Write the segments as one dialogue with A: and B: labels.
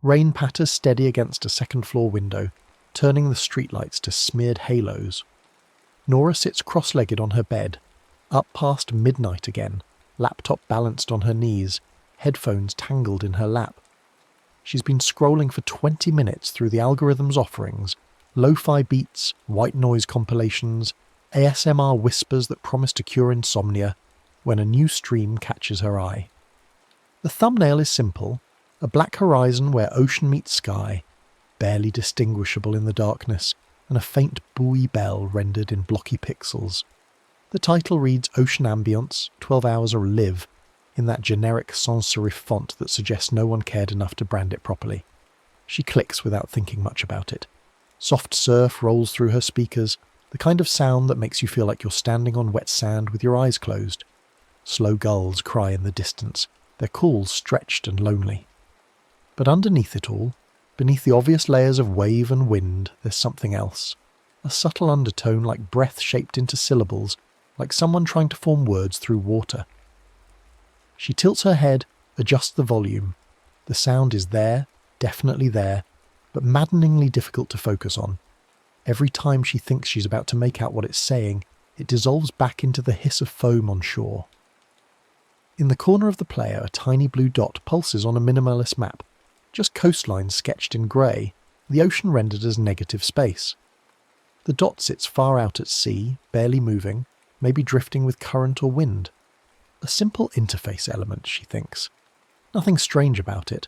A: Rain patters steady against a second-floor window, turning the streetlights to smeared halos. Nora sits cross-legged on her bed, up past midnight again, laptop balanced on her knees, headphones tangled in her lap. She's been scrolling for 20 minutes through the algorithm's offerings, lo-fi beats, white noise compilations, ASMR whispers that promise to cure insomnia, when a new stream catches her eye. The thumbnail is simple, a black horizon where ocean meets sky, barely distinguishable in the darkness, and a faint buoy bell rendered in blocky pixels. The title reads Ocean Ambience, 12 Hours or Live, in that generic sans serif font that suggests no one cared enough to brand it properly. She clicks without thinking much about it. Soft surf rolls through her speakers, the kind of sound that makes you feel like you're standing on wet sand with your eyes closed. Slow gulls cry in the distance, their calls stretched and lonely. But underneath it all, beneath the obvious layers of wave and wind, there's something else. A subtle undertone like breath shaped into syllables, like someone trying to form words through water. She tilts her head, adjusts the volume. The sound is there, definitely there, but maddeningly difficult to focus on. Every time she thinks she's about to make out what it's saying, it dissolves back into the hiss of foam on shore. In the corner of the player, a tiny blue dot pulses on a minimalist map, just coastlines sketched in grey, the ocean rendered as negative space. The dot sits far out at sea, barely moving, maybe drifting with current or wind. A simple interface element, she thinks. Nothing strange about it.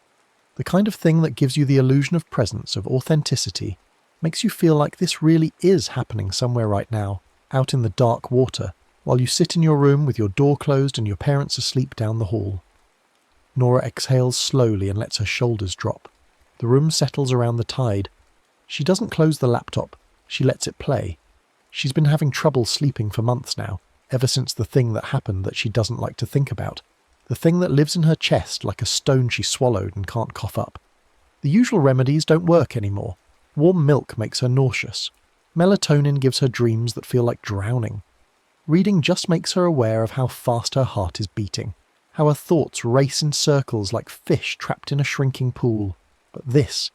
A: The kind of thing that gives you the illusion of presence, of authenticity, makes you feel like this really is happening somewhere right now, out in the dark water, while you sit in your room with your door closed and your parents asleep down the hall. Nora exhales slowly and lets her shoulders drop. The room settles around the tide. She doesn't close the laptop, she lets it play. She's been having trouble sleeping for months now, ever since the thing that happened that she doesn't like to think about. The thing that lives in her chest like a stone she swallowed and can't cough up. The usual remedies don't work anymore. Warm milk makes her nauseous. Melatonin gives her dreams that feel like drowning. Reading just makes her aware of how fast her heart is beating, how her thoughts race in circles like fish trapped in a shrinking pool. But this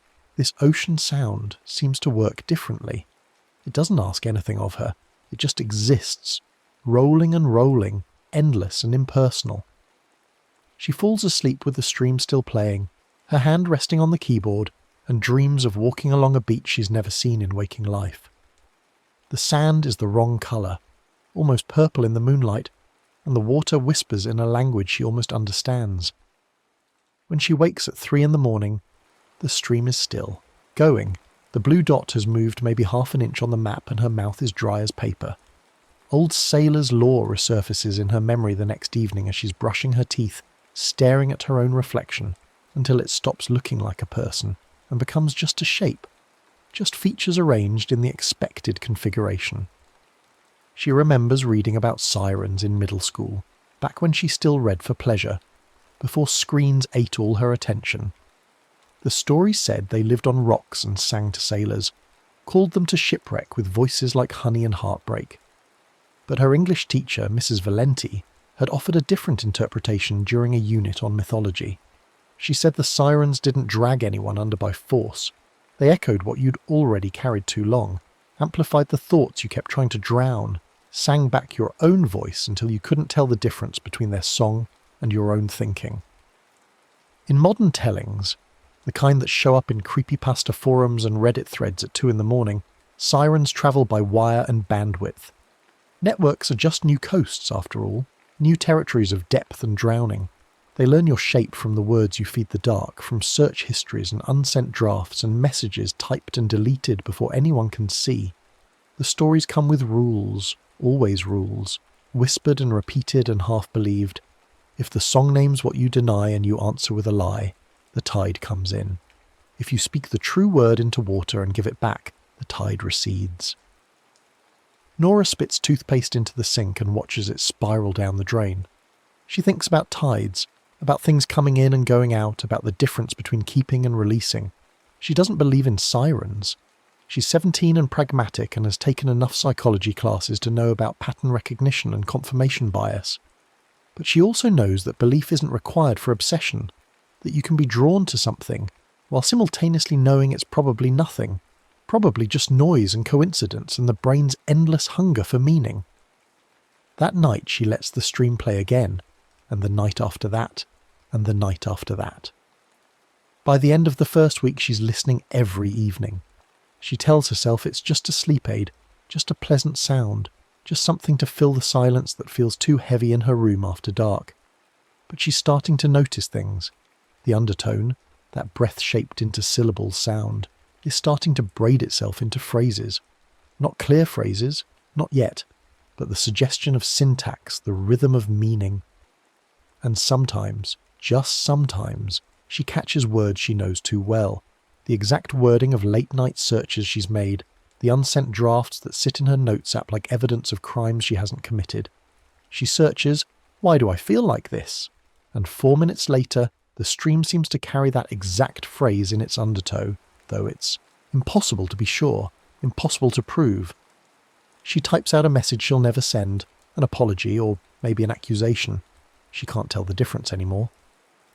A: ocean sound seems to work differently. It doesn't ask anything of her. It just exists, rolling and rolling, endless and impersonal. She falls asleep with the stream still playing, her hand resting on the keyboard, and dreams of walking along a beach she's never seen in waking life. The sand is the wrong colour, almost purple in the moonlight, and the water whispers in a language she almost understands. When she wakes at 3 a.m, the stream is still, going. The blue dot has moved maybe half an inch on the map and her mouth is dry as paper. Old sailor's lore resurfaces in her memory the next evening as she's brushing her teeth, staring at her own reflection, until it stops looking like a person and becomes just a shape, just features arranged in the expected configuration. She remembers reading about sirens in middle school, back when she still read for pleasure, before screens ate all her attention. The story said they lived on rocks and sang to sailors, called them to shipwreck with voices like honey and heartbreak. But her English teacher, Mrs. Valenti, had offered a different interpretation during a unit on mythology. She said the sirens didn't drag anyone under by force. They echoed what you'd already carried too long, amplified the thoughts you kept trying to drown, sang back your own voice until you couldn't tell the difference between their song and your own thinking. In modern tellings, the kind that show up in creepypasta forums and Reddit threads at 2 a.m, sirens travel by wire and bandwidth. Networks are just new coasts, after all, new territories of depth and drowning. They learn your shape from the words you feed the dark, from search histories and unsent drafts and messages typed and deleted before anyone can see. The stories come with rules, always rules, whispered and repeated and half-believed. If the song names what you deny and you answer with a lie, the tide comes in. If you speak the true word into water and give it back, the tide recedes. Nora spits toothpaste into the sink and watches it spiral down the drain. She thinks about tides, about things coming in and going out, about the difference between keeping and releasing. She doesn't believe in sirens. She's 17 and pragmatic and has taken enough psychology classes to know about pattern recognition and confirmation bias. But she also knows that belief isn't required for obsession, that you can be drawn to something, while simultaneously knowing it's probably nothing, probably just noise and coincidence and the brain's endless hunger for meaning. That night she lets the stream play again, and the night after that, and the night after that. By the end of the first week she's listening every evening. She tells herself it's just a sleep aid, just a pleasant sound, just something to fill the silence that feels too heavy in her room after dark. But she's starting to notice things. The undertone, that breath-shaped into syllables sound, is starting to braid itself into phrases. Not clear phrases, not yet, but the suggestion of syntax, the rhythm of meaning. And sometimes, just sometimes, she catches words she knows too well, the exact wording of late-night searches she's made, the unsent drafts that sit in her notes app like evidence of crimes she hasn't committed. She searches, "Why do I feel like this?" And 4 minutes later, the stream seems to carry that exact phrase in its undertow, though it's impossible to be sure, impossible to prove. She types out a message she'll never send, an apology or maybe an accusation. She can't tell the difference anymore.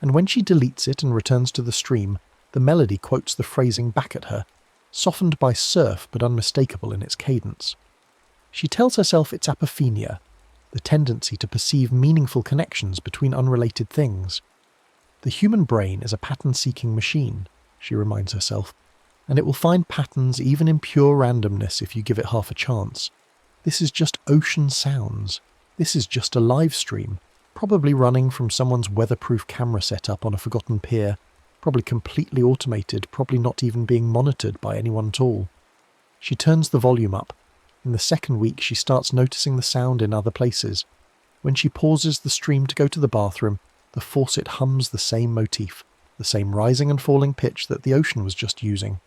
A: And when she deletes it and returns to the stream, the melody quotes the phrasing back at her, softened by surf but unmistakable in its cadence. She tells herself it's apophenia, the tendency to perceive meaningful connections between unrelated things. The human brain is a pattern-seeking machine, she reminds herself, and it will find patterns even in pure randomness if you give it half a chance. This is just ocean sounds. This is just a live stream, probably running from someone's weatherproof camera setup on a forgotten pier, probably completely automated, probably not even being monitored by anyone at all. She turns the volume up. In the second week, she starts noticing the sound in other places. When she pauses the stream to go to the bathroom, the faucet hums the same motif, the same rising and falling pitch that the ocean was just using.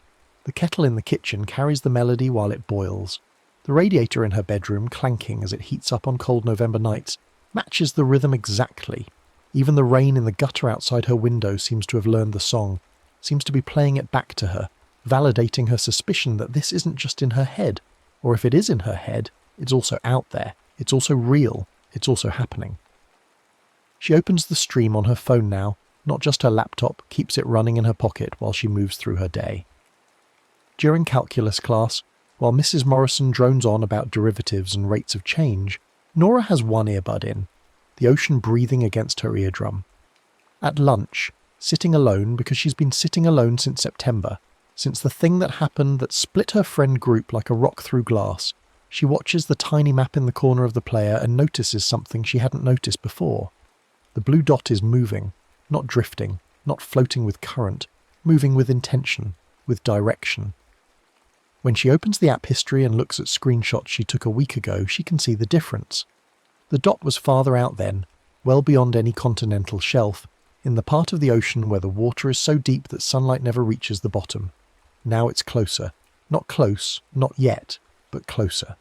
A: The kettle in the kitchen carries the melody while it boils. The radiator in her bedroom, clanking as it heats up on cold November nights, matches the rhythm exactly. Even the rain in the gutter outside her window seems to have learned the song, seems to be playing it back to her, validating her suspicion that this isn't just in her head, or if it is in her head, it's also out there, it's also real, it's also happening. She opens the stream on her phone now, not just her laptop, keeps it running in her pocket while she moves through her day. During calculus class, while Mrs. Morrison drones on about derivatives and rates of change, Nora has one earbud in, the ocean breathing against her eardrum. At lunch, sitting alone because she's been sitting alone since September, since the thing that happened that split her friend group like a rock through glass, she watches the tiny map in the corner of the player and notices something she hadn't noticed before. The blue dot is moving, not drifting, not floating with current, moving with intention, with direction. When she opens the app history and looks at screenshots she took a week ago, she can see the difference. The dot was farther out then, well beyond any continental shelf, in the part of the ocean where the water is so deep that sunlight never reaches the bottom. Now it's closer. Not close, not yet, but closer.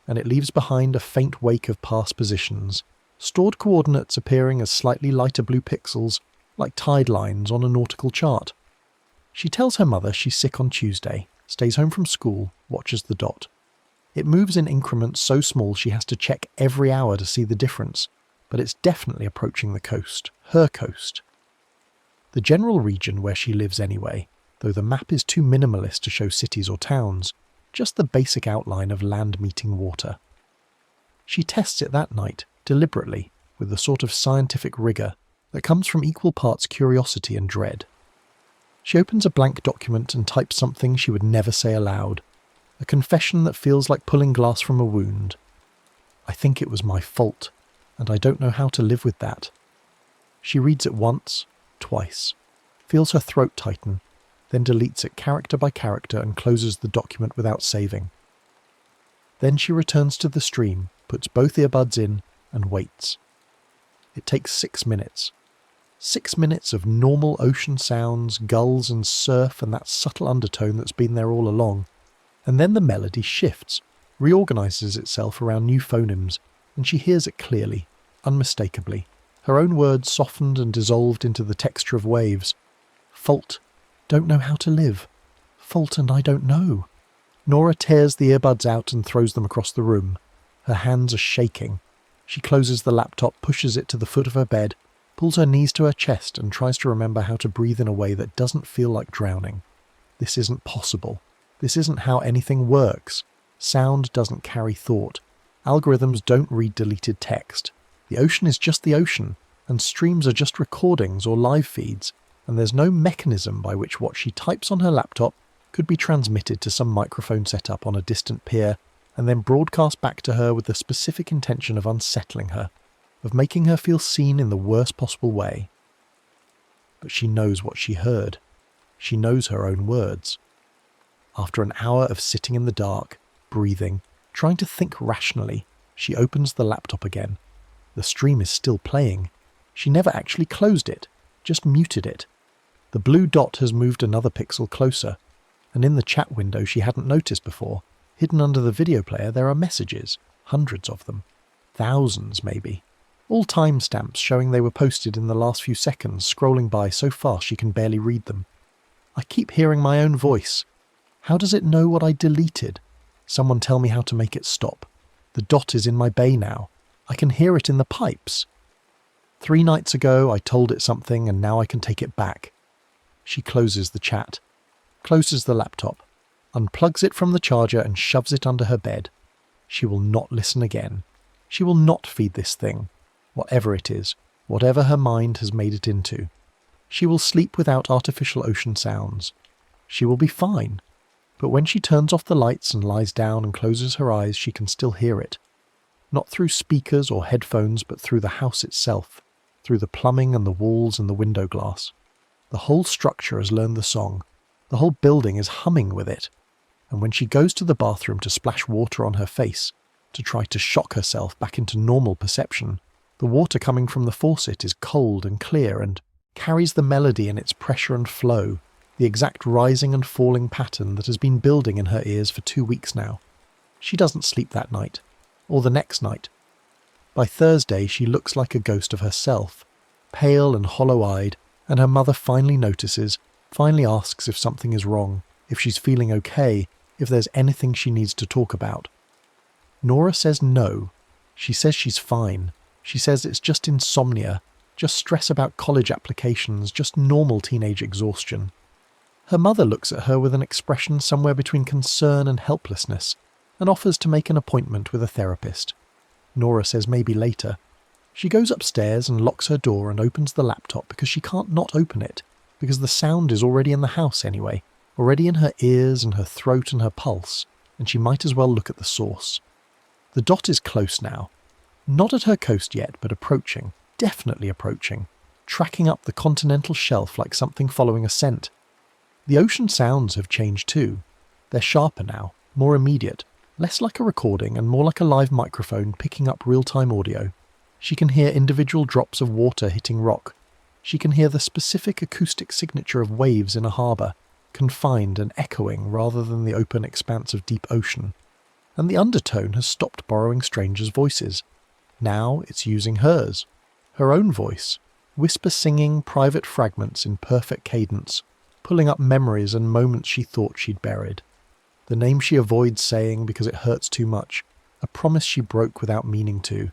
A: And it leaves behind a faint wake of past positions, stored coordinates appearing as slightly lighter blue pixels, like tide lines on a nautical chart. She tells her mother she's sick on Tuesday, stays home from school, watches the dot. It moves in increments so small she has to check every hour to see the difference, but it's definitely approaching the coast, her coast. The general region where she lives anyway, though the map is too minimalist to show cities or towns, just the basic outline of land meeting water. She tests it that night, deliberately, with the sort of scientific rigour that comes from equal parts curiosity and dread. She opens a blank document and types something she would never say aloud, a confession that feels like pulling glass from a wound. I think it was my fault, and I don't know how to live with that. She reads it once, twice, feels her throat tighten, then deletes it character by character and closes the document without saving. Then she returns to the stream, puts both earbuds in, and waits. It takes 6 minutes. 6 minutes of normal ocean sounds, gulls and surf and that subtle undertone that's been there all along. And then the melody shifts, reorganises itself around new phonemes, and she hears it clearly, unmistakably, her own words softened and dissolved into the texture of waves. Fault. Don't know how to live. Fault and I don't know. Nora tears the earbuds out and throws them across the room. Her hands are shaking. She closes the laptop, pushes it to the foot of her bed, pulls her knees to her chest and tries to remember how to breathe in a way that doesn't feel like drowning. This isn't possible. This isn't how anything works. Sound doesn't carry thought. Algorithms don't read deleted text. The ocean is just the ocean, and streams are just recordings or live feeds, and there's no mechanism by which what she types on her laptop could be transmitted to some microphone setup on a distant pier and then broadcast back to her with the specific intention of unsettling her, of making her feel seen in the worst possible way. But she knows what she heard. She knows her own words. After an hour of sitting in the dark, breathing, trying to think rationally, she opens the laptop again. The stream is still playing. She never actually closed it, just muted it. The blue dot has moved another pixel closer, and in the chat window she hadn't noticed before, hidden under the video player, there are messages, hundreds of them, thousands maybe, all timestamps showing they were posted in the last few seconds, scrolling by so fast she can barely read them. I keep hearing my own voice. How does it know what I deleted? Someone tell me how to make it stop. The dot is in my bay now. I can hear it in the pipes. 3 nights ago I told it something and now I can take it back. She closes the chat, closes the laptop, unplugs it from the charger and shoves it under her bed. She will not listen again. She will not feed this thing, whatever it is, whatever her mind has made it into. She will sleep without artificial ocean sounds. She will be fine. But when she turns off the lights and lies down and closes her eyes, she can still hear it. Not through speakers or headphones, but through the house itself, through the plumbing and the walls and the window glass. The whole structure has learned the song. The whole building is humming with it. And when she goes to the bathroom to splash water on her face, to try to shock herself back into normal perception, the water coming from the faucet is cold and clear and carries the melody in its pressure and flow, the exact rising and falling pattern that has been building in her ears for 2 weeks now. She doesn't sleep that night, or the next night. By Thursday she looks like a ghost of herself, pale and hollow-eyed, and her mother finally notices, finally asks if something is wrong, if she's feeling okay, if there's anything she needs to talk about. Nora says no. She says she's fine. She says it's just insomnia, just stress about college applications, just normal teenage exhaustion. Her mother looks at her with an expression somewhere between concern and helplessness, and offers to make an appointment with a therapist. Nora says maybe later. She goes upstairs and locks her door and opens the laptop because she can't not open it, because the sound is already in the house anyway, already in her ears and her throat and her pulse, and she might as well look at the source. The dot is close now. Not at her coast yet, but approaching, definitely approaching, tracking up the continental shelf like something following a scent. The ocean sounds have changed too. They're sharper now, more immediate, less like a recording and more like a live microphone picking up real-time audio. She can hear individual drops of water hitting rock. She can hear the specific acoustic signature of waves in a harbour, confined and echoing rather than the open expanse of deep ocean. And the undertone has stopped borrowing strangers' voices. Now it's using hers, her own voice, whisper-singing private fragments in perfect cadence, pulling up memories and moments she thought she'd buried. The name she avoids saying because it hurts too much, a promise she broke without meaning to,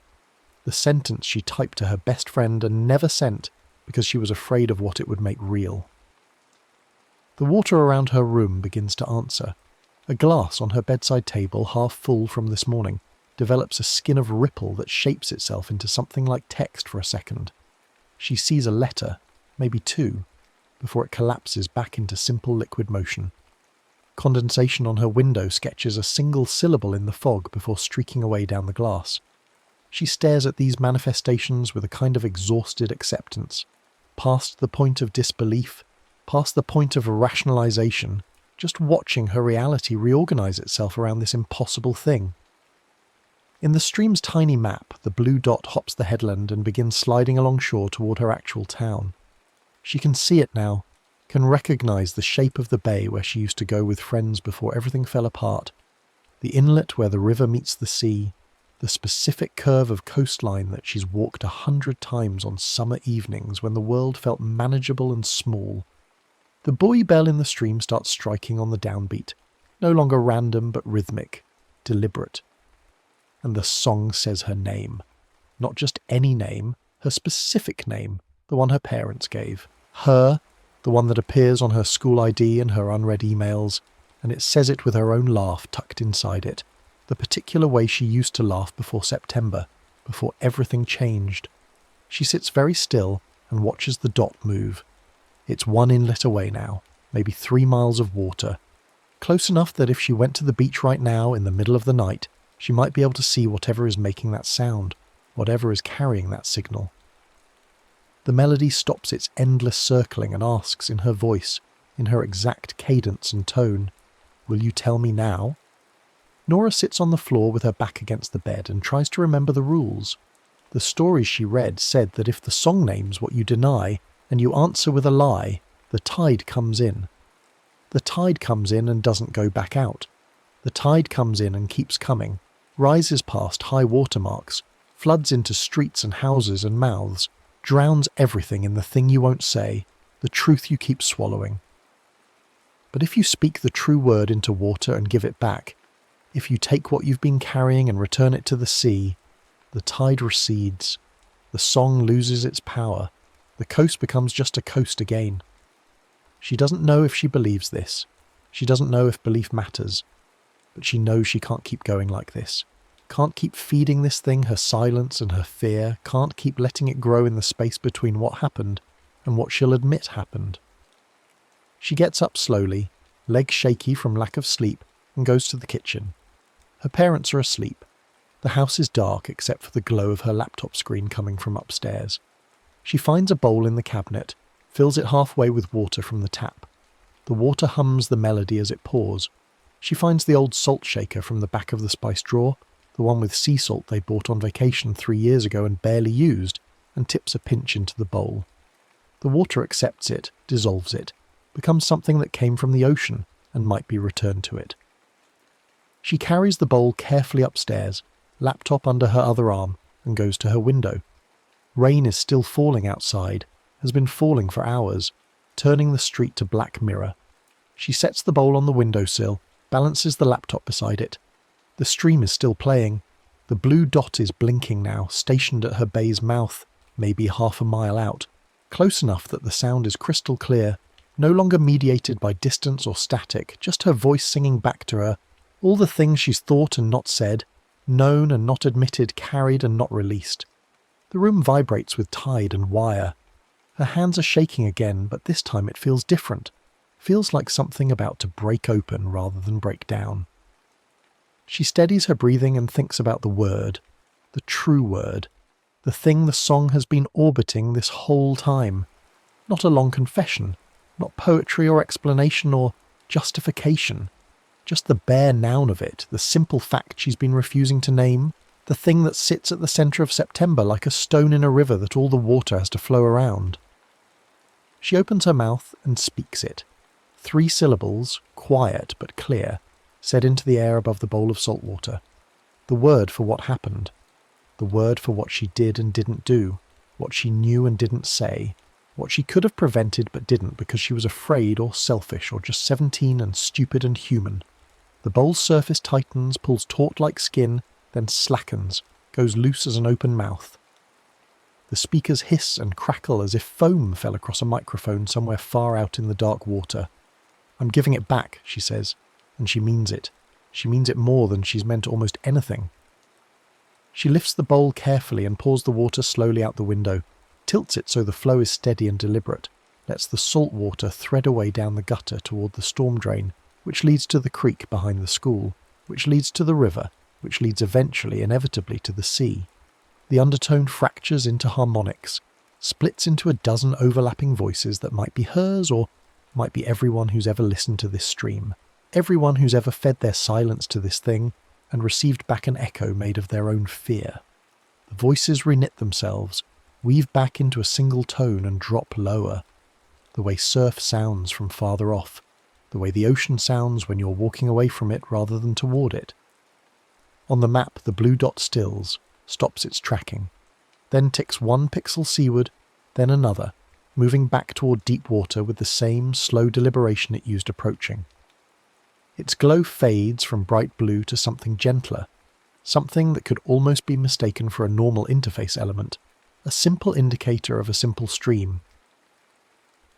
A: the sentence she typed to her best friend and never sent because she was afraid of what it would make real. The water around her room begins to answer. A glass on her bedside table, half full from this morning, develops a skin of ripple that shapes itself into something like text for a second. She sees a letter, maybe 2, before it collapses back into simple liquid motion. Condensation on her window sketches a single syllable in the fog before streaking away down the glass. She stares at these manifestations with a kind of exhausted acceptance, past the point of disbelief, past the point of rationalization, just watching her reality reorganize itself around this impossible thing. In the stream's tiny map, the blue dot hops the headland and begins sliding along shore toward her actual town. She can see it now, can recognize the shape of the bay where she used to go with friends before everything fell apart, the inlet where the river meets the sea, the specific curve of coastline that she's walked 100 times on summer evenings when the world felt manageable and small. The buoy bell in the stream starts striking on the downbeat, no longer random but rhythmic, deliberate. And the song says her name. Not just any name, her specific name, the one her parents gave. Her, the one that appears on her school ID and her unread emails, and it says it with her own laugh tucked inside it, the particular way she used to laugh before September, before everything changed. She sits very still and watches the dot move. It's 1 inlet away now, maybe 3 miles of water. Close enough that if she went to the beach right now in the middle of the night, she might be able to see whatever is making that sound, whatever is carrying that signal. The melody stops its endless circling and asks in her voice, in her exact cadence and tone, "Will you tell me now?" Nora sits on the floor with her back against the bed and tries to remember the rules. The stories she read said that if the song names what you deny and you answer with a lie, the tide comes in. The tide comes in and doesn't go back out. The tide comes in and keeps coming, rises past high water marks, floods into streets and houses and mouths, drowns everything in the thing you won't say, the truth you keep swallowing. But if you speak the true word into water and give it back, if you take what you've been carrying and return it to the sea, the tide recedes, the song loses its power, the coast becomes just a coast again. She doesn't know if she believes this. She doesn't know if belief matters. But she knows she can't keep going like this. Can't keep feeding this thing her silence and her fear. Can't keep letting it grow in the space between what happened and what she'll admit happened. She gets up slowly, legs shaky from lack of sleep, and goes to the kitchen. Her parents are asleep. The house is dark except for the glow of her laptop screen coming from upstairs. She finds a bowl in the cabinet, fills it halfway with water from the tap. The water hums the melody as it pours. She finds the old salt shaker from the back of the spice drawer, the one with sea salt they bought on vacation 3 years ago and barely used, and tips a pinch into the bowl. The water accepts it, dissolves it, becomes something that came from the ocean and might be returned to it. She carries the bowl carefully upstairs, laptop under her other arm, and goes to her window. Rain is still falling outside, has been falling for hours, turning the street to black mirror. She sets the bowl on the windowsill, balances the laptop beside it. The stream is still playing. The blue dot is blinking now, stationed at her bay's mouth, maybe half a mile out, close enough that the sound is crystal clear, no longer mediated by distance or static, just her voice singing back to her, all the things she's thought and not said, known and not admitted, carried and not released. The room vibrates with tide and wire. Her hands are shaking again, but this time it feels different. Feels like something about to break open rather than break down. She steadies her breathing and thinks about the word, the true word, the thing the song has been orbiting this whole time. Not a long confession, not poetry or explanation or justification. Just the bare noun of it, the simple fact she's been refusing to name, the thing that sits at the centre of September like a stone in a river that all the water has to flow around. She opens her mouth and speaks it. 3 syllables, quiet but clear, said into the air above the bowl of salt water. The word for what happened. The word for what she did and didn't do, what she knew and didn't say, what she could have prevented but didn't because she was afraid or selfish or just 17 and stupid and human. The bowl's surface tightens, pulls taut like skin, then slackens, goes loose as an open mouth. The speakers hiss and crackle as if foam fell across a microphone somewhere far out in the dark water. "I'm giving it back," she says, and she means it. She means it more than she's meant almost anything. She lifts the bowl carefully and pours the water slowly out the window, tilts it so the flow is steady and deliberate, lets the salt water thread away down the gutter toward the storm drain, which leads to the creek behind the school, which leads to the river, which leads eventually, inevitably, to the sea. The undertone fractures into harmonics, splits into a dozen overlapping voices that might be hers or might be everyone who's ever listened to this stream, everyone who's ever fed their silence to this thing and received back an echo made of their own fear. The voices reknit themselves, weave back into a single tone and drop lower. The way surf sounds from farther off, the way the ocean sounds when you're walking away from it rather than toward it. On the map, the blue dot stills, stops its tracking, then ticks 1 pixel seaward, then another, moving back toward deep water with the same slow deliberation it used approaching. Its glow fades from bright blue to something gentler, something that could almost be mistaken for a normal interface element, a simple indicator of a simple stream.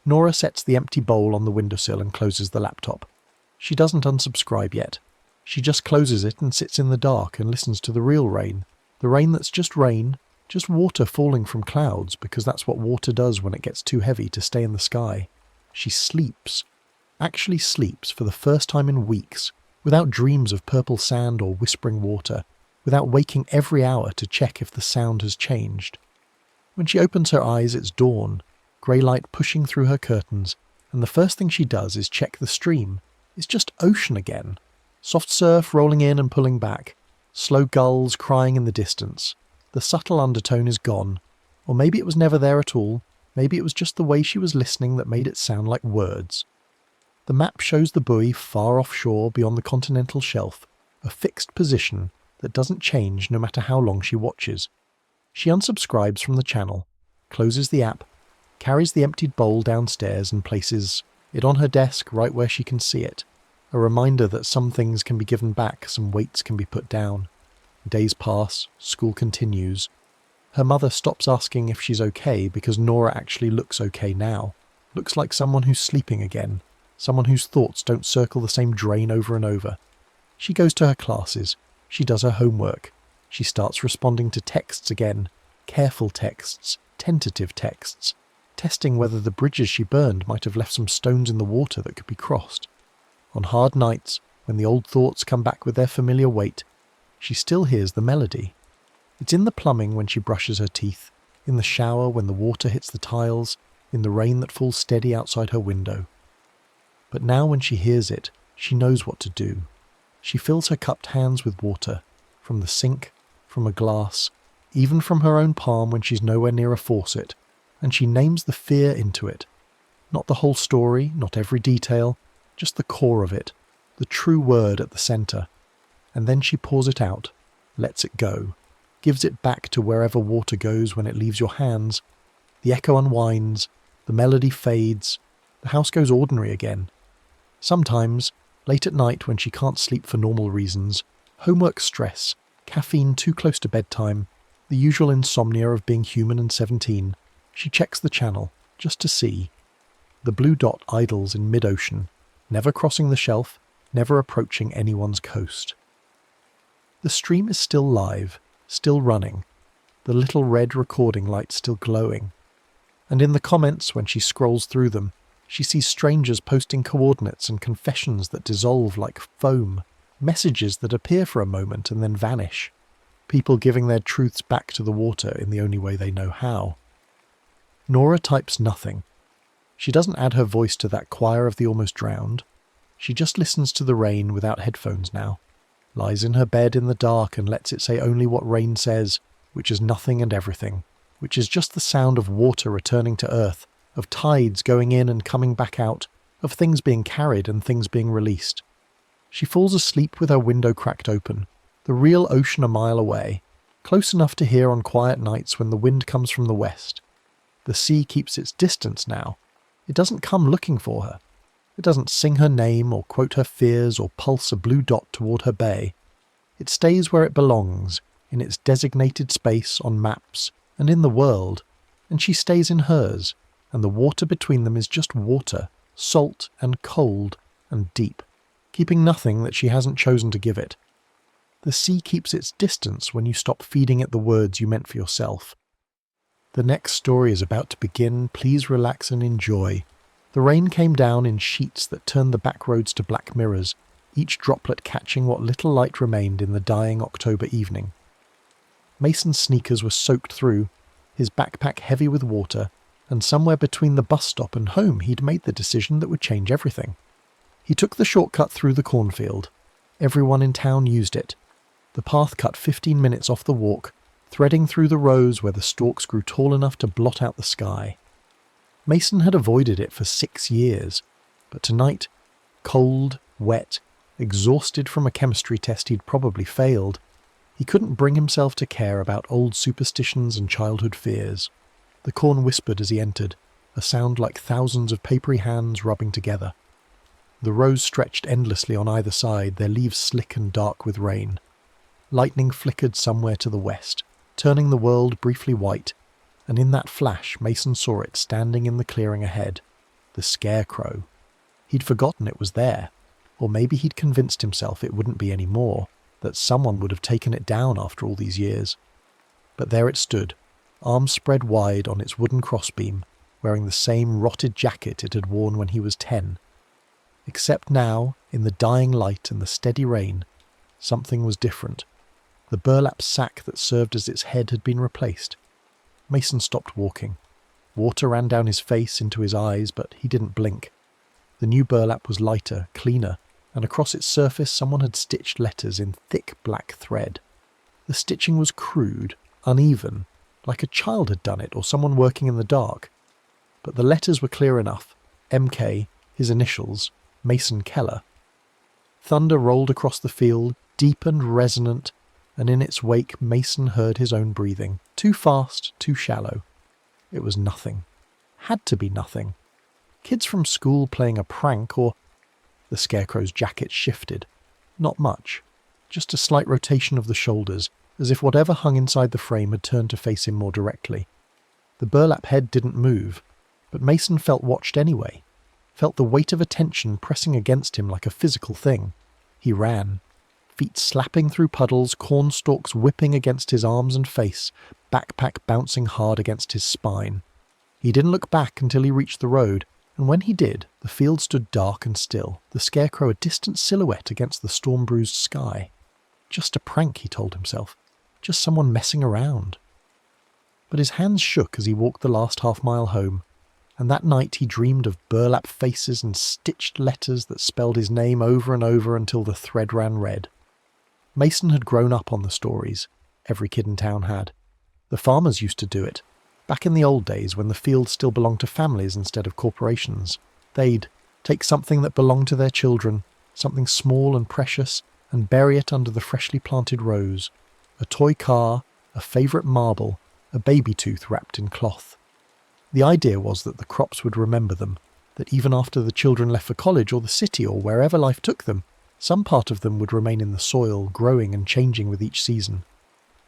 A: Nora sets the empty bowl on the windowsill and closes the laptop. She doesn't unsubscribe yet. She just closes it and sits in the dark and listens to the real rain. The rain that's just rain, just water falling from clouds, because that's what water does when it gets too heavy to stay in the sky. She sleeps. Actually sleeps for the first time in weeks, without dreams of purple sand or whispering water, without waking every hour to check if the sound has changed. When she opens her eyes, it's dawn, grey light pushing through her curtains, and the first thing she does is check the stream. It's just ocean again. Soft surf rolling in and pulling back, slow gulls crying in the distance. The subtle undertone is gone, or maybe it was never there at all. Maybe it was just the way she was listening that made it sound like words. The map shows the buoy far offshore beyond the continental shelf, a fixed position that doesn't change no matter how long she watches. She unsubscribes from the channel, closes the app, carries the emptied bowl downstairs and places it on her desk right where she can see it, a reminder that some things can be given back, some weights can be put down. Days pass, school continues. Her mother stops asking if she's okay because Nora actually looks okay now. Looks like someone who's sleeping again, someone whose thoughts don't circle the same drain over and over. She goes to her classes. She does her homework. She starts responding to texts again, careful texts, tentative texts, testing whether the bridges she burned might have left some stones in the water that could be crossed. On hard nights, when the old thoughts come back with their familiar weight, she still hears the melody. It's in the plumbing when she brushes her teeth, in the shower when the water hits the tiles, in the rain that falls steady outside her window. But now when she hears it, she knows what to do. She fills her cupped hands with water, from the sink, from a glass, even from her own palm when she's nowhere near a faucet, and she names the fear into it. Not the whole story, not every detail, just the core of it, the true word at the centre. And then she pours it out, lets it go, gives it back to wherever water goes when it leaves your hands. The echo unwinds, the melody fades, the house goes ordinary again. Sometimes, late at night when she can't sleep for normal reasons, homework stress, caffeine too close to bedtime, the usual insomnia of being human and 17, she checks the channel, just to see. The blue dot idles in mid-ocean, never crossing the shelf, never approaching anyone's coast. The stream is still live, still running, the little red recording light still glowing. And in the comments, when she scrolls through them, she sees strangers posting coordinates and confessions that dissolve like foam, messages that appear for a moment and then vanish, people giving their truths back to the water in the only way they know how. Nora types nothing. She doesn't add her voice to that choir of the almost drowned. She just listens to the rain without headphones now, lies in her bed in the dark and lets it say only what rain says, which is nothing and everything, which is just the sound of water returning to earth, of tides going in and coming back out, of things being carried and things being released. She falls asleep with her window cracked open, the real ocean a mile away, close enough to hear on quiet nights when the wind comes from the west. The sea keeps its distance now. It doesn't come looking for her. It doesn't sing her name or quote her fears or pulse a blue dot toward her bay. It stays where it belongs, in its designated space on maps and in the world, and she stays in hers, and the water between them is just water, salt and cold and deep, keeping nothing that she hasn't chosen to give it. The sea keeps its distance when you stop feeding it the words you meant for yourself. The next story is about to begin. Please relax and enjoy. The rain came down in sheets that turned the back roads to black mirrors, each droplet catching what little light remained in the dying October evening. Mason's sneakers were soaked through, his backpack heavy with water, and somewhere between the bus stop and home he'd made the decision that would change everything. He took the shortcut through the cornfield. Everyone in town used it. The path cut 15 minutes off the walk, threading through the rows where the stalks grew tall enough to blot out the sky. Mason had avoided it for 6 years, but tonight, cold, wet, exhausted from a chemistry test he'd probably failed, he couldn't bring himself to care about old superstitions and childhood fears. The corn whispered as he entered, a sound like thousands of papery hands rubbing together. The rows stretched endlessly on either side, their leaves slick and dark with rain. Lightning flickered somewhere to the west, turning the world briefly white, and in that flash Mason saw it standing in the clearing ahead. The Scarecrow. He'd forgotten it was there, or maybe he'd convinced himself it wouldn't be any more, that someone would have taken it down after all these years. But there it stood, arms spread wide on its wooden crossbeam, wearing the same rotted jacket it had worn when he was 10. Except now, in the dying light and the steady rain, something was different. The burlap sack that served as its head had been replaced. Mason stopped walking. Water ran down his face into his eyes, but he didn't blink. The new burlap was lighter, cleaner, and across its surface someone had stitched letters in thick black thread. The stitching was crude, uneven, like a child had done it or someone working in the dark. But the letters were clear enough. MK, his initials, Mason Keller. Thunder rolled across the field, deep and resonant, and in its wake Mason heard his own breathing, too fast, too shallow. It was nothing. Had to be nothing. Kids from school playing a prank, or... The Scarecrow's jacket shifted. Not much. Just a slight rotation of the shoulders, as if whatever hung inside the frame had turned to face him more directly. The burlap head didn't move, but Mason felt watched anyway. Felt the weight of attention pressing against him like a physical thing. He ran. Feet slapping through puddles, corn stalks whipping against his arms and face, backpack bouncing hard against his spine. He didn't look back until he reached the road, and when he did, the field stood dark and still, the Scarecrow a distant silhouette against the storm-bruised sky. Just a prank, he told himself. Just someone messing around. But his hands shook as he walked the last half-mile home, and that night he dreamed of burlap faces and stitched letters that spelled his name over and over until the thread ran red. Mason had grown up on the stories. Every kid in town had. The farmers used to do it. Back in the old days when the fields still belonged to families instead of corporations. They'd take something that belonged to their children, something small and precious, and bury it under the freshly planted rows. A toy car, a favourite marble, a baby tooth wrapped in cloth. The idea was that the crops would remember them, that even after the children left for college or the city or wherever life took them, some part of them would remain in the soil, growing and changing with each season.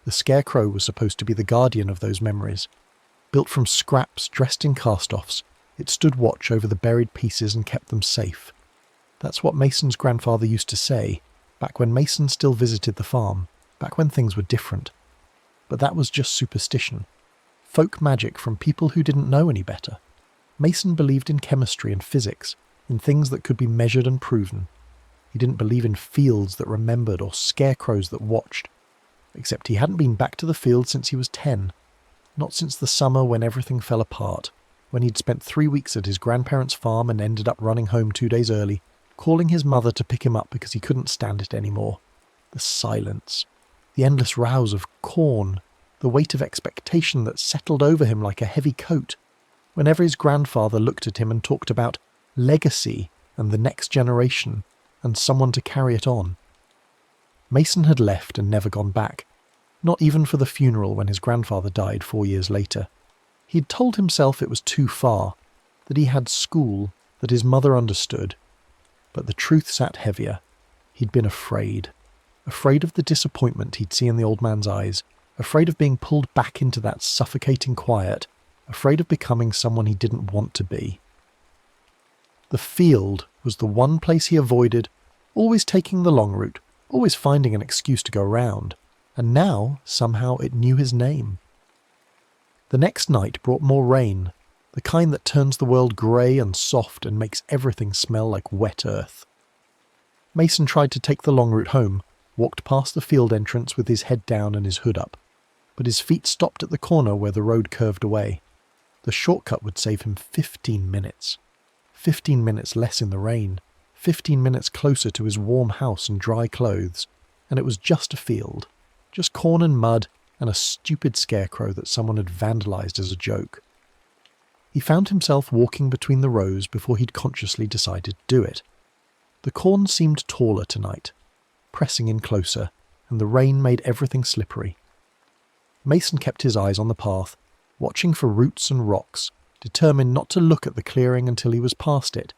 A: The Scarecrow was supposed to be the guardian of those memories. Built from scraps dressed in cast-offs, it stood watch over the buried pieces and kept them safe. That's what Mason's grandfather used to say, back when Mason still visited the farm, back when things were different. But that was just superstition. Folk magic from people who didn't know any better. Mason believed in chemistry and physics, in things that could be measured and proven. He didn't believe in fields that remembered or scarecrows that watched. Except he hadn't been back to the field since he was 10. Not since the summer when everything fell apart, when he'd spent 3 weeks at his grandparents' farm and ended up running home 2 days early, calling his mother to pick him up because he couldn't stand it anymore. The silence. The endless rows of corn. The weight of expectation that settled over him like a heavy coat. Whenever his grandfather looked at him and talked about legacy and the next generation and someone to carry it on. Mason had left and never gone back. Not even for the funeral when his grandfather died 4 years later. He'd told himself it was too far, that he had school, that his mother understood. But the truth sat heavier. He'd been afraid. Afraid of the disappointment he'd see in the old man's eyes. Afraid of being pulled back into that suffocating quiet. Afraid of becoming someone he didn't want to be. The field was the one place he avoided, always taking the long route, always finding an excuse to go around. And now, somehow, it knew his name. The next night brought more rain, the kind that turns the world grey and soft and makes everything smell like wet earth. Mason tried to take the long route home, walked past the field entrance with his head down and his hood up, but his feet stopped at the corner where the road curved away. The shortcut would save him 15 minutes. 15 minutes less in the rain, 15 minutes closer to his warm house and dry clothes, and it was just a field. Just corn and mud and a stupid scarecrow that someone had vandalized as a joke. He found himself walking between the rows before he'd consciously decided to do it. The corn seemed taller tonight, pressing in closer, and the rain made everything slippery. Mason kept his eyes on the path, watching for roots and rocks, determined not to look at the clearing until he was past it.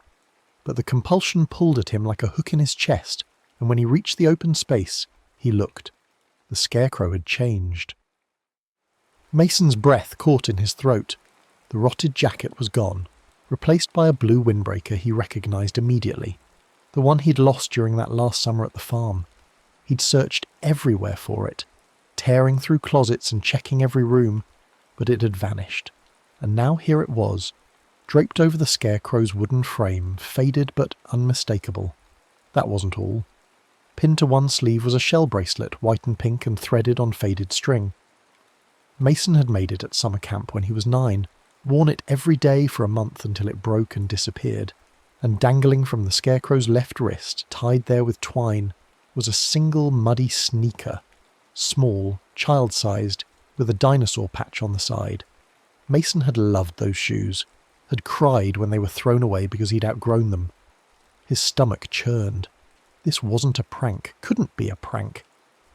A: But the compulsion pulled at him like a hook in his chest, and when he reached the open space, he looked. The scarecrow had changed. Mason's breath caught in his throat. The rotted jacket was gone, replaced by a blue windbreaker he recognised immediately, the one he'd lost during that last summer at the farm. He'd searched everywhere for it, tearing through closets and checking every room, but it had vanished. And now here it was, draped over the scarecrow's wooden frame, faded but unmistakable. That wasn't all. Pinned to one sleeve was a shell bracelet, white and pink and threaded on faded string. Mason had made it at summer camp when he was 9, worn it every day for a month until it broke and disappeared, and dangling from the scarecrow's left wrist, tied there with twine, was a single muddy sneaker, small, child-sized, with a dinosaur patch on the side. Mason had loved those shoes, had cried when they were thrown away because he'd outgrown them. His stomach churned. This wasn't a prank, couldn't be a prank.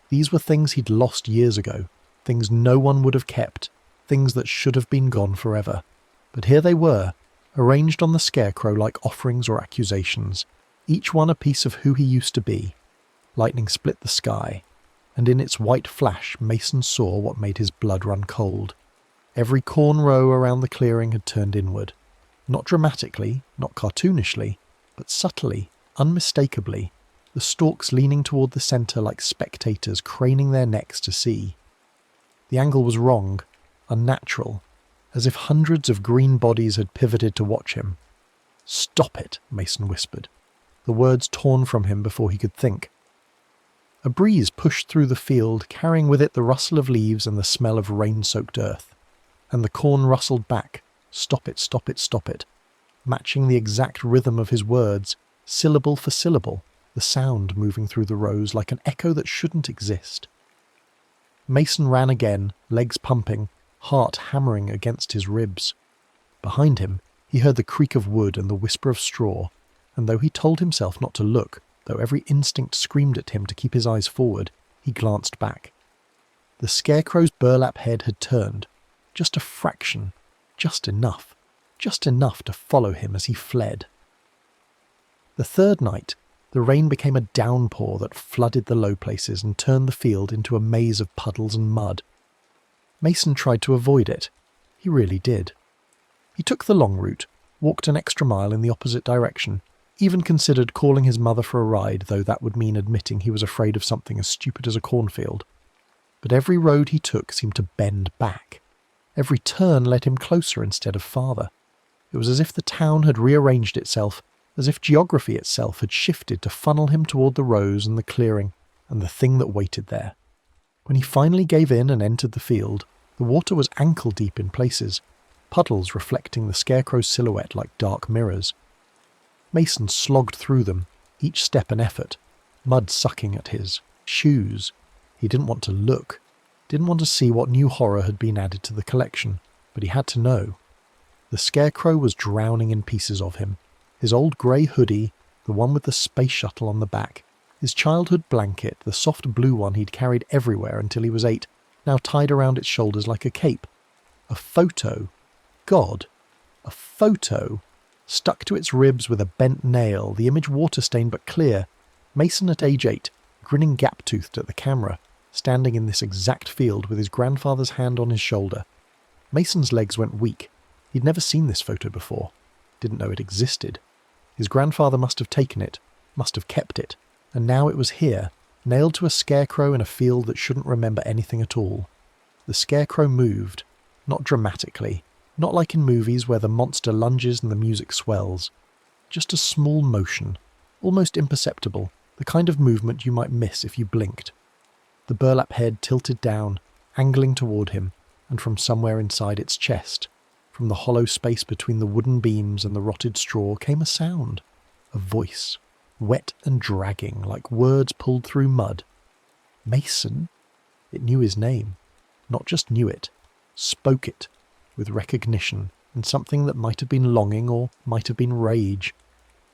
A: These were things he'd lost years ago, things no one would have kept, things that should have been gone forever. But here they were, arranged on the scarecrow like offerings or accusations, each one a piece of who he used to be. Lightning split the sky, and in its white flash Mason saw what made his blood run cold. Every corn row around the clearing had turned inward. Not dramatically, not cartoonishly, but subtly, unmistakably, the stalks leaning toward the centre like spectators craning their necks to see. The angle was wrong, unnatural, as if hundreds of green bodies had pivoted to watch him. "Stop it," Mason whispered, the words torn from him before he could think. A breeze pushed through the field, carrying with it the rustle of leaves and the smell of rain-soaked earth, and the corn rustled back, "Stop it, stop it, stop it," matching the exact rhythm of his words, syllable for syllable, the sound moving through the rows like an echo that shouldn't exist. Mason ran again, legs pumping, heart hammering against his ribs. Behind him, he heard the creak of wood and the whisper of straw, and though he told himself not to look, though every instinct screamed at him to keep his eyes forward, he glanced back. The scarecrow's burlap head had turned, just a fraction, just enough to follow him as he fled. The third night, the rain became a downpour that flooded the low places and turned the field into a maze of puddles and mud. Mason tried to avoid it. He really did. He took the long route, walked an extra mile in the opposite direction, even considered calling his mother for a ride, though that would mean admitting he was afraid of something as stupid as a cornfield. But every road he took seemed to bend back. Every turn led him closer instead of farther. It was as if the town had rearranged itself, as if geography itself had shifted to funnel him toward the rows and the clearing and the thing that waited there. When he finally gave in and entered the field, the water was ankle-deep in places, puddles reflecting the scarecrow's silhouette like dark mirrors. Mason slogged through them, each step an effort, mud sucking at his shoes. He didn't want to look, didn't want to see what new horror had been added to the collection, but he had to know. The scarecrow was drowning in pieces of him. His old grey hoodie, the one with the space shuttle on the back, his childhood blanket, the soft blue one he'd carried everywhere until he was 8, now tied around its shoulders like a cape. A photo. God. A photo. Stuck to its ribs with a bent nail, the image water-stained but clear. Mason at age 8, grinning gap-toothed at the camera, standing in this exact field with his grandfather's hand on his shoulder. Mason's legs went weak. He'd never seen this photo before. Didn't know it existed. His grandfather must have taken it, must have kept it, and now it was here, nailed to a scarecrow in a field that shouldn't remember anything at all. The scarecrow moved, not dramatically, not like in movies where the monster lunges and the music swells. Just a small motion, almost imperceptible, the kind of movement you might miss if you blinked. The burlap head tilted down, angling toward him, and from somewhere inside its chest, from the hollow space between the wooden beams and the rotted straw, came a sound. A voice, wet and dragging, like words pulled through mud. Mason? It knew his name. Not just knew it, spoke it, with recognition, and something that might have been longing or might have been rage.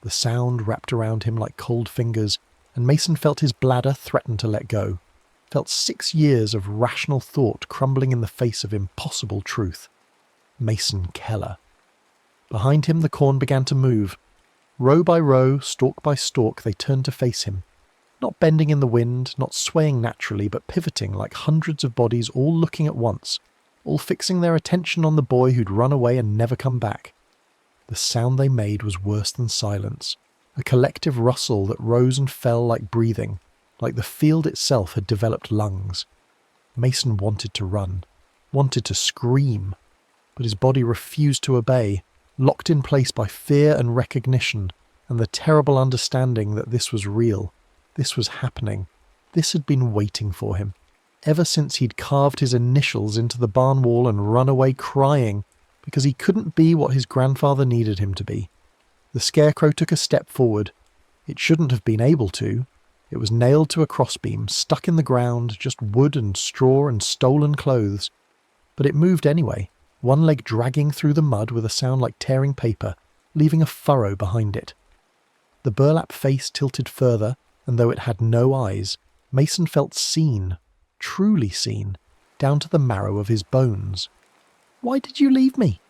A: The sound wrapped around him like cold fingers, and Mason felt his bladder threaten to let go. Felt 6 years of rational thought crumbling in the face of impossible truth. Mason Keller. Behind him the corn began to move. Row by row, stalk by stalk, they turned to face him. Not bending in the wind, not swaying naturally, but pivoting like hundreds of bodies all looking at once, all fixing their attention on the boy who'd run away and never come back. The sound they made was worse than silence, a collective rustle that rose and fell like breathing, like the field itself had developed lungs. Mason wanted to run, wanted to scream, but his body refused to obey, locked in place by fear and recognition, and the terrible understanding that this was real, this was happening, this had been waiting for him, ever since he'd carved his initials into the barn wall and run away crying, because he couldn't be what his grandfather needed him to be. The scarecrow took a step forward. It shouldn't have been able to. It was nailed to a crossbeam, stuck in the ground, just wood and straw and stolen clothes. But it moved anyway, one leg dragging through the mud with a sound like tearing paper, leaving a furrow behind it. The burlap face tilted further, and though it had no eyes, Mason felt seen, truly seen, down to the marrow of his bones. "Why did you leave me?"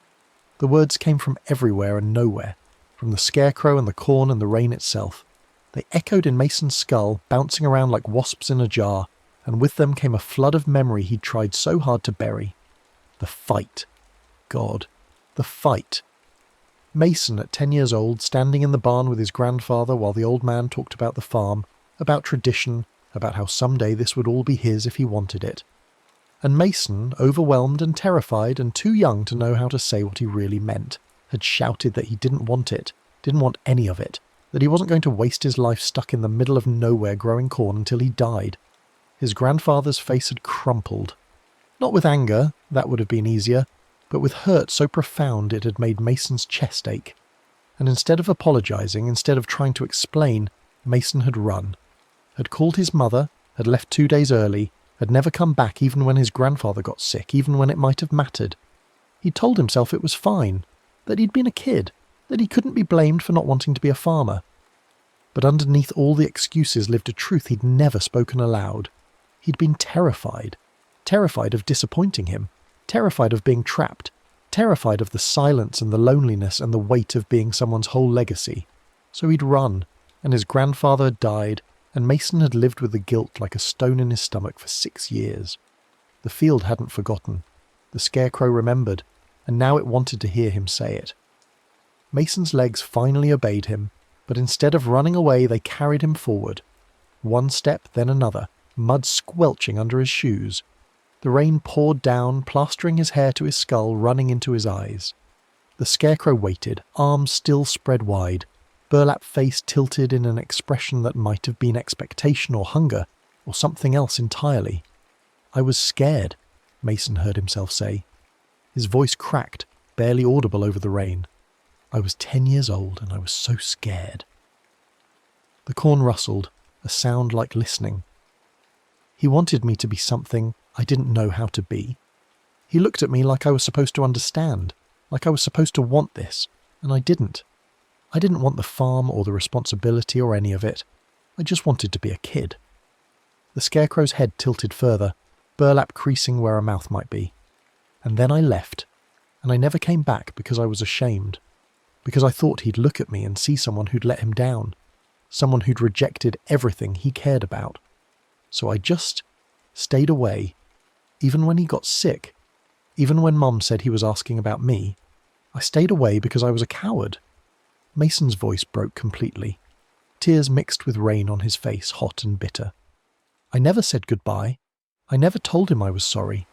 A: The words came from everywhere and nowhere, from the scarecrow and the corn and the rain itself. They echoed in Mason's skull, bouncing around like wasps in a jar, and with them came a flood of memory he'd tried so hard to bury. The fight. God, the fight. Mason, at 10 years old, standing in the barn with his grandfather while the old man talked about the farm, about tradition, about how someday this would all be his if he wanted it. And Mason, overwhelmed and terrified and too young to know how to say what he really meant, had shouted that he didn't want it, didn't want any of it, that he wasn't going to waste his life stuck in the middle of nowhere growing corn until he died. His grandfather's face had crumpled. Not with anger, that would have been easier, but with hurt so profound it had made Mason's chest ache. And instead of apologising, instead of trying to explain, Mason had run. Had called his mother, had left 2 days early, had never come back even when his grandfather got sick, even when it might have mattered. He'd told himself it was fine, that he'd been a kid, that he couldn't be blamed for not wanting to be a farmer. But underneath all the excuses lived a truth he'd never spoken aloud. He'd been terrified. Terrified of disappointing him. Terrified of being trapped. Terrified of the silence and the loneliness and the weight of being someone's whole legacy. So he'd run, and his grandfather had died, and Mason had lived with the guilt like a stone in his stomach for 6 years. The field hadn't forgotten. The scarecrow remembered, and now it wanted to hear him say it. Mason's legs finally obeyed him, but instead of running away they carried him forward. One step, then another, mud squelching under his shoes. The rain poured down, plastering his hair to his skull, running into his eyes. The scarecrow waited, arms still spread wide, burlap face tilted in an expression that might have been expectation or hunger, or something else entirely. "I was scared," Mason heard himself say. His voice cracked, barely audible over the rain. "I was 10 years old and I was so scared." The corn rustled, a sound like listening. He wanted me to be something I didn't know how to be. He looked at me like I was supposed to understand, like I was supposed to want this, and I didn't. I didn't want the farm or the responsibility or any of it. I just wanted to be a kid. The scarecrow's head tilted further, burlap creasing where a mouth might be. And then I left, and I never came back because I was ashamed, because I thought he'd look at me and see someone who'd let him down, someone who'd rejected everything he cared about. So I just stayed away, even when he got sick, even when Mum said he was asking about me. I stayed away because I was a coward. Mason's voice broke completely. Tears mixed with rain on his face, hot and bitter. I never said goodbye. I never told him I was sorry.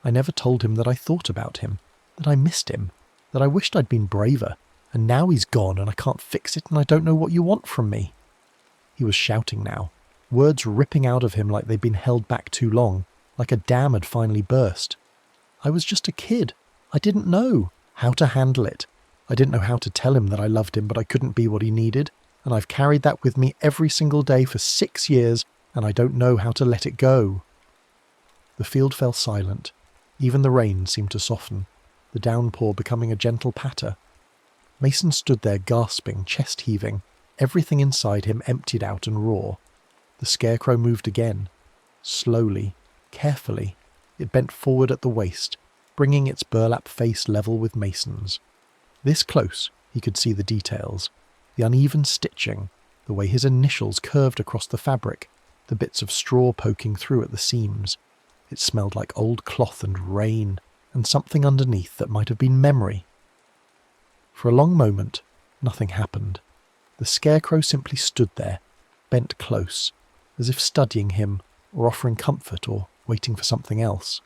A: I never told him that I thought about him, that I missed him, that I wished I'd been braver, and now he's gone and I can't fix it and I don't know what you want from me. He was shouting now, words ripping out of him like they'd been held back too long, like a dam had finally burst. I was just a kid. I didn't know how to handle it. I didn't know how to tell him that I loved him, but I couldn't be what he needed, and I've carried that with me every single day for 6 years, and I don't know how to let it go. The field fell silent. Even the rain seemed to soften, the downpour becoming a gentle patter. Mason stood there gasping, chest heaving, everything inside him emptied out and raw. The scarecrow moved again. Slowly, carefully, it bent forward at the waist, bringing its burlap face level with Mason's. This close, he could see the details, the uneven stitching, the way his initials curved across the fabric, the bits of straw poking through at the seams. It smelled like old cloth and rain, and something underneath that might have been memory. For a long moment, nothing happened. The scarecrow simply stood there, bent close, as if studying him or offering comfort or waiting for something else.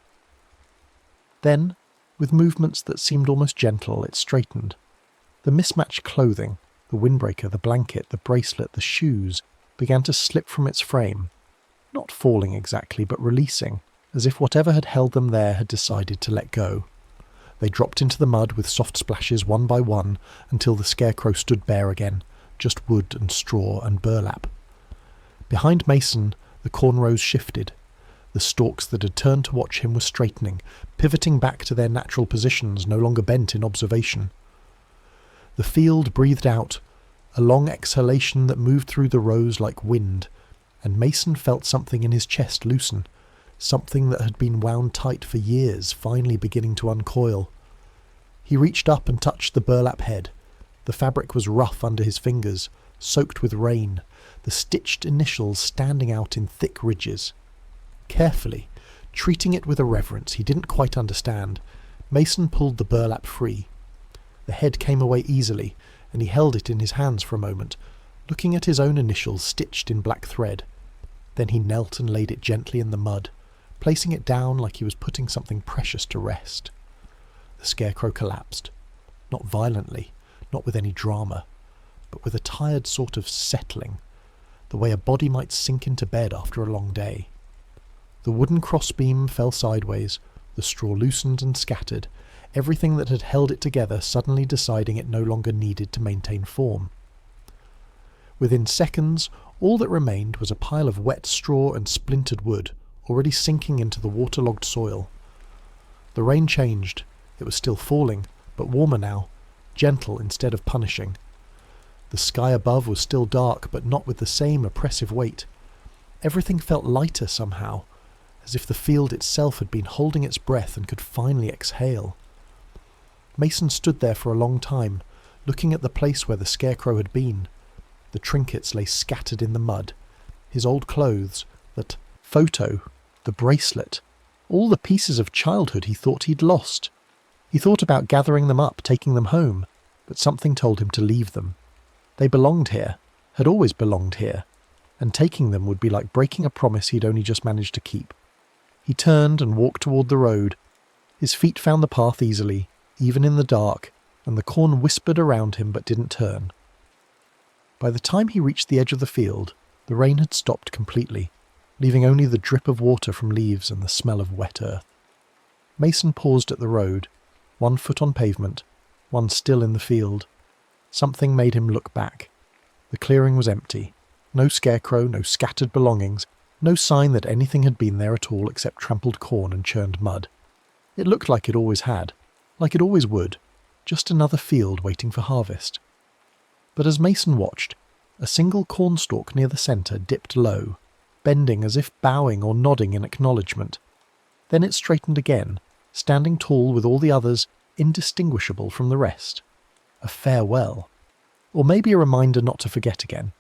A: Then, with movements that seemed almost gentle, it straightened. The mismatched clothing, the windbreaker, the blanket, the bracelet, the shoes, began to slip from its frame, not falling exactly, but releasing, as if whatever had held them there had decided to let go. They dropped into the mud with soft splashes one by one until the scarecrow stood bare again, just wood and straw and burlap. Behind Mason, the cornrows shifted. The stalks that had turned to watch him were straightening, pivoting back to their natural positions, no longer bent in observation. The field breathed out, a long exhalation that moved through the rows like wind, and Mason felt something in his chest loosen, something that had been wound tight for years finally beginning to uncoil. He reached up and touched the burlap head. The fabric was rough under his fingers, soaked with rain, the stitched initials standing out in thick ridges. Carefully, treating it with a reverence he didn't quite understand, Mason pulled the burlap free. The head came away easily, and he held it in his hands for a moment, looking at his own initials stitched in black thread. Then he knelt and laid it gently in the mud, placing it down like he was putting something precious to rest. The scarecrow collapsed. Not violently, not with any drama, but with a tired sort of settling, the way a body might sink into bed after a long day. The wooden crossbeam fell sideways, the straw loosened and scattered, everything that had held it together suddenly deciding it no longer needed to maintain form. Within seconds, all that remained was a pile of wet straw and splintered wood, already sinking into the waterlogged soil. The rain changed. It was still falling, but warmer now, gentle instead of punishing. The sky above was still dark, but not with the same oppressive weight. Everything felt lighter somehow, as if the field itself had been holding its breath and could finally exhale. Mason stood there for a long time, looking at the place where the scarecrow had been. The trinkets lay scattered in the mud. His old clothes, that photo, the bracelet, all the pieces of childhood he thought he'd lost. He thought about gathering them up, taking them home, but something told him to leave them. They belonged here, had always belonged here, and taking them would be like breaking a promise he'd only just managed to keep. He turned and walked toward the road. His feet found the path easily, even in the dark, and the corn whispered around him but didn't turn. By the time he reached the edge of the field, the rain had stopped completely, leaving only the drip of water from leaves and the smell of wet earth. Mason paused at the road, one foot on pavement, one still in the field. Something made him look back. The clearing was empty. No scarecrow, no scattered belongings, no sign that anything had been there at all except trampled corn and churned mud. It looked like it always had, like it always would, just another field waiting for harvest. But as Mason watched, a single cornstalk near the centre dipped low, bending as if bowing or nodding in acknowledgement. Then it straightened again, standing tall with all the others, indistinguishable from the rest. A farewell. Or maybe a reminder not to forget again.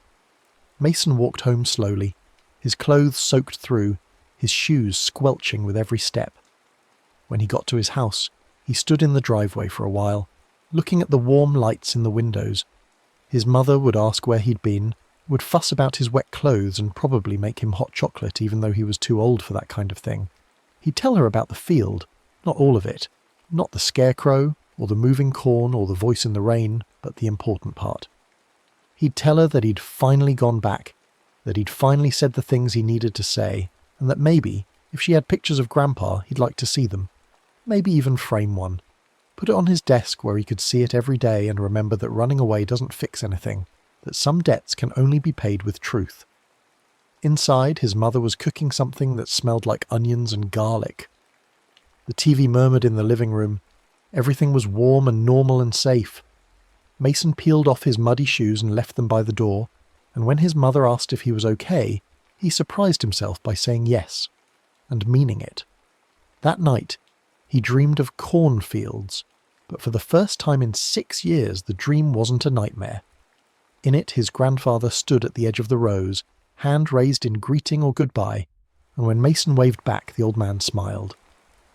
A: Mason walked home slowly, his clothes soaked through, his shoes squelching with every step. When he got to his house, he stood in the driveway for a while, looking at the warm lights in the windows. His mother would ask where he'd been, would fuss about his wet clothes and probably make him hot chocolate even though he was too old for that kind of thing. He'd tell her about the field, not all of it, not the scarecrow, or the moving corn, or the voice in the rain, but the important part. He'd tell her that he'd finally gone back, that he'd finally said the things he needed to say, and that maybe, if she had pictures of Grandpa, he'd like to see them. Maybe even frame one. Put it on his desk where he could see it every day and remember that running away doesn't fix anything, that some debts can only be paid with truth. Inside, his mother was cooking something that smelled like onions and garlic. The TV murmured in the living room. Everything was warm and normal and safe. Mason peeled off his muddy shoes and left them by the door, and when his mother asked if he was okay, he surprised himself by saying yes, and meaning it. That night, he dreamed of cornfields, but for the first time in 6 years the dream wasn't a nightmare. In it his grandfather stood at the edge of the rows, hand raised in greeting or goodbye, and when Mason waved back the old man smiled.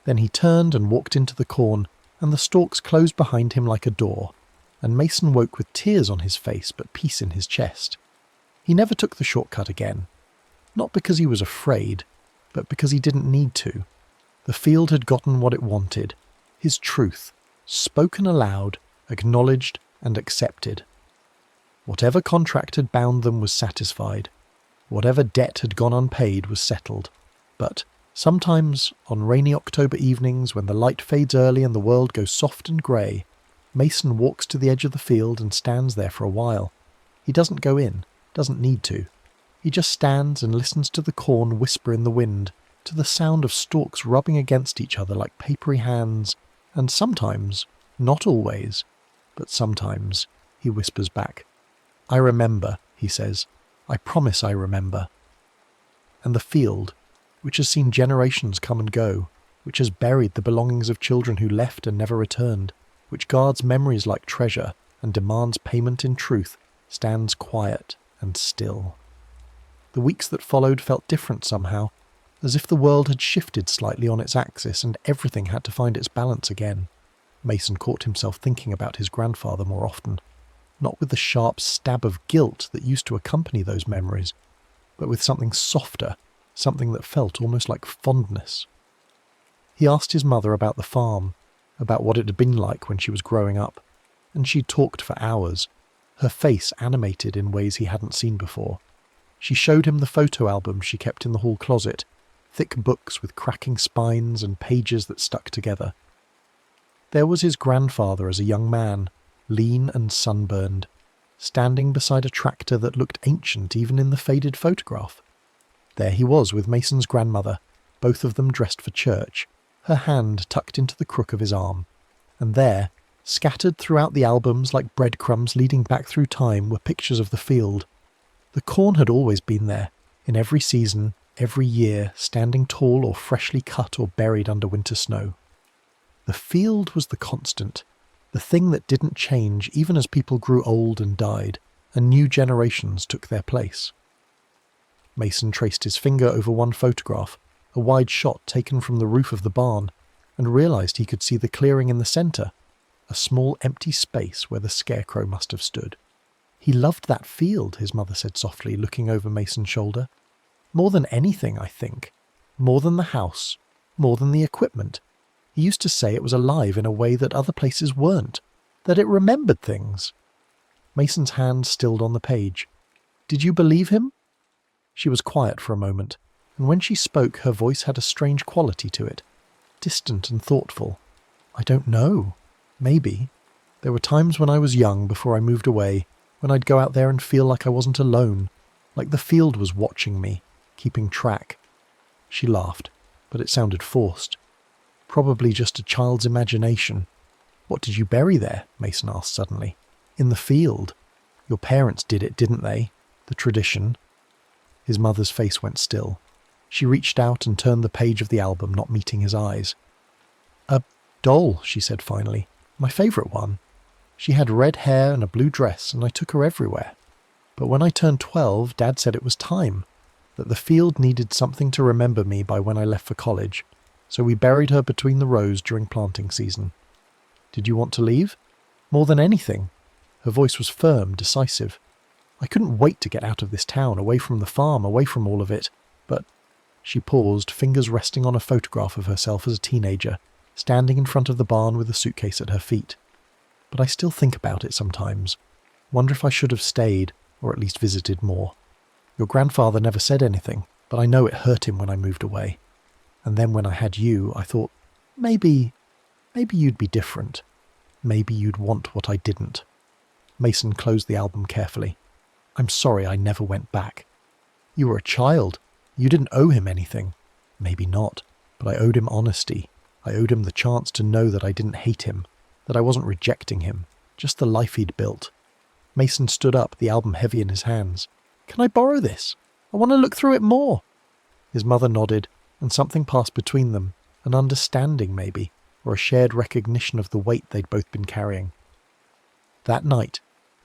A: Then he turned and walked into the corn, and the stalks closed behind him like a door, and Mason woke with tears on his face but peace in his chest. He never took the shortcut again. Not because he was afraid, but because he didn't need to. The field had gotten what it wanted, his truth, spoken aloud, acknowledged and accepted. Whatever contract had bound them was satisfied. Whatever debt had gone unpaid was settled. But sometimes, on rainy October evenings when the light fades early and the world goes soft and grey, Mason walks to the edge of the field and stands there for a while. He doesn't go in, doesn't need to. He just stands and listens to the corn whisper in the wind, to the sound of stalks rubbing against each other like papery hands, and sometimes, not always, but sometimes, he whispers back, "I remember," he says. "I promise I remember." And the field, which has seen generations come and go, which has buried the belongings of children who left and never returned, which guards memories like treasure and demands payment in truth, stands quiet and still. The weeks that followed felt different somehow, as if the world had shifted slightly on its axis and everything had to find its balance again. Mason caught himself thinking about his grandfather more often, not with the sharp stab of guilt that used to accompany those memories, but with something softer, something that felt almost like fondness. He asked his mother about the farm, about what it had been like when she was growing up, and she talked for hours, her face animated in ways he hadn't seen before. She showed him the photo albums she kept in the hall closet, thick books with cracking spines and pages that stuck together. There was his grandfather as a young man, lean and sunburned, standing beside a tractor that looked ancient even in the faded photograph. There he was with Mason's grandmother, both of them dressed for church, her hand tucked into the crook of his arm. And there, scattered throughout the albums like breadcrumbs leading back through time, were pictures of the field. The corn had always been there, in every season, every year, standing tall or freshly cut or buried under winter snow. The field was the constant, the thing that didn't change even as people grew old and died, and new generations took their place. Mason traced his finger over one photograph, a wide shot taken from the roof of the barn, and realised he could see the clearing in the centre, a small empty space where the scarecrow must have stood. He loved that field, his mother said softly, looking over Mason's shoulder. More than anything, I think. More than the house. More than the equipment. He used to say it was alive in a way that other places weren't, that it remembered things. Mason's hand stilled on the page. "Did you believe him?" She was quiet for a moment, and when she spoke her voice had a strange quality to it, distant and thoughtful. "I don't know. Maybe. There were times when I was young, before I moved away, when I'd go out there and feel like I wasn't alone, like the field was watching me, keeping track." She laughed, but it sounded forced. Probably just a child's imagination. "What did you bury there?" Mason asked suddenly. "In the field. Your parents did it, didn't they? The tradition." His mother's face went still. She reached out and turned the page of the album, not meeting his eyes. "A doll," she said finally. "My favourite one. She had red hair and a blue dress, and I took her everywhere. But when I turned 12, Dad said it was time, that the field needed something to remember me by when I left for college, so we buried her between the rows during planting season. Did you want to leave? More than anything." Her voice was firm, decisive. "I couldn't wait to get out of this town, away from the farm, away from all of it. But—" She paused, fingers resting on a photograph of herself as a teenager, standing in front of the barn with a suitcase at her feet. "But I still think about it sometimes. Wonder if I should have stayed, or at least visited more. Your grandfather never said anything, but I know it hurt him when I moved away. And then when I had you, I thought, maybe you'd be different. Maybe you'd want what I didn't." Mason closed the album carefully. "I'm sorry I never went back. You were a child. You didn't owe him anything. Maybe not, but I owed him honesty. I owed him the chance to know that I didn't hate him, that I wasn't rejecting him, just the life he'd built." Mason stood up, the album heavy in his hands. "Can I borrow this? I want to look through it more." His mother nodded, and something passed between them, an understanding maybe, or a shared recognition of the weight they'd both been carrying. That night,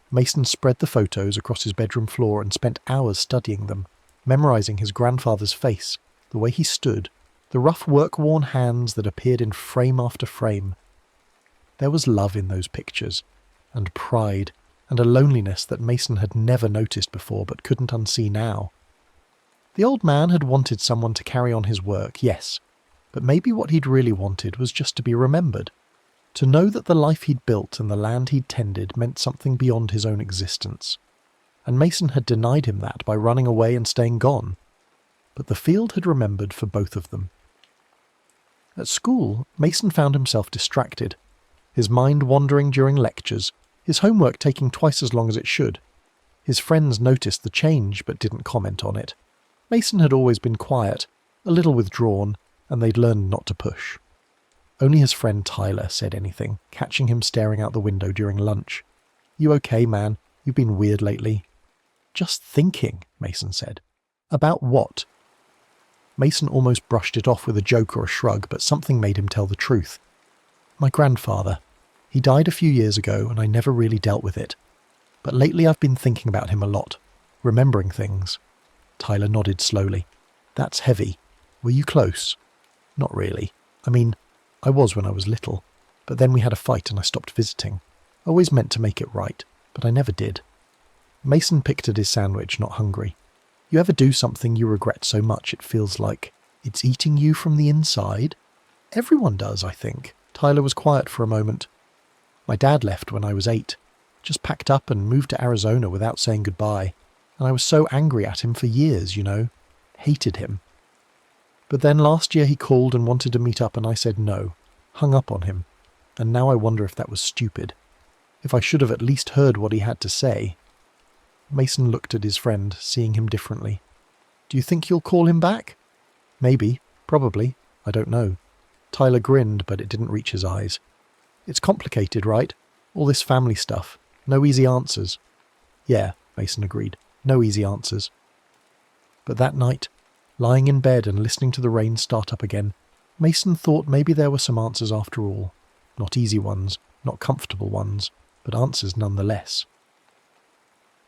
A: Mason spread the photos across his bedroom floor and spent hours studying them, memorizing his grandfather's face, the way he stood, The rough work-worn hands that appeared in frame after frame. There was love in those pictures, and pride, and a loneliness that Mason had never noticed before but couldn't unsee now. The old man had wanted someone to carry on his work, yes, but maybe what he'd really wanted was just to be remembered. To know that the life he'd built and the land he'd tended meant something beyond his own existence. And Mason had denied him that by running away and staying gone. But the field had remembered for both of them. At school, Mason found himself distracted, his mind wandering during lectures, his homework taking twice as long as it should. His friends noticed the change but didn't comment on it. Mason had always been quiet, a little withdrawn, and they'd learned not to push. Only his friend Tyler said anything, catching him staring out the window during lunch. "You okay, man? You've been weird lately." "Just thinking," Mason said. "About what?" Mason almost brushed it off with a joke or a shrug, but something made him tell the truth. "My grandfather. He died a few years ago, and I never really dealt with it. But lately I've been thinking about him a lot, remembering things." Tyler nodded slowly. "That's heavy. Were you close?" "Not really. I mean, I was when I was little, but then we had a fight and I stopped visiting. I always meant to make it right, but I never did." Mason picked at his sandwich, not hungry. "You ever do something you regret so much it feels like it's eating you from the inside?" "Everyone does, I think." Tyler was quiet for a moment. "My dad left when I was 8. Just packed up and moved to Arizona without saying goodbye. And I was so angry at him for years, you know. Hated him. But then last year he called and wanted to meet up and I said no. Hung up on him. And now I wonder if that was stupid. If I should have at least heard what he had to say." Mason looked at his friend, seeing him differently. "Do you think you'll call him back?" "Maybe. Probably. I don't know." Tyler grinned, but it didn't reach his eyes. "It's complicated, right? All this family stuff. No easy answers." "Yeah," Mason agreed. "No easy answers." But that night, lying in bed and listening to the rain start up again, Mason thought maybe there were some answers after all. Not easy ones, not comfortable ones, but answers nonetheless.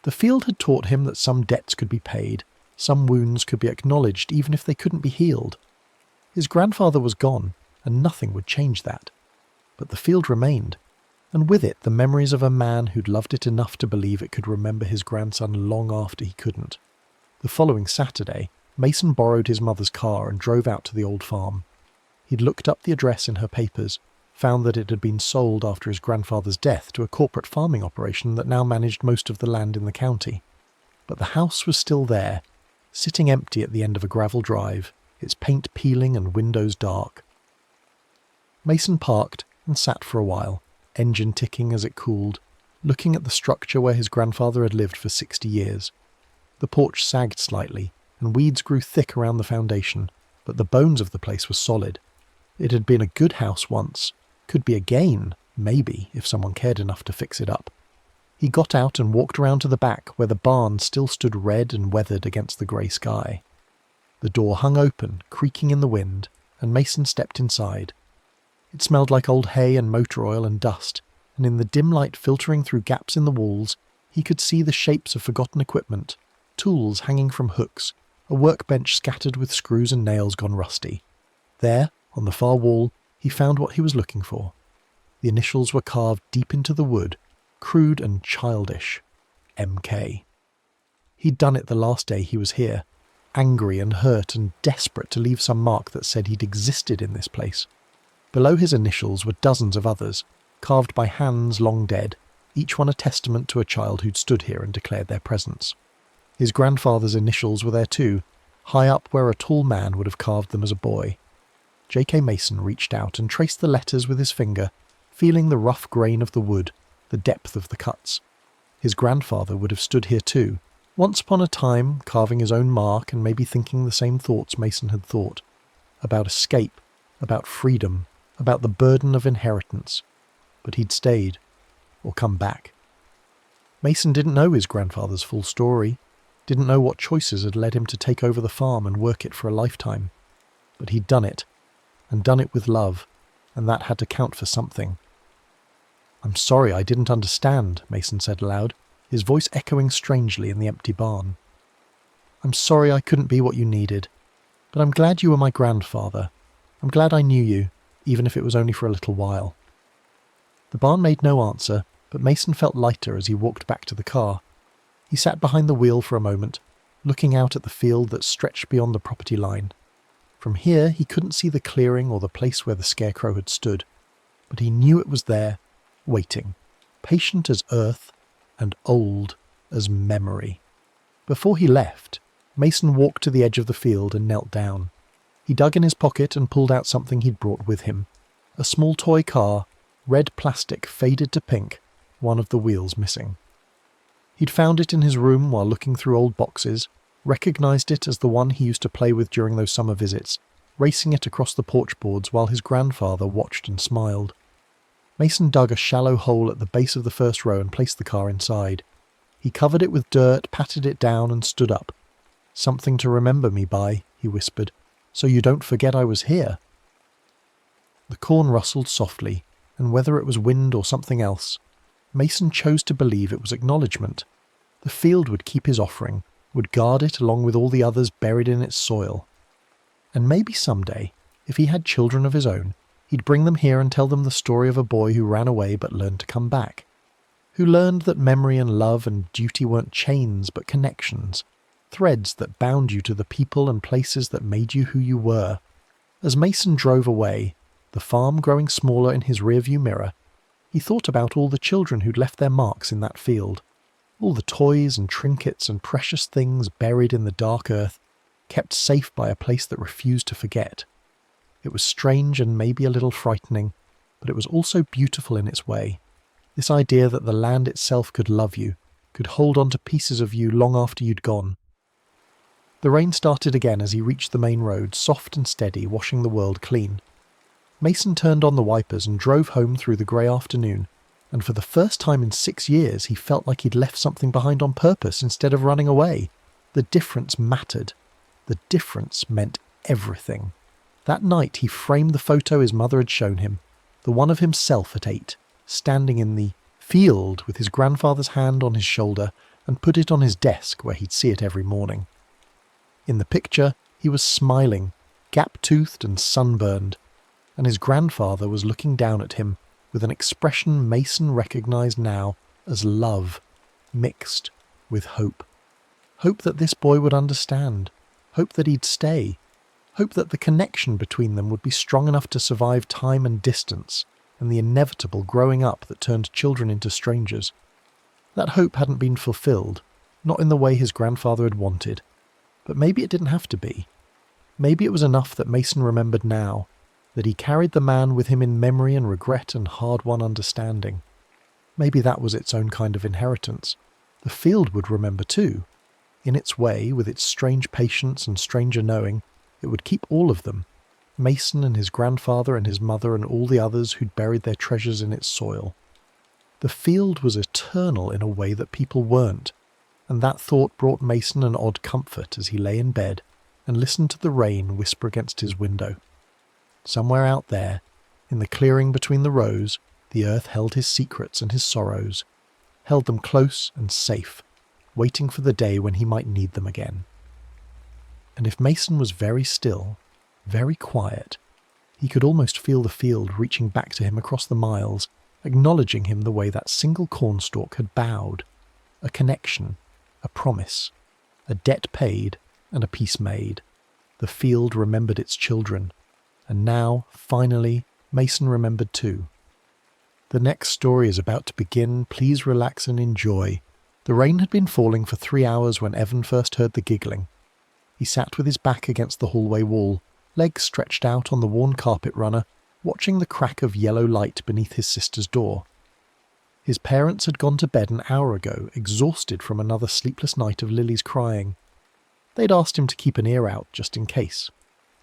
A: The field had taught him that some debts could be paid, some wounds could be acknowledged even if they couldn't be healed. His grandfather was gone, and nothing would change that. But the field remained, and with it the memories of a man who'd loved it enough to believe it could remember his grandson long after he couldn't. The following Saturday, Mason borrowed his mother's car and drove out to the old farm. He'd looked up the address in her papers, found that it had been sold after his grandfather's death to a corporate farming operation that now managed most of the land in the county. But the house was still there, sitting empty at the end of a gravel drive, its paint peeling and windows dark. Mason parked and sat for a while, engine ticking as it cooled, looking at the structure where his grandfather had lived for 60 years. The porch sagged slightly, and weeds grew thick around the foundation, but the bones of the place were solid. It had been a good house once, could be again, maybe, if someone cared enough to fix it up. He got out and walked around to the back where the barn still stood red and weathered against the grey sky. The door hung open, creaking in the wind, and Mason stepped inside. It smelled like old hay and motor oil and dust, and in the dim light filtering through gaps in the walls, he could see the shapes of forgotten equipment, tools hanging from hooks, a workbench scattered with screws and nails gone rusty. There, on the far wall, he found what he was looking for. The initials were carved deep into the wood, crude and childish. MK. He'd done it the last day he was here, angry and hurt and desperate to leave some mark that said he'd existed in this place. Below his initials were dozens of others, carved by hands long dead, each one a testament to a child who'd stood here and declared their presence. His grandfather's initials were there too, high up where a tall man would have carved them as a boy. J.K. Mason reached out and traced the letters with his finger, feeling the rough grain of the wood, the depth of the cuts. His grandfather would have stood here too, once upon a time carving his own mark and maybe thinking the same thoughts Mason had thought, about escape, about freedom, about the burden of inheritance. But he'd stayed, or come back. Mason didn't know his grandfather's full story, didn't know what choices had led him to take over the farm and work it for a lifetime. But he'd done it, and done it with love, and that had to count for something. "I'm sorry I didn't understand," Mason said aloud, his voice echoing strangely in the empty barn. "I'm sorry I couldn't be what you needed. But I'm glad you were my grandfather. I'm glad I knew you, even if it was only for a little while." The barn made no answer, but Mason felt lighter as he walked back to the car. He sat behind the wheel for a moment, looking out at the field that stretched beyond the property line. From here he couldn't see the clearing or the place where the scarecrow had stood, but he knew it was there, waiting, patient as earth and old as memory. Before he left, Mason walked to the edge of the field and knelt down. He dug in his pocket and pulled out something he'd brought with him. A small toy car, red plastic faded to pink, one of the wheels missing. He'd found it in his room while looking through old boxes, recognised it as the one he used to play with during those summer visits, racing it across the porch boards while his grandfather watched and smiled. Mason dug a shallow hole at the base of the first row and placed the car inside. He covered it with dirt, patted it down and stood up. "Something to remember me by," he whispered, "so you don't forget I was here." The corn rustled softly, and whether it was wind or something else, Mason chose to believe it was acknowledgement. The field would keep his offering, would guard it along with all the others buried in its soil. And maybe someday, if he had children of his own, he'd bring them here and tell them the story of a boy who ran away but learned to come back, who learned that memory and love and duty weren't chains but connections, threads that bound you to the people and places that made you who you were. As Mason drove away, the farm growing smaller in his rearview mirror, he thought about all the children who'd left their marks in that field, all the toys and trinkets and precious things buried in the dark earth, kept safe by a place that refused to forget. It was strange and maybe a little frightening, but it was also beautiful in its way. This idea that the land itself could love you, could hold on to pieces of you long after you'd gone. The rain started again as he reached the main road, soft and steady, washing the world clean. Mason turned on the wipers and drove home through the grey afternoon, and for the first time in 6 years he felt like he'd left something behind on purpose instead of running away. The difference mattered. The difference meant everything. That night he framed the photo his mother had shown him, the one of himself at 8, standing in the field with his grandfather's hand on his shoulder, and put it on his desk where he'd see it every morning. In the picture, he was smiling, gap-toothed and sunburned, and his grandfather was looking down at him with an expression Mason recognised now as love, mixed with hope. Hope that this boy would understand, hope that he'd stay, hope that the connection between them would be strong enough to survive time and distance and the inevitable growing up that turned children into strangers. That hope hadn't been fulfilled, not in the way his grandfather had wanted, but maybe it didn't have to be. Maybe it was enough that Mason remembered now, that he carried the man with him in memory and regret and hard-won understanding. Maybe that was its own kind of inheritance. The field would remember too. In its way, with its strange patience and stranger knowing, it would keep all of them, Mason and his grandfather and his mother and all the others who'd buried their treasures in its soil. The field was eternal in a way that people weren't, and that thought brought Mason an odd comfort as he lay in bed and listened to the rain whisper against his window. Somewhere out there, in the clearing between the rows, the earth held his secrets and his sorrows, held them close and safe, waiting for the day when he might need them again. And if Mason was very still, very quiet, he could almost feel the field reaching back to him across the miles, acknowledging him the way that single cornstalk had bowed. A connection, a promise, a debt paid and a peace made. The field remembered its children, and now, finally, Mason remembered too. The next story is about to begin. Please relax and enjoy. The rain had been falling for 3 hours when Evan first heard the giggling. He sat with his back against the hallway wall, legs stretched out on the worn carpet runner, watching the crack of yellow light beneath his sister's door. His parents had gone to bed an hour ago, exhausted from another sleepless night of Lily's crying. They'd asked him to keep an ear out, just in case.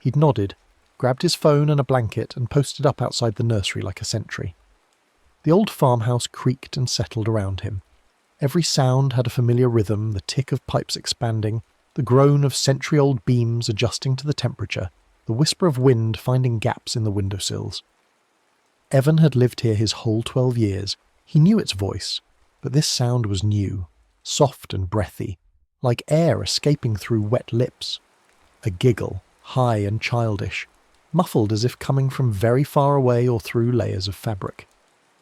A: He'd nodded, grabbed his phone and a blanket and posted up outside the nursery like a sentry. The old farmhouse creaked and settled around him. Every sound had a familiar rhythm, the tick of pipes expanding, the groan of century-old beams adjusting to the temperature, the whisper of wind finding gaps in the windowsills. Evan had lived here his whole 12 years. He knew its voice, but this sound was new, soft and breathy, like air escaping through wet lips. A giggle, high and childish, muffled as if coming from very far away or through layers of fabric.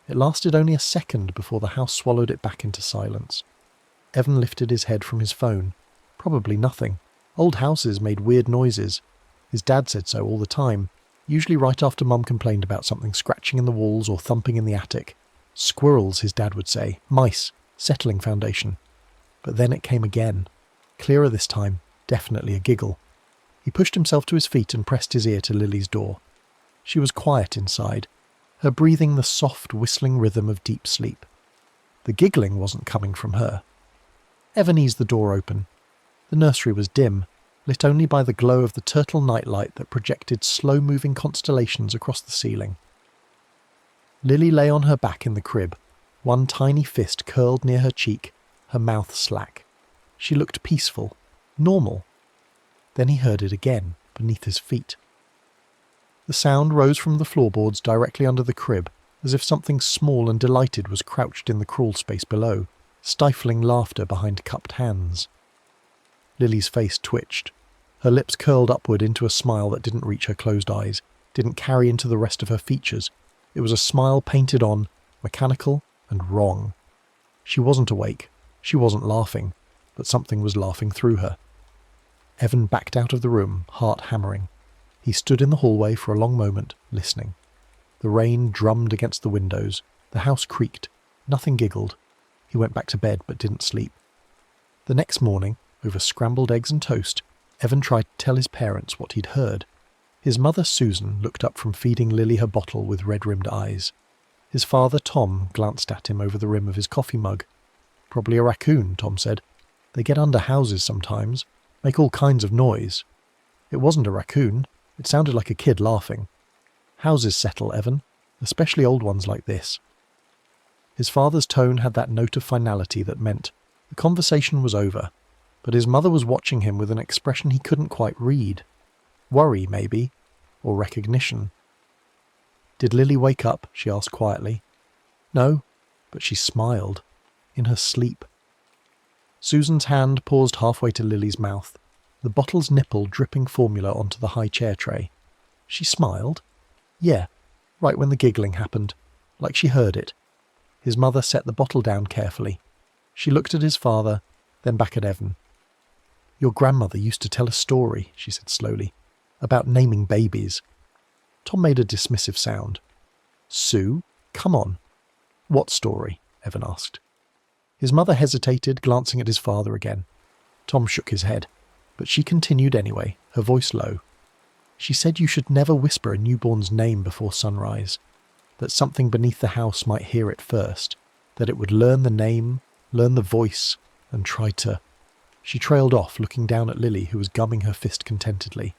A: It lasted only a second before the house swallowed it back into silence. Evan lifted his head from his phone. Probably nothing. Old houses made weird noises. His dad said so all the time, usually right after Mum complained about something scratching in the walls or thumping in the attic. Squirrels, his dad would say. Mice. Settling foundation. But then it came again. Clearer this time. Definitely a giggle. He pushed himself to his feet and pressed his ear to Lily's door. She was quiet inside, her breathing the soft, whistling rhythm of deep sleep. The giggling wasn't coming from her. Evan eased the door open. The nursery was dim, lit only by the glow of the turtle nightlight that projected slow-moving constellations across the ceiling. Lily lay on her back in the crib, one tiny fist curled near her cheek, her mouth slack. She looked peaceful, normal. Then he heard it again, beneath his feet. The sound rose from the floorboards directly under the crib, as if something small and delighted was crouched in the crawl space below, stifling laughter behind cupped hands. Lily's face twitched. Her lips curled upward into a smile that didn't reach her closed eyes, didn't carry into the rest of her features. It was a smile painted on, mechanical and wrong. She wasn't awake. She wasn't laughing, but something was laughing through her. Evan backed out of the room, heart hammering. He stood in the hallway for a long moment, listening. The rain drummed against the windows. The house creaked. Nothing giggled. He went back to bed but didn't sleep. The next morning, over scrambled eggs and toast, Evan tried to tell his parents what he'd heard. His mother, Susan, looked up from feeding Lily her bottle with red-rimmed eyes. His father, Tom, glanced at him over the rim of his coffee mug. Probably a raccoon, Tom said. They get under houses sometimes, make all kinds of noise. It wasn't a raccoon. It sounded like a kid laughing. Houses settle, Evan, especially old ones like this. His father's tone had that note of finality that meant the conversation was over, but his mother was watching him with an expression he couldn't quite read. Worry, maybe, or recognition. "Did Lily wake up?" she asked quietly. "No," but she smiled, in her sleep. Susan's hand paused halfway to Lily's mouth, the bottle's nipple dripping formula onto the high chair tray. She smiled. Yeah, right when the giggling happened, like she heard it. His mother set the bottle down carefully. She looked at his father, then back at Evan. "Your grandmother used to tell a story," she said slowly, "about naming babies." Tom made a dismissive sound. "Sue, come on." "What story?" Evan asked. His mother hesitated, glancing at his father again. Tom shook his head, but she continued anyway, her voice low. "She said you should never whisper a newborn's name before sunrise, that something beneath the house might hear it first, that it would learn the name, learn the voice, and try to—" She trailed off, looking down at Lily, who was gumming her fist contentedly.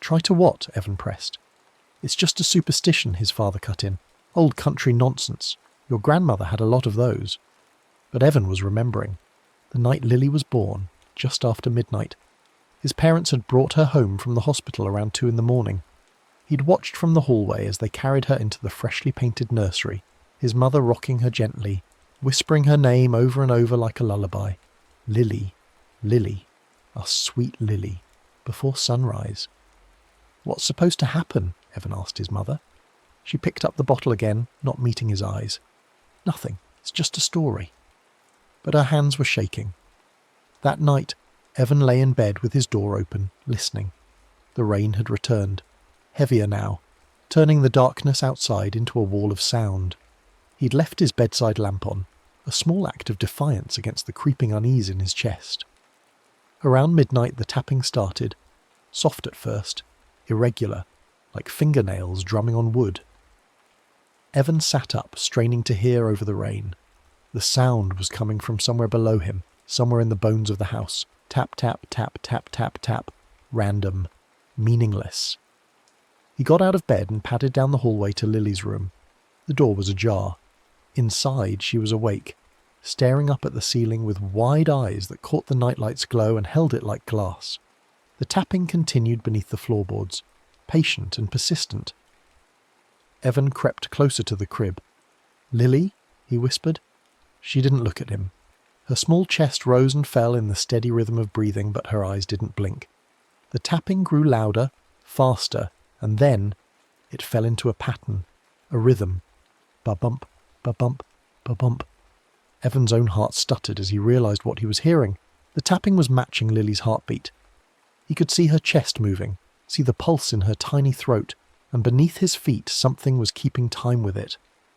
A: "Try to what?" Evan pressed. "It's just a superstition," his father cut in. "Old country nonsense. Your grandmother had a lot of those." But Evan was remembering. The night Lily was born, just after midnight. His parents had brought her home from the hospital around 2 a.m. He'd watched from the hallway as they carried her into the freshly painted nursery, his mother rocking her gently, whispering her name over and over like a lullaby. Lily, Lily, our sweet Lily, before sunrise. "What's supposed to happen?" Evan asked his mother. She picked up the bottle again, not meeting his eyes. "Nothing, it's just a story." But her hands were shaking. That night, Evan lay in bed with his door open, listening. The rain had returned, heavier now, turning the darkness outside into a wall of sound. He'd left his bedside lamp on, a small act of defiance against the creeping unease in his chest. Around midnight the tapping started, soft at first, irregular, like fingernails drumming on wood. Evan sat up, straining to hear over the rain. The sound was coming from somewhere below him, somewhere in the bones of the house. Tap, tap, tap, tap, tap, tap. Random. Meaningless. He got out of bed and padded down the hallway to Lily's room. The door was ajar. Inside, she was awake, staring up at the ceiling with wide eyes that caught the nightlight's glow and held it like glass. The tapping continued beneath the floorboards, patient and persistent. Evan crept closer to the crib. "Lily?" he whispered. She didn't look at him. Her small chest rose and fell in the steady rhythm of breathing, but her eyes didn't blink. The tapping grew louder, faster, and then it fell into a pattern, a rhythm. Ba-bump, ba-bump, ba-bump. Evan's own heart stuttered as he realised what he was hearing. The tapping was matching Lily's heartbeat. He could see her chest moving, see the pulse in her tiny throat, and beneath his feet something was keeping time with it,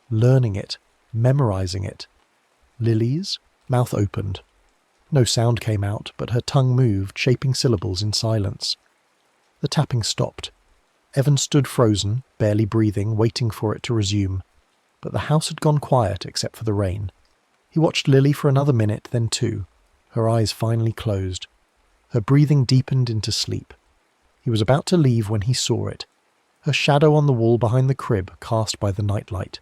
A: learning it, memorising it. Lily's mouth opened. No sound came out, but her tongue moved, shaping syllables in silence. The tapping stopped. Evan stood frozen, barely breathing, waiting for it to resume. But the house had gone quiet except for the rain. He watched Lily for another minute, then two. Her eyes finally closed. Her breathing deepened into sleep. He was about to leave when he saw it. Her shadow on the wall behind the crib, cast by the nightlight.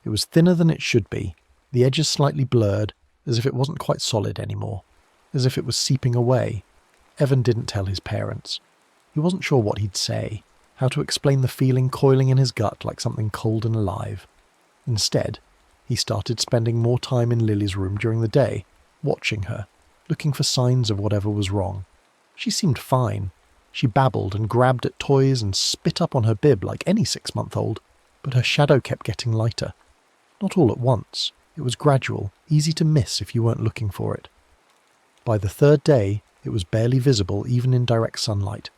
A: It was thinner than it should be, the edges slightly blurred, as if it wasn't quite solid anymore, as if it was seeping away. Evan didn't tell his parents. He wasn't sure what he'd say, how to explain the feeling coiling in his gut like something cold and alive. Instead, he started spending more time in Lily's room during the day, watching her, looking for signs of whatever was wrong. She seemed fine. She babbled and grabbed at toys and spit up on her bib like any 6-month-old, but her shadow kept getting lighter. Not all at once. It was gradual, easy to miss if you weren't looking for it. By the third day, it was barely visible even in direct sunlight,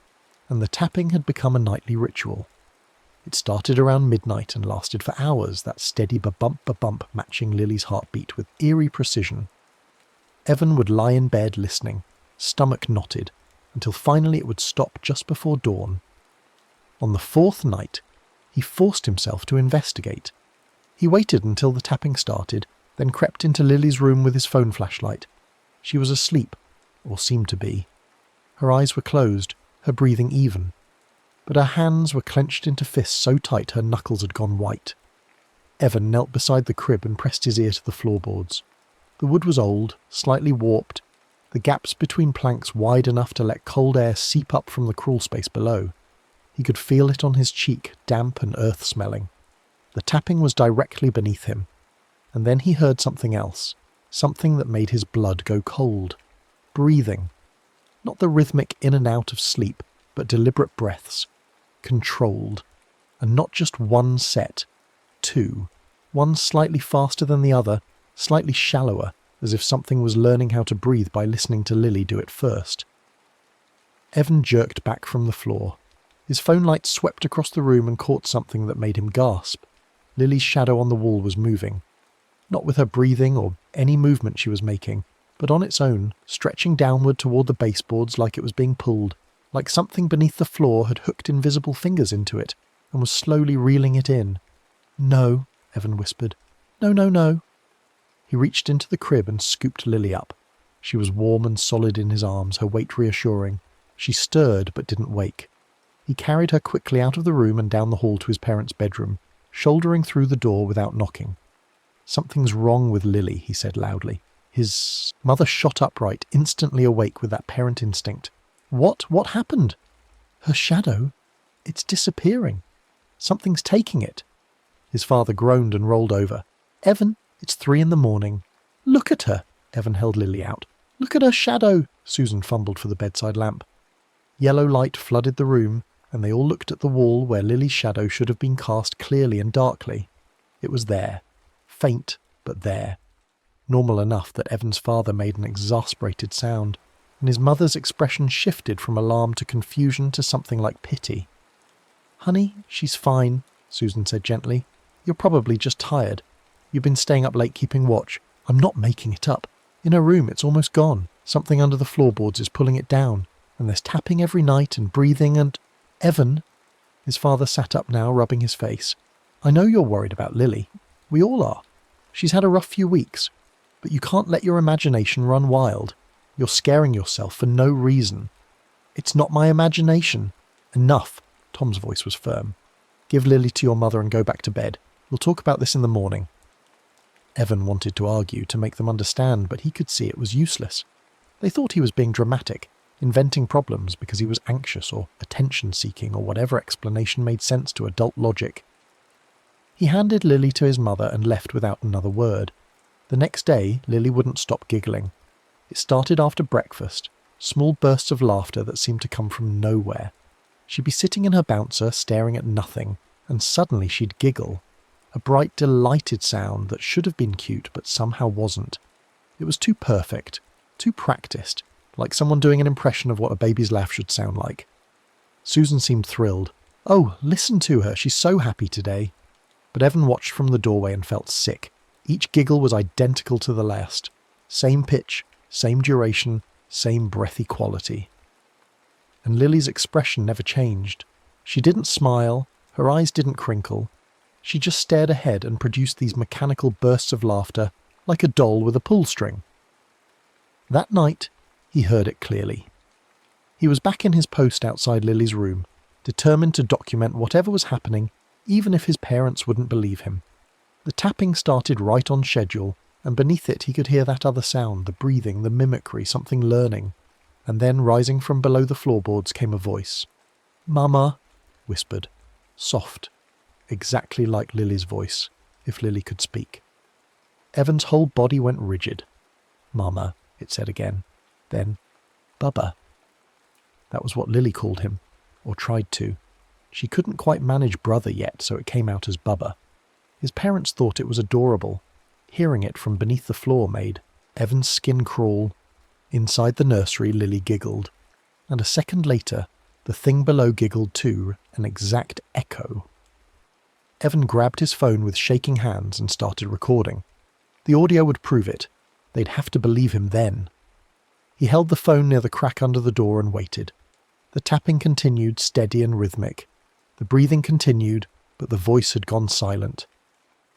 A: and the tapping had become a nightly ritual. It started around midnight and lasted for hours, that steady ba-bump matching Lily's heartbeat with eerie precision. Evan would lie in bed listening, stomach knotted, until finally it would stop just before dawn. On the fourth night, he forced himself to investigate. He waited until the tapping started, then crept into Lily's room with his phone flashlight. She was asleep, or seemed to be. Her eyes were closed, her breathing even. But her hands were clenched into fists so tight her knuckles had gone white. Evan knelt beside the crib and pressed his ear to the floorboards. The wood was old, slightly warped, the gaps between planks wide enough to let cold air seep up from the crawl space below. He could feel it on his cheek, damp and earth-smelling. The tapping was directly beneath him. And then he heard something else, something that made his blood go cold. Breathing. Not the rhythmic in and out of sleep, but deliberate breaths. Controlled. And not just one set. Two. One slightly faster than the other, slightly shallower, as if something was learning how to breathe by listening to Lily do it first. Evan jerked back from the floor. His phone light swept across the room and caught something that made him gasp. Lily's shadow on the wall was moving. Not with her breathing or any movement she was making, but on its own, stretching downward toward the baseboards like it was being pulled, like something beneath the floor had hooked invisible fingers into it and was slowly reeling it in. "No," Evan whispered. "No, no, no." He reached into the crib and scooped Lily up. She was warm and solid in his arms, her weight reassuring. She stirred but didn't wake. He carried her quickly out of the room and down the hall to his parents' bedroom, shouldering through the door without knocking. "Something's wrong with Lily," he said loudly. His mother shot upright, instantly awake with that parent instinct. "What? What happened?" "Her shadow? It's disappearing. Something's taking it." His father groaned and rolled over. "Evan, it's 3 a.m. "Look at her!" Evan held Lily out. "Look at her shadow!" Susan fumbled for the bedside lamp. Yellow light flooded the room, and they all looked at the wall where Lily's shadow should have been cast clearly and darkly. It was there. Faint, but there. Normal enough that Evan's father made an exasperated sound, and his mother's expression shifted from alarm to confusion to something like pity. "Honey, she's fine," Susan said gently. "You're probably just tired. You've been staying up late keeping watch. I'm not making it up. In her room, it's almost gone. Something under the floorboards is pulling it down, and there's tapping every night and breathing and—" "Evan!" His father sat up now, rubbing his face. "I know you're worried about Lily. We all are. She's had a rough few weeks. But you can't let your imagination run wild. You're scaring yourself for no reason." "It's not my imagination." "Enough." Tom's voice was firm. "Give Lily to your mother and go back to bed. We'll talk about this in the morning." Evan wanted to argue, to make them understand, but he could see it was useless. They thought he was being dramatic, inventing problems because he was anxious or attention-seeking or whatever explanation made sense to adult logic. He handed Lily to his mother and left without another word. The next day, Lily wouldn't stop giggling. It started after breakfast. small bursts of laughter that seemed to come from nowhere. She'd be sitting in her bouncer, staring at nothing, and suddenly she'd giggle. A bright, delighted sound that should have been cute but somehow wasn't. It was too perfect, too practiced, like someone doing an impression of what a baby's laugh should sound like. Susan seemed thrilled. Oh, listen to her, she's so happy today. But Evan watched from the doorway and felt sick. Each giggle was identical to the last. Same pitch, same duration, same breathy quality. And Lily's expression never changed. She didn't smile, her eyes didn't crinkle. She just stared ahead and produced these mechanical bursts of laughter, like a doll with a pull string. That night, he heard it clearly. He was back in his post outside Lily's room, determined to document whatever was happening, even if his parents wouldn't believe him. The tapping started right on schedule, and beneath it he could hear that other sound, the breathing, the mimicry, something learning. And then, rising from below the floorboards, came a voice. "Mama," whispered. Soft. Exactly like Lily's voice, if Lily could speak. Evan's whole body went rigid. "Mama," it said again. Then, "Bubba." That was what Lily called him, or tried to. She couldn't quite manage brother yet, so it came out as Bubba. His parents thought it was adorable. Hearing it from beneath the floor made Evan's skin crawl. Inside the nursery, Lily giggled. And a second later, the thing below giggled too, an exact echo. Evan grabbed his phone with shaking hands and started recording. The audio would prove it. They'd have to believe him then. He held the phone near the crack under the door and waited. The tapping continued, steady and rhythmic. The breathing continued, but the voice had gone silent.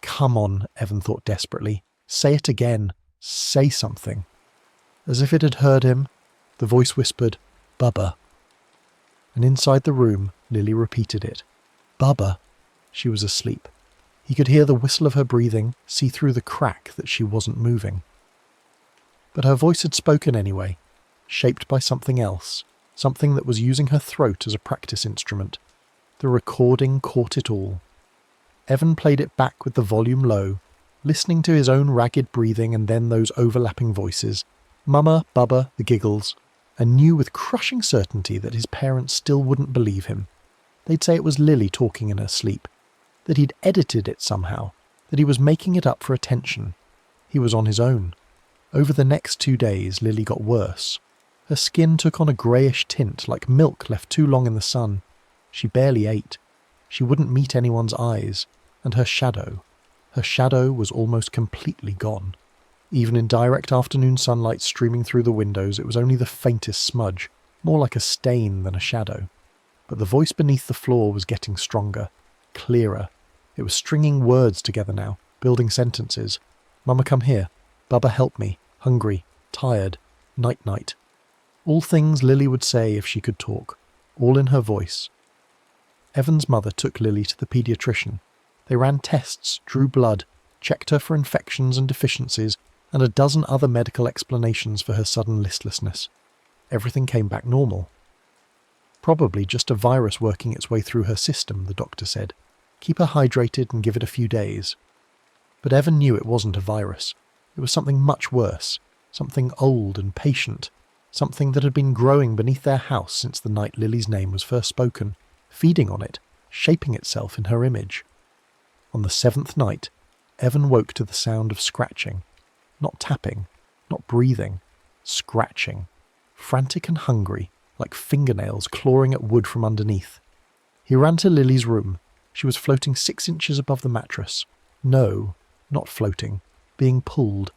A: "Come on," Evan thought desperately. "Say it again. Say something." As if it had heard him, the voice whispered, "Bubba." And inside the room, Lily repeated it. "Bubba." She was asleep. He could hear the whistle of her breathing, see through the crack that she wasn't moving. But her voice had spoken anyway, shaped by something else, something that was using her throat as a practice instrument. The recording caught it all. Evan played it back with the volume low, listening to his own ragged breathing and then those overlapping voices, Mama, Bubba, the giggles, and knew with crushing certainty that his parents still wouldn't believe him. They'd say it was Lily talking in her sleep, that he'd edited it somehow, that he was making it up for attention. He was on his own. Over the next 2 days, Lily got worse. Her skin took on a greyish tint like milk left too long in the sun. She barely ate. She wouldn't meet anyone's eyes, and her shadow was almost completely gone. Even in direct afternoon sunlight streaming through the windows, it was only the faintest smudge, more like a stain than a shadow. But the voice beneath the floor was getting stronger, clearer. It was stringing words together now, building sentences. "Mama, come here. Bubba, help me. Hungry. Tired. Night-night." All things Lily would say if she could talk, all in her voice. Evan's mother took Lily to the paediatrician. They ran tests, drew blood, checked her for infections and deficiencies, and a dozen other medical explanations for her sudden listlessness. Everything came back normal. Probably just a virus working its way through her system, the doctor said. Keep her hydrated and give it a few days. But Evan knew it wasn't a virus. It was something much worse, something old and patient, something that had been growing beneath their house since the night Lily's name was first spoken, feeding on it, shaping itself in her image. On the 7th night, Evan woke to the sound of scratching. Not tapping, not breathing, scratching. Frantic and hungry, like fingernails clawing at wood from underneath. He ran to Lily's room. She was floating 6 inches above the mattress. No, not floating, being pulled.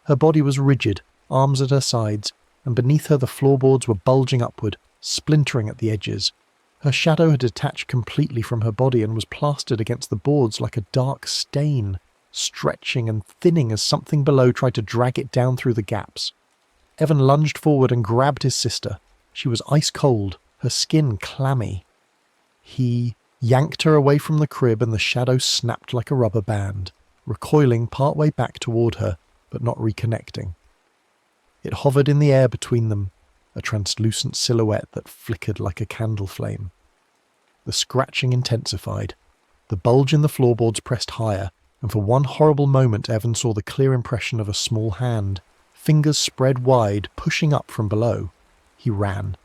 A: Her body was rigid, arms at her sides, and beneath her the floorboards were bulging upward, splintering at the edges. Her shadow had detached completely from her body and was plastered against the boards like a dark stain, stretching and thinning as something below tried to drag it down through the gaps. Evan lunged forward and grabbed his sister. She was ice cold, her skin clammy. He yanked her away from the crib and the shadow snapped like a rubber band, recoiling partway back toward her, but not reconnecting. It hovered in the air between them, a translucent silhouette that flickered like a candle flame. The scratching intensified. The bulge in the floorboards pressed higher, and for one horrible moment Evan saw the clear impression of a small hand, fingers spread wide, pushing up from below. He ran.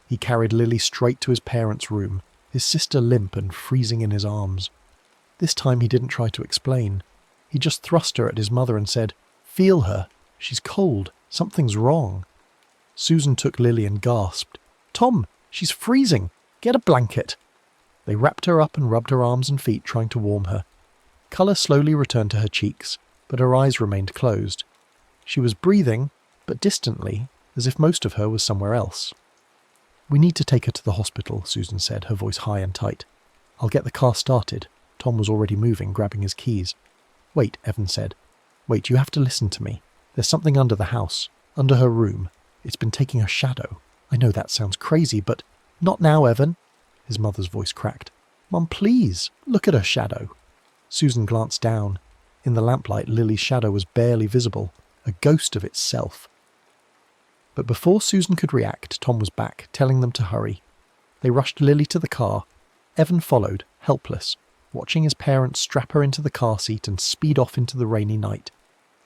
A: He carried Lily straight to his parents' room, his sister limp and freezing in his arms. This time he didn't try to explain. He just thrust her at his mother and said, "Feel her. She's cold. Something's wrong." Susan took Lily and gasped, "Tom, she's freezing. Get a blanket." They wrapped her up and rubbed her arms and feet, trying to warm her. Colour slowly returned to her cheeks, but her eyes remained closed. She was breathing, but distantly, as if most of her was somewhere else. "We need to take her to the hospital," Susan said, her voice high and tight. "I'll get the car started." Tom was already moving, grabbing his keys. "Wait," Evan said. "Wait, you have to listen to me. There's something under the house, under her room. It's been taking her shadow. I know that sounds crazy, but..." "Not now, Evan." His mother's voice cracked. "Mum, please, look at her shadow." Susan glanced down. In the lamplight, Lily's shadow was barely visible, a ghost of itself. But before Susan could react, Tom was back, telling them to hurry. They rushed Lily to the car. Evan followed, helpless, watching his parents strap her into the car seat and speed off into the rainy night.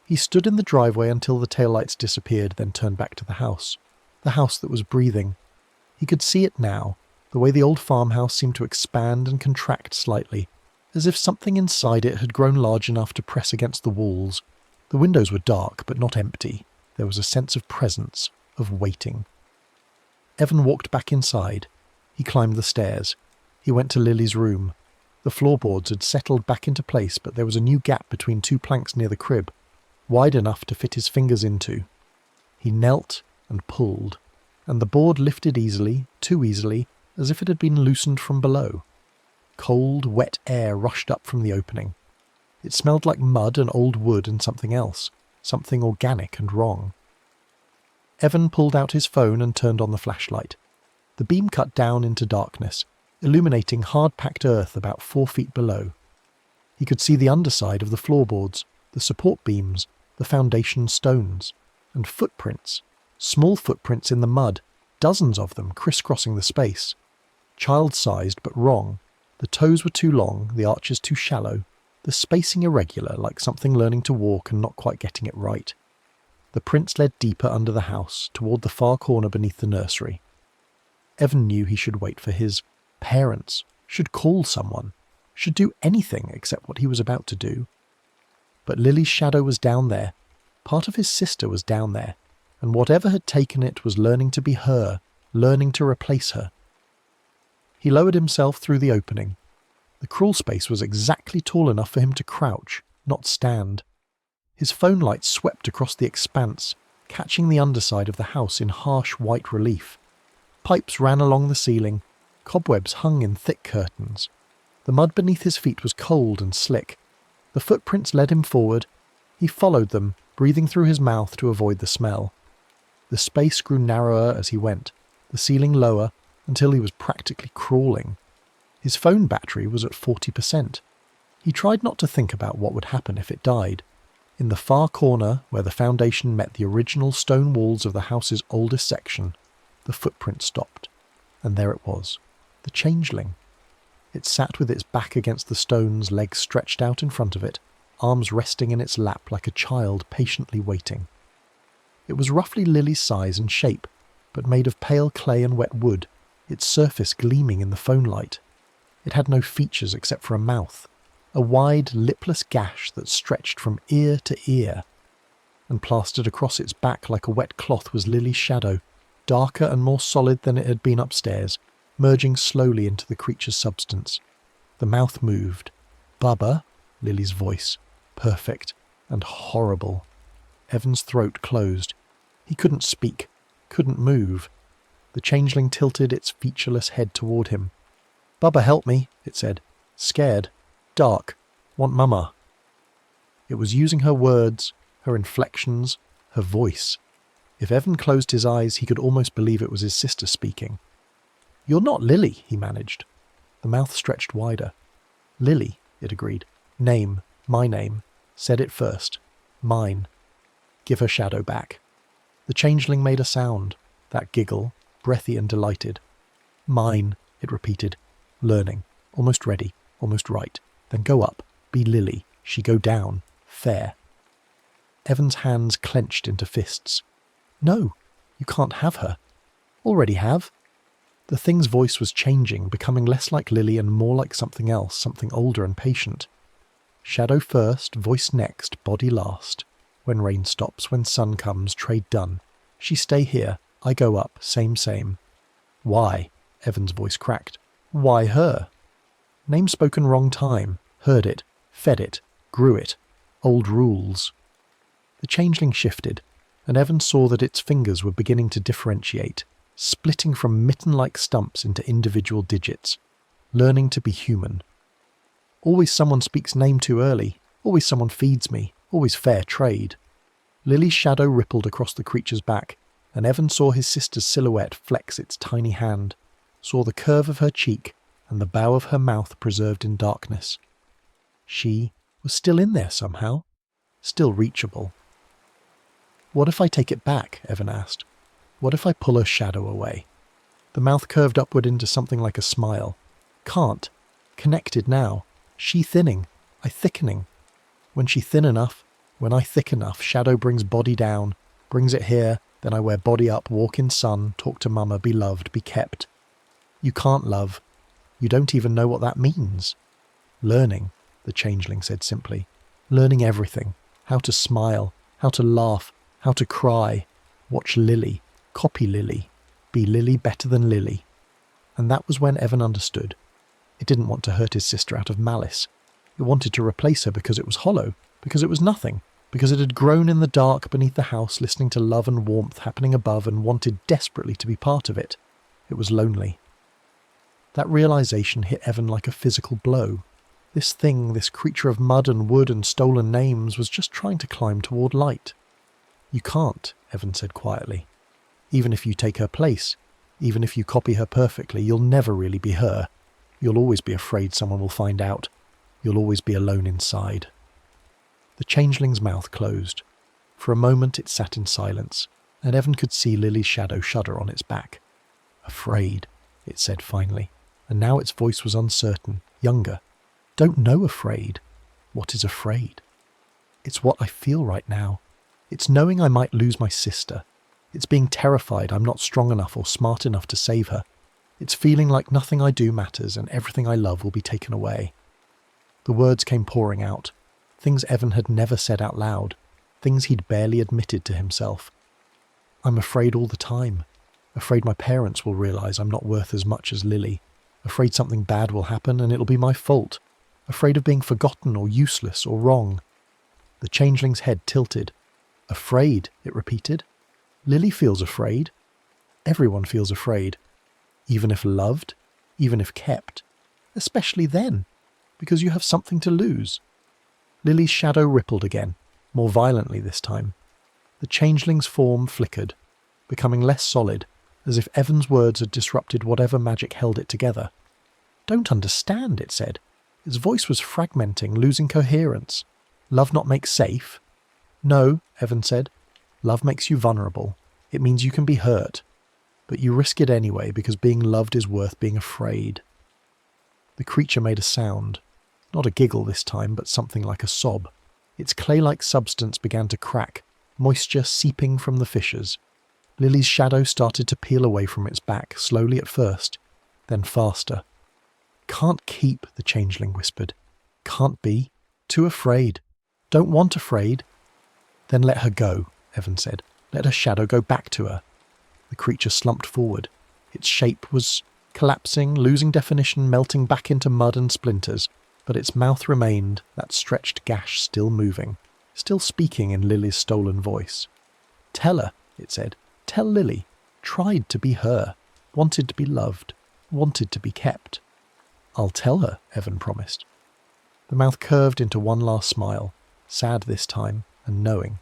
A: He stood in the driveway until the taillights disappeared, then turned back to the house that was breathing. He could see it now, the way the old farmhouse seemed to expand and contract slightly, as if something inside it had grown large enough to press against the walls. The windows were dark, but not empty. There was a sense of presence, of waiting. Evan walked back inside. He climbed the stairs. He went to Lily's room. The floorboards had settled back into place, but there was a new gap between two planks near the crib, wide enough to fit his fingers into. He knelt and pulled, and the board lifted easily, too easily, as if it had been loosened from below. Cold, wet air rushed up from the opening. It smelled like mud and old wood and something else, something organic and wrong. Evan pulled out his phone and turned on the flashlight. The beam cut down into darkness, illuminating hard-packed earth about 4 feet below. He could see the underside of the floorboards, the support beams, the foundation stones, and footprints, small footprints in the mud, dozens of them crisscrossing the space. Child-sized but wrong. The toes were too long, the arches too shallow, the spacing irregular, like something learning to walk and not quite getting it right. The prints led deeper under the house, toward the far corner beneath the nursery. Evan knew he should wait for his parents, should call someone, should do anything except what he was about to do. But Lily's shadow was down there. Part of his sister was down there, and whatever had taken it was learning to be her, learning to replace her. He lowered himself through the opening. The crawl space was exactly tall enough for him to crouch, not stand. His phone light swept across the expanse, catching the underside of the house in harsh white relief. Pipes ran along the ceiling. Cobwebs hung in thick curtains. The mud beneath his feet was cold and slick. The footprints led him forward. He followed them, breathing through his mouth to avoid the smell. The space grew narrower as he went, the ceiling lower, until he was practically crawling. His phone battery was at 40%. He tried not to think about what would happen if it died. In the far corner, where the foundation met the original stone walls of the house's oldest section, the footprint stopped. And there it was, the changeling. It sat with its back against the stones, legs stretched out in front of it, arms resting in its lap like a child patiently waiting. It was roughly Lily's size and shape, but made of pale clay and wet wood, its surface gleaming in the phone light. It had no features except for a mouth, a wide, lipless gash that stretched from ear to ear. And plastered across its back like a wet cloth was Lily's shadow, darker and more solid than it had been upstairs, merging slowly into the creature's substance. The mouth moved. "Bubba," Lily's voice, perfect and horrible. Evan's throat closed. He couldn't speak, couldn't move. The changeling tilted its featureless head toward him. "Bubba, help me," it said. "Scared. Dark. Want Mama." It was using her words, her inflections, her voice. If Evan closed his eyes, he could almost believe it was his sister speaking. "You're not Lily," he managed. The mouth stretched wider. "Lily," it agreed. "Name. My name. Said it first. Mine. Give her shadow back." The changeling made a sound, that giggle, breathy and delighted. "Mine," it repeated, learning, almost ready, almost right. Then go up, be Lily, she go down, fair. Evan's hands clenched into fists. "No, you can't have her." Already have. The thing's voice was changing, becoming less like Lily and more like something else, something older and patient. Shadow first, voice next, body last. When rain stops, when sun comes, trade done. She stay here, I go up, same. Why? Evan's voice cracked. Why her? Name spoken wrong time. Heard it, fed it, grew it. Old rules. The changeling shifted, and Evan saw that its fingers were beginning to differentiate, splitting from mitten-like stumps into individual digits, learning to be human. Always someone speaks name too early, always someone feeds me, always fair trade. Lily's shadow rippled across the creature's back, and Evan saw his sister's silhouette flex its tiny hand, saw the curve of her cheek and the bow of her mouth preserved in darkness. She was still in there somehow, still reachable. What if I take it back? Evan asked. What if I pull her shadow away? The mouth curved upward into something like a smile. Can't. Connected now. She thinning. I thickening. When she thin enough, when I thick enough, shadow brings body down, brings it here, then I wear body up, walk in sun, talk to mama, be loved, be kept. You can't love. You don't even know what that means. Learning, the changeling said simply. Learning everything. How to smile, how to laugh, how to cry. Watch Lily. Copy Lily. Be Lily better than Lily. And that was when Evan understood. It didn't want to hurt his sister out of malice. It wanted to replace her because it was hollow, because it was nothing, because it had grown in the dark beneath the house, listening to love and warmth happening above and wanted desperately to be part of it. It was lonely. That realization hit Evan like a physical blow. This thing, this creature of mud and wood and stolen names, was just trying to climb toward light. You can't, Evan said quietly. Even if you take her place, even if you copy her perfectly, you'll never really be her. You'll always be afraid someone will find out. You'll always be alone inside. The changeling's mouth closed. For a moment it sat in silence, and Evan could see Lily's shadow shudder on its back. Afraid, it said finally, and now its voice was uncertain, younger. Don't know afraid. What is afraid? It's what I feel right now. It's knowing I might lose my sister. It's being terrified I'm not strong enough or smart enough to save her. It's feeling like nothing I do matters and everything I love will be taken away. The words came pouring out, things Evan had never said out loud, things he'd barely admitted to himself. I'm afraid all the time. Afraid my parents will realise I'm not worth as much as Lily. Afraid something bad will happen and it'll be my fault. Afraid of being forgotten or useless or wrong. The changeling's head tilted. Afraid, it repeated. Lily feels afraid. Everyone feels afraid. Even if loved, even if kept. Especially then, because you have something to lose. Lily's shadow rippled again, more violently this time. The changeling's form flickered, becoming less solid, as if Evan's words had disrupted whatever magic held it together. Don't understand, it said. Its voice was fragmenting, losing coherence. Love not make safe? No, Evan said. Love makes you vulnerable. It means you can be hurt. But you risk it anyway because being loved is worth being afraid. The creature made a sound. Not a giggle this time, but something like a sob. Its clay-like substance began to crack, moisture seeping from the fissures. Lily's shadow started to peel away from its back, slowly at first, then faster. Can't keep, the changeling whispered. Can't be. Too afraid. Don't want afraid. Then let her go, Evan said. Let her shadow go back to her. The creature slumped forward. Its shape was collapsing, losing definition, melting back into mud and splinters, but its mouth remained, that stretched gash still moving, still speaking in Lily's stolen voice. Tell her, it said. Tell Lily. Tried to be her. Wanted to be loved. Wanted to be kept. I'll tell her, Evan promised. The mouth curved into one last smile, sad this time, and knowing.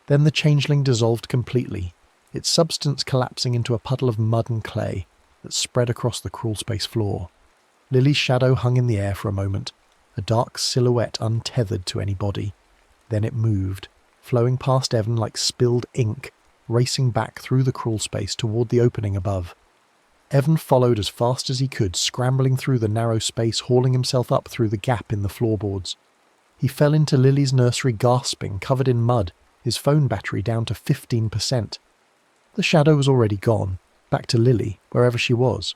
A: Then the changeling dissolved completely, its substance collapsing into a puddle of mud and clay that spread across the crawlspace floor. Lily's shadow hung in the air for a moment, a dark silhouette untethered to any body. Then it moved, flowing past Evan like spilled ink, racing back through the crawlspace toward the opening above. Evan followed as fast as he could, scrambling through the narrow space, hauling himself up through the gap in the floorboards. He fell into Lily's nursery gasping, covered in mud, his phone battery down to 15%. The shadow was already gone, back to Lily, wherever she was.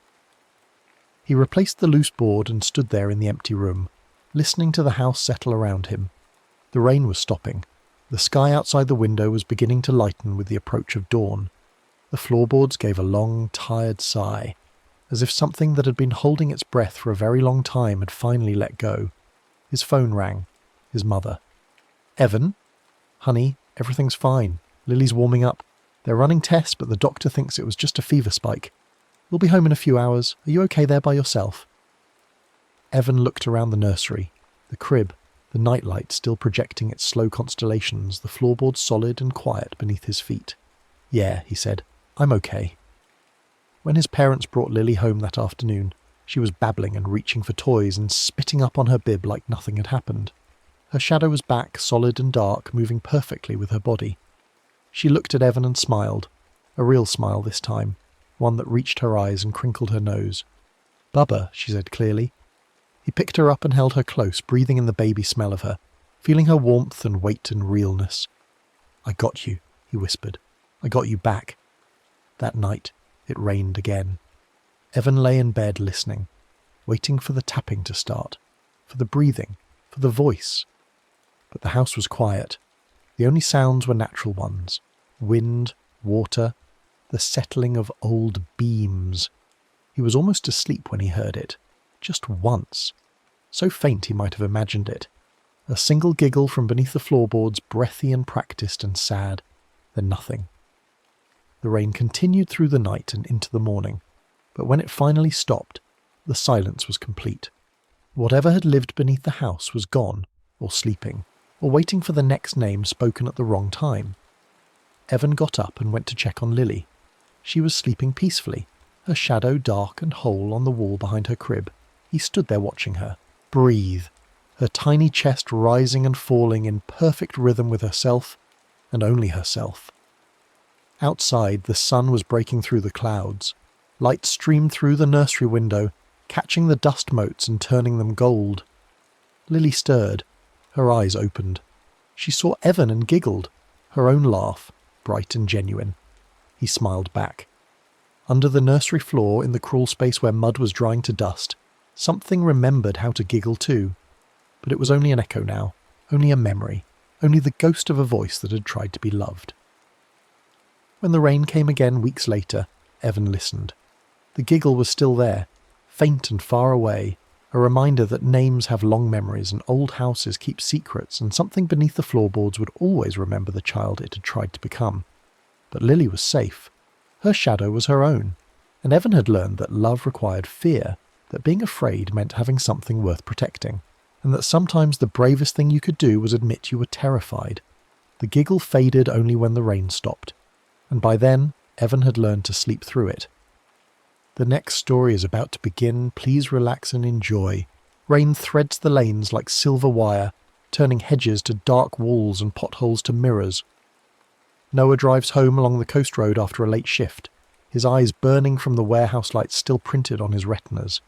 A: He replaced the loose board and stood there in the empty room, listening to the house settle around him. The rain was stopping. The sky outside the window was beginning to lighten with the approach of dawn. The floorboards gave a long, tired sigh, as if something that had been holding its breath for a very long time had finally let go. His phone rang. His mother. "Evan? Honey, everything's fine. Lily's warming up. They're running tests, but the doctor thinks it was just a fever spike. We'll be home in a few hours. Are you okay there by yourself?" Evan looked around the nursery, the crib, the nightlight still projecting its slow constellations, the floorboards solid and quiet beneath his feet. "Yeah," he said, "I'm okay." When his parents brought Lily home that afternoon, she was babbling and reaching for toys and spitting up on her bib like nothing had happened. Her shadow was back, solid and dark, moving perfectly with her body. She looked at Evan and smiled, a real smile this time, one that reached her eyes and crinkled her nose. "Bubba," she said clearly. He picked her up and held her close, breathing in the baby smell of her, feeling her warmth and weight and realness. "I got you," he whispered. "I got you back." That night, it rained again. Evan lay in bed listening, waiting for the tapping to start, for the breathing, for the voice. But the house was quiet. The only sounds were natural ones. Wind, water, the settling of old beams. He was almost asleep when he heard it. Just once. So faint he might have imagined it. A single giggle from beneath the floorboards, breathy and practiced and sad. Then nothing. The rain continued through the night and into the morning, but when it finally stopped, the silence was complete. Whatever had lived beneath the house was gone, or sleeping, or waiting for the next name spoken at the wrong time. Evan got up and went to check on Lily. She was sleeping peacefully, her shadow dark and whole on the wall behind her crib. He stood there watching her. Breathe. Her tiny chest rising and falling in perfect rhythm with herself, and only herself. Outside, the sun was breaking through the clouds. Light streamed through the nursery window, catching the dust motes and turning them gold. Lily stirred. Her eyes opened. She saw Evan and giggled, her own laugh, bright and genuine. He smiled back. Under the nursery floor, in the crawl space where mud was drying to dust, something remembered how to giggle too. But it was only an echo now, only a memory, only the ghost of a voice that had tried to be loved. When the rain came again weeks later, Evan listened. The giggle was still there, faint and far away, a reminder that names have long memories and old houses keep secrets, and something beneath the floorboards would always remember the child it had tried to become. But Lily was safe. Her shadow was her own, and Evan had learned that love required fear, that being afraid meant having something worth protecting, and that sometimes the bravest thing you could do was admit you were terrified. The giggle faded only when the rain stopped, and by then Evan had learned to sleep through it. The next story is about to begin. Please relax and enjoy. Rain threads the lanes like silver wire, turning hedges to dark walls and potholes to mirrors. Noah drives home along the coast road after a late shift, his eyes burning from the warehouse lights still printed on his retinas.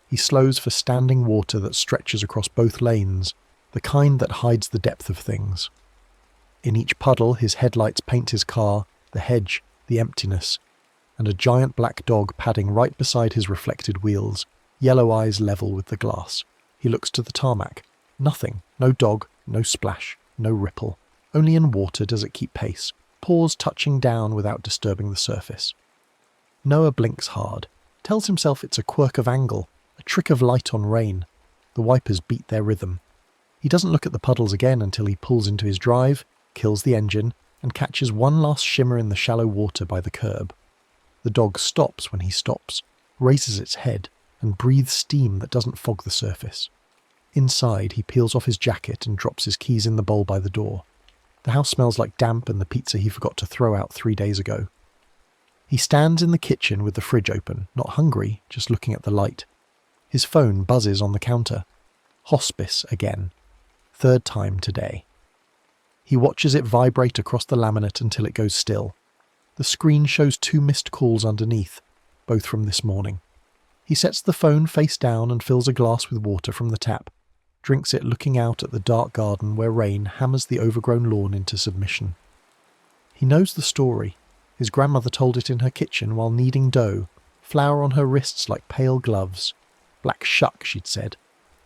A: He slows for standing water that stretches across both lanes, the kind that hides the depth of things. In each puddle, his headlights paint his car, the hedge, the emptiness, and a giant black dog padding right beside his reflected wheels, yellow eyes level with the glass. He looks to the tarmac. Nothing. No dog, no splash, no ripple. Only in water does it keep pace, paws touching down without disturbing the surface. Noah blinks hard, tells himself it's a quirk of angle, a trick of light on rain. The wipers beat their rhythm. He doesn't look at the puddles again until he pulls into his drive, kills the engine, and catches one last shimmer in the shallow water by the curb. The dog stops when he stops, raises its head, and breathes steam that doesn't fog the surface. Inside, he peels off his jacket and drops his keys in the bowl by the door. The house smells like damp and the pizza he forgot to throw out 3 days ago. He stands in the kitchen with the fridge open, not hungry, just looking at the light. His phone buzzes on the counter. Hospice again. 3rd time today. He watches it vibrate across the laminate until it goes still. The screen shows 2 missed calls underneath, both from this morning. He sets the phone face down and fills a glass with water from the tap, drinks it looking out at the dark garden where rain hammers the overgrown lawn into submission. He knows the story. His grandmother told it in her kitchen while kneading dough, flour on her wrists like pale gloves. Black Shuck, she'd said.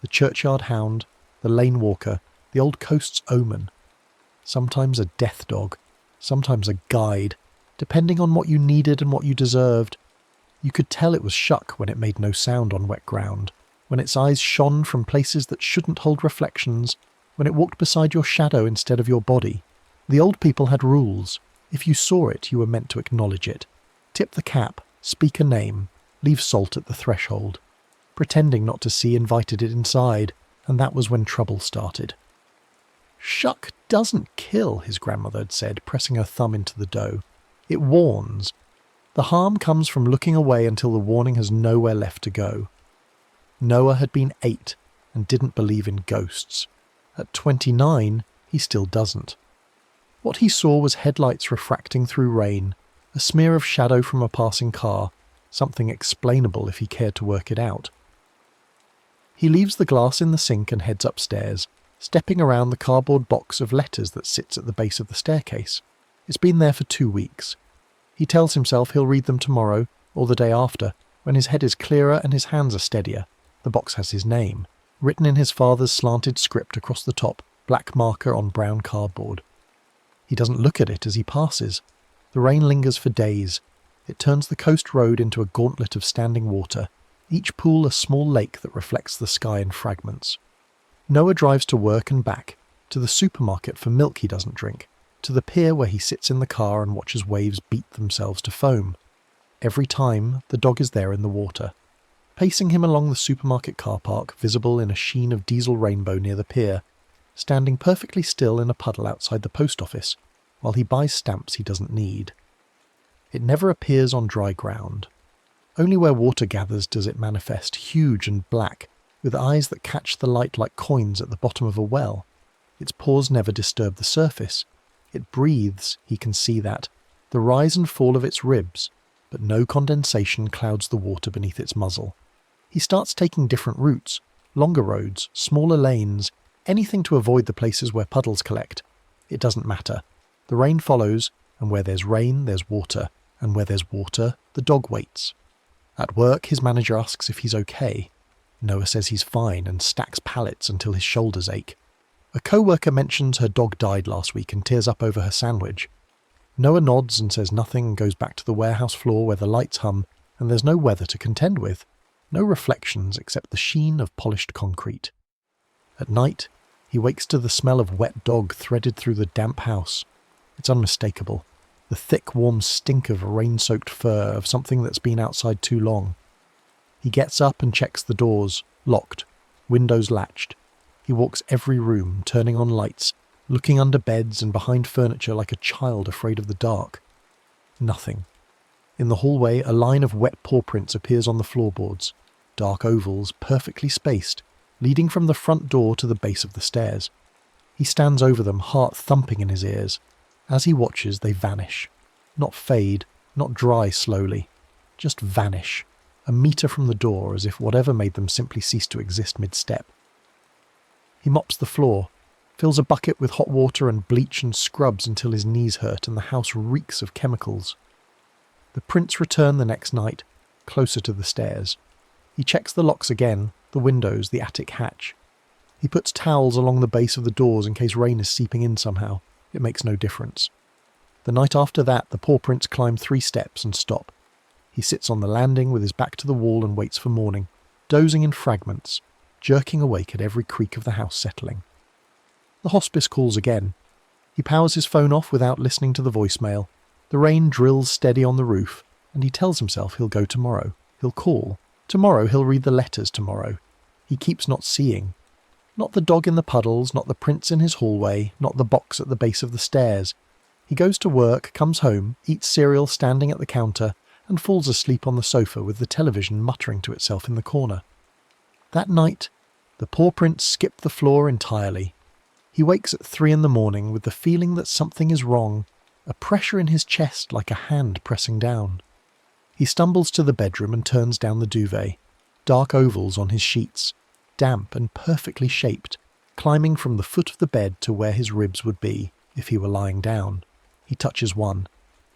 A: The churchyard hound, the lane walker, the old coast's omen. Sometimes a death dog, sometimes a guide, depending on what you needed and what you deserved. You could tell it was Shuck when it made no sound on wet ground, when its eyes shone from places that shouldn't hold reflections, when it walked beside your shadow instead of your body. The old people had rules. If you saw it, you were meant to acknowledge it. Tip the cap, speak a name, leave salt at the threshold. Pretending not to see invited it inside, and that was when trouble started. Shuck doesn't kill, his grandmother had said, pressing her thumb into the dough. It warns. The harm comes from looking away until the warning has nowhere left to go. Noah had been 8 and didn't believe in ghosts. At 29, he still doesn't. What he saw was headlights refracting through rain, a smear of shadow from a passing car, something explainable if he cared to work it out. He leaves the glass in the sink and heads upstairs, stepping around the cardboard box of letters that sits at the base of the staircase. It's been there for 2 weeks. He tells himself he'll read them tomorrow, or the day after, when his head is clearer and his hands are steadier. The box has his name, written in his father's slanted script across the top, black marker on brown cardboard. He doesn't look at it as he passes. The rain lingers for days. It turns the coast road into a gauntlet of standing water, each pool a small lake that reflects the sky in fragments. Noah drives to work and back, to the supermarket for milk he doesn't drink, to the pier where he sits in the car and watches waves beat themselves to foam. Every time, the dog is there in the water. Pacing him along the supermarket car park, visible in a sheen of diesel rainbow near the pier, standing perfectly still in a puddle outside the post office, while he buys stamps he doesn't need. It never appears on dry ground. Only where water gathers does it manifest, huge and black, with eyes that catch the light like coins at the bottom of a well. Its paws never disturb the surface. It breathes, he can see that, the rise and fall of its ribs, but no condensation clouds the water beneath its muzzle. He starts taking different routes, longer roads, smaller lanes, anything to avoid the places where puddles collect. It doesn't matter. The rain follows, and where there's rain, there's water, and where there's water, the dog waits. At work, his manager asks if he's okay. Noah says he's fine and stacks pallets until his shoulders ache. A co-worker mentions her dog died last week and tears up over her sandwich. Noah nods and says nothing and goes back to the warehouse floor where the lights hum and there's no weather to contend with. No reflections except the sheen of polished concrete. At night, he wakes to the smell of wet dog threaded through the damp house. It's unmistakable. The thick, warm stink of rain-soaked fur, of something that's been outside too long. He gets up and checks the doors, locked, windows latched. He walks every room, turning on lights, looking under beds and behind furniture like a child afraid of the dark. Nothing. In the hallway, a line of wet paw prints appears on the floorboards, dark ovals, perfectly spaced, leading from the front door to the base of the stairs. He stands over them, heart thumping in his ears. As he watches, they vanish. Not fade, not dry slowly. Just vanish. A metre from the door, as if whatever made them simply cease to exist mid-step. He mops the floor, fills a bucket with hot water and bleach and scrubs until his knees hurt and the house reeks of chemicals. The prints return the next night, closer to the stairs. He checks the locks again, the windows, the attic hatch. He puts towels along the base of the doors in case rain is seeping in somehow. It makes no difference. The night after that, the paw prints climb 3 steps and stop. He sits on the landing with his back to the wall and waits for morning, dozing in fragments, jerking awake at every creak of the house settling. The hospice calls again. He powers his phone off without listening to the voicemail. The rain drills steady on the roof, and he tells himself he'll go tomorrow. He'll call. Tomorrow he'll read the letters tomorrow. He keeps not seeing. Not the dog in the puddles, not the prints in his hallway, not the box at the base of the stairs. He goes to work, comes home, eats cereal standing at the counter, and falls asleep on the sofa with the television muttering to itself in the corner. That night, the paw prints skip the floor entirely. He wakes at 3 a.m. with the feeling that something is wrong, a pressure in his chest like a hand pressing down. He stumbles to the bedroom and turns down the duvet, dark ovals on his sheets, damp and perfectly shaped, climbing from the foot of the bed to where his ribs would be if he were lying down. He touches one.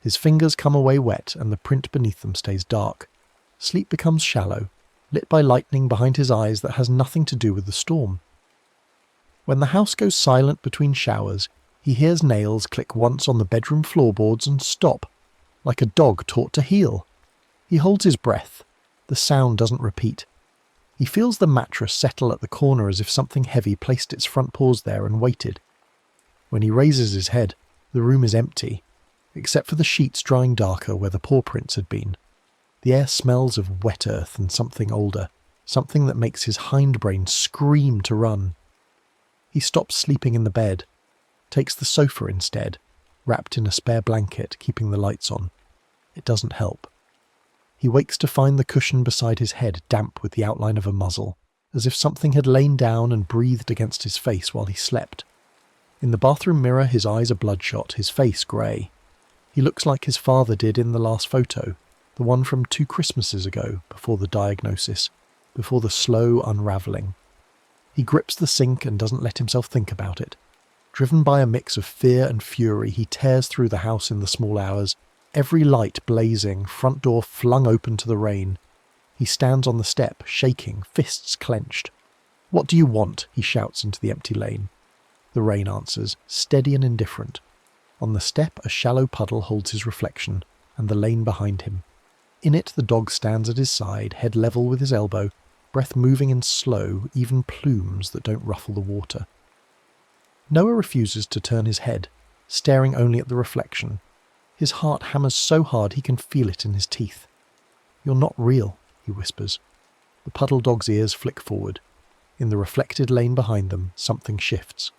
A: His fingers come away wet and the print beneath them stays dark. Sleep becomes shallow, lit by lightning behind his eyes that has nothing to do with the storm. When the house goes silent between showers, he hears nails click once on the bedroom floorboards and stop, like a dog taught to heel. He holds his breath. The sound doesn't repeat. He feels the mattress settle at the corner as if something heavy placed its front paws there and waited. When he raises his head, the room is empty, except for the sheets drying darker where the paw prints had been. The air smells of wet earth and something older, something that makes his hindbrain scream to run. He stops sleeping in the bed, takes the sofa instead, wrapped in a spare blanket, keeping the lights on. It doesn't help. He wakes to find the cushion beside his head damp with the outline of a muzzle, as if something had lain down and breathed against his face while he slept. In the bathroom mirror, his eyes are bloodshot, his face grey. He looks like his father did in the last photo, the one from 2 Christmases ago, before the diagnosis, before the slow unravelling. He grips the sink and doesn't let himself think about it. Driven by a mix of fear and fury, he tears through the house in the small hours, every light blazing, front door flung open to the rain. He stands on the step, shaking, fists clenched. "What do you want?" he shouts into the empty lane. The rain answers, steady and indifferent. On the step, a shallow puddle holds his reflection, and the lane behind him. In it, the dog stands at his side, head level with his elbow, breath moving in slow, even plumes that don't ruffle the water. Noah refuses to turn his head, staring only at the reflection. His heart hammers so hard he can feel it in his teeth. "You're not real," he whispers. The puddle dog's ears flick forward. In the reflected lane behind them, something shifts.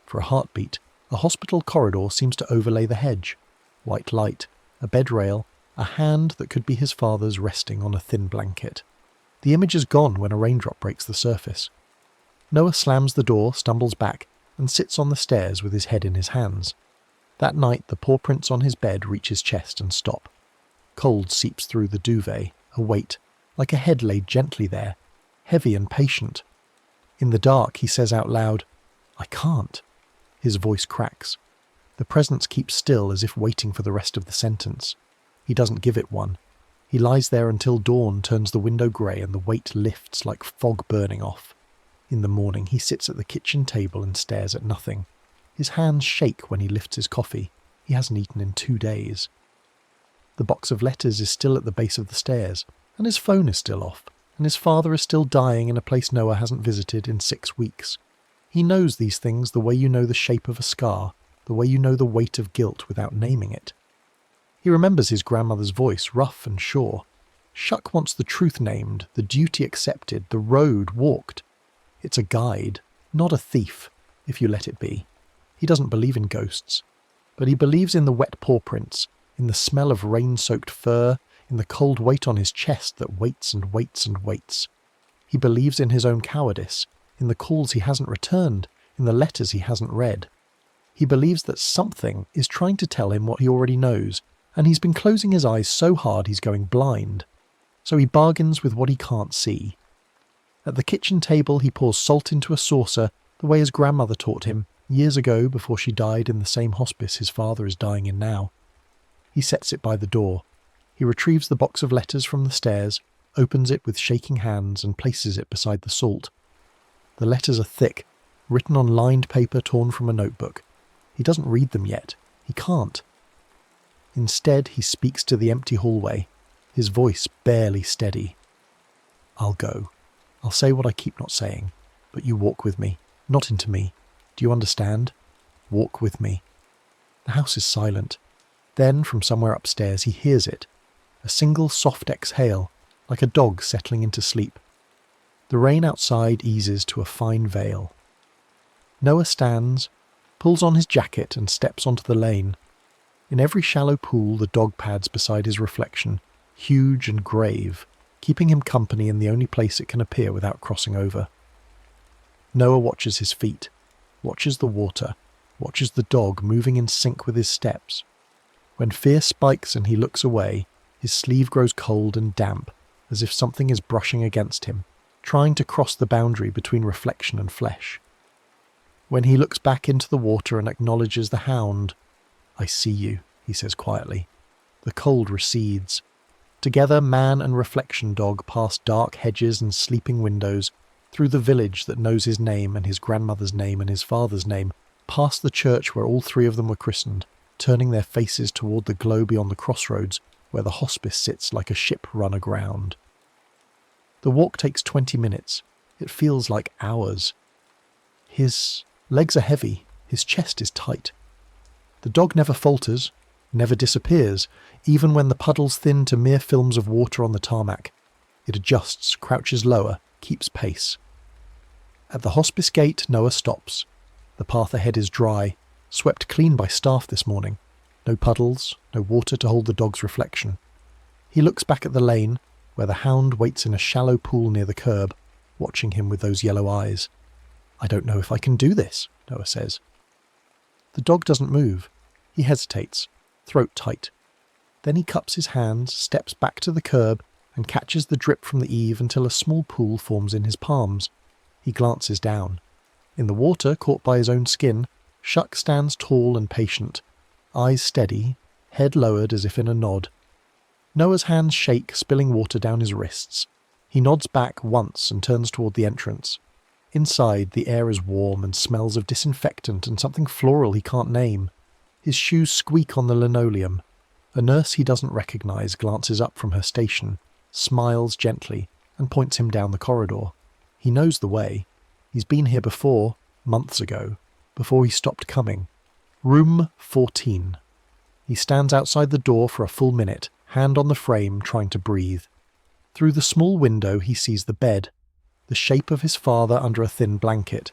A: For a heartbeat, a hospital corridor seems to overlay the hedge. White light, a bed rail, a hand that could be his father's resting on a thin blanket. The image is gone when a raindrop breaks the surface. Noah slams the door, stumbles back, and sits on the stairs with his head in his hands. That night, the paw prints on his bed reach his chest and stop. Cold seeps through the duvet, a weight, like a head laid gently there, heavy and patient. In the dark, he says out loud, "I can't." His voice cracks. The presence keeps still as if waiting for the rest of the sentence. He doesn't give it one. He lies there until dawn turns the window grey and the weight lifts like fog burning off. In the morning, he sits at the kitchen table and stares at nothing. His hands shake when he lifts his coffee. He hasn't eaten in 2 days. The box of letters is still at the base of the stairs, and his phone is still off, and his father is still dying in a place Noah hasn't visited in 6 weeks. He knows these things the way you know the shape of a scar, the way you know the weight of guilt without naming it. He remembers his grandmother's voice, rough and sure. Shuck wants the truth named, the duty accepted, the road walked. It's a guide, not a thief, if you let it be. He doesn't believe in ghosts, but he believes in the wet paw prints, in the smell of rain-soaked fur, in the cold weight on his chest that waits and waits and waits. He believes in his own cowardice, in the calls he hasn't returned, in the letters he hasn't read. He believes that something is trying to tell him what he already knows, and he's been closing his eyes so hard he's going blind. So he bargains with what he can't see. At the kitchen table, he pours salt into a saucer the way his grandmother taught him, years ago before she died in the same hospice his father is dying in now. He sets it by the door. He retrieves the box of letters from the stairs, opens it with shaking hands and places it beside the salt. The letters are thick, written on lined paper torn from a notebook. He doesn't read them yet. He can't. Instead, he speaks to the empty hallway, his voice barely steady. "I'll go. I'll say what I keep not saying, but you walk with me, not into me. Do you understand? Walk with me." The house is silent. Then, from somewhere upstairs, he hears it. A single soft exhale, like a dog settling into sleep. The rain outside eases to a fine veil. Noah stands, pulls on his jacket and steps onto the lane. In every shallow pool, the dog pads beside his reflection, huge and grave, keeping him company in the only place it can appear without crossing over. Noah watches his feet, watches the water, watches the dog moving in sync with his steps. When fear spikes and he looks away, his sleeve grows cold and damp, as if something is brushing against him, trying to cross the boundary between reflection and flesh. When he looks back into the water and acknowledges the hound, "I see you," he says quietly. The cold recedes. Together, man and reflection dog pass dark hedges and sleeping windows, through the village that knows his name and his grandmother's name and his father's name, past the church where all three of them were christened, turning their faces toward the glow beyond the crossroads where the hospice sits like a ship run aground. The walk takes 20 minutes. It feels like hours. His legs are heavy. His chest is tight. The dog never falters, never disappears, even when the puddles thin to mere films of water on the tarmac. It adjusts, crouches lower, keeps pace. At the hospice gate, Noah stops. The path ahead is dry, swept clean by staff this morning. No puddles, no water to hold the dog's reflection. He looks back at the lane, where the hound waits in a shallow pool near the curb, watching him with those yellow eyes. "I don't know if I can do this," Noah says. The dog doesn't move. He hesitates, throat tight. Then he cups his hands, steps back to the curb, and catches the drip from the eave until a small pool forms in his palms. He glances down. In the water, caught by his own skin, Shuck stands tall and patient, eyes steady, head lowered as if in a nod. Noah's hands shake, spilling water down his wrists. He nods back once and turns toward the entrance. Inside, the air is warm and smells of disinfectant and something floral he can't name. His shoes squeak on the linoleum. A nurse he doesn't recognize glances up from her station, smiles gently, and points him down the corridor. He knows the way. He's been here before, months ago, before he stopped coming. Room 14. He stands outside the door for a full minute, hand on the frame, trying to breathe. Through the small window he sees the bed, the shape of his father under a thin blanket,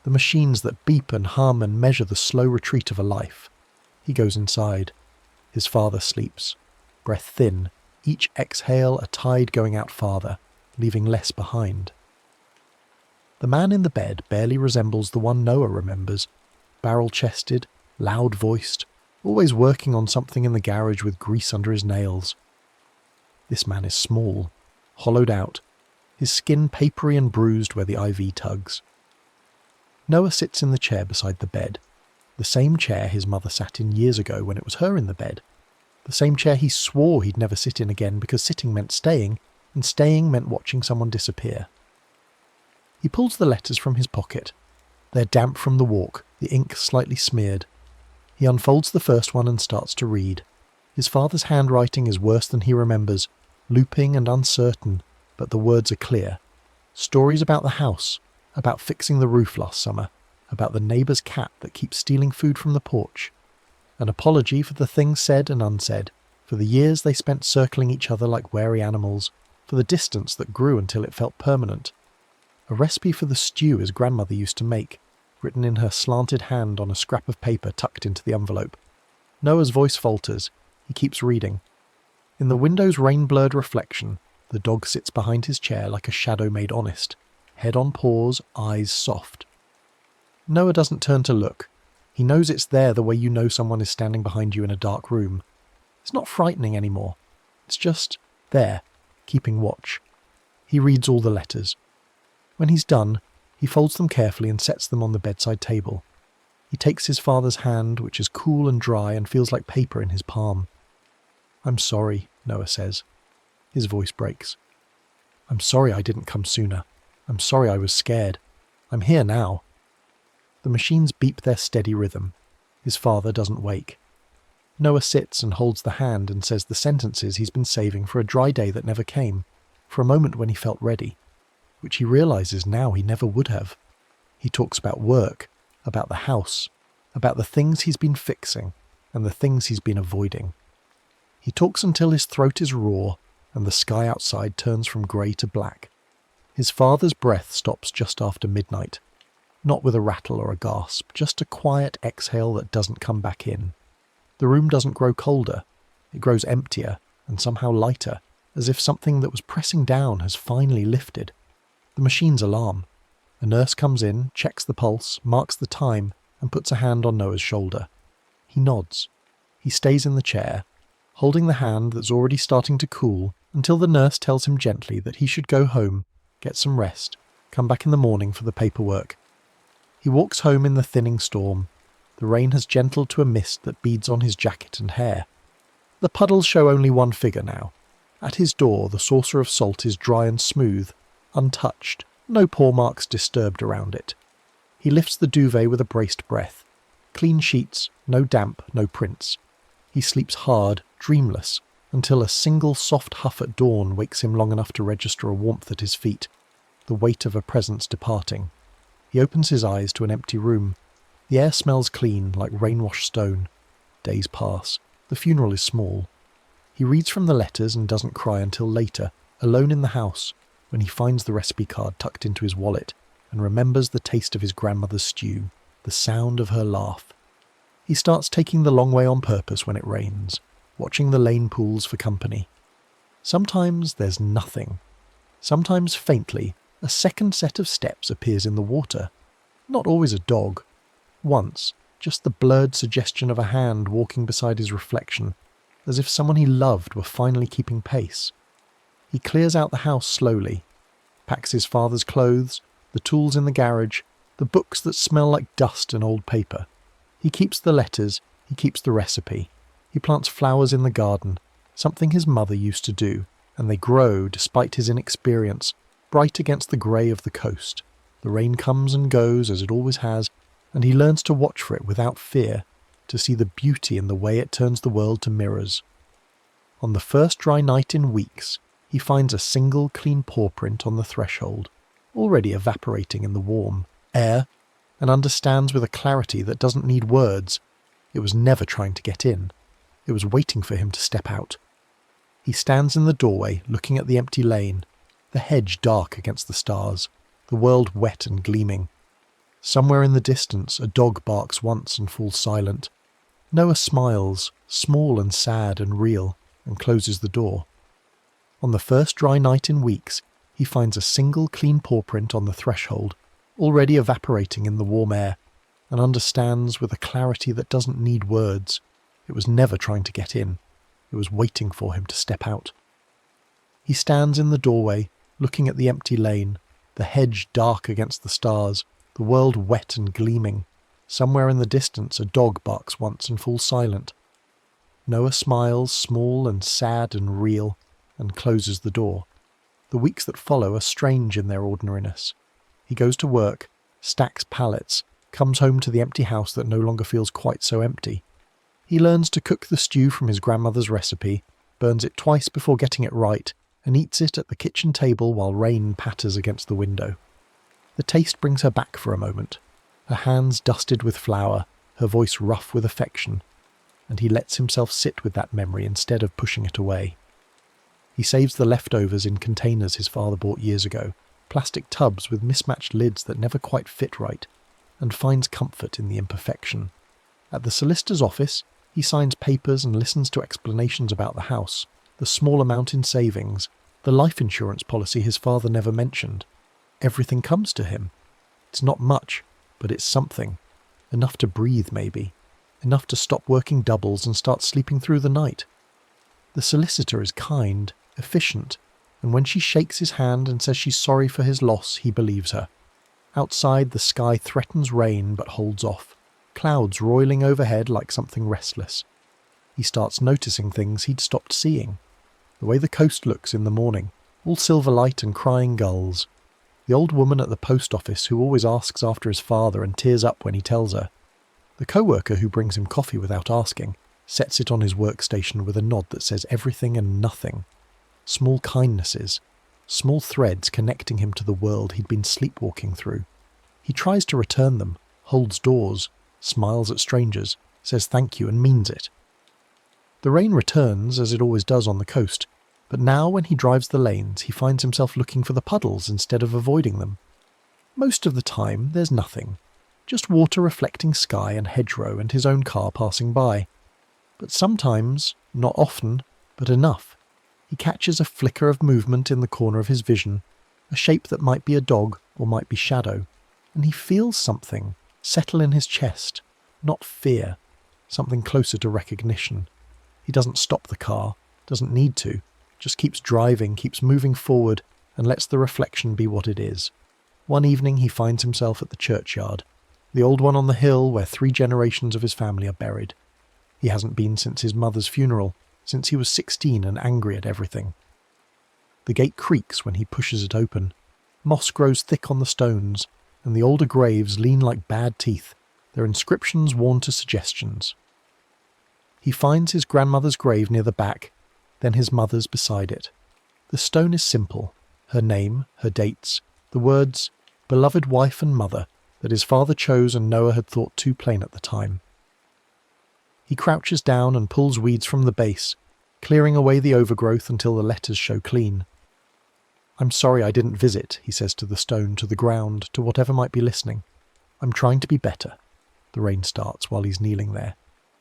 A: the machines that beep and hum and measure the slow retreat of a life. He goes inside. His father sleeps, breath thin, each exhale a tide going out farther, leaving less behind. The man in the bed barely resembles the one Noah remembers, barrel-chested, loud-voiced, always working on something in the garage with grease under his nails. This man is small, hollowed out, his skin papery and bruised where the IV tugs. Noah sits in the chair beside the bed, the same chair his mother sat in years ago when it was her in the bed, the same chair he swore he'd never sit in again because sitting meant staying, and staying meant watching someone disappear. He pulls the letters from his pocket. They're damp from the walk, the ink slightly smeared. He unfolds the first one and starts to read. His father's handwriting is worse than he remembers, looping and uncertain, but the words are clear. Stories about the house, about fixing the roof last summer, about the neighbour's cat that keeps stealing food from the porch. An apology for the things said and unsaid, for the years they spent circling each other like wary animals, for the distance that grew until it felt permanent. A recipe for the stew his grandmother used to make, written in her slanted hand on a scrap of paper tucked into the envelope. Noah's voice falters. He keeps reading. In the window's rain-blurred reflection, the dog sits behind his chair like a shadow made honest, head on paws, eyes soft. Noah doesn't turn to look. He knows it's there the way you know someone is standing behind you in a dark room. It's not frightening anymore. It's just there, keeping watch. He reads all the letters. When he's done, he folds them carefully and sets them on the bedside table. He takes his father's hand, which is cool and dry and feels like paper in his palm. "I'm sorry," Noah says. His voice breaks. "I'm sorry I didn't come sooner. I'm sorry I was scared. I'm here now." The machines beep their steady rhythm. His father doesn't wake. Noah sits and holds the hand and says the sentences he's been saving for a dry day that never came, for a moment when he felt ready, which he realizes now he never would have. He talks about work, about the house, about the things he's been fixing and the things he's been avoiding. He talks until his throat is raw and the sky outside turns from grey to black. His father's breath stops just after midnight, not with a rattle or a gasp, just a quiet exhale that doesn't come back in. The room doesn't grow colder, it grows emptier and somehow lighter, as if something that was pressing down has finally lifted. The machines alarm. A nurse comes in, checks the pulse, marks the time, and puts a hand on Noah's shoulder. He nods. He stays in the chair, holding the hand that's already starting to cool, until the nurse tells him gently that he should go home, get some rest, come back in the morning for the paperwork. He walks home in the thinning storm. The rain has gentled to a mist that beads on his jacket and hair. The puddles show only one figure now. At his door, the saucer of salt is dry and smooth, untouched, no paw marks disturbed around it. He lifts the duvet with a braced breath. Clean sheets, no damp, no prints. He sleeps hard, dreamless, until a single soft huff at dawn wakes him long enough to register a warmth at his feet, the weight of a presence departing. He opens his eyes to an empty room. The air smells clean, like rain-washed stone. Days pass. The funeral is small. He reads from the letters and doesn't cry until later, alone in the house, when he finds the recipe card tucked into his wallet and remembers the taste of his grandmother's stew, the sound of her laugh. He starts taking the long way on purpose when it rains, watching the lane pools for company. Sometimes there's nothing. Sometimes faintly, a second set of steps appears in the water. Not always a dog. Once, just the blurred suggestion of a hand walking beside his reflection, as if someone he loved were finally keeping pace. He clears out the house slowly, packs his father's clothes, the tools in the garage, the books that smell like dust and old paper. He keeps the letters, he keeps the recipe. He plants flowers in the garden, something his mother used to do, and they grow, despite his inexperience, bright against the grey of the coast. The rain comes and goes, as it always has, and he learns to watch for it without fear, to see the beauty in the way it turns the world to mirrors. On the first dry night in weeks, he finds a single clean paw print on the threshold, already evaporating in the warm air, and understands with a clarity that doesn't need words. It was never trying to get in. It was waiting for him to step out. He stands in the doorway, looking at the empty lane, the hedge dark against the stars, the world wet and gleaming. Somewhere in the distance, a dog barks once and falls silent. Noah smiles, small and sad and real, and closes the door. On the first dry night in weeks, he finds a single clean paw print on the threshold, already evaporating in the warm air, and understands with a clarity that doesn't need words. It was never trying to get in. It was waiting for him to step out. He stands in the doorway, looking at the empty lane, the hedge dark against the stars, the world wet and gleaming. Somewhere in the distance, a dog barks once and falls silent. Noah smiles, small and sad and real, and closes the door. The weeks that follow are strange in their ordinariness. He goes to work, stacks pallets, comes home to the empty house that no longer feels quite so empty. He learns to cook the stew from his grandmother's recipe, burns it twice before getting it right, and eats it at the kitchen table while rain patters against the window. The taste brings her back for a moment, her hands dusted with flour, her voice rough with affection, and he lets himself sit with that memory instead of pushing it away. He saves the leftovers in containers his father bought years ago, plastic tubs with mismatched lids that never quite fit right, and finds comfort in the imperfection. At the solicitor's office, he signs papers and listens to explanations about the house, the small amount in savings, the life insurance policy his father never mentioned. Everything comes to him. It's not much, but it's something. Enough to breathe, maybe. Enough to stop working doubles and start sleeping through the night. The solicitor is kind, efficient, and when she shakes his hand and says she's sorry for his loss, he believes her. Outside, the sky threatens rain but holds off, clouds roiling overhead like something restless. He starts noticing things he'd stopped seeing. The way the coast looks in the morning, all silver light and crying gulls. The old woman at the post office who always asks after his father and tears up when he tells her. The co-worker who brings him coffee without asking, sets it on his workstation with a nod that says everything and nothing. Small kindnesses, small threads connecting him to the world he'd been sleepwalking through. He tries to return them, holds doors, smiles at strangers, says thank you and means it. The rain returns, as it always does on the coast, but now when he drives the lanes he finds himself looking for the puddles instead of avoiding them. Most of the time there's nothing, just water reflecting sky and hedgerow and his own car passing by. But sometimes, not often, but enough, he catches a flicker of movement in the corner of his vision, a shape that might be a dog or might be shadow, and he feels something settle in his chest, not fear, something closer to recognition. He doesn't stop the car, doesn't need to, just keeps driving, keeps moving forward, and lets the reflection be what it is. One evening he finds himself at the churchyard, the old one on the hill where 3 generations of his family are buried. He hasn't been since his mother's funeral, since he was 16 and angry at everything. The gate creaks when he pushes it open. Moss grows thick on the stones, and the older graves lean like bad teeth, their inscriptions worn to suggestions. He finds his grandmother's grave near the back, then his mother's beside it. The stone is simple, her name, her dates, the words, beloved wife and mother, that his father chose and Noah had thought too plain at the time. He crouches down and pulls weeds from the base, clearing away the overgrowth until the letters show clean. I'm sorry I didn't visit, he says to the stone, to the ground, to whatever might be listening. I'm trying to be better. The rain starts while he's kneeling there,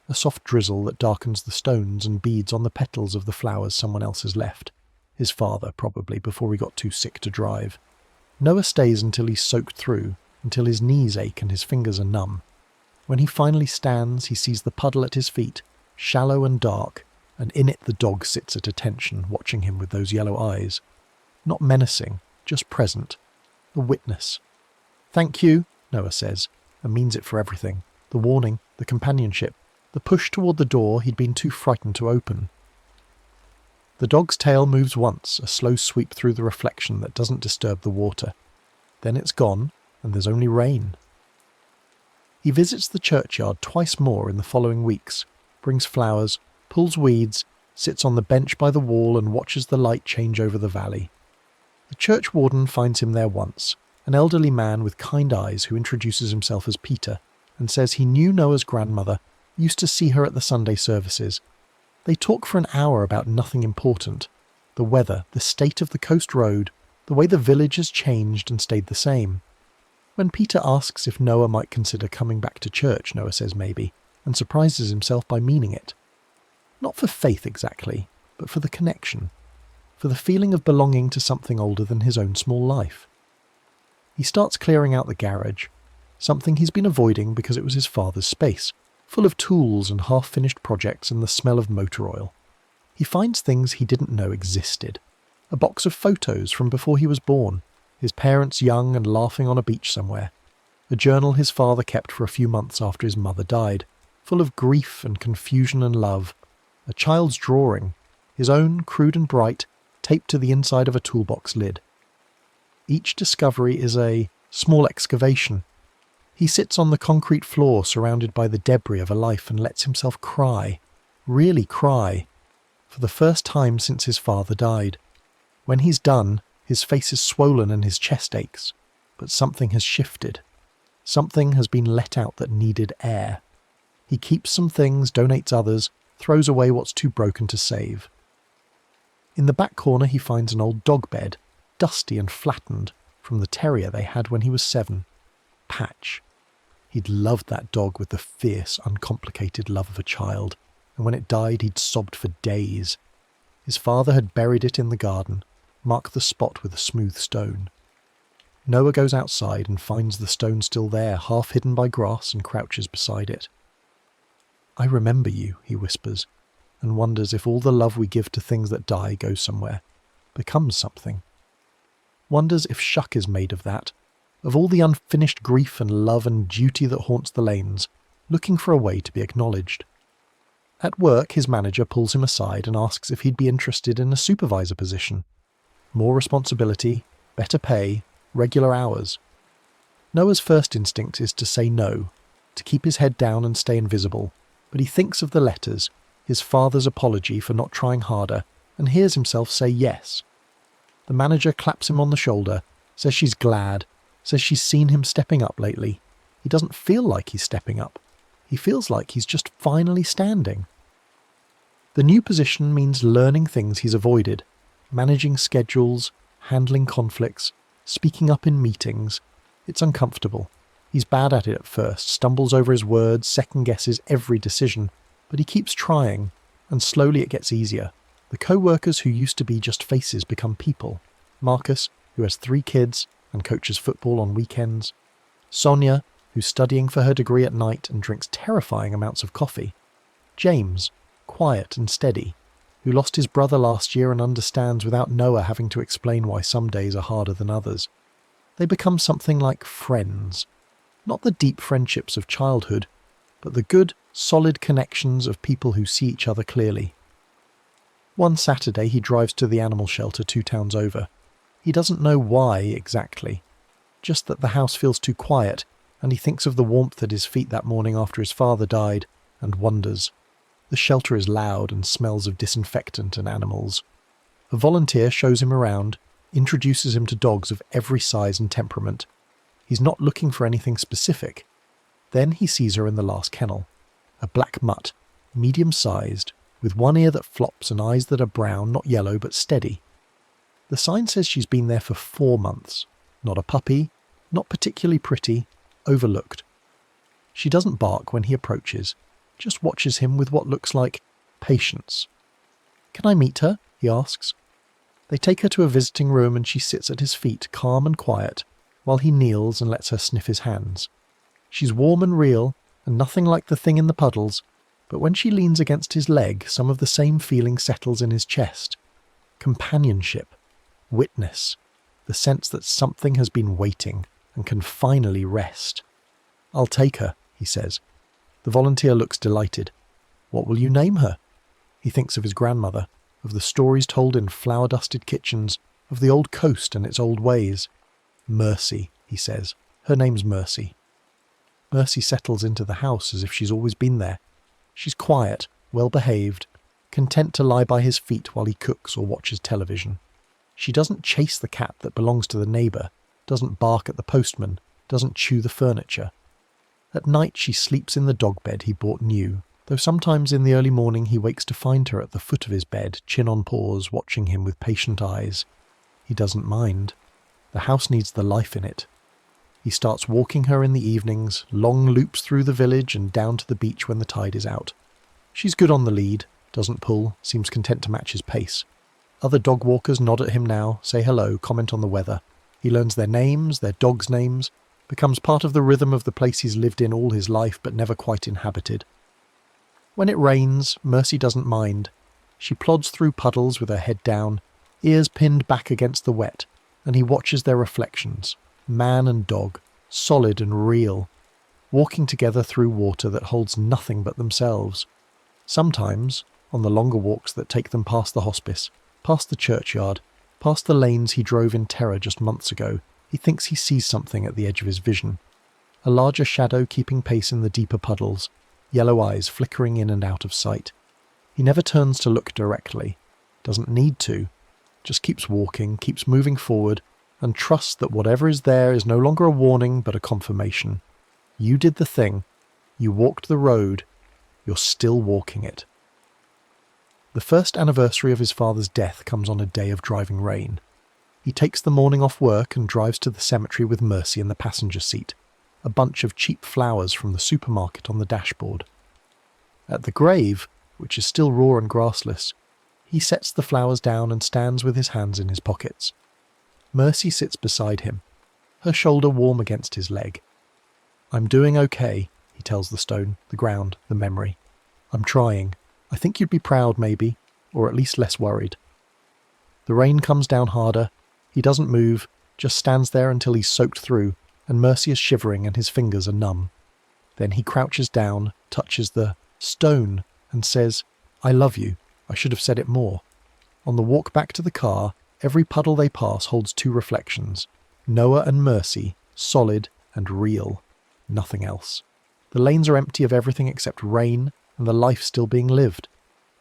A: a soft drizzle that darkens the stones and beads on the petals of the flowers someone else has left. His father, probably, before he got too sick to drive. Noah stays until he's soaked through, until his knees ache and his fingers are numb. When he finally stands, he sees the puddle at his feet, shallow and dark, and in it the dog sits at attention, watching him with those yellow eyes. Not menacing, just present. A witness. Thank you, Noah says, and means it for everything. The warning, the companionship, the push toward the door he'd been too frightened to open. The dog's tail moves once, a slow sweep through the reflection that doesn't disturb the water. Then it's gone, and there's only rain. He visits the churchyard twice more in the following weeks, brings flowers, pulls weeds, sits on the bench by the wall and watches the light change over the valley. The church warden finds him there once, an elderly man with kind eyes who introduces himself as Peter and says he knew Noah's grandmother, used to see her at the Sunday services. They talk for an hour about nothing important. The weather, the state of the coast road, the way the village has changed and stayed the same. When Peter asks if Noah might consider coming back to church, Noah says maybe, and surprises himself by meaning it. Not for faith exactly, but for the connection, for the feeling of belonging to something older than his own small life. He starts clearing out the garage, something he's been avoiding because it was his father's space, full of tools and half-finished projects and the smell of motor oil. He finds things he didn't know existed. A box of photos from before he was born, his parents young and laughing on a beach somewhere. A journal his father kept for a few months after his mother died, full of grief and confusion and love. A child's drawing, his own, crude and bright, taped to the inside of a toolbox lid. Each discovery is a small excavation. He sits on the concrete floor surrounded by the debris of a life and lets himself cry, really cry, for the first time since his father died. When he's done, his face is swollen and his chest aches, but something has shifted. Something has been let out that needed air. He keeps some things, donates others, throws away what's too broken to save. In the back corner he finds an old dog bed, dusty and flattened, from the terrier they had when he was 7. Patch. He'd loved that dog with the fierce, uncomplicated love of a child, and when it died he'd sobbed for days. His father had buried it in the garden, marked the spot with a smooth stone. Noah goes outside and finds the stone still there, half hidden by grass, and crouches beside it. I remember you, he whispers, and wonders if all the love we give to things that die goes somewhere, becomes something. Wonders if Shuck is made of that, of all the unfinished grief and love and duty that haunts the lanes, looking for a way to be acknowledged. At work, his manager pulls him aside and asks if he'd be interested in a supervisor position. More responsibility, better pay, regular hours. Noah's first instinct is to say no, to keep his head down and stay invisible, but he thinks of the letters, his father's apology for not trying harder, and hears himself say yes. The manager claps him on the shoulder, says she's glad, says she's seen him stepping up lately. He doesn't feel like he's stepping up. He feels like he's just finally standing. The new position means learning things he's avoided, managing schedules, handling conflicts, speaking up in meetings. It's uncomfortable. He's bad at it at first, stumbles over his words, second-guesses every decision, but he keeps trying, and slowly it gets easier. The co-workers who used to be just faces become people. Marcus, who has 3 kids and coaches football on weekends. Sonia, who's studying for her degree at night and drinks terrifying amounts of coffee. James, quiet and steady, who lost his brother last year and understands without Noah having to explain why some days are harder than others. They become something like friends. Not the deep friendships of childhood, but the good, solid connections of people who see each other clearly. One Saturday he drives to the animal shelter 2 towns over. He doesn't know why exactly, just that the house feels too quiet, and he thinks of the warmth at his feet that morning after his father died, and wonders. The shelter is loud and smells of disinfectant and animals. A volunteer shows him around, introduces him to dogs of every size and temperament. He's not looking for anything specific. Then he sees her in the last kennel. A black mutt, medium-sized, with one ear that flops and eyes that are brown, not yellow, but steady. The sign says she's been there for 4 months. Not a puppy, not particularly pretty, overlooked. She doesn't bark when he approaches, just watches him with what looks like patience. "Can I meet her?" he asks. They take her to a visiting room and she sits at his feet, calm and quiet, while he kneels and lets her sniff his hands. She's warm and real, and nothing like the thing in the puddles, but when she leans against his leg, some of the same feeling settles in his chest. Companionship, witness, the sense that something has been waiting and can finally rest. "I'll take her," he says. The volunteer looks delighted. "What will you name her?" He thinks of his grandmother, of the stories told in flour-dusted kitchens, of the old coast and its old ways. "Mercy," he says. "Her name's Mercy." Mercy settles into the house as if she's always been there. She's quiet, well-behaved, content to lie by his feet while he cooks or watches television. She doesn't chase the cat that belongs to the neighbour, doesn't bark at the postman, doesn't chew the furniture. At night she sleeps in the dog bed he bought new, though sometimes in the early morning he wakes to find her at the foot of his bed, chin on paws, watching him with patient eyes. He doesn't mind. The house needs the life in it. He starts walking her in the evenings, long loops through the village and down to the beach when the tide is out. She's good on the lead, doesn't pull, seems content to match his pace. Other dog walkers nod at him now, say hello, comment on the weather. He learns their names, their dogs' names, becomes part of the rhythm of the place he's lived in all his life but never quite inhabited. When it rains, Mercy doesn't mind. She plods through puddles with her head down, ears pinned back against the wet, and he watches their reflections, man and dog, solid and real, walking together through water that holds nothing but themselves. Sometimes, on the longer walks that take them past the hospice, past the churchyard, past the lanes he drove in terror just months ago, he thinks he sees something at the edge of his vision. A larger shadow keeping pace in the deeper puddles, yellow eyes flickering in and out of sight. He never turns to look directly, doesn't need to, just keeps walking, keeps moving forward, and trusts that whatever is there is no longer a warning but a confirmation. You did the thing, you walked the road, you're still walking it. The first anniversary of his father's death comes on a day of driving rain. He takes the morning off work and drives to the cemetery with Mercy in the passenger seat, a bunch of cheap flowers from the supermarket on the dashboard. At the grave, which is still raw and grassless, he sets the flowers down and stands with his hands in his pockets. Mercy sits beside him, her shoulder warm against his leg. "I'm doing okay," he tells the stone, the ground, the memory. "I'm trying. I think you'd be proud, maybe, or at least less worried." The rain comes down harder. He doesn't move, just stands there until he's soaked through, and Mercy is shivering and his fingers are numb. Then he crouches down, touches the stone, and says, "I love you. I should have said it more." On the walk back to the car, every puddle they pass holds 2 reflections. Noah and Mercy, solid and real. Nothing else. The lanes are empty of everything except rain and the life still being lived.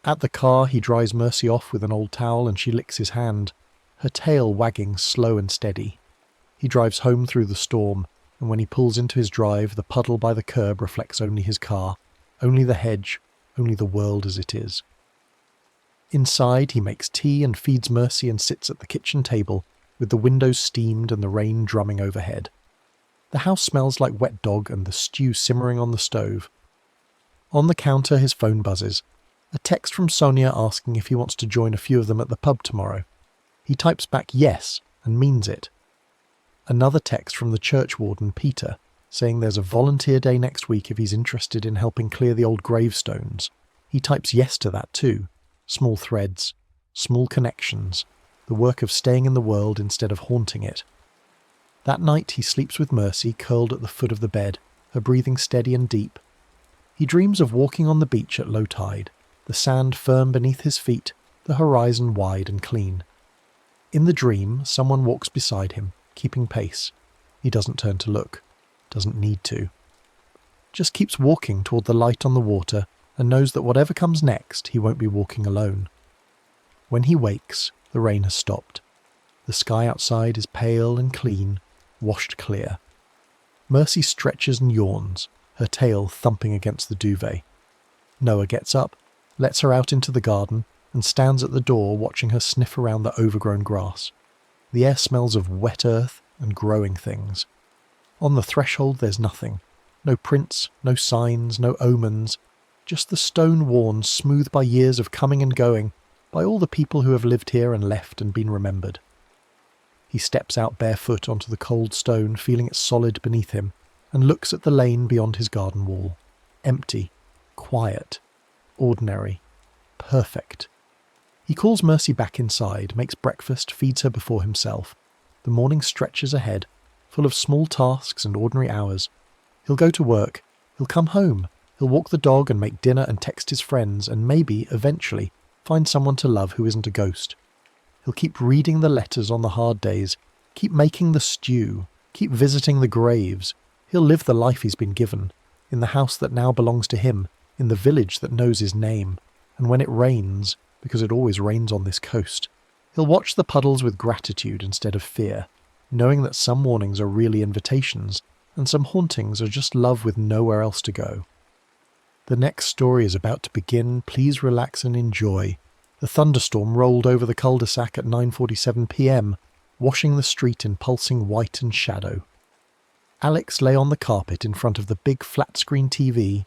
A: At the car, he dries Mercy off with an old towel and she licks his hand, her tail wagging slow and steady. He drives home through the storm, and when he pulls into his drive, the puddle by the curb reflects only his car, only the hedge, only the world as it is. Inside, he makes tea and feeds Mercy and sits at the kitchen table, with the windows steamed and the rain drumming overhead. The house smells like wet dog and the stew simmering on the stove. On the counter, his phone buzzes. A text from Sonia asking if he wants to join a few of them at the pub tomorrow. He types back yes, and means it. Another text from the church warden, Peter, saying there's a volunteer day next week if he's interested in helping clear the old gravestones. He types yes to that too. Small threads, small connections, the work of staying in the world instead of haunting it. That night he sleeps with Mercy curled at the foot of the bed, her breathing steady and deep. He dreams of walking on the beach at low tide, the sand firm beneath his feet, the horizon wide and clean. In the dream, someone walks beside him, keeping pace. He doesn't turn to look, doesn't need to. Just keeps walking toward the light on the water and knows that whatever comes next, he won't be walking alone. When he wakes, the rain has stopped. The sky outside is pale and clean, washed clear. Mercy stretches and yawns, her tail thumping against the duvet. Noah gets up, lets her out into the garden, and stands at the door watching her sniff around the overgrown grass. The air smells of wet earth and growing things. On the threshold there's nothing. No prints, no signs, no omens. Just the stone worn smooth by years of coming and going, by all the people who have lived here and left and been remembered. He steps out barefoot onto the cold stone, feeling it solid beneath him, and looks at the lane beyond his garden wall. Empty, quiet, ordinary, perfect. He calls Mercy back inside, makes breakfast, feeds her before himself. The morning stretches ahead, full of small tasks and ordinary hours. He'll go to work, he'll come home, he'll walk the dog and make dinner and text his friends and maybe, eventually, find someone to love who isn't a ghost. He'll keep reading the letters on the hard days, keep making the stew, keep visiting the graves. He'll live the life he's been given, in the house that now belongs to him, in the village that knows his name, and when it rains, because it always rains on this coast, he'll watch the puddles with gratitude instead of fear, knowing that some warnings are really invitations, and some hauntings are just love with nowhere else to go. The next story is about to begin. Please relax and enjoy. The thunderstorm rolled over the cul-de-sac at 9:47 p.m, washing the street in pulsing white and shadow. Alex lay on the carpet in front of the big flat-screen TV,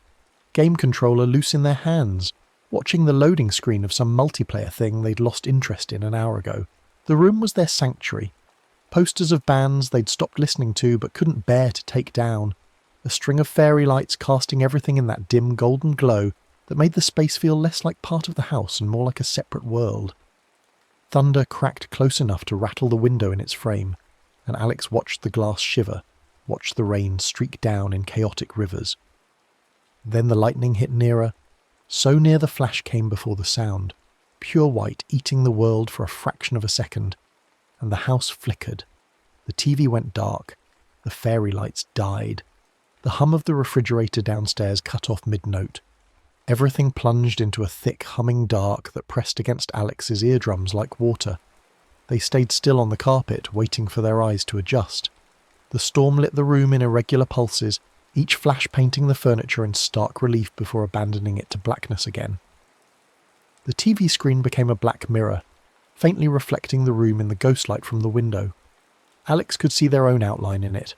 A: game controller loose in their hands, watching the loading screen of some multiplayer thing they'd lost interest in an hour ago. The room was their sanctuary. Posters of bands they'd stopped listening to but couldn't bear to take down. A string of fairy lights casting everything in that dim golden glow that made the space feel less like part of the house and more like a separate world. Thunder cracked close enough to rattle the window in its frame, and Alex watched the glass shiver, watched the rain streak down in chaotic rivers. Then the lightning hit nearer. So near the flash came before the sound, pure white eating the world for a fraction of a second, and the house flickered. The TV went dark. The fairy lights died. The hum of the refrigerator downstairs cut off mid-note. Everything plunged into a thick humming dark that pressed against Alex's eardrums like water. They stayed still on the carpet, waiting for their eyes to adjust. The storm lit the room in irregular pulses, each flash painting the furniture in stark relief before abandoning it to blackness again. The TV screen became a black mirror, faintly reflecting the room in the ghostlight from the window. Alex could see their own outline in it.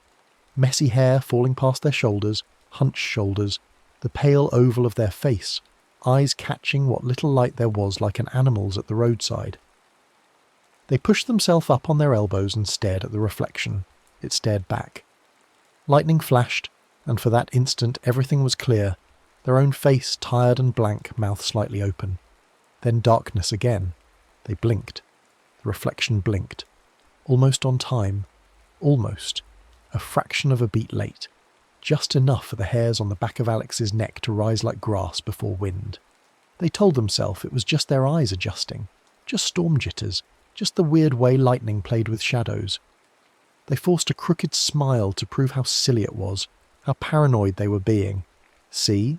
A: Messy hair falling past their shoulders, hunched shoulders, the pale oval of their face, eyes catching what little light there was like an animal's at the roadside. They pushed themselves up on their elbows and stared at the reflection. It stared back. Lightning flashed, and for that instant everything was clear, their own face tired and blank, mouth slightly open. Then darkness again. They blinked. The reflection blinked. Almost on time. Almost. A fraction of a beat late. Just enough for the hairs on the back of Alex's neck to rise like grass before wind. They told themselves it was just their eyes adjusting. Just storm jitters. Just the weird way lightning played with shadows. They forced a crooked smile to prove how silly it was, how paranoid they were being. See?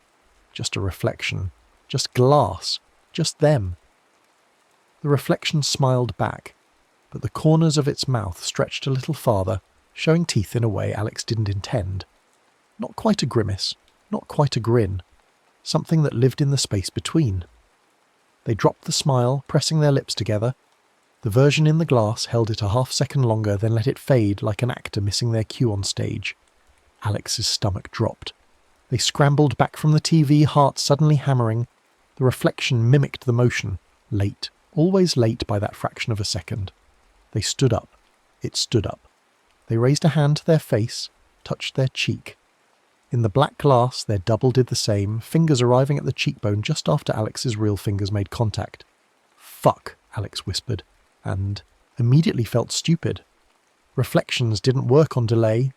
A: Just a reflection. Just glass. Just them. The reflection smiled back, but the corners of its mouth stretched a little farther, showing teeth in a way Alex didn't intend. Not quite a grimace, not quite a grin. Something that lived in the space between. They dropped the smile, pressing their lips together. The version in the glass held it a half-second longer, then let it fade like an actor missing their cue on stage. Alex's stomach dropped. They scrambled back from the TV, heart suddenly hammering. The reflection mimicked the motion, late, always late by that fraction of a second. They stood up. It stood up. They raised a hand to their face, touched their cheek. In the black glass, their double did the same, fingers arriving at the cheekbone just after Alex's real fingers made contact. "Fuck," Alex whispered, and immediately felt stupid. Reflections didn't work on delay.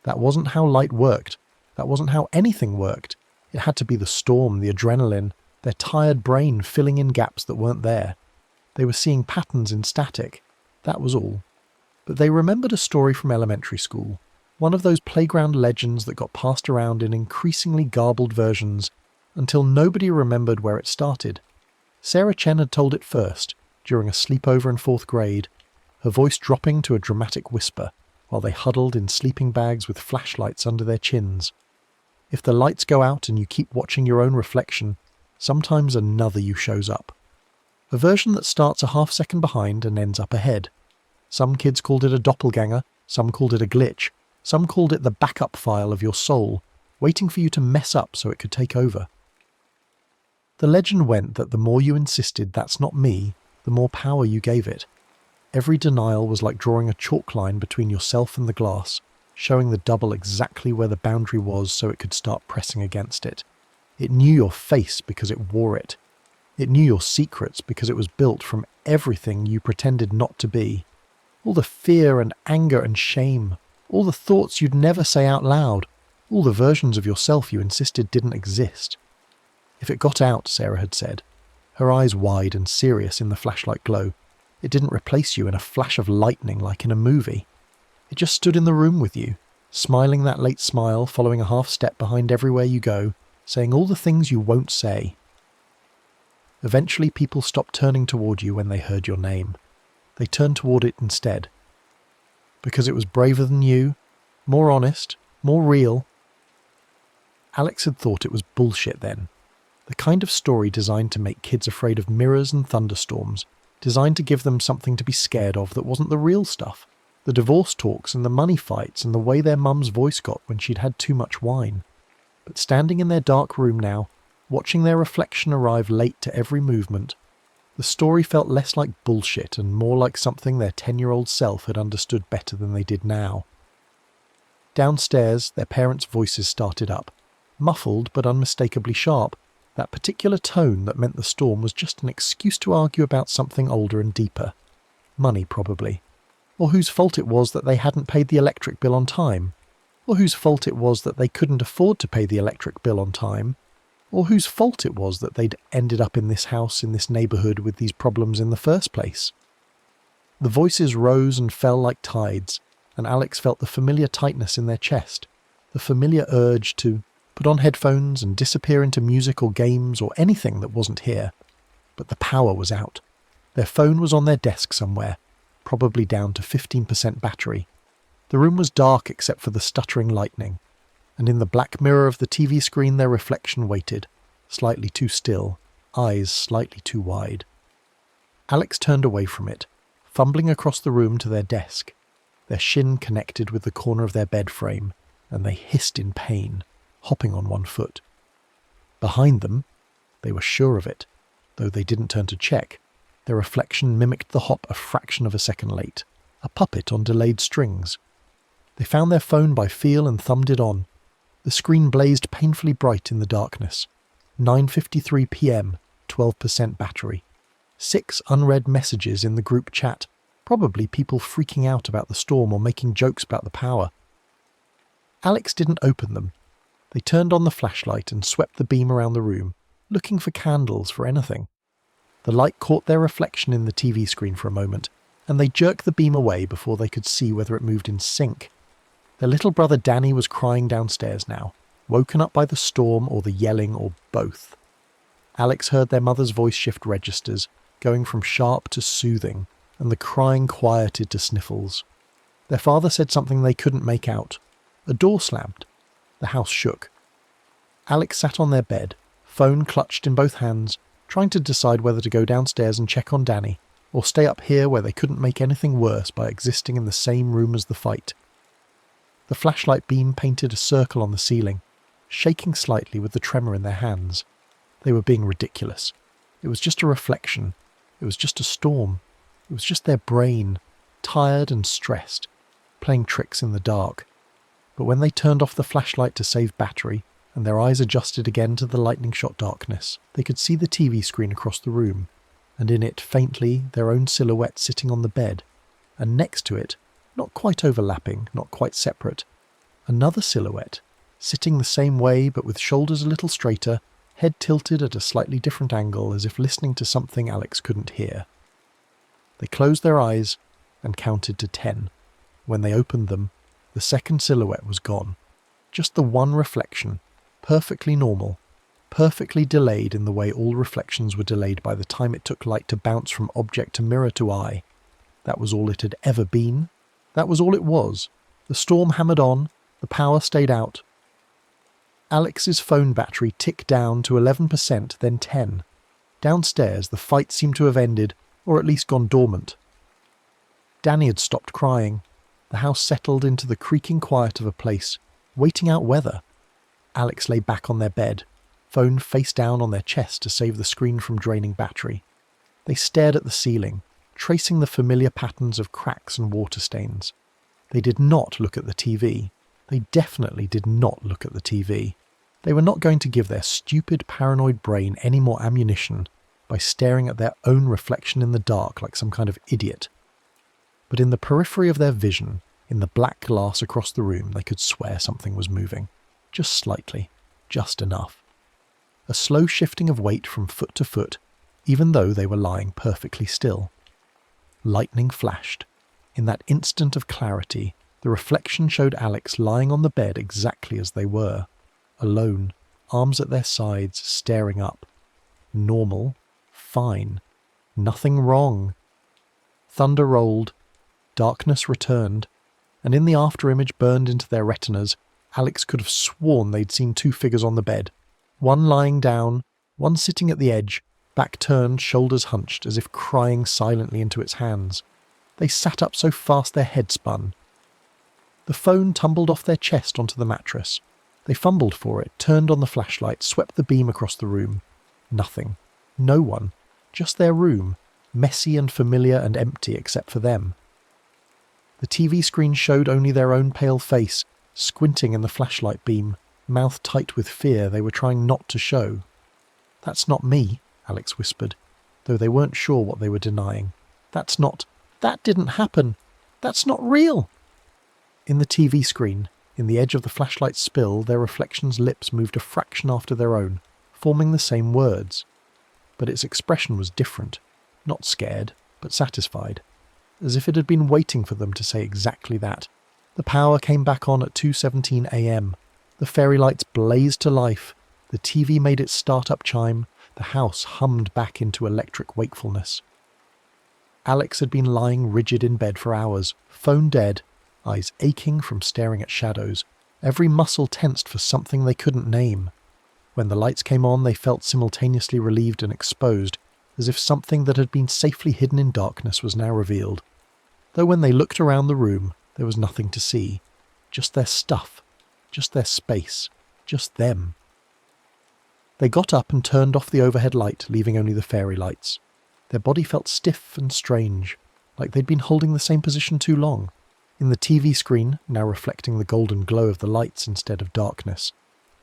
A: That wasn't how light worked. That wasn't how anything worked. It had to be the storm, the adrenaline, their tired brain filling in gaps that weren't there. They were seeing patterns in static. That was all. But they remembered a story from elementary school, one of those playground legends that got passed around in increasingly garbled versions until nobody remembered where it started. Sarah Chen had told it first, during a sleepover in 4th grade, her voice dropping to a dramatic whisper while they huddled in sleeping bags with flashlights under their chins. If the lights go out and you keep watching your own reflection, sometimes another you shows up. A version that starts a half-second behind and ends up ahead. Some kids called it a doppelganger, some called it a glitch, some called it the backup file of your soul, waiting for you to mess up so it could take over. The legend went that the more you insisted that's not me, the more power you gave it. Every denial was like drawing a chalk line between yourself and the glass, showing the double exactly where the boundary was so it could start pressing against it. It knew your face because it wore it. It knew your secrets because it was built from everything you pretended not to be. All the fear and anger and shame, all the thoughts you'd never say out loud, all the versions of yourself you insisted didn't exist. If it got out, Sarah had said, her eyes wide and serious in the flashlight glow, it didn't replace you in a flash of lightning like in a movie. It just stood in the room with you, smiling that late smile, following a half step behind everywhere you go, saying all the things you won't say. Eventually people stopped turning toward you when they heard your name. They turned toward it instead. Because it was braver than you, more honest, more real. Alex had thought it was bullshit then. The kind of story designed to make kids afraid of mirrors and thunderstorms, designed to give them something to be scared of that wasn't the real stuff. The divorce talks and the money fights and the way their mum's voice got when she'd had too much wine. But standing in their dark room now, watching their reflection arrive late to every movement, the story felt less like bullshit and more like something their 10-year-old self had understood better than they did now. Downstairs, their parents' voices started up, muffled but unmistakably sharp, that particular tone that meant the storm was just an excuse to argue about something older and deeper. Money, probably. Or whose fault it was that they hadn't paid the electric bill on time. Or whose fault it was that they couldn't afford to pay the electric bill on time. Or whose fault it was that they'd ended up in this house in this neighbourhood with these problems in the first place. The voices rose and fell like tides, and Alex felt the familiar tightness in their chest, the familiar urge to put on headphones and disappear into music or games or anything that wasn't here. But the power was out. Their phone was on their desk somewhere, probably down to 15% battery. The room was dark except for the stuttering lightning, and in the black mirror of the TV screen their reflection waited, slightly too still, eyes slightly too wide. Alex turned away from it, fumbling across the room to their desk. Their shin connected with the corner of their bed frame, and they hissed in pain, hopping on one foot. Behind them, they were sure of it, though they didn't turn to check. Their reflection mimicked the hop a fraction of a second late, a puppet on delayed strings. They found their phone by feel and thumbed it on. The screen blazed painfully bright in the darkness. 9:53 p.m, 12% battery. 6 unread messages in the group chat, probably people freaking out about the storm or making jokes about the power. Alex didn't open them. They turned on the flashlight and swept the beam around the room, looking for candles, for anything. The light caught their reflection in the TV screen for a moment, and they jerked the beam away before they could see whether it moved in sync. Their little brother Danny was crying downstairs now, woken up by the storm or the yelling or both. Alex heard their mother's voice shift registers, going from sharp to soothing, and the crying quieted to sniffles. Their father said something they couldn't make out. A door slammed. The house shook. Alex sat on their bed, phone clutched in both hands, trying to decide whether to go downstairs and check on Danny, or stay up here where they couldn't make anything worse by existing in the same room as the fight. The flashlight beam painted a circle on the ceiling, shaking slightly with the tremor in their hands. They were being ridiculous. It was just a reflection. It was just a storm. It was just their brain, tired and stressed, playing tricks in the dark. But when they turned off the flashlight to save battery, and their eyes adjusted again to the lightning-shot darkness, they could see the TV screen across the room, and in it, faintly, their own silhouette sitting on the bed, and next to it, not quite overlapping, not quite separate, another silhouette, sitting the same way but with shoulders a little straighter, head tilted at a slightly different angle as if listening to something Alex couldn't hear. They closed their eyes and counted to 10. When they opened them, the second silhouette was gone. Just the one reflection, perfectly normal, perfectly delayed in the way all reflections were delayed by the time it took light to bounce from object to mirror to eye. That was all it had ever been. That was all it was. The storm hammered on, the power stayed out. Alex's phone battery ticked down to 11%, then 10. Downstairs, the fight seemed to have ended, or at least gone dormant. Danny had stopped crying. The house settled into the creaking quiet of a place, waiting out weather. Alex lay back on their bed, phone face down on their chest to save the screen from draining battery. They stared at the ceiling, tracing the familiar patterns of cracks and water stains. They did not look at the TV. They definitely did not look at the TV. They were not going to give their stupid, paranoid brain any more ammunition by staring at their own reflection in the dark like some kind of idiot. But in the periphery of their vision, in the black glass across the room, they could swear something was moving. Just slightly. Just enough. A slow shifting of weight from foot to foot, even though they were lying perfectly still. Lightning flashed. In that instant of clarity, the reflection showed Alex lying on the bed exactly as they were. Alone, arms at their sides, staring up. Normal. Fine. Nothing wrong. Thunder rolled. Darkness returned. And in the afterimage burned into their retinas, Alex could have sworn they'd seen two figures on the bed. One lying down, one sitting at the edge, back turned, shoulders hunched, as if crying silently into its hands. They sat up so fast their head spun. The phone tumbled off their chest onto the mattress. They fumbled for it, turned on the flashlight, swept the beam across the room. Nothing. No one. Just their room, messy and familiar and empty except for them. The TV screen showed only their own pale face, squinting in the flashlight beam, mouth tight with fear they were trying not to show. "That's not me," Alex whispered, though they weren't sure what they were denying. "That didn't happen. That's not real." In the TV screen, in the edge of the flashlight's spill, their reflection's lips moved a fraction after their own, forming the same words. But its expression was different, not scared, but satisfied, as if it had been waiting for them to say exactly that. The power came back on at 2:17 a.m. The fairy lights blazed to life. The TV made its start-up chime. The house hummed back into electric wakefulness. Alex had been lying rigid in bed for hours, phone dead, eyes aching from staring at shadows, every muscle tensed for something they couldn't name. When the lights came on, they felt simultaneously relieved and exposed, as if something that had been safely hidden in darkness was now revealed. Though when they looked around the room, there was nothing to see. Just their stuff. Just their space. Just them. They got up and turned off the overhead light, leaving only the fairy lights. Their body felt stiff and strange, like they'd been holding the same position too long. In the TV screen, now reflecting the golden glow of the lights instead of darkness,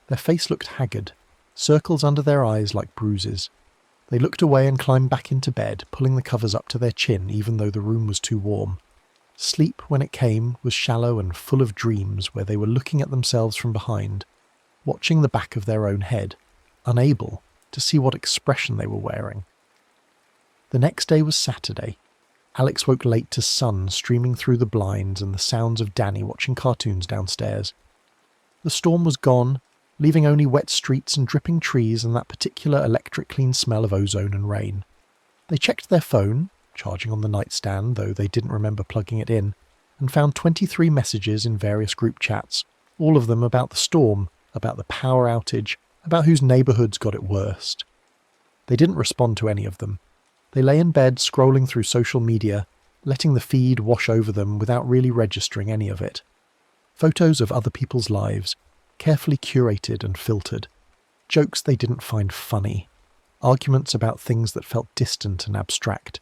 A: their face looked haggard, circles under their eyes like bruises. They looked away and climbed back into bed, pulling the covers up to their chin even though the room was too warm. Sleep, when it came, was shallow and full of dreams where they were looking at themselves from behind, watching the back of their own head, unable to see what expression they were wearing. The next day was Saturday. Alex woke late to sun streaming through the blinds and the sounds of Danny watching cartoons downstairs. The storm was gone, leaving only wet streets and dripping trees and that particular electric clean smell of ozone and rain. They checked their phone, charging on the nightstand though they didn't remember plugging it in, and found 23 messages in various group chats, all of them about the storm, about the power outage, about whose neighbourhoods got it worst. They didn't respond to any of them. They lay in bed scrolling through social media, letting the feed wash over them without really registering any of it. Photos of other people's lives, carefully curated and filtered. Jokes they didn't find funny. Arguments about things that felt distant and abstract.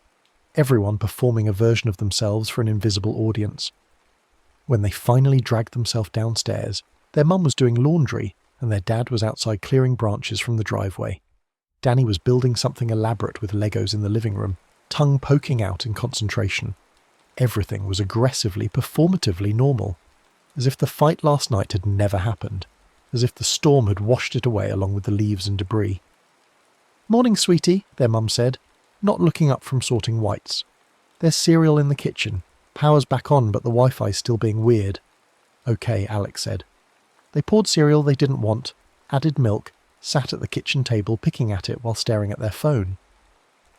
A: Everyone performing a version of themselves for an invisible audience. When they finally dragged themselves downstairs, their mum was doing laundry and their dad was outside clearing branches from the driveway. Danny was building something elaborate with Legos in the living room, tongue poking out in concentration. Everything was aggressively, performatively normal, as if the fight last night had never happened, as if the storm had washed it away along with the leaves and debris. "Morning, sweetie," their mum said, not looking up from sorting whites. There's cereal in the kitchen. Power's back on, but the Wi-Fi's still being weird. Okay, Alex said. They poured cereal they didn't want, added milk, sat at the kitchen table picking at it while staring at their phone.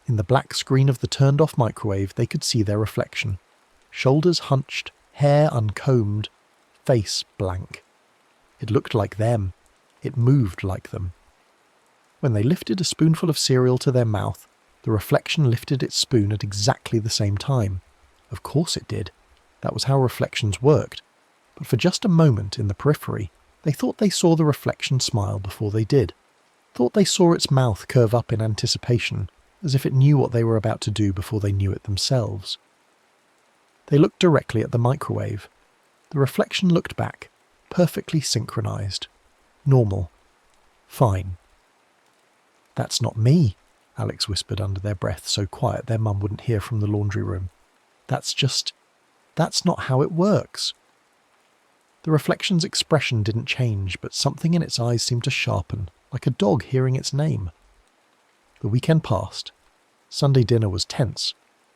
A: In the black screen of the turned-off microwave, they could see their reflection. Shoulders hunched, hair uncombed, face blank. It looked like them. It moved like them. When they lifted a spoonful of cereal to their mouth, the reflection lifted its spoon at exactly the same time. Of course it did. That was how reflections worked. But for just a moment in the periphery, they thought they saw the reflection smile before they did. Thought they saw its mouth curve up in anticipation, as if it knew what they were about to do before they knew it themselves. They looked directly at the microwave. The reflection looked back, perfectly synchronized. Normal. Fine. That's not me, Alex whispered under their breath, so quiet their mum wouldn't hear from the laundry room. That's not how it works. The reflection's expression didn't change, but something in its eyes seemed to sharpen, like a dog hearing its name. The weekend passed. Sunday dinner was tense.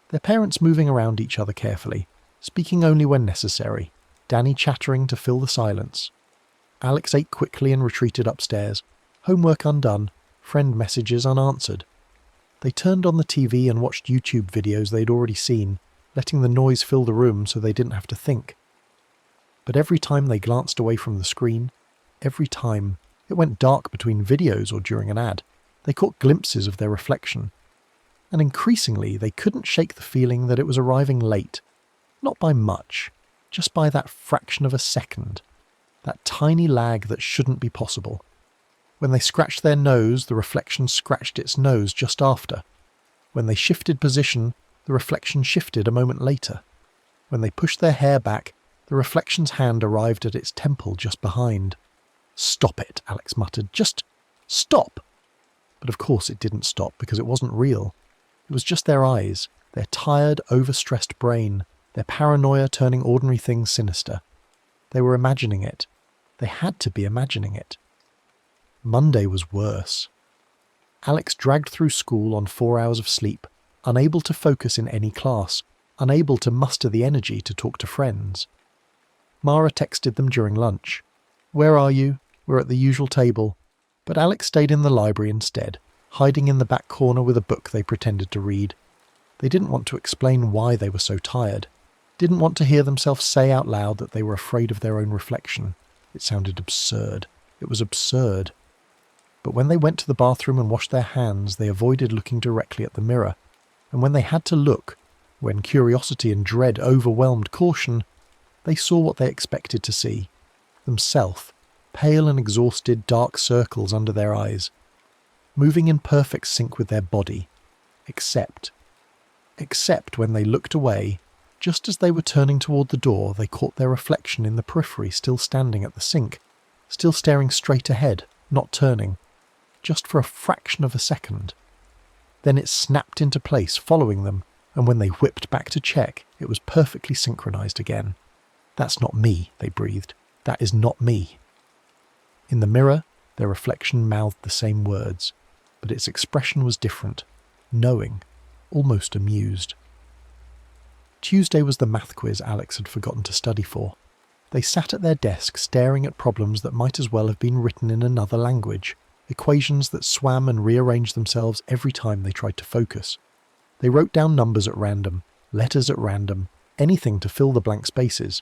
A: Their parents moving around each other carefully, speaking only when necessary, Danny chattering to fill the silence. Alex ate quickly and retreated upstairs, homework undone, friend messages unanswered. They turned on the TV and watched YouTube videos they'd already seen, letting the noise fill the room so they didn't have to think. But every time they glanced away from the screen, every time it went dark between videos or during an ad, they caught glimpses of their reflection. And increasingly, they couldn't shake the feeling that it was arriving late. Not by much, just by that fraction of a second. That tiny lag that shouldn't be possible. When they scratched their nose, the reflection scratched its nose just after. When they shifted position, the reflection shifted a moment later. When they pushed their hair back, the reflection's hand arrived at its temple just behind. "Stop it," Alex muttered. "Just stop!" But of course it didn't stop because it wasn't real. It was just their eyes, their tired, overstressed brain, their paranoia turning ordinary things sinister. They were imagining it. They had to be imagining it. Monday was worse. Alex dragged through school on 4 hours of sleep, unable to focus in any class, unable to muster the energy to talk to friends. Mara texted them during lunch. "Where are you? We're at the usual table." But Alex stayed in the library instead, hiding in the back corner with a book they pretended to read. They didn't want to explain why they were so tired. Didn't want to hear themselves say out loud that they were afraid of their own reflection. It sounded absurd. It was absurd. But when they went to the bathroom and washed their hands, they avoided looking directly at the mirror. And when they had to look, when curiosity and dread overwhelmed caution, they saw what they expected to see. Themselves, pale and exhausted, dark circles under their eyes, moving in perfect sync with their body. Except when they looked away, just as they were turning toward the door, they caught their reflection in the periphery still standing at the sink, still staring straight ahead, not turning. Just for a fraction of a second. Then it snapped into place, following them, and when they whipped back to check, it was perfectly synchronized again. "That's not me," they breathed. "That is not me." In the mirror, their reflection mouthed the same words, but its expression was different, knowing, almost amused. Tuesday was the math quiz Alex had forgotten to study for. They sat at their desk staring at problems that might as well have been written in another language. Equations that swam and rearranged themselves every time they tried to focus. They wrote down numbers at random, letters at random, anything to fill the blank spaces.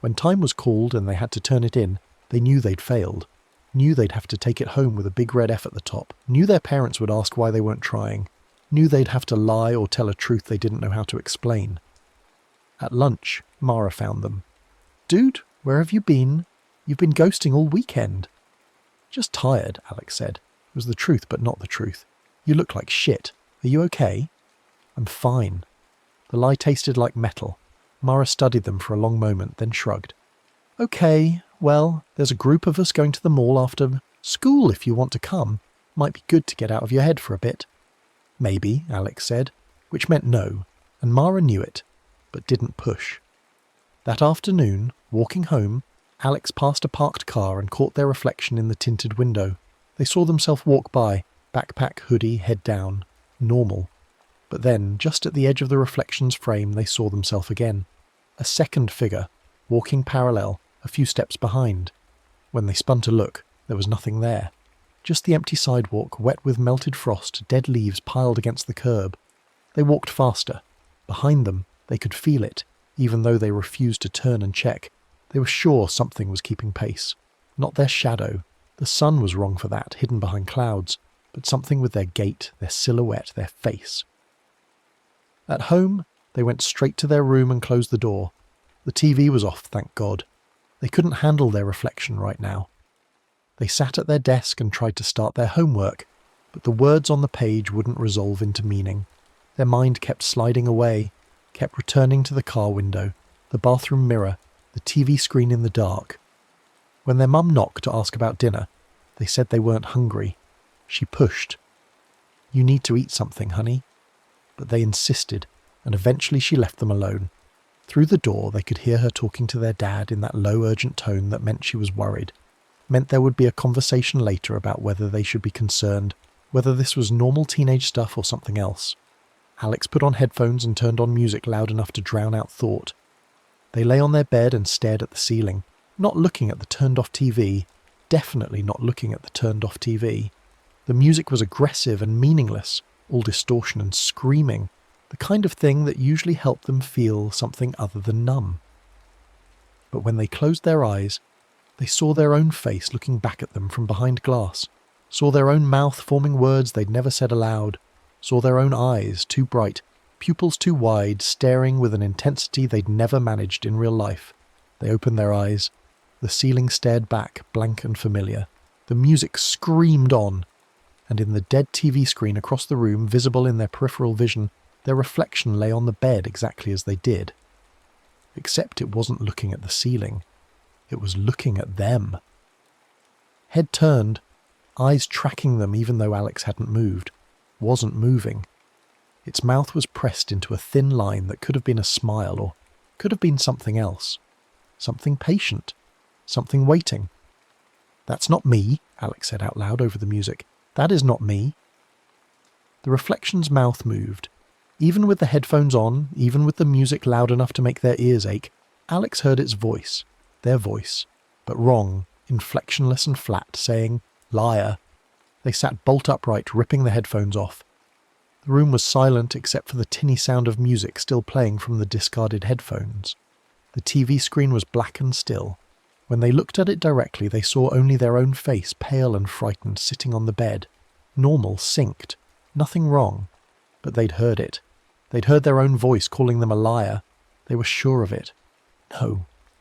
A: When time was called and they had to turn it in, they knew they'd failed, knew they'd have to take it home with a big red F at the top, knew their parents would ask why they weren't trying, knew they'd have to lie or tell a truth they didn't know how to explain. At lunch, Mara found them. "Dude, where have you been? You've been ghosting all weekend." "Just tired," Alex said. It was the truth, but not the truth. "You look like shit. Are you okay?" "I'm fine." The lie tasted like metal. Mara studied them for a long moment, then shrugged. "Okay, well, there's a group of us going to the mall after school if you want to come. Might be good to get out of your head for a bit." "Maybe," Alex said, which meant no, and Mara knew it, but didn't push. That afternoon, walking home, Alex passed a parked car and caught their reflection in the tinted window. They saw themselves walk by, backpack, hoodie, head down. Normal. But then, just at the edge of the reflection's frame, they saw themselves again. A second figure, walking parallel, a few steps behind. When they spun to look, there was nothing there. Just the empty sidewalk, wet with melted frost, dead leaves piled against the curb. They walked faster. Behind them, they could feel it, even though they refused to turn and check. They were sure something was keeping pace. Not their shadow. The sun was wrong for that, hidden behind clouds, but something with their gait, their silhouette, their face. At home, they went straight to their room and closed the door. The TV was off, thank God. They couldn't handle their reflection right now. They sat at their desk and tried to start their homework, but the words on the page wouldn't resolve into meaning. Their mind kept sliding away, kept returning to the car window, the bathroom mirror, the TV screen in the dark. When their mum knocked to ask about dinner, they said they weren't hungry. She pushed. "You need to eat something, honey." But they insisted, and eventually she left them alone. Through the door, they could hear her talking to their dad in that low, urgent tone that meant she was worried. Meant there would be a conversation later about whether they should be concerned, whether this was normal teenage stuff or something else. Alex put on headphones and turned on music loud enough to drown out thought. They lay on their bed and stared at the ceiling, not looking at the turned-off TV, definitely not looking at the turned-off TV. The music was aggressive and meaningless, all distortion and screaming, the kind of thing that usually helped them feel something other than numb. But when they closed their eyes, they saw their own face looking back at them from behind glass, saw their own mouth forming words they'd never said aloud, saw their own eyes, too bright, pupils too wide, staring with an intensity they'd never managed in real life. They opened their eyes. The ceiling stared back, blank and familiar. The music screamed on, and in the dead TV screen across the room, visible in their peripheral vision, their reflection lay on the bed exactly as they did. Except it wasn't looking at the ceiling. It was looking at them. Head turned, eyes tracking them even though Alex hadn't moved, wasn't moving. Its mouth was pressed into a thin line that could have been a smile or could have been something else. Something patient. Something waiting. "That's not me," Alex said out loud over the music. "That is not me." The reflection's mouth moved. Even with the headphones on, even with the music loud enough to make their ears ache, Alex heard its voice, their voice, but wrong, inflectionless and flat, saying, "Liar." They sat bolt upright, ripping the headphones off. The room was silent except for the tinny sound of music still playing from the discarded headphones. The TV screen was black and still. When they looked at it directly, they saw only their own face, pale and frightened, sitting on the bed. Normal, synced. Nothing wrong. But they'd heard it. They'd heard their own voice calling them a liar. They were sure of it.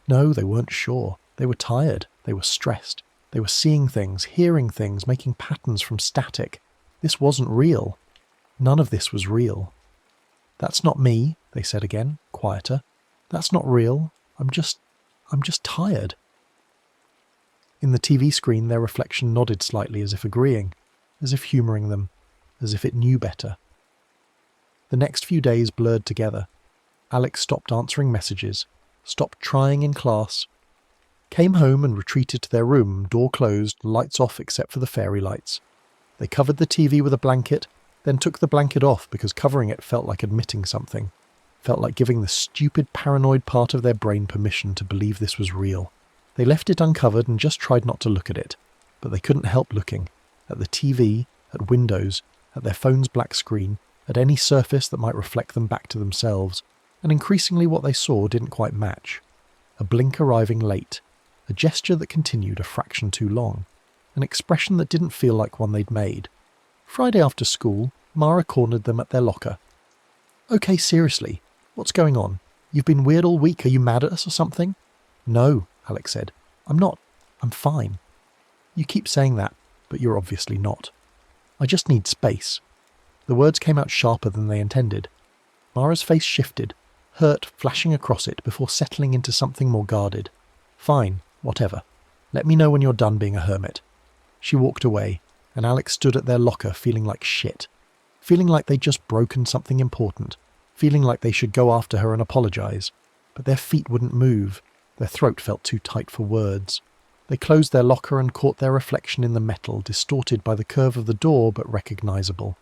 A: No, they weren't sure. They were tired. They were stressed. They were seeing things, hearing things, making patterns from static. This wasn't real. None of this was real. "That's not me," they said again, quieter. "That's not real. I'm just tired." In the TV screen, their reflection nodded slightly as if agreeing, as if humouring them, as if it knew better. The next few days blurred together. Alex stopped answering messages, stopped trying in class, came home and retreated to their room, door closed, lights off except for the fairy lights. They covered the TV with a blanket, then took the blanket off because covering it felt like admitting something, felt like giving the stupid paranoid part of their brain permission to believe this was real. They left it uncovered and just tried not to look at it, but they couldn't help looking, at the TV, at windows, at their phone's black screen, at any surface that might reflect them back to themselves, and increasingly what they saw didn't quite match. A blink arriving late, a gesture that continued a fraction too long, an expression that didn't feel like one they'd made. Friday after school, Mara cornered them at their locker. "Okay, seriously, what's going on? You've been weird all week, are you mad at us or something?" "No," Alex said. "I'm not. I'm fine." "You keep saying that, but you're obviously not." "I just need space." The words came out sharper than they intended. Mara's face shifted, hurt flashing across it before settling into something more guarded. "Fine, whatever. Let me know when you're done being a hermit." She walked away, and Alex stood at their locker feeling like shit. Feeling like they'd just broken something important. Feeling like they should go after her and apologise. But their feet wouldn't move. Their throat felt too tight for words. They closed their locker and caught their reflection in the metal, distorted by the curve of the door but recognisable.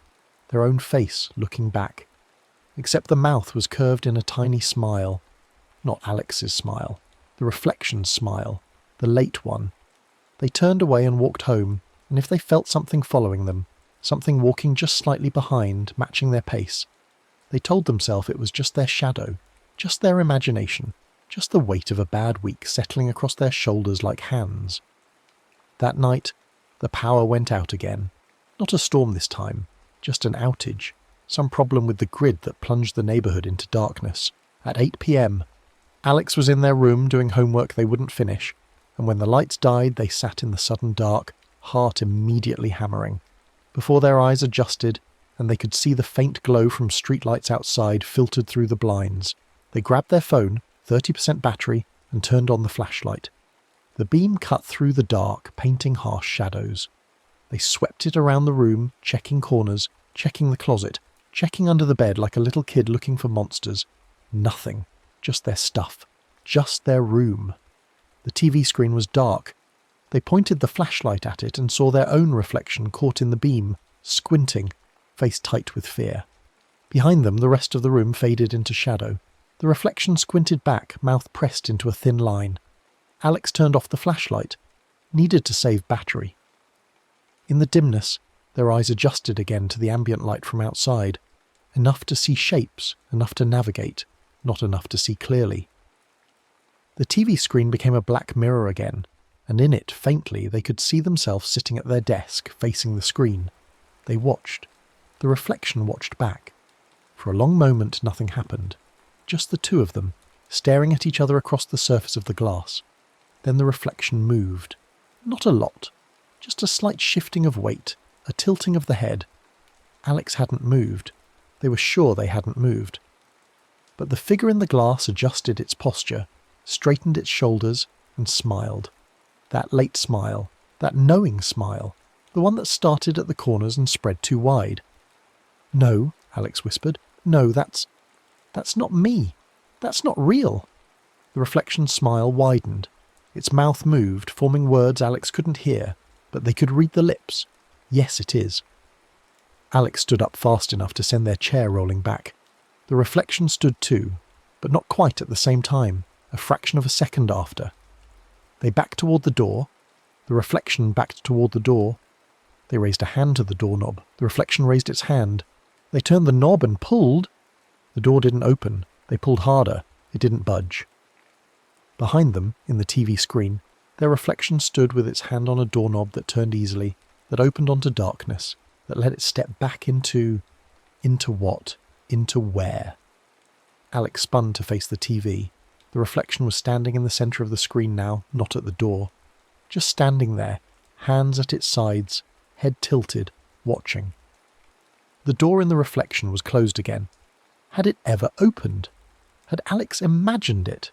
A: Their own face looking back, except the mouth was curved in a tiny smile. Not Alex's smile, the reflection's smile, the late one. They turned away and walked home, and if they felt something following them, something walking just slightly behind, matching their pace, they told themselves it was just their shadow, just their imagination, just the weight of a bad week settling across their shoulders like hands. That night, the power went out again. Not a storm this time, just an outage, some problem with the grid that plunged the neighbourhood into darkness. At 8 p.m, Alex was in their room doing homework they wouldn't finish, and when the lights died they sat in the sudden dark, heart immediately hammering. Before their eyes adjusted, and they could see the faint glow from streetlights outside filtered through the blinds, they grabbed their phone, 30% battery, and turned on the flashlight. The beam cut through the dark, painting harsh shadows. They swept it around the room, checking corners, checking the closet, checking under the bed like a little kid looking for monsters. Nothing. Just their stuff. Just their room. The TV screen was dark. They pointed the flashlight at it and saw their own reflection caught in the beam, squinting, face tight with fear. Behind them, the rest of the room faded into shadow. The reflection squinted back, mouth pressed into a thin line. Alex turned off the flashlight. Needed to save battery. In the dimness, their eyes adjusted again to the ambient light from outside. Enough to see shapes, enough to navigate, not enough to see clearly. The TV screen became a black mirror again, and in it, faintly, they could see themselves sitting at their desk, facing the screen. They watched. The reflection watched back. For a long moment, nothing happened. Just the two of them, staring at each other across the surface of the glass. Then the reflection moved. Not a lot. Just a slight shifting of weight, a tilting of the head. Alex hadn't moved. They were sure they hadn't moved. But the figure in the glass adjusted its posture, straightened its shoulders, and smiled. That late smile, that knowing smile, the one that started at the corners and spread too wide. "No," Alex whispered. "No, that's not me. That's not real." The reflection's smile widened. Its mouth moved, forming words Alex couldn't hear, but they could read the lips. "Yes, it is." Alex stood up fast enough to send their chair rolling back. The reflection stood too, but not quite at the same time, a fraction of a second after. They backed toward the door. The reflection backed toward the door. They raised a hand to the doorknob. The reflection raised its hand. They turned the knob and pulled. The door didn't open. They pulled harder. It didn't budge. Behind them, in the TV screen, their reflection stood with its hand on a doorknob that turned easily, that opened onto darkness, that let it step back into what? Into where? Alex spun to face the TV. The reflection was standing in the centre of the screen now, not at the door. Just standing there, hands at its sides, head tilted, watching. The door in the reflection was closed again. Had it ever opened? Had Alex imagined it?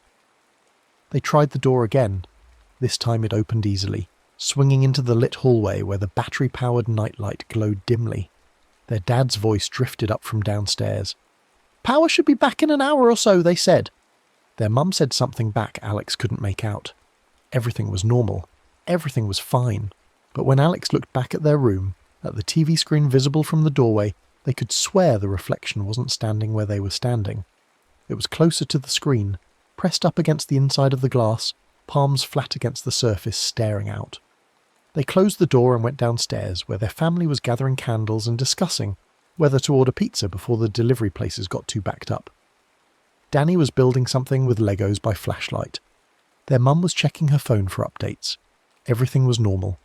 A: They tried the door again. This time it opened easily, swinging into the lit hallway where the battery-powered nightlight glowed dimly. Their dad's voice drifted up from downstairs. "Power should be back in an hour or so," they said. Their mum said something back Alex couldn't make out. Everything was normal. Everything was fine. But when Alex looked back at their room, at the TV screen visible from the doorway, they could swear the reflection wasn't standing where they were standing. It was closer to the screen, pressed up against the inside of the glass, palms flat against the surface, staring out. They closed the door and went downstairs, where their family was gathering candles and discussing whether to order pizza before the delivery places got too backed up. Danny was building something with Legos by flashlight. Their mum was checking her phone for updates. Everything was normal.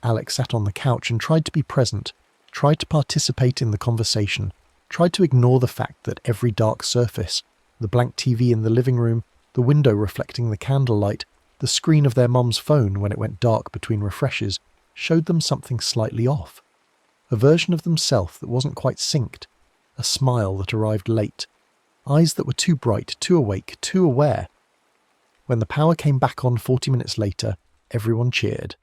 A: Alex sat on the couch and tried to be present, tried to participate in the conversation, tried to ignore the fact that every dark surface, the blank TV in the living room, the window reflecting the candlelight, the screen of their mum's phone when it went dark between refreshes, showed them something slightly off. A version of themselves that wasn't quite synced, a smile that arrived late, eyes that were too bright, too awake, too aware. When the power came back on 40 minutes later, everyone cheered.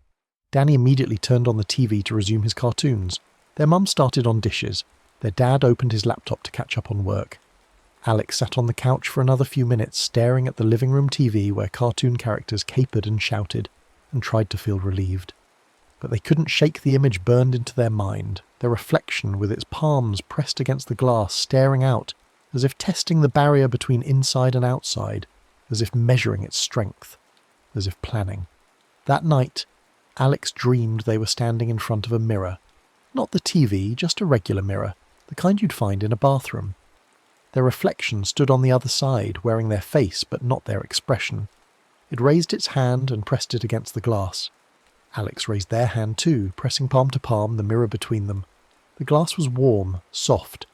A: Danny immediately turned on the TV to resume his cartoons. Their mum started on dishes. Their dad opened his laptop to catch up on work. Alex sat on the couch for another few minutes, staring at the living room TV where cartoon characters capered and shouted, and tried to feel relieved. But they couldn't shake the image burned into their mind, their reflection with its palms pressed against the glass, staring out, as if testing the barrier between inside and outside, as if measuring its strength, as if planning. That night, Alex dreamed they were standing in front of a mirror. Not the TV, just a regular mirror, the kind you'd find in a bathroom. Their reflection stood on the other side, wearing their face but not their expression. It raised its hand and pressed it against the glass. Alex raised their hand too, pressing palm to palm, the mirror between them. The glass was warm, soft.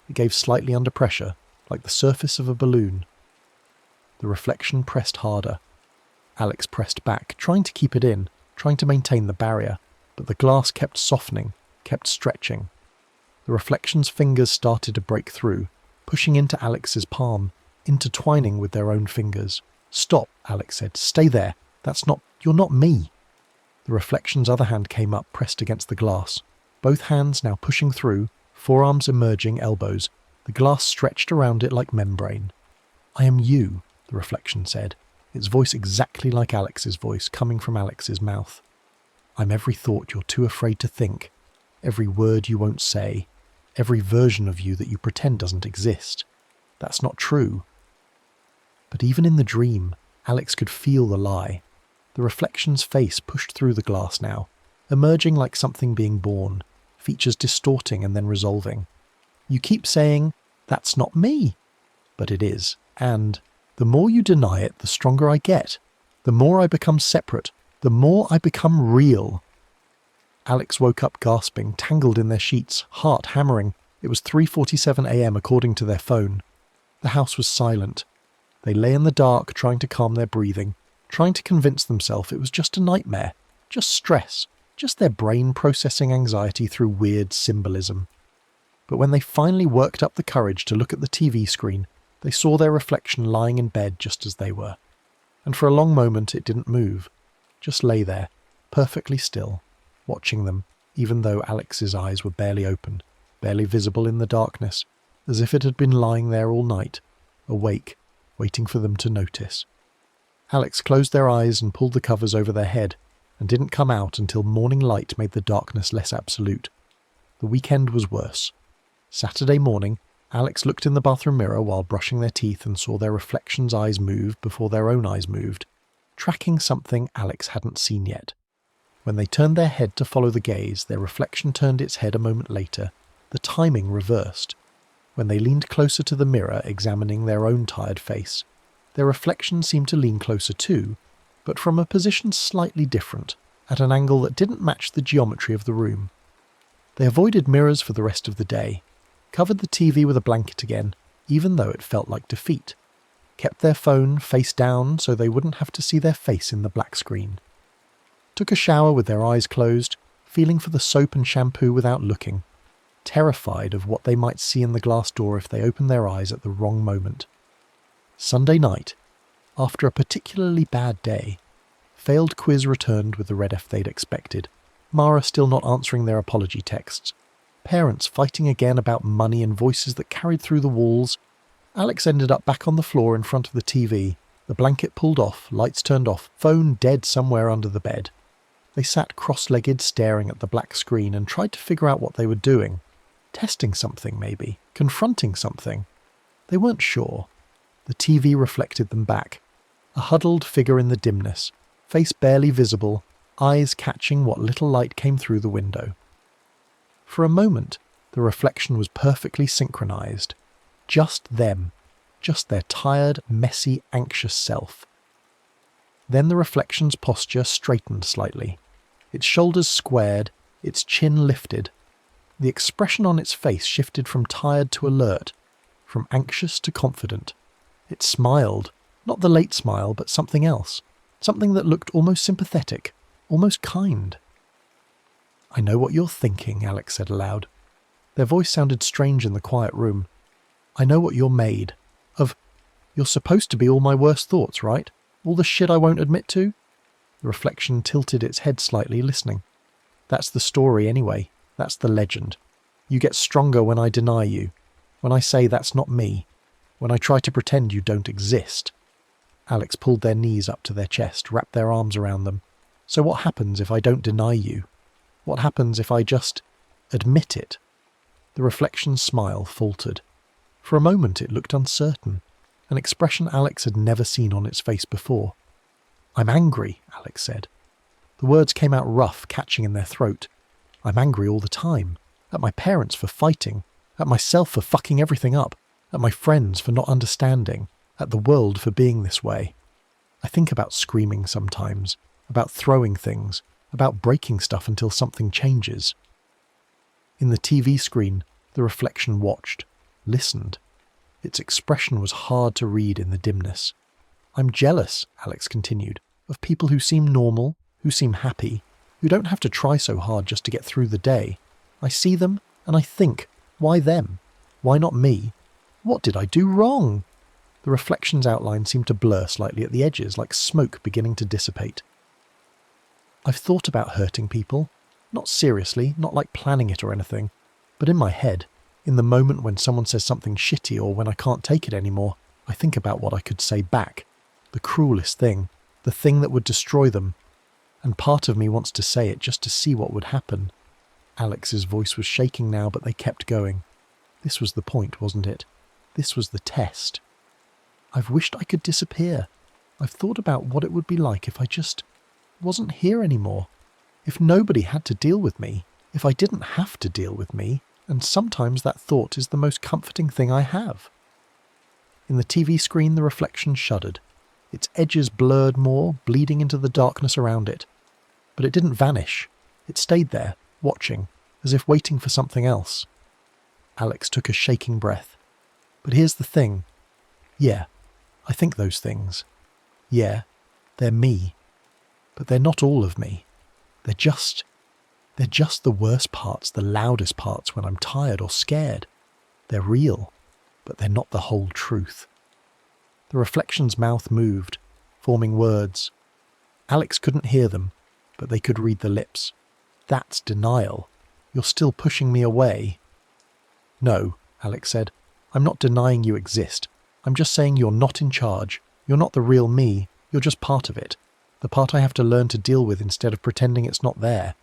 A: It gave slightly under pressure, like the surface of a balloon. The reflection pressed harder. Alex pressed back, trying to keep it in, trying to maintain the barrier, but the glass kept softening, kept stretching. The reflection's fingers started to break through, pushing into Alex's palm, intertwining with their own fingers. "Stop," Alex said. "Stay there. You're not me." The reflection's other hand came up, pressed against the glass. Both hands now pushing through, forearms emerging, elbows. The glass stretched around it like membrane. "I am you," the reflection said, its voice exactly like Alex's voice, coming from Alex's mouth. "I'm every thought you're too afraid to think, every word you won't say, every version of you that you pretend doesn't exist. That's not true." But even in the dream, Alex could feel the lie. The reflection's face pushed through the glass now, emerging like something being born, features distorting and then resolving. "You keep saying, 'That's not me.' But it is, and the more you deny it, the stronger I get. The more I become separate, the more I become real." Alex woke up gasping, tangled in their sheets, heart hammering. It was 3:47 a.m. according to their phone. The house was silent. They lay in the dark, trying to calm their breathing, trying to convince themselves it was just a nightmare, just stress, just their brain processing anxiety through weird symbolism. But when they finally worked up the courage to look at the TV screen, they saw their reflection lying in bed just as they were. And for a long moment it didn't move, just lay there, perfectly still, watching them, even though Alex's eyes were barely open, barely visible in the darkness, as if it had been lying there all night, awake, waiting for them to notice. Alex closed their eyes and pulled the covers over their head, and didn't come out until morning light made the darkness less absolute. The weekend was worse. Saturday morning, Alex looked in the bathroom mirror while brushing their teeth and saw their reflection's eyes move before their own eyes moved, tracking something Alex hadn't seen yet. When they turned their head to follow the gaze, their reflection turned its head a moment later. The timing reversed. When they leaned closer to the mirror, examining their own tired face, their reflection seemed to lean closer too, but from a position slightly different, at an angle that didn't match the geometry of the room. They avoided mirrors for the rest of the day, covered the TV with a blanket again, even though it felt like defeat, kept their phone face down so they wouldn't have to see their face in the black screen. Took a shower with their eyes closed, feeling for the soap and shampoo without looking, terrified of what they might see in the glass door if they opened their eyes at the wrong moment. Sunday night, after a particularly bad day, failed quiz returned with the red F they'd expected, Mara still not answering their apology texts, parents fighting again about money and voices that carried through the walls. Alex ended up back on the floor in front of the TV, the blanket pulled off, lights turned off, phone dead somewhere under the bed. They sat cross-legged staring at the black screen and tried to figure out what they were doing. Testing something, maybe. Confronting something. They weren't sure. The TV reflected them back. A huddled figure in the dimness, face barely visible, eyes catching what little light came through the window. For a moment, the reflection was perfectly synchronized. Just them. Just their tired, messy, anxious self. Then the reflection's posture straightened slightly. Its shoulders squared, its chin lifted. The expression on its face shifted from tired to alert, from anxious to confident. It smiled, not the late smile, but something else. Something that looked almost sympathetic, almost kind. "I know what you're thinking," Alex said aloud. Their voice sounded strange in the quiet room. "I know what you're made of. You're supposed to be all my worst thoughts, right? All the shit I won't admit to?" The reflection tilted its head slightly, listening. "That's the story anyway. That's the legend. You get stronger when I deny you. When I say that's not me. When I try to pretend you don't exist." Alex pulled their knees up to their chest, wrapped their arms around them. "So what happens if I don't deny you? What happens if I just admit it?" The reflection's smile faltered. For a moment it looked uncertain, an expression Alex had never seen on its face before. "I'm angry," Alex said. The words came out rough, catching in their throat. "I'm angry all the time. At my parents for fighting. At myself for fucking everything up. At my friends for not understanding. At the world for being this way. I think about screaming sometimes. About throwing things. About breaking stuff until something changes." In the TV screen, the reflection watched, listened. Its expression was hard to read in the dimness. "I'm jealous," Alex continued, "of people who seem normal, who seem happy, who don't have to try so hard just to get through the day. I see them, and I think, why them? Why not me? What did I do wrong?" The reflection's outline seemed to blur slightly at the edges, like smoke beginning to dissipate. "I've thought about hurting people. Not seriously, not like planning it or anything, but in my head, in the moment when someone says something shitty or when I can't take it anymore, I think about what I could say back. The cruelest thing, the thing that would destroy them. And part of me wants to say it just to see what would happen." Alex's voice was shaking now, but they kept going. This was the point, wasn't it? This was the test. "I've wished I could disappear. I've thought about what it would be like if I just wasn't here anymore. If nobody had to deal with me. If I didn't have to deal with me. And sometimes that thought is the most comforting thing I have." In the TV screen, the reflection shuddered. Its edges blurred more, bleeding into the darkness around it. But it didn't vanish. It stayed there, watching, as if waiting for something else. Alex took a shaking breath. "But here's the thing. Yeah, I think those things. Yeah, they're me. But they're not all of me. They're just the worst parts, the loudest parts when I'm tired or scared. They're real, but they're not the whole truth." The reflection's mouth moved, forming words. Alex couldn't hear them, but they could read the lips. "That's denial. You're still pushing me away." "No," Alex said. "I'm not denying you exist. I'm just saying you're not in charge. You're not the real me. You're just part of it. The part I have to learn to deal with instead of pretending it's not there."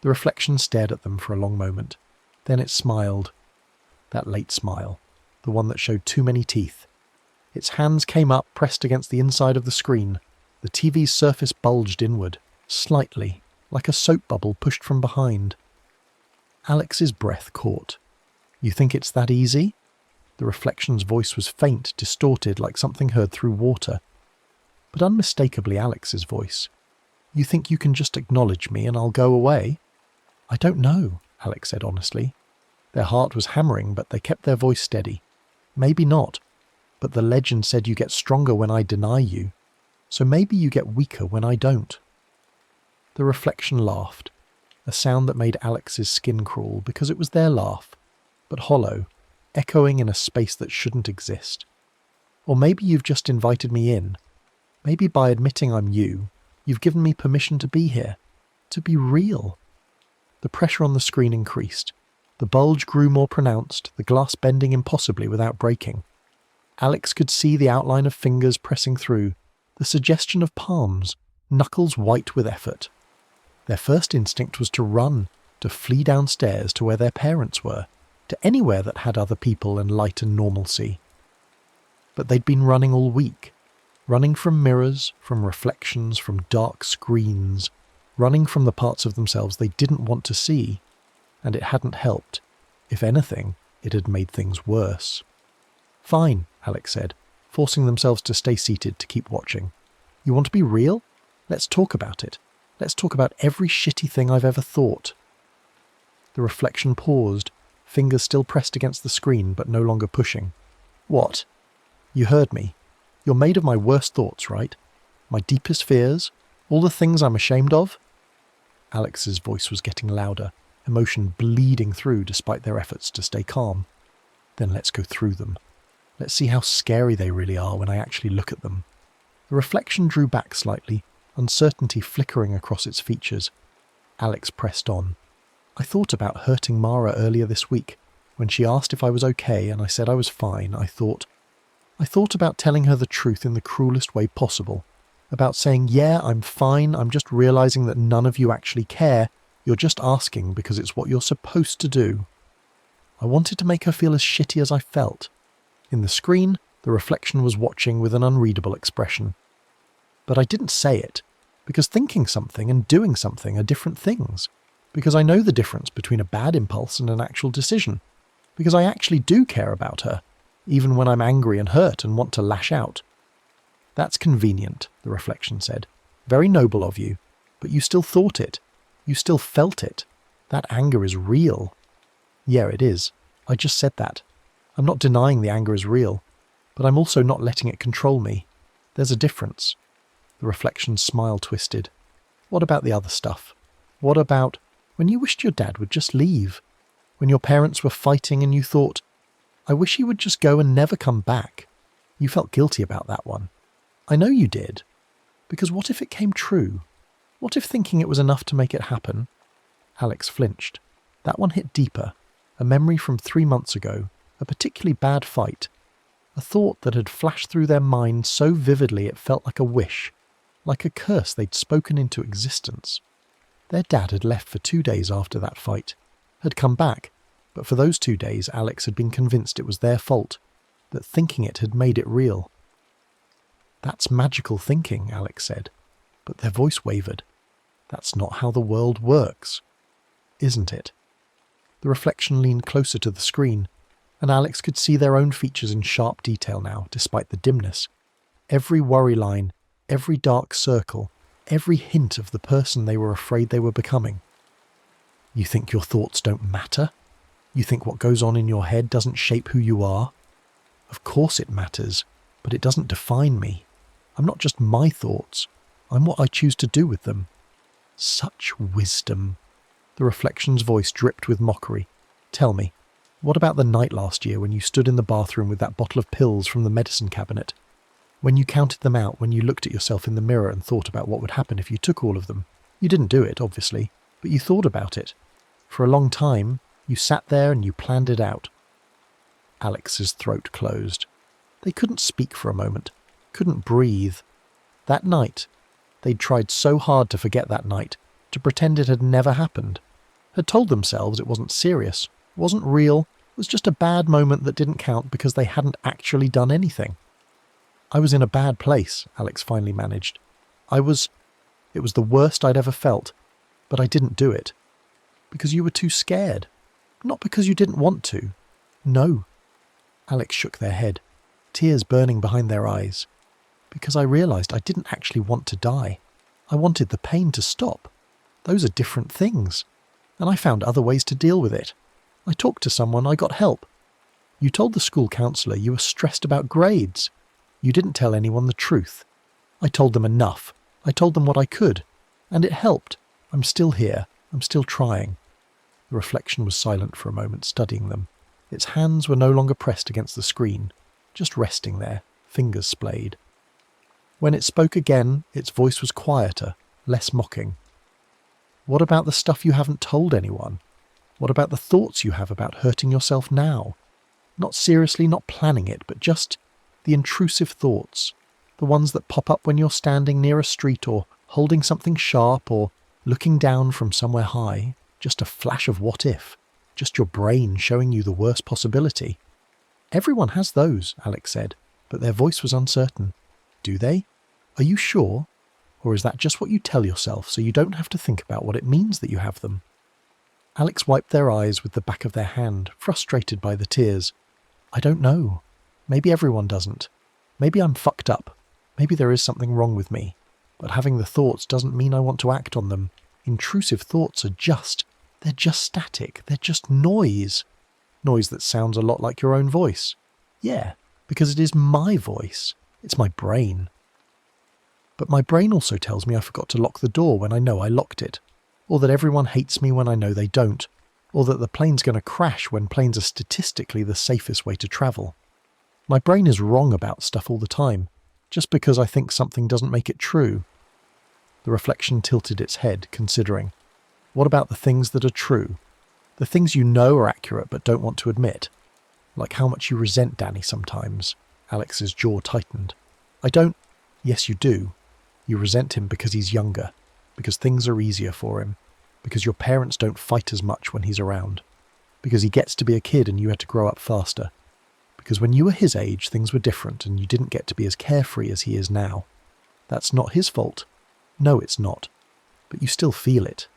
A: The reflection stared at them for a long moment. Then it smiled. That late smile. The one that showed too many teeth. Its hands came up, pressed against the inside of the screen. The TV's surface bulged inward, slightly, like a soap bubble pushed from behind. Alex's breath caught. "You think it's that easy?" The reflection's voice was faint, distorted, like something heard through water. But unmistakably Alex's voice. "You think you can just acknowledge me and I'll go away?" "I don't know," Alex said honestly. Their heart was hammering, but they kept their voice steady. "Maybe not. But the legend said you get stronger when I deny you. So maybe you get weaker when I don't." The reflection laughed, a sound that made Alex's skin crawl because it was their laugh, but hollow, echoing in a space that shouldn't exist. "Or maybe you've just invited me in. Maybe by admitting I'm you, you've given me permission to be here, to be real." The pressure on the screen increased. The bulge grew more pronounced, the glass bending impossibly without breaking. Alex could see the outline of fingers pressing through, the suggestion of palms, knuckles white with effort. Their first instinct was to run, to flee downstairs to where their parents were, to anywhere that had other people and light and normalcy. But they'd been running all week, running from mirrors, from reflections, from dark screens, running from the parts of themselves they didn't want to see, and it hadn't helped. If anything, it had made things worse. "Fine," Alex said, forcing themselves to stay seated to keep watching. "You want to be real? Let's talk about it. Let's talk about every shitty thing I've ever thought." The reflection paused, fingers still pressed against the screen but no longer pushing. "What?" "You heard me. You're made of my worst thoughts, right? My deepest fears? All the things I'm ashamed of?" Alex's voice was getting louder, emotion bleeding through despite their efforts to stay calm. "Then let's go through them. Let's see how scary they really are when I actually look at them." The reflection drew back slightly, uncertainty flickering across its features. Alex pressed on. "I thought about hurting Mara earlier this week. When she asked if I was okay and I said I was fine, I thought about telling her the truth in the cruelest way possible. About saying, yeah, I'm fine, I'm just realizing that none of you actually care. You're just asking because it's what you're supposed to do. I wanted to make her feel as shitty as I felt, In the screen, the reflection was watching with an unreadable expression. But I didn't say it, because thinking something and doing something are different things. Because I know the difference between a bad impulse and an actual decision. Because I actually do care about her, even when I'm angry and hurt and want to lash out. That's convenient, the reflection said. Very noble of you, but you still thought it. You still felt it. That anger is real. Yeah, it is. I just said that. I'm not denying the anger is real, but I'm also not letting it control me. There's a difference. The reflection's smile twisted. What about the other stuff? What about when you wished your dad would just leave? When your parents were fighting and you thought, I wish he would just go and never come back. You felt guilty about that one. I know you did. Because what if it came true? What if thinking it was enough to make it happen? Alex flinched. That one hit deeper. A memory from 3 months ago. A particularly bad fight. A thought that had flashed through their mind so vividly it felt like a wish. Like a curse they'd spoken into existence. Their dad had left for 2 days after that fight. Had come back, but for those 2 days Alex had been convinced it was their fault. That thinking it had made it real. That's magical thinking, Alex said. But their voice wavered. That's not how the world works. Isn't it? The reflection leaned closer to the screen, and Alex could see their own features in sharp detail now, despite the dimness. Every worry line, every dark circle, every hint of the person they were afraid they were becoming. You think your thoughts don't matter? You think what goes on in your head doesn't shape who you are? Of course it matters, but it doesn't define me. I'm not just my thoughts. I'm what I choose to do with them. Such wisdom. The reflection's voice dripped with mockery. Tell me, what about the night last year when you stood in the bathroom with that bottle of pills from the medicine cabinet? When you counted them out, when you looked at yourself in the mirror and thought about what would happen if you took all of them? You didn't do it, obviously, but you thought about it. For a long time, you sat there and you planned it out. Alex's throat closed. They couldn't speak for a moment. Couldn't breathe. That night, they'd tried so hard to forget that night, to pretend it had never happened. Had told themselves it wasn't serious, wasn't real, was just a bad moment that didn't count because they hadn't actually done anything. I was in a bad place, Alex finally managed. It was the worst I'd ever felt, but I didn't do it. Because you were too scared. Not because you didn't want to. No. Alex shook their head, tears burning behind their eyes. Because I realised I didn't actually want to die. I wanted the pain to stop. Those are different things. And I found other ways to deal with it. I talked to someone, I got help. You told the school counsellor you were stressed about grades. You didn't tell anyone the truth. I told them enough. I told them what I could. And it helped. I'm still here. I'm still trying. The reflection was silent for a moment, studying them. Its hands were no longer pressed against the screen, just resting there, fingers splayed. When it spoke again, its voice was quieter, less mocking. What about the stuff you haven't told anyone? What about the thoughts you have about hurting yourself now? Not seriously, not planning it, but just the intrusive thoughts. The ones that pop up when you're standing near a street or holding something sharp or looking down from somewhere high. Just a flash of what if. Just your brain showing you the worst possibility. Everyone has those, Alex said, but their voice was uncertain. Do they? Are you sure? Or is that just what you tell yourself so you don't have to think about what it means that you have them? Alex wiped their eyes with the back of their hand, frustrated by the tears. I don't know. Maybe everyone doesn't. Maybe I'm fucked up. Maybe there is something wrong with me. But having the thoughts doesn't mean I want to act on them. Intrusive thoughts are they're just static. They're just noise. Noise that sounds a lot like your own voice. Yeah, because it is my voice. It's my brain. But my brain also tells me I forgot to lock the door when I know I locked it. Or that everyone hates me when I know they don't. Or that the plane's going to crash when planes are statistically the safest way to travel. My brain is wrong about stuff all the time, just because I think something doesn't make it true. The reflection tilted its head, considering. What about the things that are true? The things you know are accurate but don't want to admit? Like how much you resent Danny sometimes. Alex's jaw tightened. I don't. Yes, you do. You resent him because he's younger. Because things are easier for him. Because your parents don't fight as much when he's around. Because he gets to be a kid and you had to grow up faster. Because when you were his age, things were different and you didn't get to be as carefree as he is now. That's not his fault. No, it's not. But you still feel it.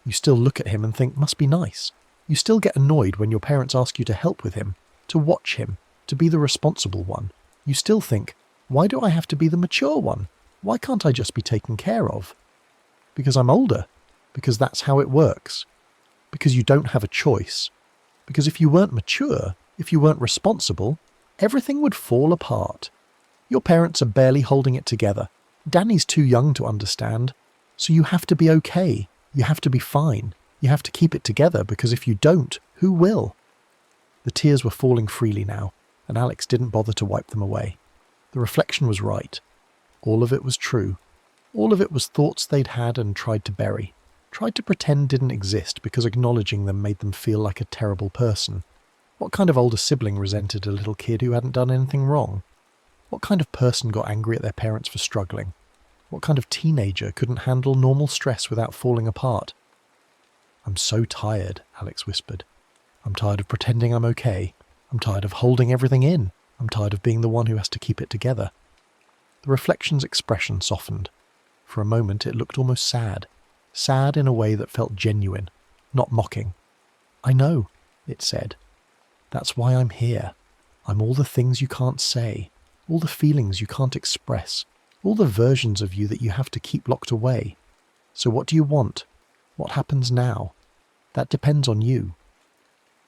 A: You still look at him and think, must be nice. You still get annoyed when your parents ask you to help with him, to watch him, to be the responsible one. You still think, why do I have to be the mature one? Why can't I just be taken care of? Because I'm older. Because that's how it works. Because you don't have a choice. Because if you weren't mature, if you weren't responsible, everything would fall apart. Your parents are barely holding it together. Danny's too young to understand. So you have to be okay. You have to be fine. You have to keep it together, because if you don't, who will? The tears were falling freely now, and Alex didn't bother to wipe them away. The reflection was right. All of it was true. All of it was thoughts they'd had and tried to bury. Tried to pretend didn't exist because acknowledging them made them feel like a terrible person. What kind of older sibling resented a little kid who hadn't done anything wrong? What kind of person got angry at their parents for struggling? What kind of teenager couldn't handle normal stress without falling apart? I'm so tired, Alex whispered. I'm tired of pretending I'm okay. I'm tired of holding everything in. I'm tired of being the one who has to keep it together. The reflection's expression softened. For a moment it looked almost sad. Sad in a way that felt genuine, not mocking. I know, it said. That's why I'm here. I'm all the things you can't say, all the feelings you can't express, all the versions of you that you have to keep locked away. So what do you want? What happens now? That depends on you.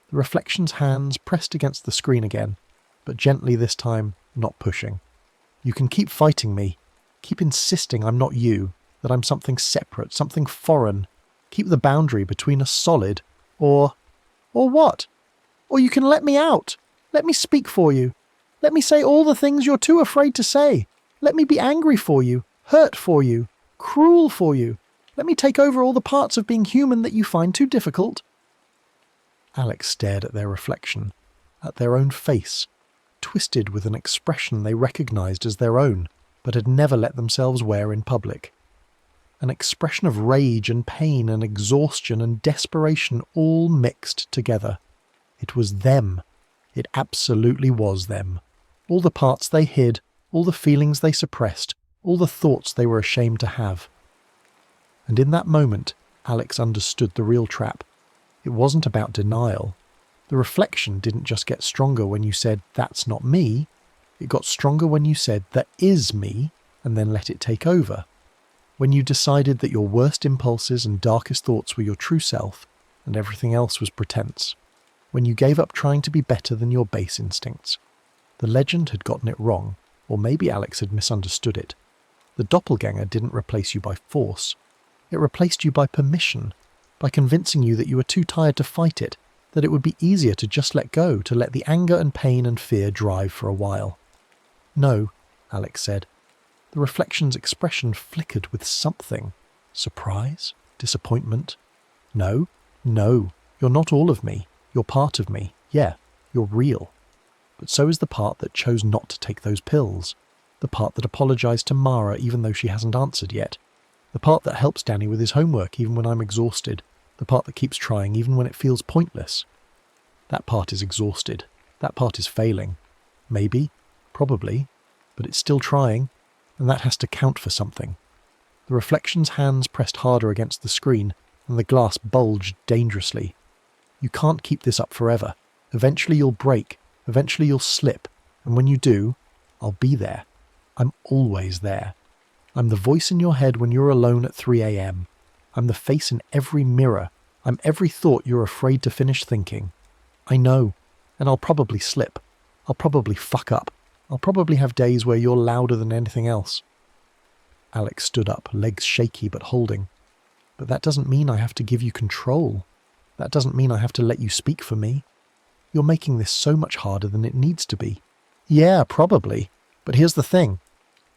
A: The reflection's hands pressed against the screen again, but gently this time, not pushing. You can keep fighting me. Keep insisting I'm not you, that I'm something separate, something foreign. Keep the boundary between us solid. Or what? Or you can let me out. Let me speak for you. Let me say all the things you're too afraid to say. Let me be angry for you, hurt for you, cruel for you. Let me take over all the parts of being human that you find too difficult. Alex stared at their reflection, at their own face, twisted with an expression they recognized as their own, but had never let themselves wear in public. An expression of rage and pain and exhaustion and desperation all mixed together. It was them. It absolutely was them. All the parts they hid, all the feelings they suppressed, all the thoughts they were ashamed to have. And in that moment, Alex understood the real trap. It wasn't about denial. The reflection didn't just get stronger when you said, that's not me. It got stronger when you said, that is me, and then let it take over. When you decided that your worst impulses and darkest thoughts were your true self, and everything else was pretense. When you gave up trying to be better than your base instincts. The legend had gotten it wrong, or maybe Alex had misunderstood it. The doppelganger didn't replace you by force. It replaced you by permission, by convincing you that you were too tired to fight it, that it would be easier to just let go, to let the anger and pain and fear drive for a while. No, Alex said. The reflection's expression flickered with something. Surprise? Disappointment? No, you're not all of me. You're part of me. Yeah, you're real. But so is the part that chose not to take those pills. The part that apologized to Mara even though she hasn't answered yet. The part that helps Danny with his homework even when I'm exhausted. The part that keeps trying even when it feels pointless. That part is exhausted. That part is failing. Maybe, probably, but it's still trying, and that has to count for something. The reflection's hands pressed harder against the screen, and the glass bulged dangerously. You can't keep this up forever. Eventually you'll break. Eventually you'll slip. And when you do, I'll be there. I'm always there. I'm the voice in your head when you're alone at 3 a.m. I'm the face in every mirror. I'm every thought you're afraid to finish thinking. I know. And I'll probably slip. I'll probably fuck up. I'll probably have days where you're louder than anything else. Alex stood up, legs shaky but holding. But that doesn't mean I have to give you control. That doesn't mean I have to let you speak for me. You're making this so much harder than it needs to be. Yeah, probably. But here's the thing.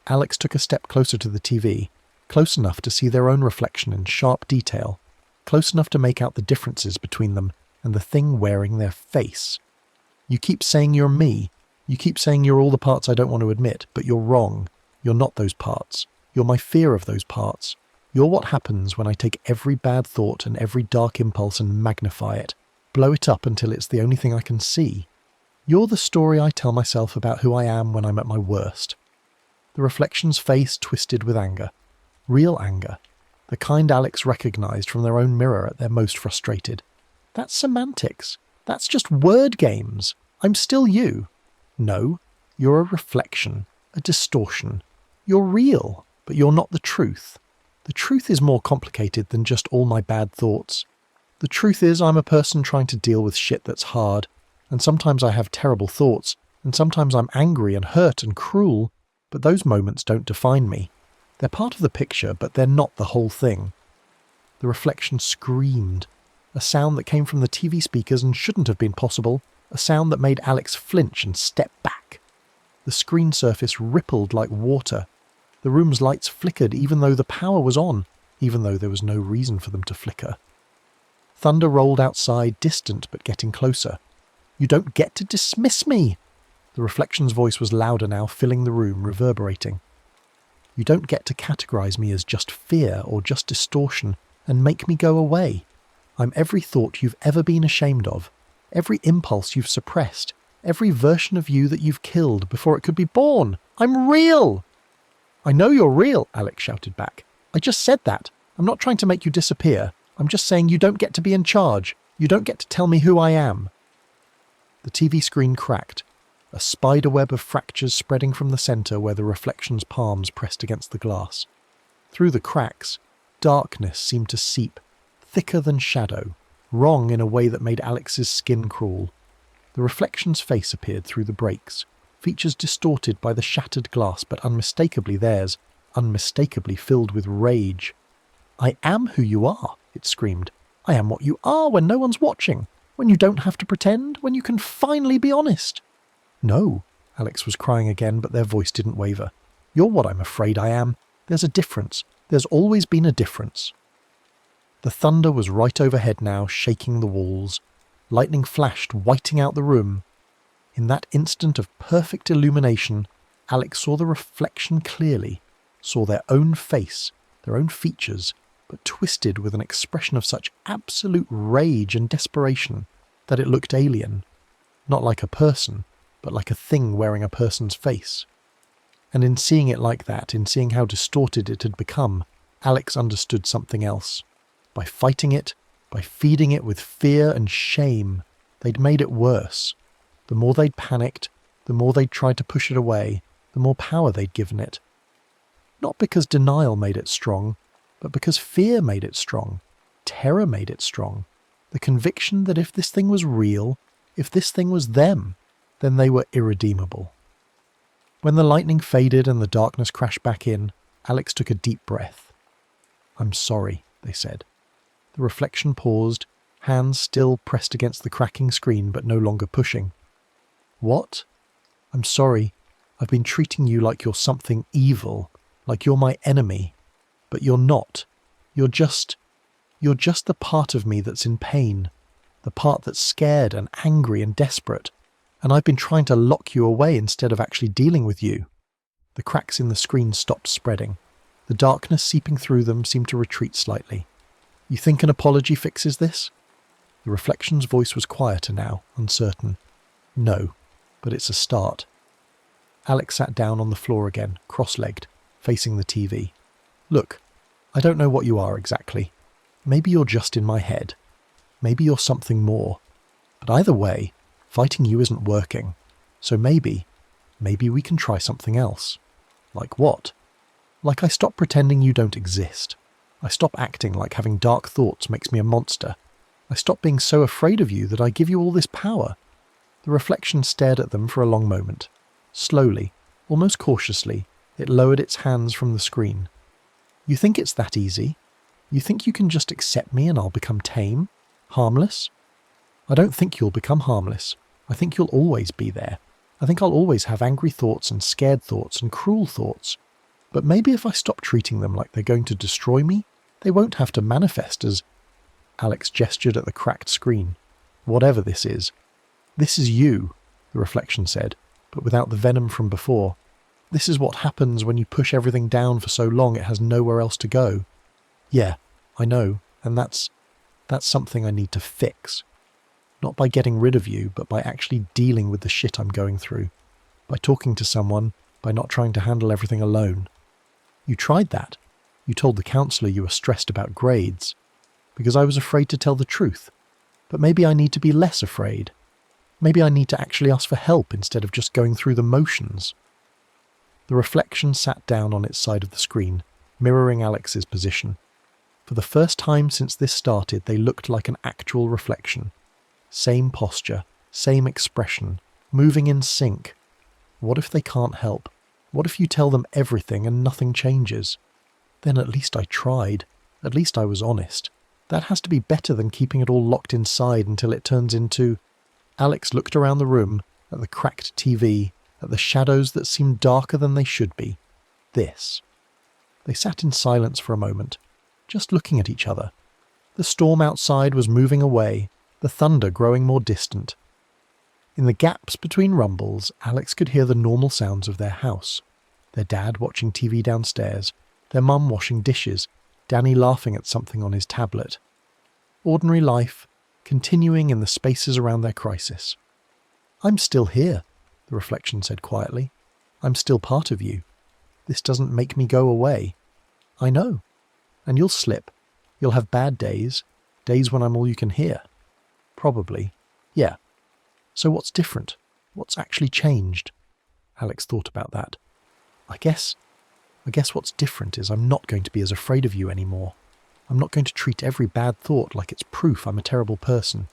A: Alex took a step closer to the TV, close enough to see their own reflection in sharp detail, close enough to make out the differences between them and the thing wearing their face. You keep saying you're me. You keep saying you're all the parts I don't want to admit, but you're wrong. You're not those parts. You're my fear of those parts. You're what happens when I take every bad thought and every dark impulse and magnify it, blow it up until it's the only thing I can see. You're the story I tell myself about who I am when I'm at my worst. The reflection's face twisted with anger. Real anger. The kind Alex recognised from their own mirror at their most frustrated. That's semantics. That's just word games. I'm still you. No, you're a reflection, a distortion. You're real, but you're not the truth. The truth is more complicated than just all my bad thoughts. The truth is I'm a person trying to deal with shit that's hard, and sometimes I have terrible thoughts, and sometimes I'm angry and hurt and cruel, but those moments don't define me. They're part of the picture, but they're not the whole thing. The reflection screamed, a sound that came from the TV speakers and shouldn't have been possible, a sound that made Alex flinch and step back. The screen surface rippled like water. The room's lights flickered even though the power was on, even though there was no reason for them to flicker. Thunder rolled outside, distant but getting closer. You don't get to dismiss me! The reflection's voice was louder now, filling the room, reverberating. You don't get to categorize me as just fear or just distortion and make me go away. I'm every thought you've ever been ashamed of, every impulse you've suppressed, every version of you that you've killed before it could be born. I'm real! I know you're real, Alex shouted back. I just said that. I'm not trying to make you disappear. I'm just saying you don't get to be in charge. You don't get to tell me who I am. The TV screen cracked, a spiderweb of fractures spreading from the centre where the reflection's palms pressed against the glass. Through the cracks, darkness seemed to seep, thicker than shadow, wrong in a way that made Alex's skin crawl. The reflection's face appeared through the breaks, features distorted by the shattered glass but unmistakably theirs, unmistakably filled with rage. I am who you are, it screamed. I am what you are when no one's watching, when you don't have to pretend, when you can finally be honest. No, Alex was crying again, but their voice didn't waver. You're what I'm afraid I am. There's a difference. There's always been a difference. The thunder was right overhead now, shaking the walls. Lightning flashed, whiting out the room. In that instant of perfect illumination, Alex saw the reflection clearly, saw their own face, their own features, but twisted with an expression of such absolute rage and desperation that it looked alien, not like a person, but like a thing wearing a person's face. And in seeing it like that, in seeing how distorted it had become, Alex understood something else. By fighting it, by feeding it with fear and shame, they'd made it worse. The more they'd panicked, the more they'd tried to push it away, the more power they'd given it. Not because denial made it strong, but because fear made it strong. Terror made it strong. The conviction that if this thing was real, if this thing was them, then they were irredeemable. When the lightning faded and the darkness crashed back in, Alex took a deep breath. I'm sorry, they said. The reflection paused, hands still pressed against the cracking screen but no longer pushing. What? I'm sorry. I've been treating you like you're something evil, like you're my enemy. But you're not. You're just the part of me that's in pain, the part that's scared and angry and desperate, and I've been trying to lock you away instead of actually dealing with you. The cracks in the screen stopped spreading. The darkness seeping through them seemed to retreat slightly. You think an apology fixes this? The reflection's voice was quieter now, uncertain. No, but it's a start. Alex sat down on the floor again, cross-legged, facing the TV. Look, I don't know what you are exactly. Maybe you're just in my head. Maybe you're something more. But either way, fighting you isn't working. So maybe we can try something else. Like what? Like I stop pretending you don't exist. I stop acting like having dark thoughts makes me a monster. I stop being so afraid of you that I give you all this power. The reflection stared at them for a long moment. Slowly, almost cautiously, it lowered its hands from the screen. You think it's that easy? You think you can just accept me and I'll become tame? Harmless? I don't think you'll become harmless. I think you'll always be there. I think I'll always have angry thoughts and scared thoughts and cruel thoughts. But maybe if I stop treating them like they're going to destroy me, they won't have to manifest as... Alex gestured at the cracked screen. Whatever this is. This is you, the reflection said, but without the venom from before. This is what happens when you push everything down for so long it has nowhere else to go. Yeah, I know, and that's something I need to fix. Not by getting rid of you, but by actually dealing with the shit I'm going through. By talking to someone, by not trying to handle everything alone. You tried that. You told the counsellor you were stressed about grades. Because I was afraid to tell the truth. But maybe I need to be less afraid. Maybe I need to actually ask for help instead of just going through the motions. The reflection sat down on its side of the screen, mirroring Alex's position. For the first time since this started, they looked like an actual reflection. Same posture, same expression, moving in sync. What if they can't help? What if you tell them everything and nothing changes? Then at least I tried. At least I was honest. That has to be better than keeping it all locked inside until it turns into... Alex looked around the room, at the cracked TV, at the shadows that seemed darker than they should be. This. They sat in silence for a moment, just looking at each other. The storm outside was moving away, the thunder growing more distant. In the gaps between rumbles, Alex could hear the normal sounds of their house. Their dad watching TV downstairs, their mum washing dishes, Danny laughing at something on his tablet. Ordinary life, continuing in the spaces around their crisis. I'm still here, the reflection said quietly. I'm still part of you. This doesn't make me go away. I know. And you'll slip. You'll have bad days, days when I'm all you can hear. Probably. Yeah. So what's different? What's actually changed? Alex thought about that. I guess what's different is I'm not going to be as afraid of you anymore. I'm not going to treat every bad thought like it's proof I'm a terrible person.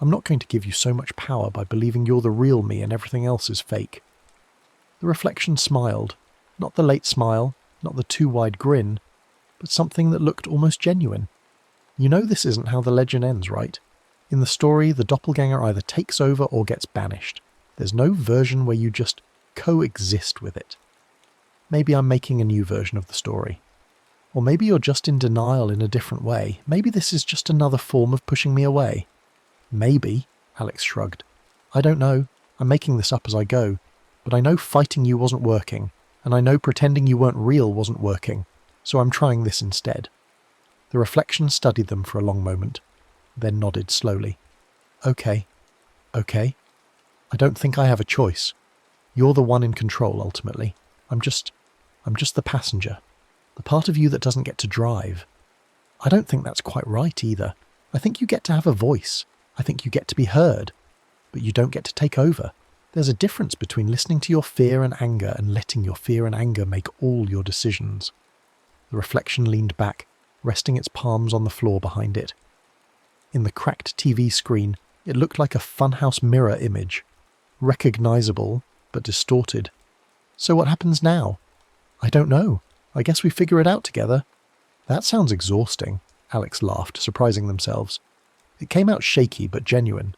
A: I'm not going to give you so much power by believing you're the real me and everything else is fake. The reflection smiled. Not the late smile, not the too wide grin, but something that looked almost genuine. You know this isn't how the legend ends, right? In the story, the doppelganger either takes over or gets banished. There's no version where you just coexist with it. Maybe I'm making a new version of the story. Or maybe you're just in denial in a different way. Maybe this is just another form of pushing me away. Maybe, Alex shrugged. I don't know. I'm making this up as I go. But I know fighting you wasn't working, and I know pretending you weren't real wasn't working, so I'm trying this instead. The reflection studied them for a long moment, then nodded slowly. Okay. I don't think I have a choice. You're the one in control, ultimately. I'm just the passenger. The part of you that doesn't get to drive. I don't think that's quite right either. I think you get to have a voice. I think you get to be heard. But you don't get to take over. There's a difference between listening to your fear and anger and letting your fear and anger make all your decisions. The reflection leaned back, resting its palms on the floor behind it. In the cracked TV screen, it looked like a funhouse mirror image. Recognizable, but distorted. So what happens now? I don't know. I guess we figure it out together. That sounds exhausting, Alex laughed, surprising themselves. It came out shaky but genuine.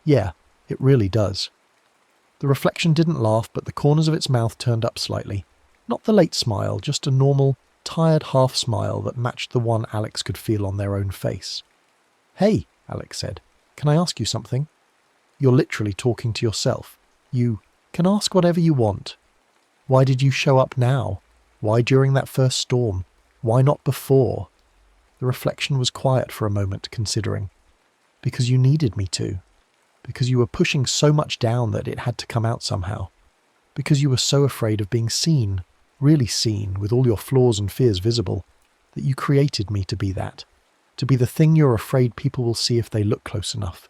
A: Yeah, it really does. The reflection didn't laugh, but the corners of its mouth turned up slightly. Not the late smile, just a normal, tired half smile that matched the one Alex could feel on their own face. Hey, Alex said, can I ask you something? You're literally talking to yourself. You can ask whatever you want. Why did you show up now? Why during that first storm? Why not before? The reflection was quiet for a moment, considering. Because you needed me to. Because you were pushing so much down that it had to come out somehow. Because you were so afraid of being seen, really seen, with all your flaws and fears visible, that you created me to be that. To be the thing you're afraid people will see if they look close enough.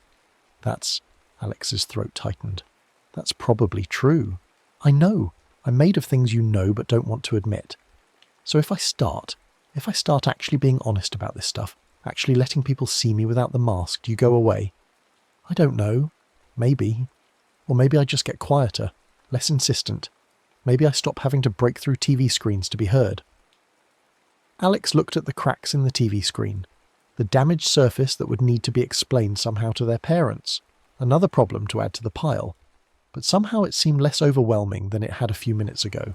A: That's... Alex's throat tightened. That's probably true. I know. I'm made of things you know but don't want to admit. So if I start actually being honest about this stuff, actually letting people see me without the mask, do you go away? I don't know. Maybe. Or maybe I just get quieter, less insistent. Maybe I stop having to break through TV screens to be heard. Alex looked at the cracks in the TV screen, the damaged surface that would need to be explained somehow to their parents. Another problem to add to the pile. But somehow it seemed less overwhelming than it had a few minutes ago.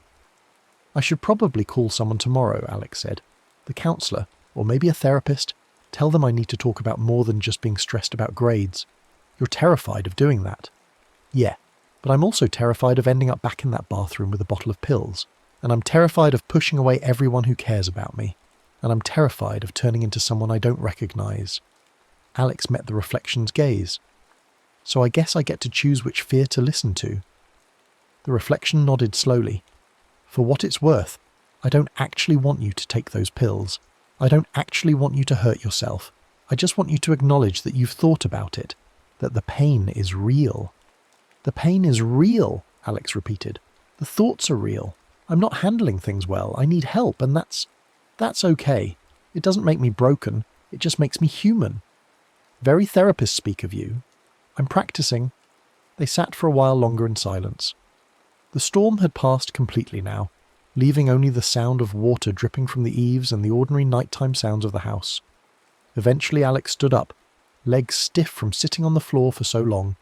A: I should probably call someone tomorrow, Alex said. The counsellor, or maybe a therapist. Tell them I need to talk about more than just being stressed about grades. You're terrified of doing that. Yeah, but I'm also terrified of ending up back in that bathroom with a bottle of pills. And I'm terrified of pushing away everyone who cares about me. And I'm terrified of turning into someone I don't recognise. Alex met the reflection's gaze. So I guess I get to choose which fear to listen to. The reflection nodded slowly. For what it's worth, I don't actually want you to take those pills. I don't actually want you to hurt yourself. I just want you to acknowledge that you've thought about it, that the pain is real. The pain is real, Alex repeated. The thoughts are real. I'm not handling things well. I need help, and that's okay. It doesn't make me broken. It just makes me human. Very therapists speak of you. I'm practicing. They sat for a while longer in silence. The storm had passed completely now, leaving only the sound of water dripping from the eaves and the ordinary nighttime sounds of the house. Eventually Alex stood up, legs stiff from sitting on the floor for so long.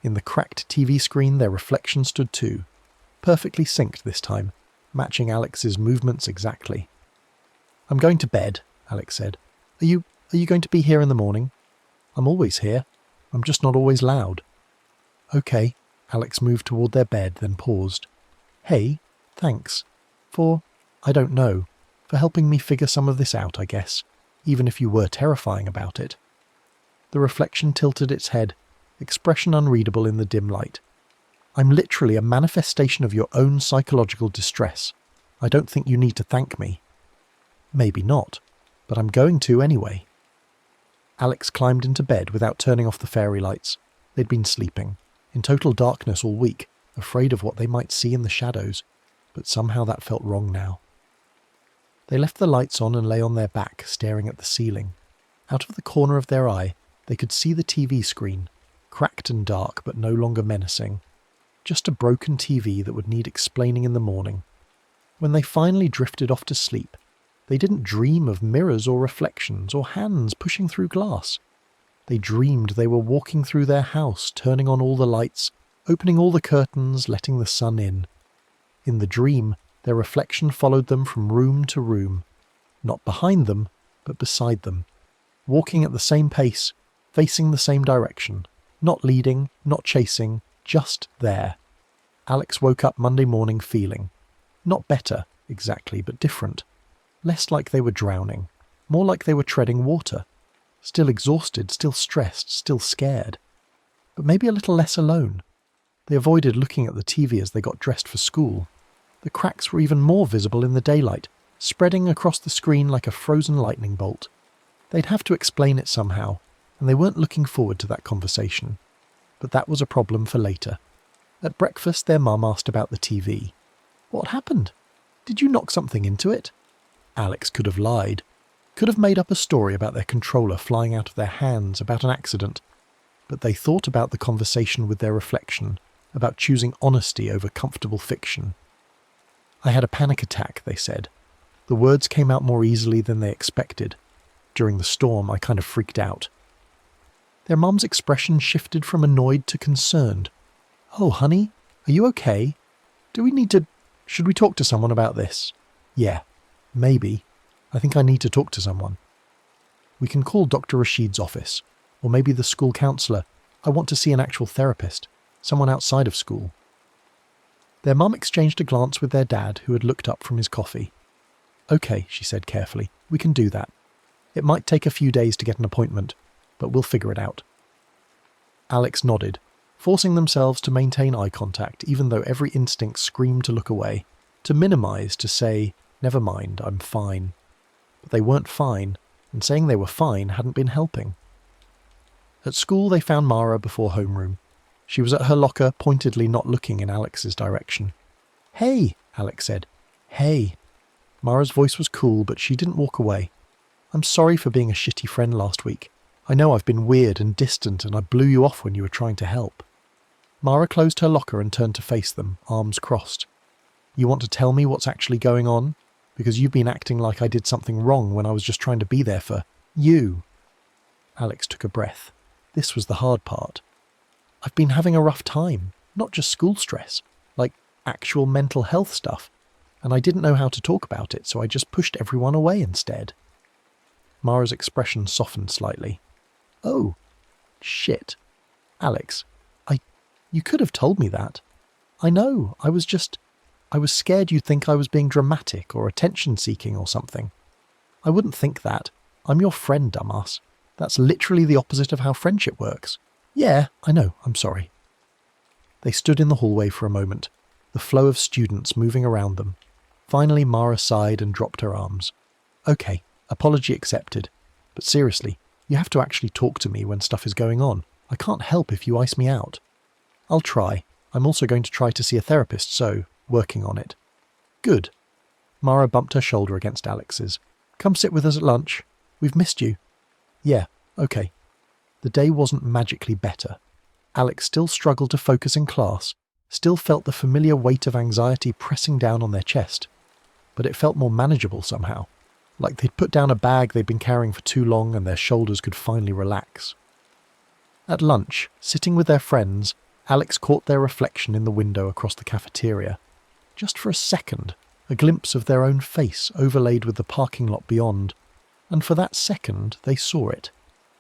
A: In the cracked TV screen their reflection stood too, perfectly synced this time, matching Alex's movements exactly. I'm going to bed, Alex said. Are you going to be here in the morning? I'm always here. I'm just not always loud. Okay. Alex moved toward their bed, then paused. Hey, thanks. I don't know, for helping me figure some of this out, I guess, even if you were terrifying about it. The reflection tilted its head, expression unreadable in the dim light. I'm literally a manifestation of your own psychological distress. I don't think you need to thank me. Maybe not, but I'm going to anyway. Alex climbed into bed without turning off the fairy lights. They'd been sleeping, in total darkness all week, afraid of what they might see in the shadows, but somehow that felt wrong now. They left the lights on and lay on their back, staring at the ceiling. Out of the corner of their eye, they could see the TV screen, cracked and dark but no longer menacing. Just a broken TV that would need explaining in the morning. When they finally drifted off to sleep, they didn't dream of mirrors or reflections or hands pushing through glass. They dreamed they were walking through their house, turning on all the lights, opening all the curtains, letting the sun in. In the dream, their reflection followed them from room to room, not behind them, but beside them, walking at the same pace, facing the same direction, not leading, not chasing, just there. Alex woke up Monday morning feeling, not better, exactly, but different. Less like they were drowning, more like they were treading water. Still exhausted, still stressed, still scared. But maybe a little less alone. They avoided looking at the TV as they got dressed for school. The cracks were even more visible in the daylight, spreading across the screen like a frozen lightning bolt. They'd have to explain it somehow, and they weren't looking forward to that conversation. But that was a problem for later. At breakfast, their mum asked about the TV. What happened? Did you knock something into it? Alex could have lied. Could have made up a story about their controller flying out of their hands, about an accident. But they thought about the conversation with their reflection, about choosing honesty over comfortable fiction. I had a panic attack, they said. The words came out more easily than they expected. During the storm, I kind of freaked out. Their mum's expression shifted from annoyed to concerned. Oh, honey, are you okay? Should we talk to someone about this? Yeah, maybe. I think I need to talk to someone. We can call Dr. Rashid's office, or maybe the school counsellor. I want to see an actual therapist, someone outside of school. Their mum exchanged a glance with their dad, who had looked up from his coffee. Okay, she said carefully, we can do that. It might take a few days to get an appointment, but we'll figure it out. Alex nodded, forcing themselves to maintain eye contact, even though every instinct screamed to look away, to minimise, to say, never mind, I'm fine. But they weren't fine, and saying they were fine hadn't been helping. At school they found Mara before homeroom. She was at her locker, pointedly not looking in Alex's direction. Hey, Alex said. Hey. Mara's voice was cool, but she didn't walk away. I'm sorry for being a shitty friend last week. I know I've been weird and distant, and I blew you off when you were trying to help. Mara closed her locker and turned to face them, arms crossed. You want to tell me what's actually going on? Because you've been acting like I did something wrong when I was just trying to be there for you. Alex took a breath. This was the hard part. I've been having a rough time, not just school stress, like actual mental health stuff, and I didn't know how to talk about it, so I just pushed everyone away instead. Mara's expression softened slightly. Oh, shit. Alex, you could have told me that. I know, I was scared you'd think I was being dramatic or attention-seeking or something. I wouldn't think that. I'm your friend, dumbass. That's literally the opposite of how friendship works. Yeah, I know, I'm sorry. They stood in the hallway for a moment, the flow of students moving around them. Finally, Mara sighed and dropped her arms. Okay, apology accepted. But seriously, you have to actually talk to me when stuff is going on. I can't help if you ice me out. I'll try. I'm also going to try to see a therapist, so, working on it. Good. Mara bumped her shoulder against Alex's. Come sit with us at lunch. We've missed you. Yeah, okay. The day wasn't magically better. Alex still struggled to focus in class, still felt the familiar weight of anxiety pressing down on their chest. But it felt more manageable somehow, like they'd put down a bag they'd been carrying for too long and their shoulders could finally relax. At lunch, sitting with their friends, Alex caught their reflection in the window across the cafeteria. Just for a second, a glimpse of their own face overlaid with the parking lot beyond, and for that second they saw it.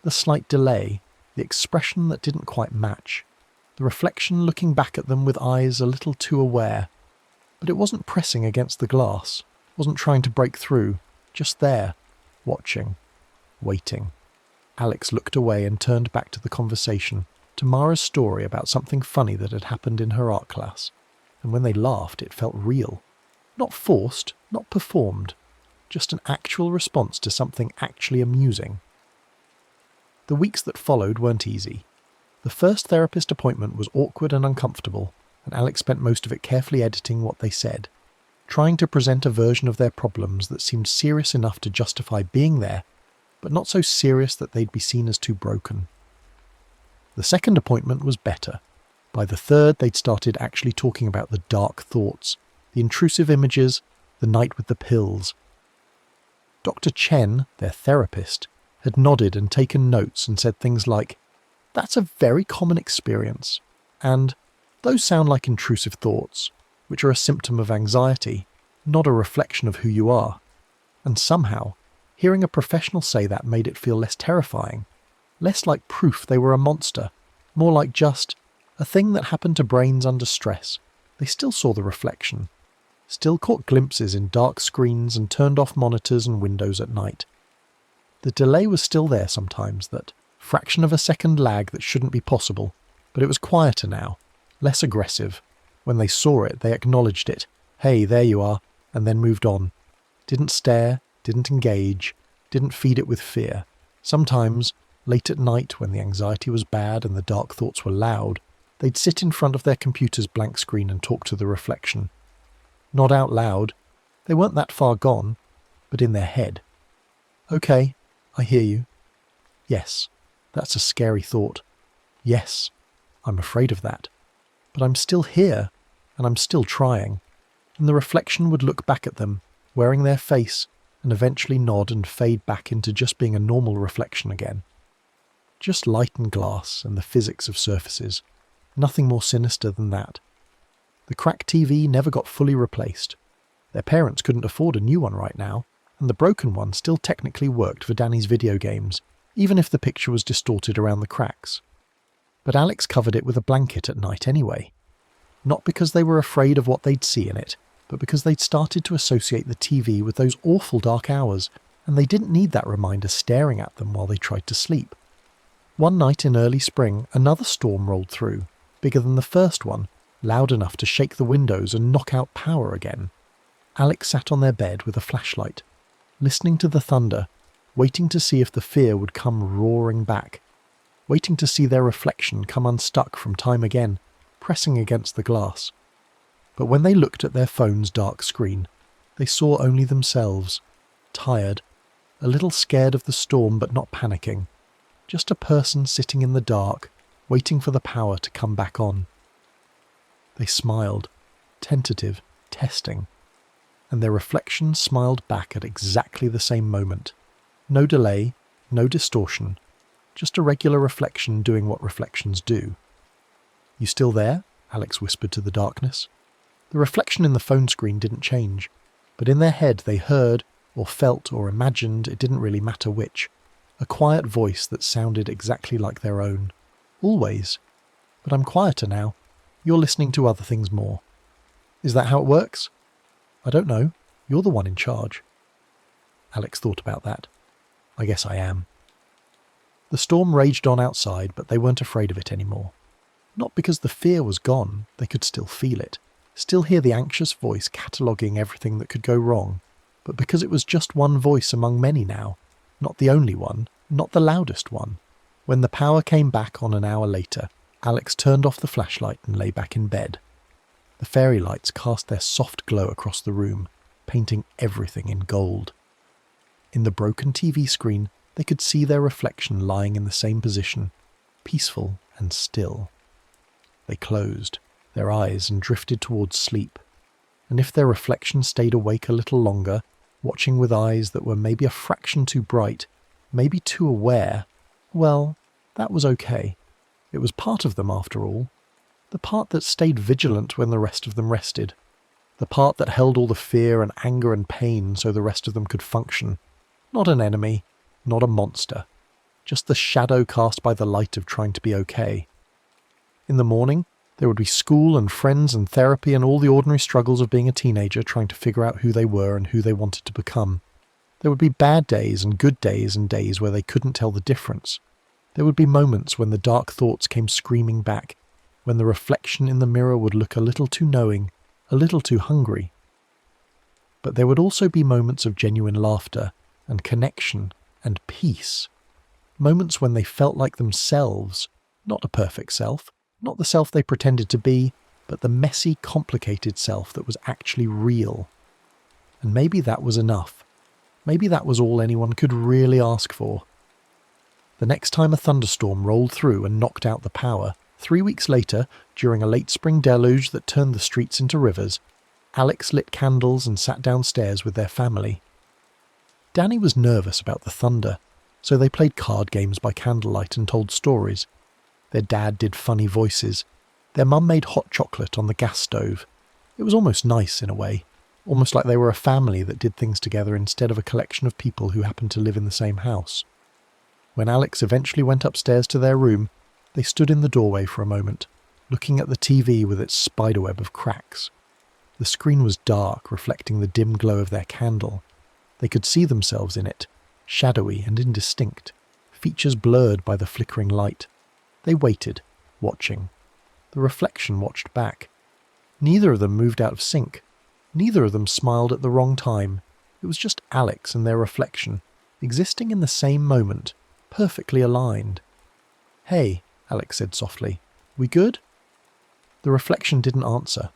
A: The slight delay, the expression that didn't quite match, the reflection looking back at them with eyes a little too aware. But it wasn't pressing against the glass, wasn't trying to break through, just there, watching, waiting. Alex looked away and turned back to the conversation, to Mara's story about something funny that had happened in her art class. And when they laughed, it felt real. Not forced, not performed, just an actual response to something actually amusing. The weeks that followed weren't easy. The first therapist appointment was awkward and uncomfortable, and Alex spent most of it carefully editing what they said, trying to present a version of their problems that seemed serious enough to justify being there, but not so serious that they'd be seen as too broken. The second appointment was better. By the third, they'd started actually talking about the dark thoughts, the intrusive images, the night with the pills. Dr. Chen, their therapist, had nodded and taken notes and said things like, "That's a very common experience," and "Those sound like intrusive thoughts, which are a symptom of anxiety, not a reflection of who you are." And somehow, hearing a professional say that made it feel less terrifying, less like proof they were a monster, more like just a thing that happened to brains under stress. They still saw the reflection, still caught glimpses in dark screens and turned off monitors and windows at night. The delay was still there sometimes, that fraction of a second lag that shouldn't be possible, but it was quieter now, less aggressive. When they saw it, they acknowledged it. Hey, there you are, and then moved on. Didn't stare, didn't engage, didn't feed it with fear. Sometimes, late at night when the anxiety was bad and the dark thoughts were loud, they'd sit in front of their computer's blank screen and talk to the reflection. Not out loud. They weren't that far gone, but in their head. Okay, I hear you. Yes, that's a scary thought. Yes, I'm afraid of that. But I'm still here, and I'm still trying. And the reflection would look back at them, wearing their face, and eventually nod and fade back into just being a normal reflection again. Just light and glass and the physics of surfaces. Nothing more sinister than that. The cracked TV never got fully replaced. Their parents couldn't afford a new one right now, and the broken one still technically worked for Danny's video games, even if the picture was distorted around the cracks. But Alex covered it with a blanket at night anyway. Not because they were afraid of what they'd see in it, but because they'd started to associate the TV with those awful dark hours, and they didn't need that reminder staring at them while they tried to sleep. One night in early spring, another storm rolled through, bigger than the first one, loud enough to shake the windows and knock out power again. Alex sat on their bed with a flashlight, listening to the thunder, waiting to see if the fear would come roaring back, waiting to see their reflection come unstuck from time again, pressing against the glass. But when they looked at their phone's dark screen, they saw only themselves, tired, a little scared of the storm but not panicking, just a person sitting in the dark, waiting for the power to come back on. They smiled, tentative, testing, and their reflection smiled back at exactly the same moment. No delay, no distortion, just a regular reflection doing what reflections do. "You still there?" Alex whispered to the darkness. The reflection in the phone screen didn't change, but in their head they heard, or felt, or imagined, it didn't really matter which, a quiet voice that sounded exactly like their own. Always. "But I'm quieter now. You're listening to other things more." "Is that how it works?" "I don't know. You're the one in charge." Alex thought about that. "I guess I am." The storm raged on outside, but they weren't afraid of it anymore. Not because the fear was gone, they could still feel it, still hear the anxious voice cataloguing everything that could go wrong, but because it was just one voice among many now, not the only one, not the loudest one. When the power came back on an hour later, Alex turned off the flashlight and lay back in bed. The fairy lights cast their soft glow across the room, painting everything in gold. In the broken TV screen, they could see their reflection lying in the same position, peaceful and still. They closed their eyes and drifted towards sleep. And if their reflection stayed awake a little longer, watching with eyes that were maybe a fraction too bright, maybe too aware, well, that was okay. It was part of them after all. The part that stayed vigilant when the rest of them rested. The part that held all the fear and anger and pain so the rest of them could function. Not an enemy, not a monster. Just the shadow cast by the light of trying to be okay. In the morning, there would be school and friends and therapy and all the ordinary struggles of being a teenager trying to figure out who they were and who they wanted to become. There would be bad days and good days and days where they couldn't tell the difference. There would be moments when the dark thoughts came screaming back, when the reflection in the mirror would look a little too knowing, a little too hungry. But there would also be moments of genuine laughter and connection and peace. Moments when they felt like themselves, not a perfect self, not the self they pretended to be, but the messy, complicated self that was actually real. And maybe that was enough. Maybe that was all anyone could really ask for. The next time a thunderstorm rolled through and knocked out the power, 3 weeks later, during a late spring deluge that turned the streets into rivers, Alex lit candles and sat downstairs with their family. Danny was nervous about the thunder, so they played card games by candlelight and told stories. Their dad did funny voices. Their mum made hot chocolate on the gas stove. It was almost nice in a way, almost like they were a family that did things together instead of a collection of people who happened to live in the same house. When Alex eventually went upstairs to their room, they stood in the doorway for a moment, looking at the TV with its spiderweb of cracks. The screen was dark, reflecting the dim glow of their candle. They could see themselves in it, shadowy and indistinct, features blurred by the flickering light. They waited, watching. The reflection watched back. Neither of them moved out of sync. Neither of them smiled at the wrong time. It was just Alex and their reflection, existing in the same moment, perfectly aligned. "Hey," Alex said softly, "we good?" The reflection didn't answer,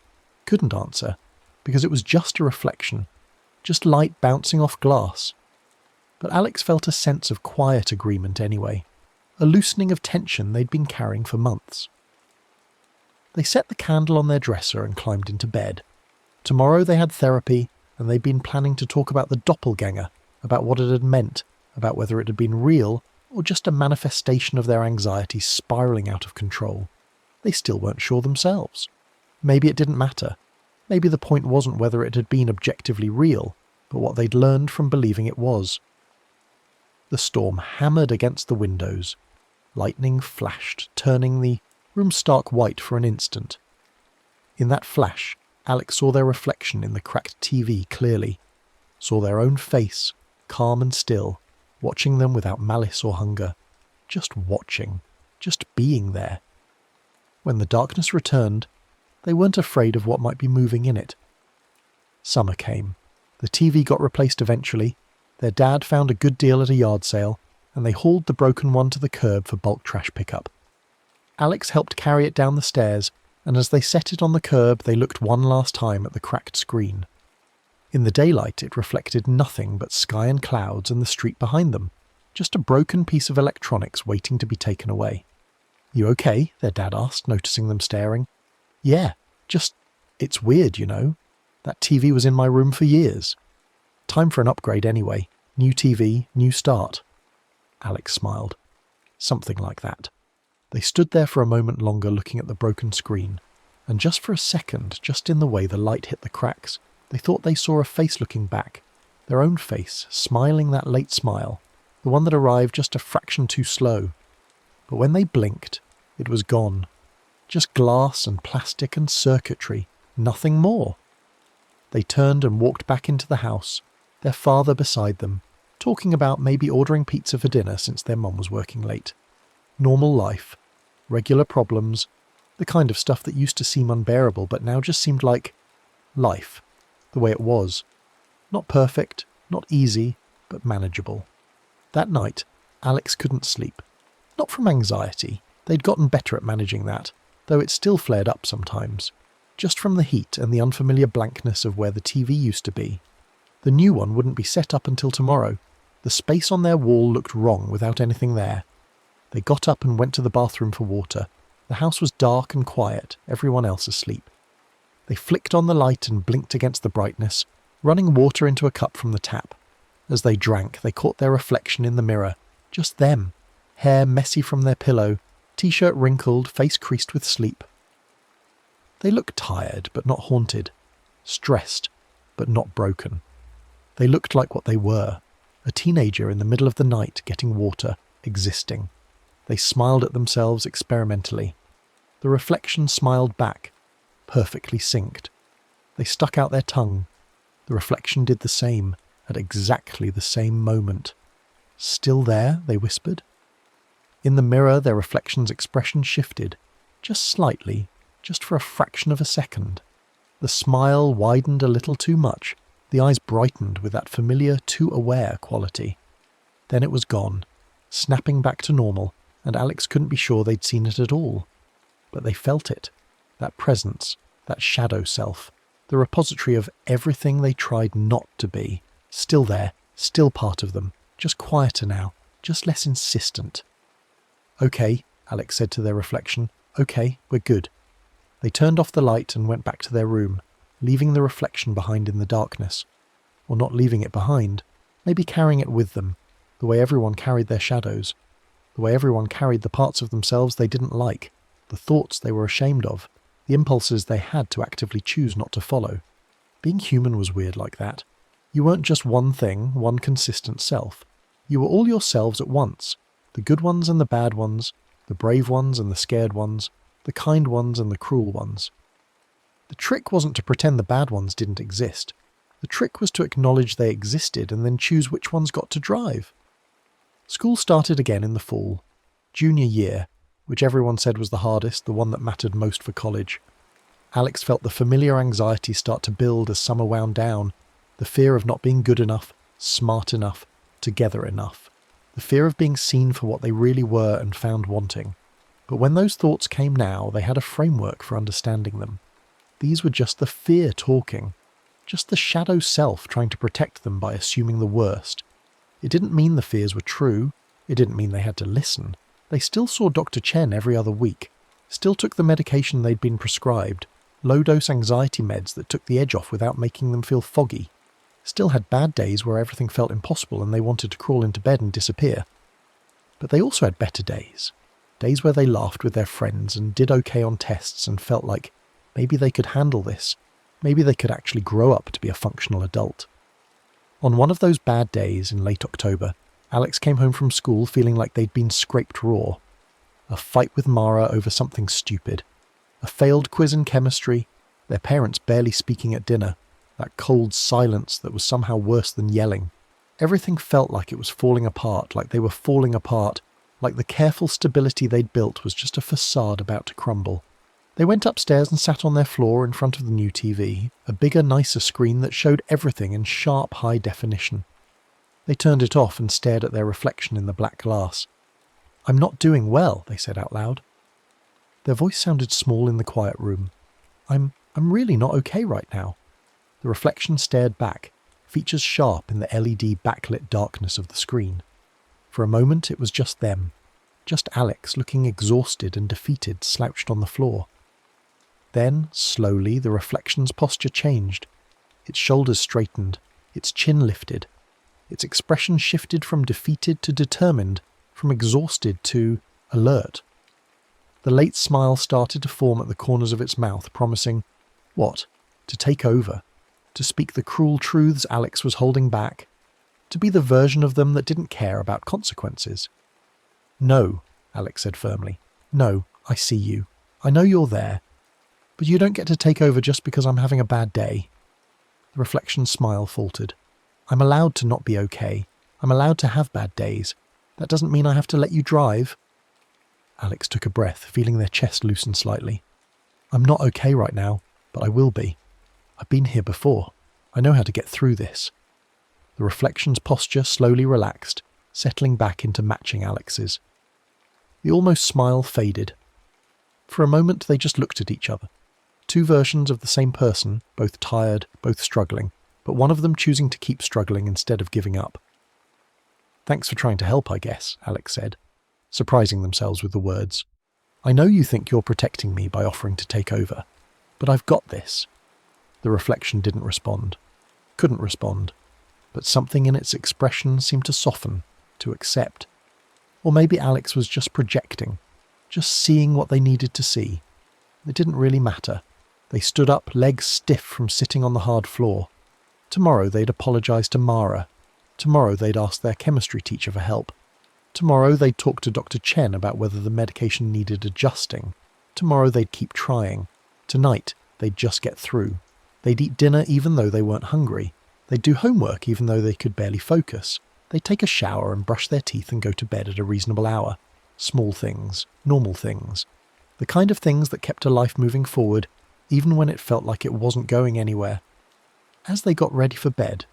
A: couldn't answer, because it was just a reflection, just light bouncing off glass. But Alex felt a sense of quiet agreement anyway, a loosening of tension they'd been carrying for months. They set the candle on their dresser and climbed into bed. Tomorrow they had therapy, and they'd been planning to talk about the doppelganger, about what it had meant, about whether it had been real or just a manifestation of their anxiety spiralling out of control. They still weren't sure themselves. Maybe it didn't matter. Maybe the point wasn't whether it had been objectively real, but what they'd learned from believing it was. The storm hammered against the windows. Lightning flashed, turning the room stark white for an instant. In that flash, Alex saw their reflection in the cracked TV clearly, saw their own face, calm and still, watching them without malice or hunger, just watching, just being there. When the darkness returned, they weren't afraid of what might be moving in it. Summer came. The TV got replaced eventually. Their dad found a good deal at a yard sale, and they hauled the broken one to the curb for bulk trash pickup. Alex helped carry it down the stairs, and as they set it on the curb, they looked one last time at the cracked screen. In the daylight, it reflected nothing but sky and clouds and the street behind them, just a broken piece of electronics waiting to be taken away. "You okay?" their dad asked, noticing them staring. "Yeah, it's weird, you know. That TV was in my room for years. Time for an upgrade anyway. New TV, new start." Alex smiled. Something like that. They stood there for a moment longer looking at the broken screen, and just for a second, just in the way the light hit the cracks, they thought they saw a face looking back, their own face, smiling that late smile, the one that arrived just a fraction too slow. But when they blinked, it was gone. Just glass and plastic and circuitry, nothing more. They turned and walked back into the house, their father beside them, talking about maybe ordering pizza for dinner since their mum was working late. Normal life, regular problems, the kind of stuff that used to seem unbearable but now just seemed like life, the way it was. Not perfect, not easy, but manageable. That night, Alex couldn't sleep. Not from anxiety, they'd gotten better at managing that, though it still flared up sometimes. Just from the heat and the unfamiliar blankness of where the TV used to be. The new one wouldn't be set up until tomorrow. The space on their wall looked wrong without anything there. They got up and went to the bathroom for water. The house was dark and quiet, everyone else asleep. They flicked on the light and blinked against the brightness, running water into a cup from the tap. As they drank, they caught their reflection in the mirror. Just them. Hair messy from their pillow, t-shirt wrinkled, face creased with sleep. They looked tired, but not haunted. Stressed, but not broken. They looked like what they were. A teenager in the middle of the night getting water, existing. They smiled at themselves experimentally. The reflection smiled back, perfectly synced. They stuck out their tongue. The reflection did the same, at exactly the same moment. Still there, they whispered. In the mirror, their reflection's expression shifted, just slightly, just for a fraction of a second. The smile widened a little too much. The eyes brightened with that familiar, too aware quality. Then it was gone, snapping back to normal, and Alex couldn't be sure they'd seen it at all. But they felt it, that presence, that shadow self, the repository of everything they tried not to be, still there, still part of them, just quieter now, just less insistent. "Okay," Alex said to their reflection. "Okay, we're good." They turned off the light and went back to their room, leaving the reflection behind in the darkness. Or not leaving it behind, maybe carrying it with them, the way everyone carried their shadows, the way everyone carried the parts of themselves they didn't like, the thoughts they were ashamed of, the impulses they had to actively choose not to follow. Being human was weird like that. You weren't just one thing, one consistent self. You were all yourselves at once, the good ones and the bad ones, the brave ones and the scared ones, the kind ones and the cruel ones. The trick wasn't to pretend the bad ones didn't exist. The trick was to acknowledge they existed and then choose which ones got to drive. School started again in the fall. Junior year, which everyone said was the hardest, the one that mattered most for college. Alex felt the familiar anxiety start to build as summer wound down, the fear of not being good enough, smart enough, together enough, the fear of being seen for what they really were and found wanting. But when those thoughts came now, they had a framework for understanding them. These were just the fear talking, just the shadow self trying to protect them by assuming the worst. It didn't mean the fears were true, it didn't mean they had to listen. They still saw Dr. Chen every other week, still took the medication they'd been prescribed, low-dose anxiety meds that took the edge off without making them feel foggy, still had bad days where everything felt impossible and they wanted to crawl into bed and disappear. But they also had better days, days where they laughed with their friends and did okay on tests and felt like maybe they could handle this. Maybe they could actually grow up to be a functional adult. On one of those bad days in late October, Alex came home from school feeling like they'd been scraped raw. A fight with Mara over something stupid. A failed quiz in chemistry. Their parents barely speaking at dinner. That cold silence that was somehow worse than yelling. Everything felt like it was falling apart, like they were falling apart, like the careful stability they'd built was just a facade about to crumble. They went upstairs and sat on their floor in front of the new TV, a bigger, nicer screen that showed everything in sharp, high definition. They turned it off and stared at their reflection in the black glass. "I'm not doing well," they said out loud. Their voice sounded small in the quiet room. I'm really not okay right now." The reflection stared back, features sharp in the LED backlit darkness of the screen. For a moment it was just them. Just Alex looking exhausted and defeated slouched on the floor. Then, slowly, the reflection's posture changed. Its shoulders straightened, its chin lifted. Its expression shifted from defeated to determined, from exhausted to alert. The late smile started to form at the corners of its mouth, promising, what? To take over. To speak the cruel truths Alex was holding back. To be the version of them that didn't care about consequences. "No," Alex said firmly. "No, I see you. I know you're there. But you don't get to take over just because I'm having a bad day." The reflection's smile faltered. "I'm allowed to not be okay. I'm allowed to have bad days. That doesn't mean I have to let you drive." Alex took a breath, feeling their chest loosen slightly. "I'm not okay right now, but I will be. I've been here before. I know how to get through this." The reflection's posture slowly relaxed, settling back into matching Alex's. The almost smile faded. For a moment they just looked at each other. Two versions of the same person, both tired, both struggling, but one of them choosing to keep struggling instead of giving up. "Thanks for trying to help, I guess," Alex said, surprising themselves with the words. "I know you think you're protecting me by offering to take over, but I've got this." The reflection didn't respond. Couldn't respond. But something in its expression seemed to soften, to accept. Or maybe Alex was just projecting, just seeing what they needed to see. It didn't really matter. They stood up, legs stiff from sitting on the hard floor. Tomorrow they'd apologise to Mara. Tomorrow they'd ask their chemistry teacher for help. Tomorrow they'd talk to Dr. Chen about whether the medication needed adjusting. Tomorrow they'd keep trying. Tonight they'd just get through. They'd eat dinner even though they weren't hungry. They'd do homework even though they could barely focus. They'd take a shower and brush their teeth and go to bed at a reasonable hour. Small things, normal things. The kind of things that kept a life moving forward, even when it felt like it wasn't going anywhere. As they got ready for bed,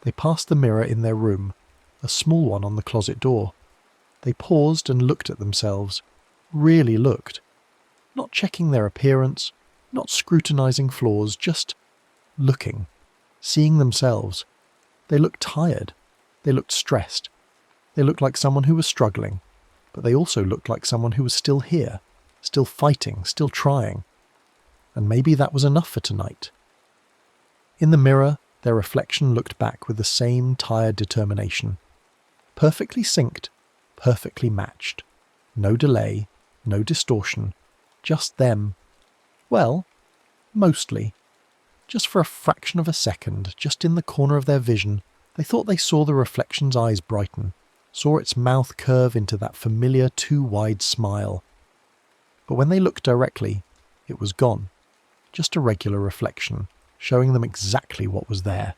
A: they passed the mirror in their room, a small one on the closet door. They paused and looked at themselves. Really looked. Not checking their appearance, not scrutinizing flaws, just looking. Seeing themselves. They looked tired. They looked stressed. They looked like someone who was struggling, but they also looked like someone who was still here, still fighting, still trying. And maybe that was enough for tonight. In the mirror, their reflection looked back with the same tired determination. Perfectly synced, perfectly matched. No delay, no distortion, just them. Well, mostly. Just for a fraction of a second, just in the corner of their vision, they thought they saw the reflection's eyes brighten, saw its mouth curve into that familiar too-wide smile. But when they looked directly, it was gone. Just a regular reflection, showing them exactly what was there.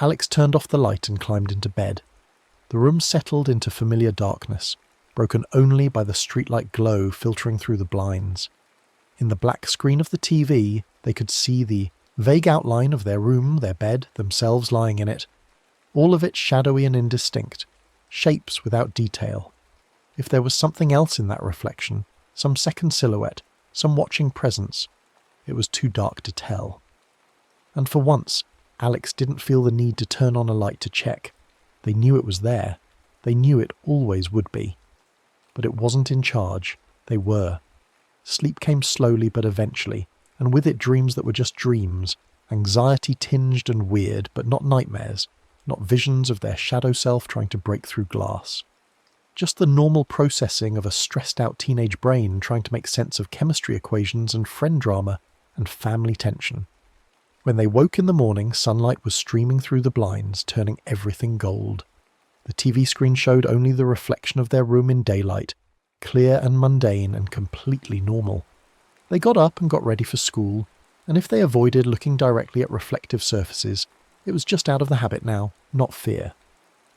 A: Alex turned off the light and climbed into bed. The room settled into familiar darkness, broken only by the streetlight glow filtering through the blinds. In the black screen of the TV, they could see the vague outline of their room, their bed, themselves lying in it. All of it shadowy and indistinct, shapes without detail. If there was something else in that reflection, some second silhouette, some watching presence, it was too dark to tell. And for once, Alex didn't feel the need to turn on a light to check. They knew it was there. They knew it always would be. But it wasn't in charge. They were. Sleep came slowly but eventually, and with it dreams that were just dreams, anxiety-tinged and weird, but not nightmares, not visions of their shadow self trying to break through glass. Just the normal processing of a stressed-out teenage brain trying to make sense of chemistry equations and friend drama and family tension. When they woke in the morning, sunlight was streaming through the blinds, turning everything gold. The TV screen showed only the reflection of their room in daylight, clear and mundane and completely normal. They got up and got ready for school, and if they avoided looking directly at reflective surfaces, it was just out of the habit now, not fear.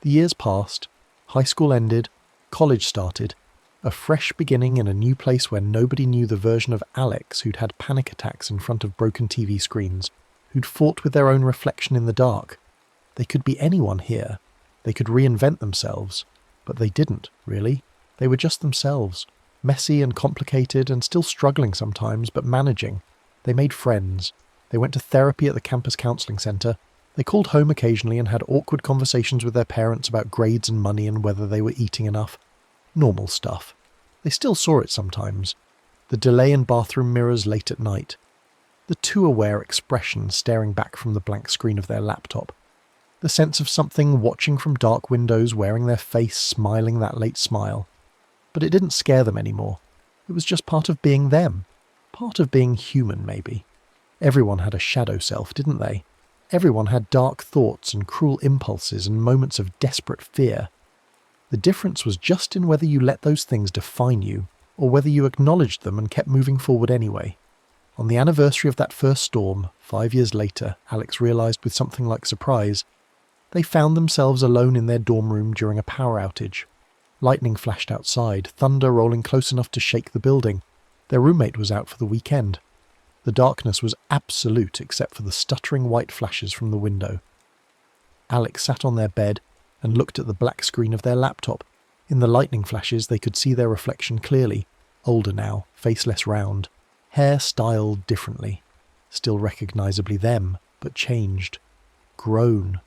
A: The years passed, high school ended, college started, a fresh beginning in a new place where nobody knew the version of Alex who'd had panic attacks in front of broken TV screens, who'd fought with their own reflection in the dark. They could be anyone here. They could reinvent themselves. But they didn't, really. They were just themselves. Messy and complicated and still struggling sometimes, but managing. They made friends. They went to therapy at the campus counselling centre. They called home occasionally and had awkward conversations with their parents about grades and money and whether they were eating enough. Normal stuff. They still saw it sometimes. The delay in bathroom mirrors late at night. The too-aware expression staring back from the blank screen of their laptop. The sense of something watching from dark windows, wearing their face, smiling that late smile. But it didn't scare them anymore. It was just part of being them. Part of being human, maybe. Everyone had a shadow self, didn't they? Everyone had dark thoughts and cruel impulses and moments of desperate fear. The difference was just in whether you let those things define you, or whether you acknowledged them and kept moving forward anyway. On the anniversary of that first storm, 5 years later, Alex realised with something like surprise, They found themselves alone in their dorm room during a power outage. Lightning flashed outside, thunder rolling close enough to shake the building. Their roommate was out for the weekend. The darkness was absolute except for the stuttering white flashes from the window. Alex sat on their bed and looked at the black screen of their laptop. In the lightning flashes they could see their reflection clearly, older now, face less round, hair styled differently, still recognisably them, but changed, grown.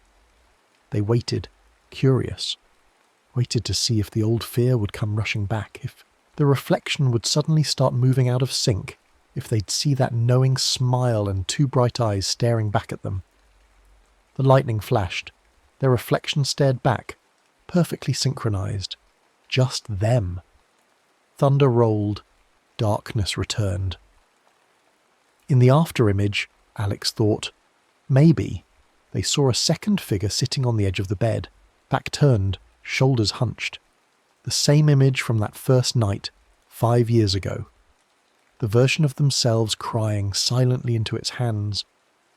A: They waited, curious, waited to see if the old fear would come rushing back, if the reflection would suddenly start moving out of sync, if they'd see that knowing smile and two bright eyes staring back at them. The lightning flashed. Their reflection stared back, perfectly synchronized. Just them. Thunder rolled. Darkness returned. In the after-image, Alex thought, maybe, they saw a second figure sitting on the edge of the bed, back turned, shoulders hunched. The same image from that first night, 5 years ago. The version of themselves crying silently into its hands.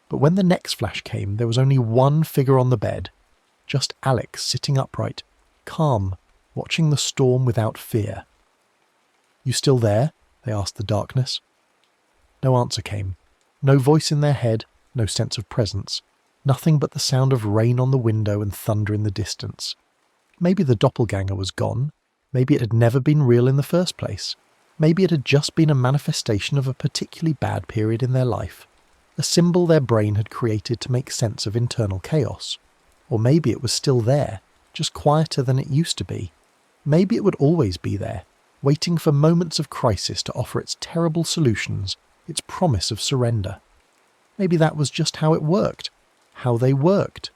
A: But when the next flash came, there was only one figure on the bed. Just Alex sitting upright, calm, watching the storm without fear. "You still there?" they asked the darkness. No answer came. No voice in their head, no sense of presence. Nothing but the sound of rain on the window and thunder in the distance. Maybe the doppelganger was gone. Maybe it had never been real in the first place. Maybe it had just been a manifestation of a particularly bad period in their life. A symbol their brain had created to make sense of internal chaos. Or maybe it was still there, just quieter than it used to be. Maybe it would always be there, waiting for moments of crisis to offer its terrible solutions, its promise of surrender. Maybe that was just how it worked, how they worked.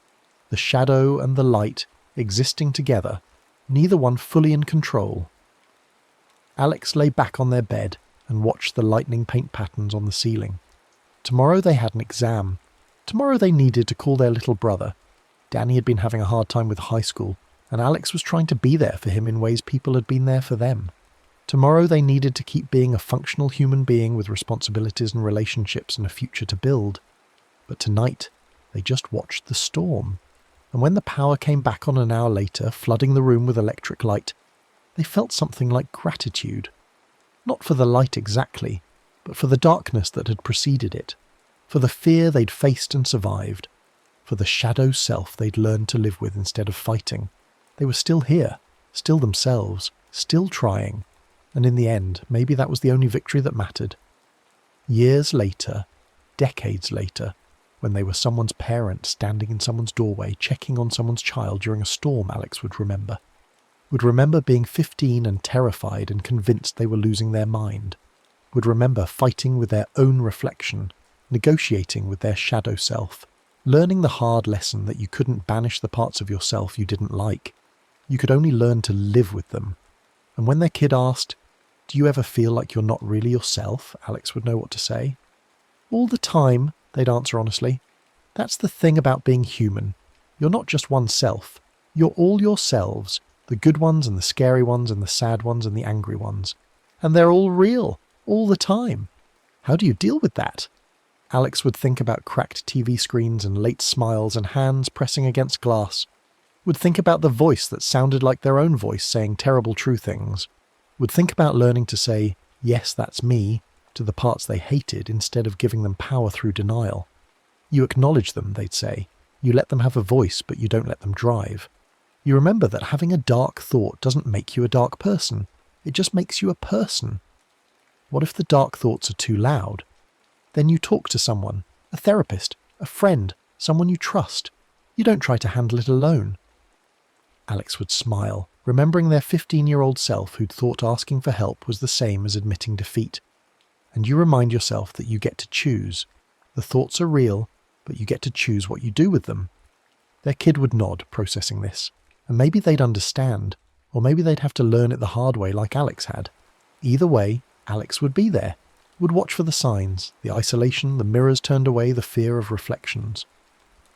A: The shadow and the light existing together, neither one fully in control. Alex lay back on their bed and watched the lightning paint patterns on the ceiling. Tomorrow they had an exam. Tomorrow they needed to call their little brother. Danny had been having a hard time with high school, and Alex was trying to be there for him in ways people had been there for them. Tomorrow they needed to keep being a functional human being with responsibilities and relationships and a future to build. But tonight, they just watched the storm. And when the power came back on an hour later, flooding the room with electric light, they felt something like gratitude. Not for the light exactly, but for the darkness that had preceded it, for the fear they'd faced and survived, for the shadow self they'd learned to live with instead of fighting. They were still here, still themselves, still trying, and in the end, maybe that was the only victory that mattered. Years later, decades later, when they were someone's parent standing in someone's doorway checking on someone's child during a storm, Alex would remember. Would remember being 15 and terrified and convinced they were losing their mind. Would remember fighting with their own reflection, negotiating with their shadow self, learning the hard lesson that you couldn't banish the parts of yourself you didn't like. You could only learn to live with them. And when their kid asked, "Do you ever feel like you're not really yourself?" Alex would know what to say. "All the time," they'd answer honestly. "That's the thing about being human. You're not just one self. You're all yourselves, the good ones and the scary ones and the sad ones and the angry ones. And they're all real, all the time. How do you deal with that?" Alex would think about cracked TV screens and late smiles and hands pressing against glass. Would think about the voice that sounded like their own voice saying terrible true things. Would think about learning to say, "Yes, that's me," to the parts they hated instead of giving them power through denial. You acknowledge them, they'd say. You let them have a voice, but you don't let them drive. You remember that having a dark thought doesn't make you a dark person. It just makes you a person. What if the dark thoughts are too loud? Then you talk to someone, a therapist, a friend, someone you trust. You don't try to handle it alone. Alex would smile, remembering their 15-year-old self who'd thought asking for help was the same as admitting defeat. And you remind yourself that you get to choose. The thoughts are real, but you get to choose what you do with them. Their kid would nod, processing this, and maybe they'd understand, or maybe they'd have to learn it the hard way like Alex had. Either way, Alex would be there, would watch for the signs, the isolation, the mirrors turned away, the fear of reflections.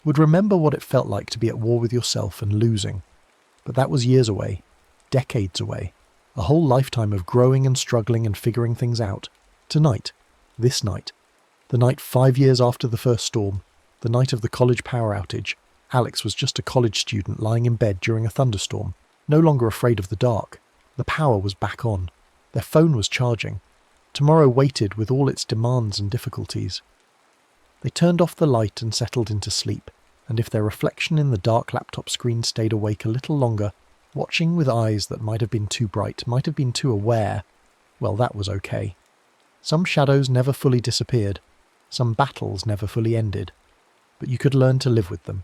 A: Would remember what it felt like to be at war with yourself and losing. But that was years away, decades away, a whole lifetime of growing and struggling and figuring things out. Tonight, this night, the night 5 years after the first storm, the night of the college power outage, Alex was just a college student lying in bed during a thunderstorm, no longer afraid of the dark. The power was back on. Their phone was charging. Tomorrow waited with all its demands and difficulties. They turned off the light and settled into sleep, and if their reflection in the dark laptop screen stayed awake a little longer, watching with eyes that might have been too bright, might have been too aware, well, that was okay. Some shadows never fully disappeared. Some battles never fully ended. But you could learn to live with them.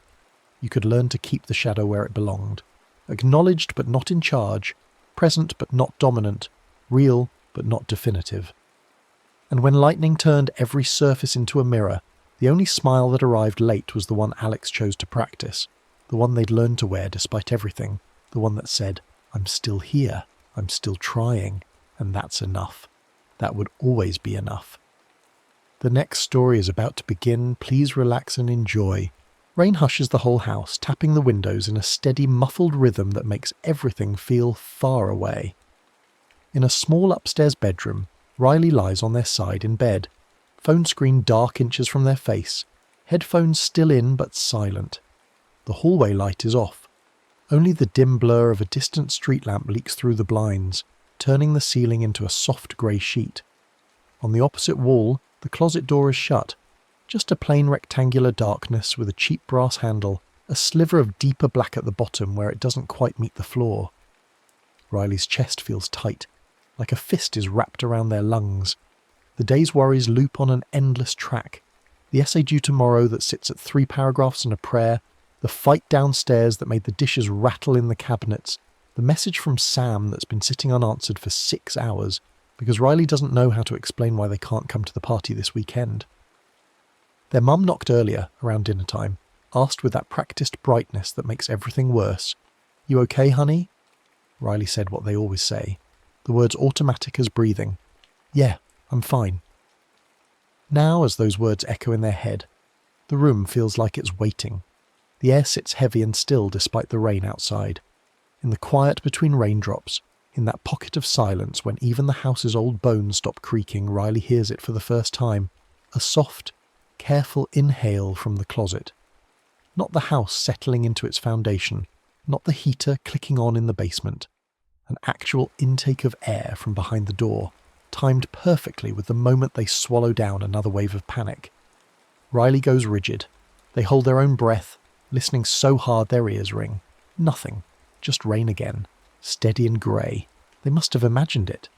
A: You could learn to keep the shadow where it belonged. Acknowledged but not in charge, present but not dominant, real but not definitive. And when lightning turned every surface into a mirror, the only smile that arrived late was the one Alex chose to practice, the one they'd learned to wear despite everything, the one that said, "I'm still here, I'm still trying, and that's enough. That would always be enough." The next story is about to begin. Please relax and enjoy. Rain hushes the whole house, tapping the windows in a steady, muffled rhythm that makes everything feel far away. In a small upstairs bedroom, Riley lies on their side in bed, phone screen dark inches from their face, headphones still in but silent. The hallway light is off. Only the dim blur of a distant street lamp leaks through the blinds, turning the ceiling into a soft grey sheet. On the opposite wall, the closet door is shut. Just a plain rectangular darkness with a cheap brass handle, a sliver of deeper black at the bottom where it doesn't quite meet the floor. Riley's chest feels tight, like a fist is wrapped around their lungs. The day's worries loop on an endless track. The essay due tomorrow that sits at 3 paragraphs and a prayer, the fight downstairs that made the dishes rattle in the cabinets, the message from Sam that's been sitting unanswered for 6 hours, because Riley doesn't know how to explain why they can't come to the party this weekend. Their mum knocked earlier, around dinner time, asked with that practiced brightness that makes everything worse, "You okay, honey?" Riley said what they always say, the words automatic as breathing. "Yeah, I'm fine." Now, as those words echo in their head, the room feels like it's waiting. The air sits heavy and still despite the rain outside. In the quiet between raindrops, in that pocket of silence when even the house's old bones stop creaking, Riley hears it for the first time, a soft, careful inhale from the closet. Not the house settling into its foundation, not the heater clicking on in the basement. An actual intake of air from behind the door, timed perfectly with the moment they swallow down another wave of panic. Riley goes rigid. They hold their own breath, listening so hard their ears ring. Nothing. Just rain again. Steady and grey. They must have imagined it.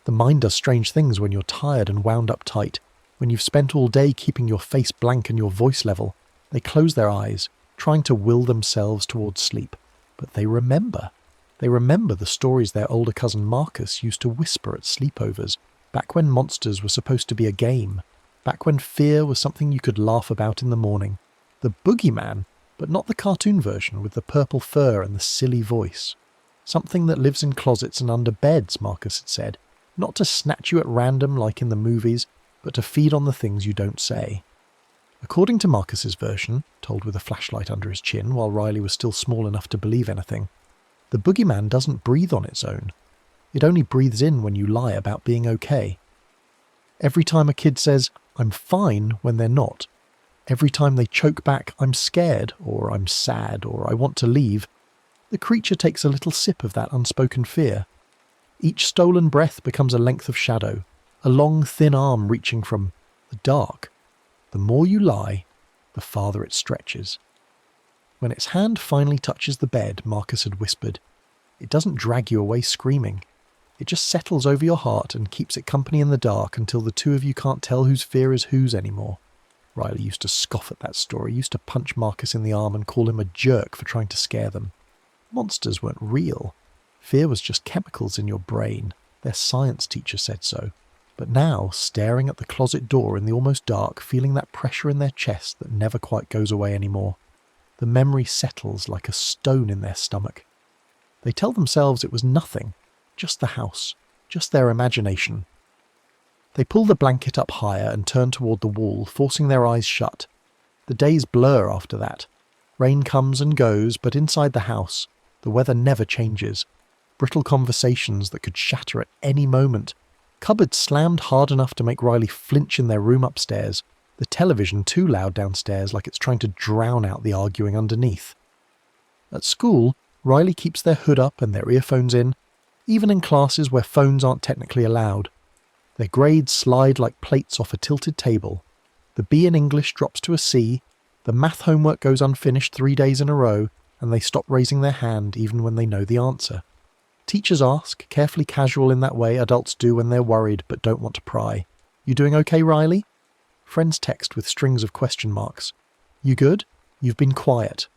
A: The mind does strange things when you're tired and wound up tight. When you've spent all day keeping your face blank and your voice level, they close their eyes, trying to will themselves towards sleep. But they remember. They remember the stories their older cousin Marcus used to whisper at sleepovers, back when monsters were supposed to be a game, back when fear was something you could laugh about in the morning. The boogeyman, but not the cartoon version with the purple fur and the silly voice. Something that lives in closets and under beds, Marcus had said, not to snatch you at random like in the movies, but to feed on the things you don't say. According to Marcus's version, told with a flashlight under his chin while Riley was still small enough to believe anything, the boogeyman doesn't breathe on its own. It only breathes in when you lie about being okay. Every time a kid says, "I'm fine," when they're not, every time they choke back, "I'm scared," or "I'm sad," or "I want to leave," the creature takes a little sip of that unspoken fear. Each stolen breath becomes a length of shadow, a long, thin arm reaching from the dark. The more you lie, the farther it stretches. When its hand finally touches the bed, Marcus had whispered, it doesn't drag you away screaming. It just settles over your heart and keeps it company in the dark until the two of you can't tell whose fear is whose anymore. Riley used to scoff at that story, used to punch Marcus in the arm and call him a jerk for trying to scare them. Monsters weren't real. Fear was just chemicals in your brain. Their science teacher said so. But now, staring at the closet door in the almost dark, feeling that pressure in their chest that never quite goes away anymore, the memory settles like a stone in their stomach. They tell themselves it was nothing, just the house, just their imagination. They pull the blanket up higher and turn toward the wall, forcing their eyes shut. The days blur after that. Rain comes and goes, but inside the house, the weather never changes. Brittle conversations that could shatter at any moment. Cupboards slammed hard enough to make Riley flinch in their room upstairs. The television too loud downstairs, like it's trying to drown out the arguing underneath. At school, Riley keeps their hood up and their earphones in, even in classes where phones aren't technically allowed. Their grades slide like plates off a tilted table. The B in English drops to a C, the math homework goes unfinished 3 days in a row, and they stop raising their hand even when they know the answer. Teachers ask, carefully casual in that way adults do when they're worried but don't want to pry. "You doing okay, Riley?" Friends text with strings of question marks. "You good? You've been quiet."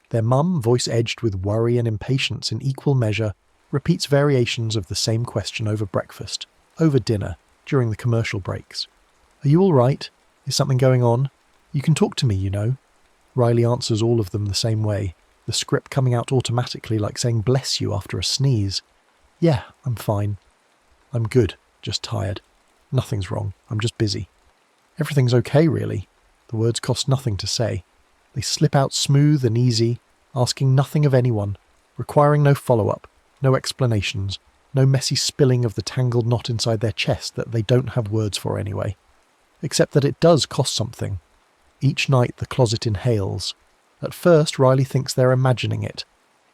A: Their mum, voice edged with worry and impatience in equal measure, repeats variations of the same question over breakfast, over dinner, during the commercial breaks. "Are you all right? Is something going on? You can talk to me, you know." Riley answers all of them the same way, the script coming out automatically like saying "bless you" after a sneeze. "Yeah, I'm fine. I'm good, just tired. Nothing's wrong, I'm just busy." Everything's okay, really. The words cost nothing to say. They slip out smooth and easy, asking nothing of anyone, requiring no follow-up, no explanations, no messy spilling of the tangled knot inside their chest that they don't have words for anyway. Except that it does cost something. Each night the closet inhales. At first Riley thinks they're imagining it,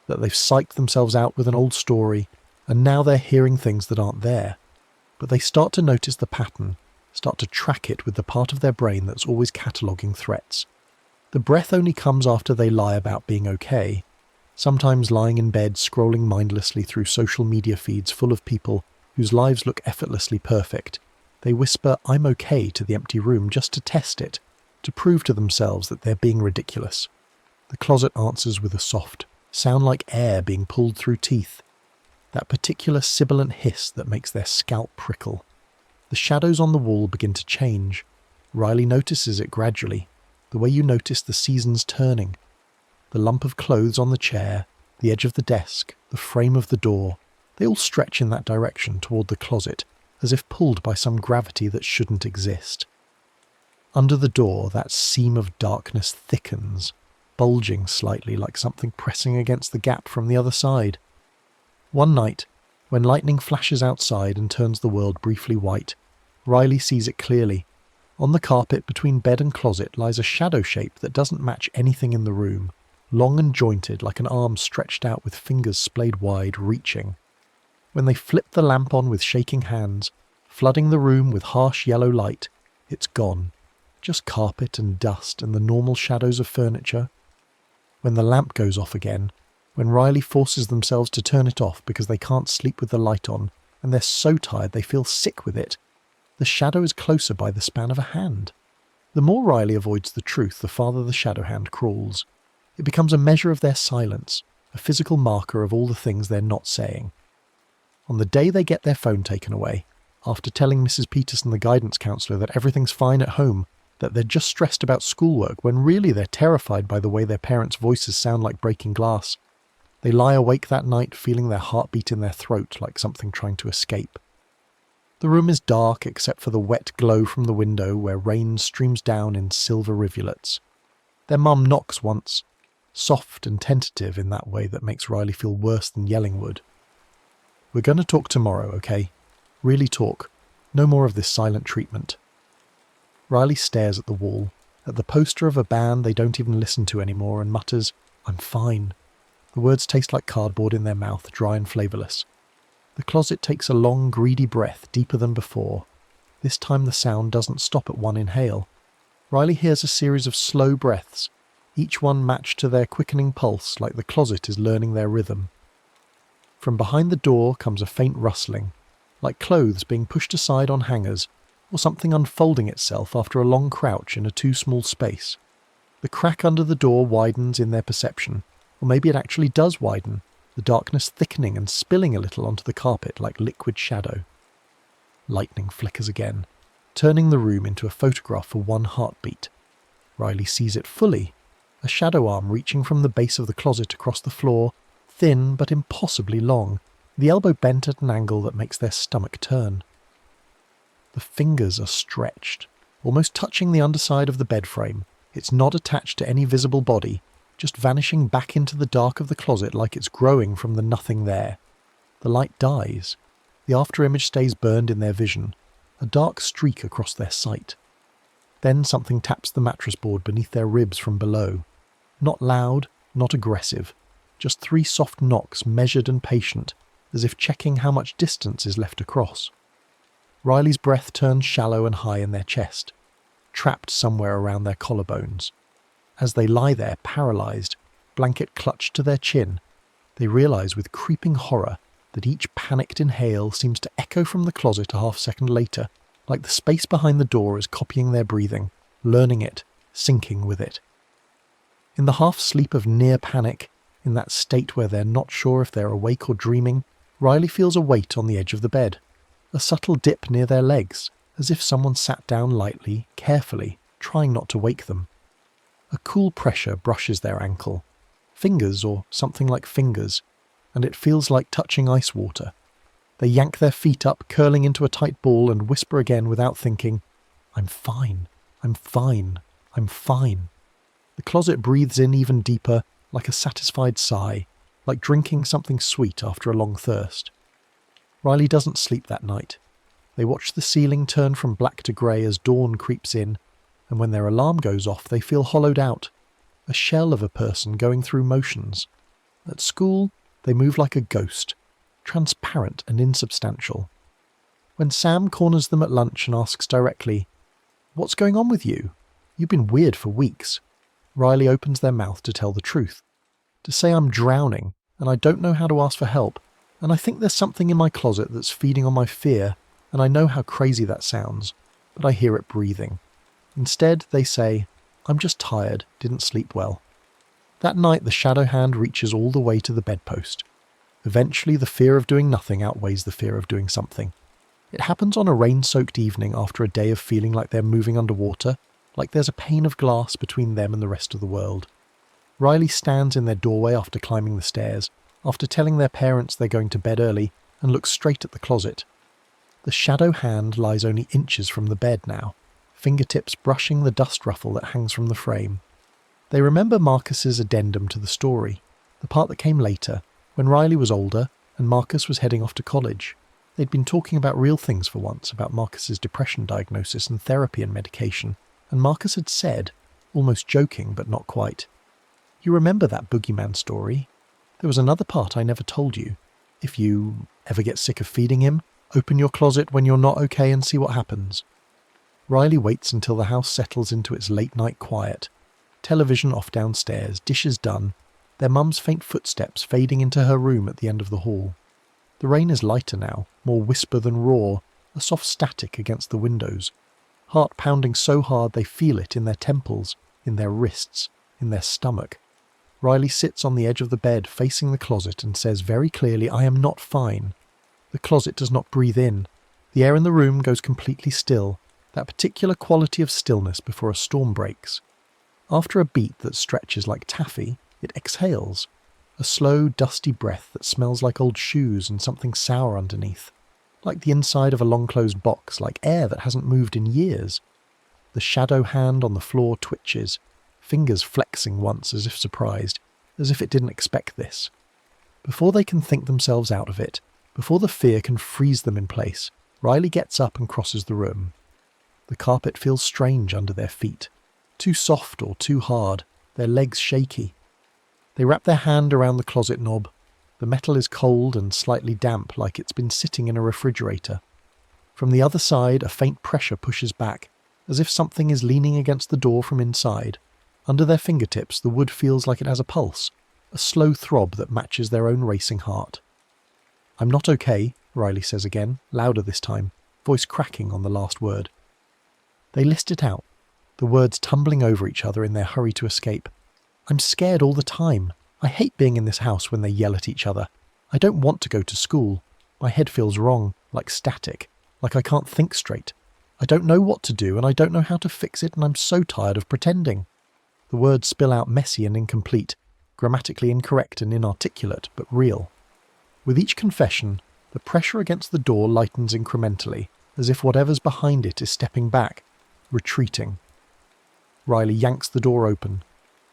A: that they've psyched themselves out with an old story, and now they're hearing things that aren't there. But they start to notice the pattern, start to track it with the part of their brain that's always cataloguing threats. The breath only comes after they lie about being okay, sometimes lying in bed scrolling mindlessly through social media feeds full of people whose lives look effortlessly perfect. They whisper "I'm okay" to the empty room just to test it, to prove to themselves that they're being ridiculous. The closet answers with a soft, sound like air being pulled through teeth, that particular sibilant hiss that makes their scalp prickle. The shadows on the wall begin to change. Riley notices it gradually, the way you notice the seasons turning. The lump of clothes on the chair, the edge of the desk, the frame of the door, they all stretch in that direction toward the closet, as if pulled by some gravity that shouldn't exist. Under the door, that seam of darkness thickens, bulging slightly like something pressing against the gap from the other side. One night, when lightning flashes outside and turns the world briefly white, Riley sees it clearly. On the carpet between bed and closet lies a shadow shape that doesn't match anything in the room, long and jointed like an arm stretched out with fingers splayed wide, reaching. When they flip the lamp on with shaking hands, flooding the room with harsh yellow light, it's gone. Just carpet and dust and the normal shadows of furniture. When the lamp goes off again, when Riley forces themselves to turn it off because they can't sleep with the light on, and they're so tired they feel sick with it, the shadow is closer by the span of a hand. The more Riley avoids the truth, the farther the shadow hand crawls. It becomes a measure of their silence, a physical marker of all the things they're not saying. On the day they get their phone taken away, after telling Mrs. Peterson, the guidance counsellor, that everything's fine at home, that they're just stressed about schoolwork when really they're terrified by the way their parents' voices sound like breaking glass, they lie awake that night feeling their heartbeat in their throat like something trying to escape. The room is dark except for the wet glow from the window where rain streams down in silver rivulets. Their mum knocks once, soft and tentative in that way that makes Riley feel worse than yelling would. "We're going to talk tomorrow, okay? Really talk. No more of this silent treatment." Riley stares at the wall, at the poster of a band they don't even listen to anymore, and mutters, "I'm fine." The words taste like cardboard in their mouth, dry and flavourless. The closet takes a long, greedy breath, deeper than before. This time the sound doesn't stop at one inhale. Riley hears a series of slow breaths, each one matched to their quickening pulse like the closet is learning their rhythm. From behind the door comes a faint rustling, like clothes being pushed aside on hangers, or something unfolding itself after a long crouch in a too small space. The crack under the door widens in their perception, or maybe it actually does widen, the darkness thickening and spilling a little onto the carpet like liquid shadow. Lightning flickers again, turning the room into a photograph for one heartbeat. Riley sees it fully, a shadow arm reaching from the base of the closet across the floor, thin but impossibly long, the elbow bent at an angle that makes their stomach turn. The fingers are stretched, almost touching the underside of the bed frame. It's not attached to any visible body, just vanishing back into the dark of the closet like it's growing from the nothing there. The light dies. The after-image stays burned in their vision, a dark streak across their sight. Then something taps the mattress board beneath their ribs from below. Not loud, not aggressive, just 3 soft knocks, measured and patient, as if checking how much distance is left across. Riley's breath turns shallow and high in their chest, trapped somewhere around their collarbones. As they lie there, paralysed, blanket clutched to their chin, they realise with creeping horror that each panicked inhale seems to echo from the closet a half-second later, like the space behind the door is copying their breathing, learning it, syncing with it. In the half-sleep of near panic, in that state where they're not sure if they're awake or dreaming, Riley feels a weight on the edge of the bed, a subtle dip near their legs, as if someone sat down lightly, carefully, trying not to wake them. A cool pressure brushes their ankle, fingers or something like fingers, and it feels like touching ice water. They yank their feet up, curling into a tight ball, and whisper again without thinking, "I'm fine, I'm fine, I'm fine." The closet breathes in even deeper, like a satisfied sigh, like drinking something sweet after a long thirst. Riley doesn't sleep that night. They watch the ceiling turn from black to grey as dawn creeps in, and when their alarm goes off they feel hollowed out, a shell of a person going through motions. At school, they move like a ghost, transparent and insubstantial. When Sam corners them at lunch and asks directly, "What's going on with you? You've been weird for weeks," Riley opens their mouth to tell the truth. To say I'm drowning, and I don't know how to ask for help, and I think there's something in my closet that's feeding on my fear, and I know how crazy that sounds, but I hear it breathing. Instead, they say, "I'm just tired, didn't sleep well." That night, the shadow hand reaches all the way to the bedpost. Eventually, the fear of doing nothing outweighs the fear of doing something. It happens on a rain-soaked evening after a day of feeling like they're moving underwater, like there's a pane of glass between them and the rest of the world. Riley stands in their doorway after climbing the stairs, after telling their parents they're going to bed early, and looks straight at the closet. The shadow hand lies only inches from the bed now, fingertips brushing the dust ruffle that hangs from the frame. They remember Marcus's addendum to the story, the part that came later, when Riley was older and Marcus was heading off to college. They'd been talking about real things for once, about Marcus's depression diagnosis and therapy and medication, and Marcus had said, almost joking but not quite, "You remember that boogeyman story? There was another part I never told you. If you ever get sick of feeding him, open your closet when you're not okay and see what happens." Riley waits until the house settles into its late-night quiet. Television off downstairs, dishes done, their mum's faint footsteps fading into her room at the end of the hall. The rain is lighter now, more whisper than roar, a soft static against the windows. Heart pounding so hard they feel it in their temples, in their wrists, in their stomach. Riley sits on the edge of the bed facing the closet and says very clearly, "I am not fine." The closet does not breathe in. The air in the room goes completely still, that particular quality of stillness before a storm breaks. After a beat that stretches like taffy, it exhales, a slow, dusty breath that smells like old shoes and something sour underneath, like the inside of a long-closed box, like air that hasn't moved in years. The shadow hand on the floor twitches, fingers flexing once as if surprised, as if it didn't expect this. Before they can think themselves out of it, before the fear can freeze them in place, Riley gets up and crosses the room. The carpet feels strange under their feet, too soft or too hard, their legs shaky. They wrap their hand around the closet knob. The metal is cold and slightly damp, like it's been sitting in a refrigerator. From the other side, a faint pressure pushes back, as if something is leaning against the door from inside. Under their fingertips, the wood feels like it has a pulse, a slow throb that matches their own racing heart. "I'm not okay," Riley says again, louder this time, voice cracking on the last word. They list it out, the words tumbling over each other in their hurry to escape. "I'm scared all the time. I hate being in this house when they yell at each other. I don't want to go to school. My head feels wrong, like static, like I can't think straight. I don't know what to do and I don't know how to fix it and I'm so tired of pretending." The words spill out messy and incomplete, grammatically incorrect and inarticulate, but real. With each confession, the pressure against the door lightens incrementally, as if whatever's behind it is stepping back, retreating. Riley yanks the door open.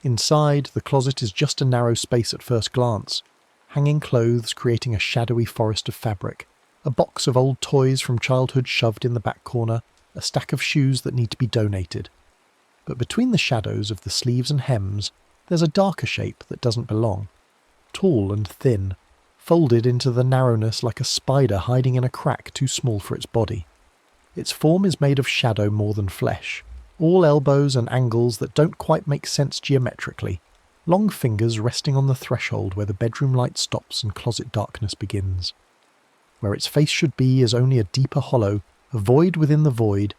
A: Inside, the closet is just a narrow space at first glance, hanging clothes creating a shadowy forest of fabric, a box of old toys from childhood shoved in the back corner, a stack of shoes that need to be donated, But between the shadows of the sleeves and hems, there's a darker shape that doesn't belong. Tall and thin, folded into the narrowness like a spider hiding in a crack too small for its body. Its form is made of shadow more than flesh, all elbows and angles that don't quite make sense geometrically, long fingers resting on the threshold where the bedroom light stops and closet darkness begins. Where its face should be is only a deeper hollow, a void within the void,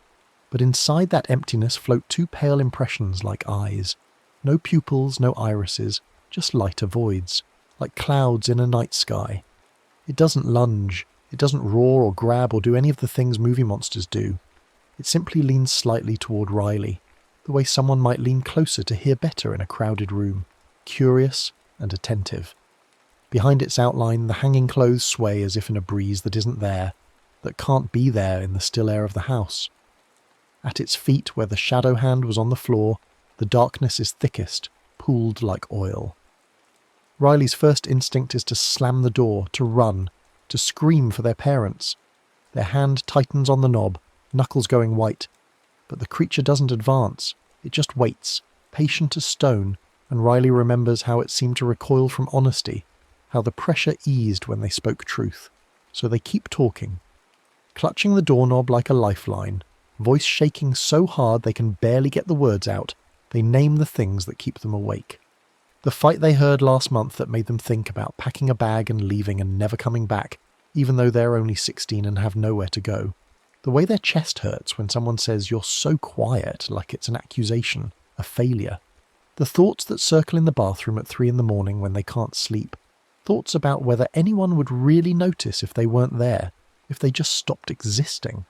A: but inside that emptiness float two pale impressions like eyes. No pupils, no irises, just lighter voids, like clouds in a night sky. It doesn't lunge, it doesn't roar or grab or do any of the things movie monsters do. It simply leans slightly toward Riley, the way someone might lean closer to hear better in a crowded room, curious and attentive. Behind its outline, the hanging clothes sway as if in a breeze that isn't there, that can't be there in the still air of the house. At its feet, where the shadow hand was on the floor, the darkness is thickest, pooled like oil. Riley's first instinct is to slam the door, to run, to scream for their parents. Their hand tightens on the knob, knuckles going white. But the creature doesn't advance, it just waits, patient as stone, and Riley remembers how it seemed to recoil from honesty, how the pressure eased when they spoke truth. So they keep talking, clutching the doorknob like a lifeline, voice shaking so hard they can barely get the words out. They name the things that keep them awake. The fight they heard last month that made them think about packing a bag and leaving and never coming back, even though they're only 16 and have nowhere to go. The way their chest hurts when someone says you're so quiet, like it's an accusation, a failure. The thoughts that circle in the bathroom at 3 a.m. when they can't sleep. Thoughts about whether anyone would really notice if they weren't there, if they just stopped existing.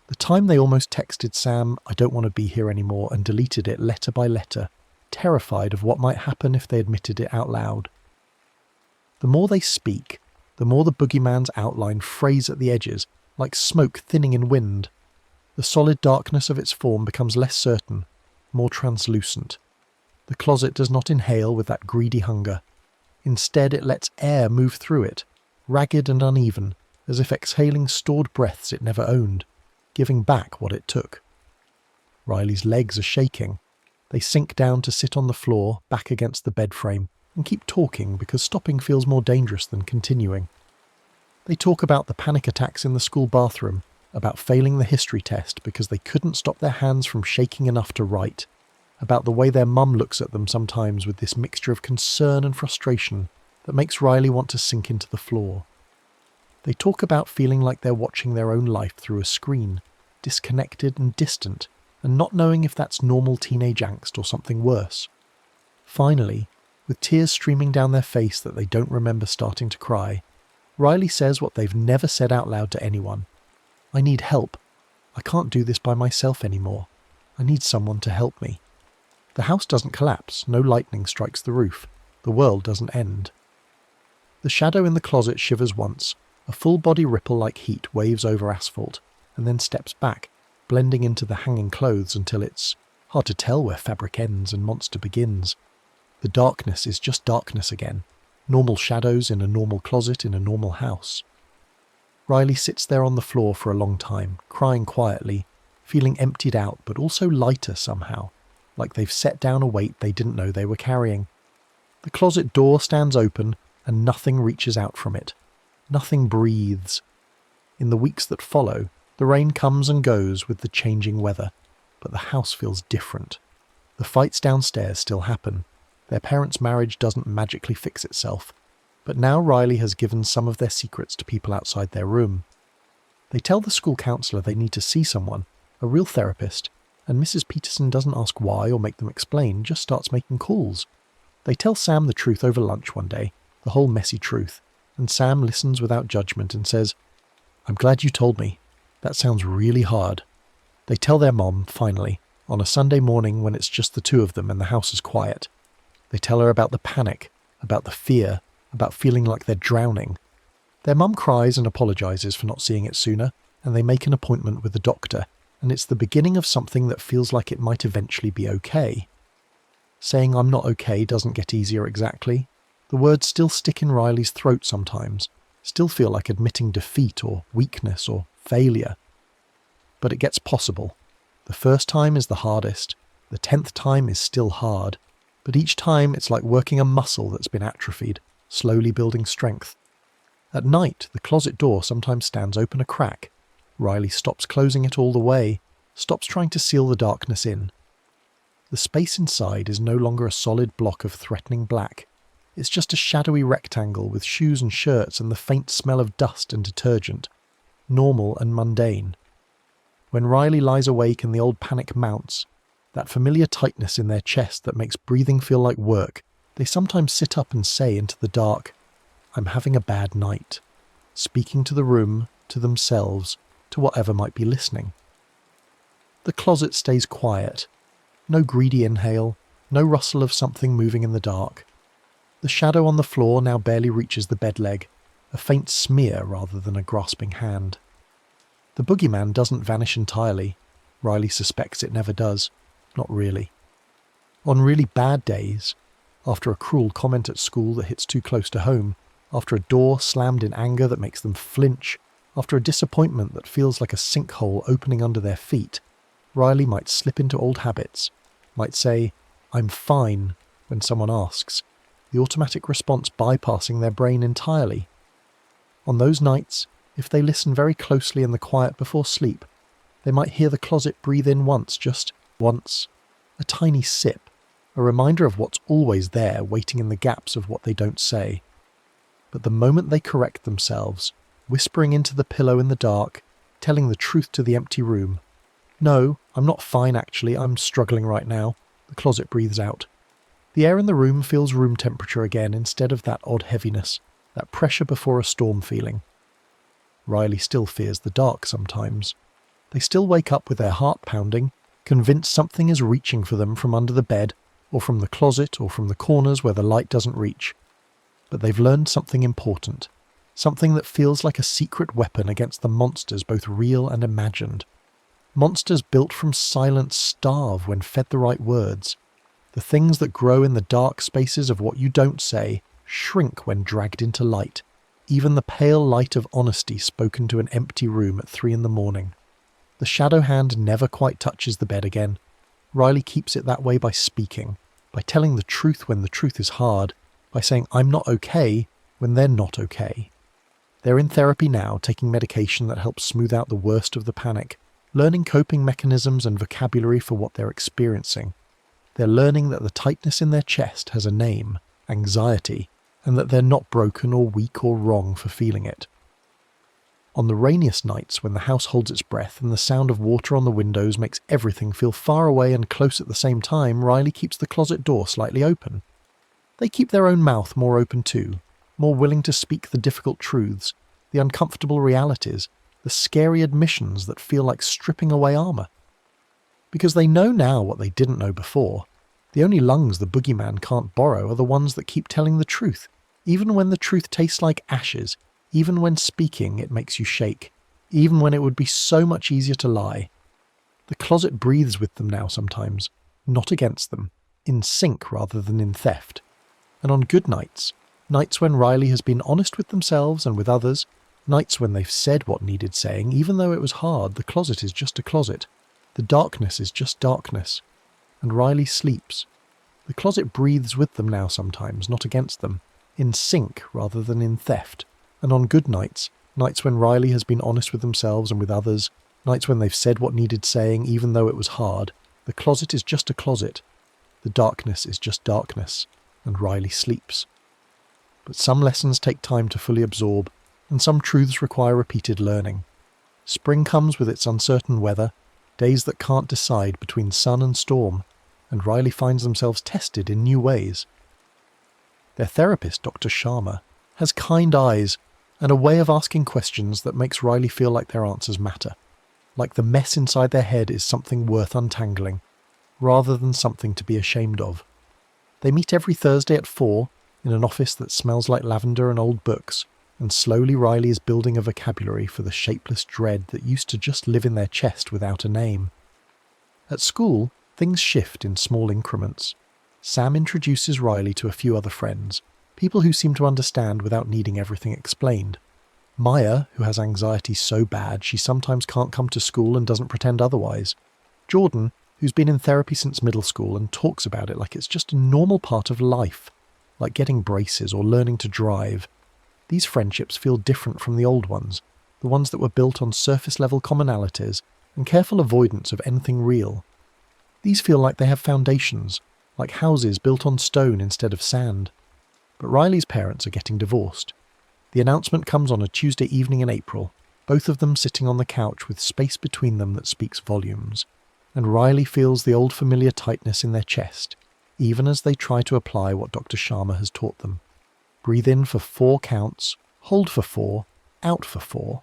A: The time they almost texted Sam, "I don't want to be here anymore," and deleted it letter by letter, terrified of what might happen if they admitted it out loud. The more they speak, the more the boogeyman's outline frays at the edges, like smoke thinning in wind. The solid darkness of its form becomes less certain, more translucent. The closet does not inhale with that greedy hunger. Instead, it lets air move through it, ragged and uneven, as if exhaling stored breaths it never owned, giving back what it took. Riley's legs are shaking. They sink down to sit on the floor, back against the bed frame, and keep talking because stopping feels more dangerous than continuing. They talk about the panic attacks in the school bathroom, about failing the history test because they couldn't stop their hands from shaking enough to write, about the way their mum looks at them sometimes with this mixture of concern and frustration that makes Riley want to sink into the floor. They talk about feeling like they're watching their own life through a screen, disconnected and distant, and not knowing if that's normal teenage angst or something worse. Finally, with tears streaming down their face that they don't remember starting to cry, Riley says what they've never said out loud to anyone. "I need help. I can't do this by myself anymore. I need someone to help me." The house doesn't collapse, no lightning strikes the roof, the world doesn't end. The shadow in the closet shivers once, a full-body ripple like heat waves over asphalt, and then steps back, blending into the hanging clothes until it's hard to tell where fabric ends and monster begins. The darkness is just darkness again, normal shadows in a normal closet in a normal house. Riley sits there on the floor for a long time, crying quietly, feeling emptied out but also lighter somehow, like they've set down a weight they didn't know they were carrying. The closet door stands open and nothing reaches out from it. Nothing breathes. In the weeks that follow, the rain comes and goes with the changing weather, but the house feels different. The fights downstairs still happen. Their parents' marriage doesn't magically fix itself, but now Riley has given some of their secrets to people outside their room. They tell the school counsellor they need to see someone, a real therapist, and Mrs. Peterson doesn't ask why or make them explain, just starts making calls. They tell Sam the truth over lunch one day, the whole messy truth, and Sam listens without judgment and says, "I'm glad you told me. That sounds really hard." They tell their mom, finally, on a Sunday morning when it's just the two of them and the house is quiet. They tell her about the panic, about the fear, about feeling like they're drowning. Their mum cries and apologises for not seeing it sooner, and they make an appointment with the doctor, and it's the beginning of something that feels like it might eventually be okay. Saying "I'm not okay" doesn't get easier exactly. The words still stick in Riley's throat sometimes, still feel like admitting defeat or weakness or failure. But it gets possible. The first time is the hardest, the 10th time is still hard, but each time it's like working a muscle that's been atrophied, slowly building strength. At night, the closet door sometimes stands open a crack. Riley stops closing it all the way, stops trying to seal the darkness in. The space inside is no longer a solid block of threatening black. It's just a shadowy rectangle with shoes and shirts and the faint smell of dust and detergent. Normal and mundane. When Riley lies awake and the old panic mounts, that familiar tightness in their chest that makes breathing feel like work, they sometimes sit up and say into the dark, "I'm having a bad night," speaking to the room, to themselves, to whatever might be listening. The closet stays quiet. No greedy inhale, no rustle of something moving in the dark. The shadow on the floor now barely reaches the bed leg, a faint smear rather than a grasping hand. The boogeyman doesn't vanish entirely. Riley suspects it never does. Not really. On really bad days, after a cruel comment at school that hits too close to home, after a door slammed in anger that makes them flinch, after a disappointment that feels like a sinkhole opening under their feet, Riley might slip into old habits, might say, "I'm fine," when someone asks, the automatic response bypassing their brain entirely. On those nights, if they listen very closely in the quiet before sleep, they might hear the closet breathe in once, just once, a tiny sip, a reminder of what's always there waiting in the gaps of what they don't say. But the moment they correct themselves, whispering into the pillow in the dark, telling the truth to the empty room, "No, I'm not fine actually, I'm struggling right now," the closet breathes out. The air in the room feels room temperature again instead of that odd heaviness, that pressure before a storm feeling. Riley still fears the dark sometimes. They still wake up with their heart pounding, convinced something is reaching for them from under the bed, or from the closet, or from the corners where the light doesn't reach. But they've learned something important, something that feels like a secret weapon against the monsters both real and imagined. Monsters built from silence starve when fed the right words. The things that grow in the dark spaces of what you don't say shrink when dragged into light, even the pale light of honesty spoken to an empty room at 3 a.m. The shadow hand never quite touches the bed again. Riley keeps it that way by speaking, by telling the truth when the truth is hard, by saying "I'm not okay" when they're not okay. They're in therapy now, taking medication that helps smooth out the worst of the panic, learning coping mechanisms and vocabulary for what they're experiencing. They're learning that the tightness in their chest has a name, anxiety, and that they're not broken or weak or wrong for feeling it. On the rainiest nights when the house holds its breath and the sound of water on the windows makes everything feel far away and close at the same time, Riley keeps the closet door slightly open. They keep their own mouth more open too, more willing to speak the difficult truths, the uncomfortable realities, the scary admissions that feel like stripping away armour. Because they know now what they didn't know before. The only lungs the boogeyman can't borrow are the ones that keep telling the truth, even when the truth tastes like ashes, even when speaking it makes you shake, even when it would be so much easier to lie. The closet breathes with them now sometimes, not against them, in sync rather than in theft. And on good nights, nights when Riley has been honest with themselves and with others, nights when they've said what needed saying, even though it was hard, the closet is just a closet. The darkness is just darkness. And Riley sleeps. The closet breathes with them now sometimes, not against them, in sync rather than in theft. And on good nights, nights when Riley has been honest with themselves and with others, nights when they've said what needed saying even though it was hard, the closet is just a closet. The darkness is just darkness, and Riley sleeps. But some lessons take time to fully absorb, and some truths require repeated learning. Spring comes with its uncertain weather, days that can't decide between sun and storm, and Riley finds themselves tested in new ways. Their therapist, Dr. Sharma, has kind eyes and a way of asking questions that makes Riley feel like their answers matter, like the mess inside their head is something worth untangling, rather than something to be ashamed of. They meet every Thursday at 4 in an office that smells like lavender and old books, and slowly Riley is building a vocabulary for the shapeless dread that used to just live in their chest without a name. At school, things shift in small increments. Sam introduces Riley to a few other friends, people who seem to understand without needing everything explained. Maya, who has anxiety so bad she sometimes can't come to school and doesn't pretend otherwise. Jordan, who's been in therapy since middle school and talks about it like it's just a normal part of life, like getting braces or learning to drive. These friendships feel different from the old ones, the ones that were built on surface-level commonalities and careful avoidance of anything real. These feel like they have foundations, like houses built on stone instead of sand. But Riley's parents are getting divorced. The announcement comes on a Tuesday evening in April, both of them sitting on the couch with space between them that speaks volumes. And Riley feels the old familiar tightness in their chest, even as they try to apply what Dr. Sharma has taught them. Breathe in for 4 counts, hold for 4, out for 4.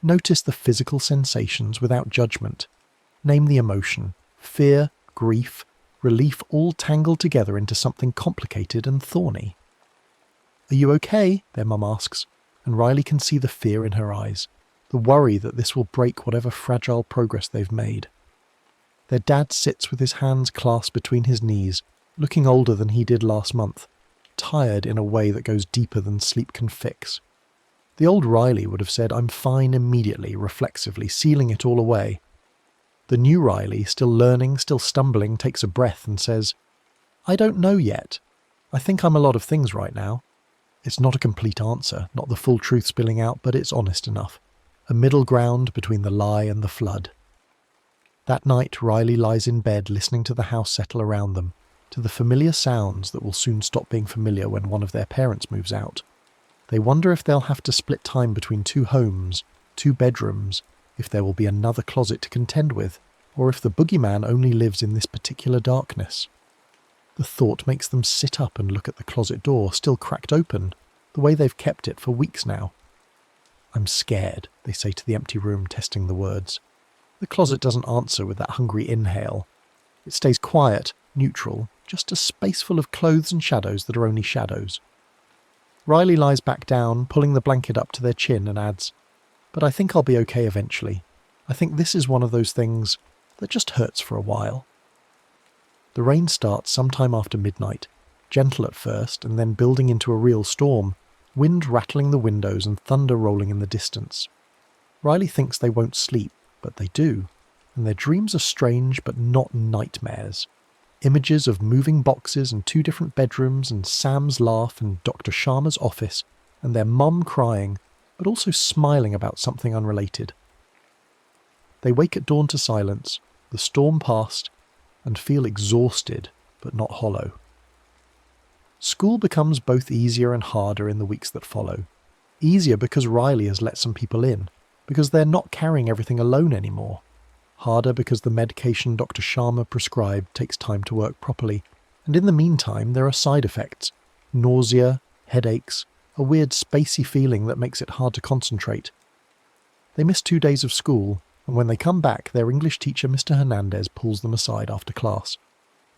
A: Notice the physical sensations without judgment. Name the emotion, fear, grief, relief all tangled together into something complicated and thorny. Are you okay? Their mum asks, and Riley can see the fear in her eyes, the worry that this will break whatever fragile progress they've made. Their dad sits with his hands clasped between his knees, looking older than he did last month, tired in a way that goes deeper than sleep can fix. The old Riley would have said, "I'm fine," immediately, reflexively, sealing it all away. The new Riley, still learning, still stumbling, takes a breath and says, "I don't know yet. I think I'm a lot of things right now." It's not a complete answer, not the full truth spilling out, but it's honest enough. A middle ground between the lie and the flood. That night, Riley lies in bed listening to the house settle around them, to the familiar sounds that will soon stop being familiar when one of their parents moves out. They wonder if they'll have to split time between 2 homes, 2 bedrooms, if there will be another closet to contend with, or if the boogeyman only lives in this particular darkness. The thought makes them sit up and look at the closet door, still cracked open, the way they've kept it for weeks now. "I'm scared," they say to the empty room, testing the words. The closet doesn't answer with that hungry inhale. It stays quiet, neutral, just a space full of clothes and shadows that are only shadows. Riley lies back down, pulling the blanket up to their chin, and adds, "But I think I'll be okay eventually. I think this is one of those things that just hurts for a while." The rain starts sometime after midnight, gentle at first and then building into a real storm, wind rattling the windows and thunder rolling in the distance. Riley thinks they won't sleep, but they do, and their dreams are strange but not nightmares. Images of moving boxes and 2 different bedrooms and Sam's laugh and Dr. Sharma's office and their mum crying, but also smiling about something unrelated. They wake at dawn to silence, the storm past, and feel exhausted but not hollow. School becomes both easier and harder in the weeks that follow. Easier because Riley has let some people in, because they're not carrying everything alone anymore. Harder because the medication Dr. Sharma prescribed takes time to work properly, and in the meantime there are side effects: nausea, headaches, a weird spacey feeling that makes it hard to concentrate. They miss 2 days of school, and when they come back, their English teacher, Mr. Hernandez, pulls them aside after class.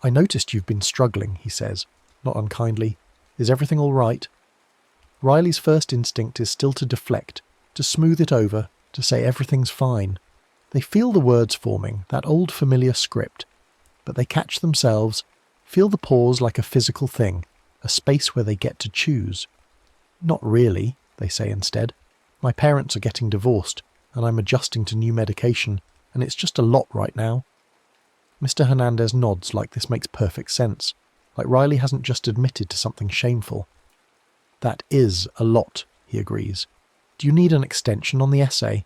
A: "I noticed you've been struggling," he says, not unkindly. "Is everything all right?" Riley's first instinct is still to deflect, to smooth it over, to say everything's fine. They feel the words forming, that old familiar script, but they catch themselves, feel the pause like a physical thing, a space where they get to choose. "Not really," they say instead. "My parents are getting divorced, and I'm adjusting to new medication, and it's just a lot right now." Mr. Hernandez nods like this makes perfect sense, like Riley hasn't just admitted to something shameful. "That is a lot," he agrees. "Do you need an extension on the essay?"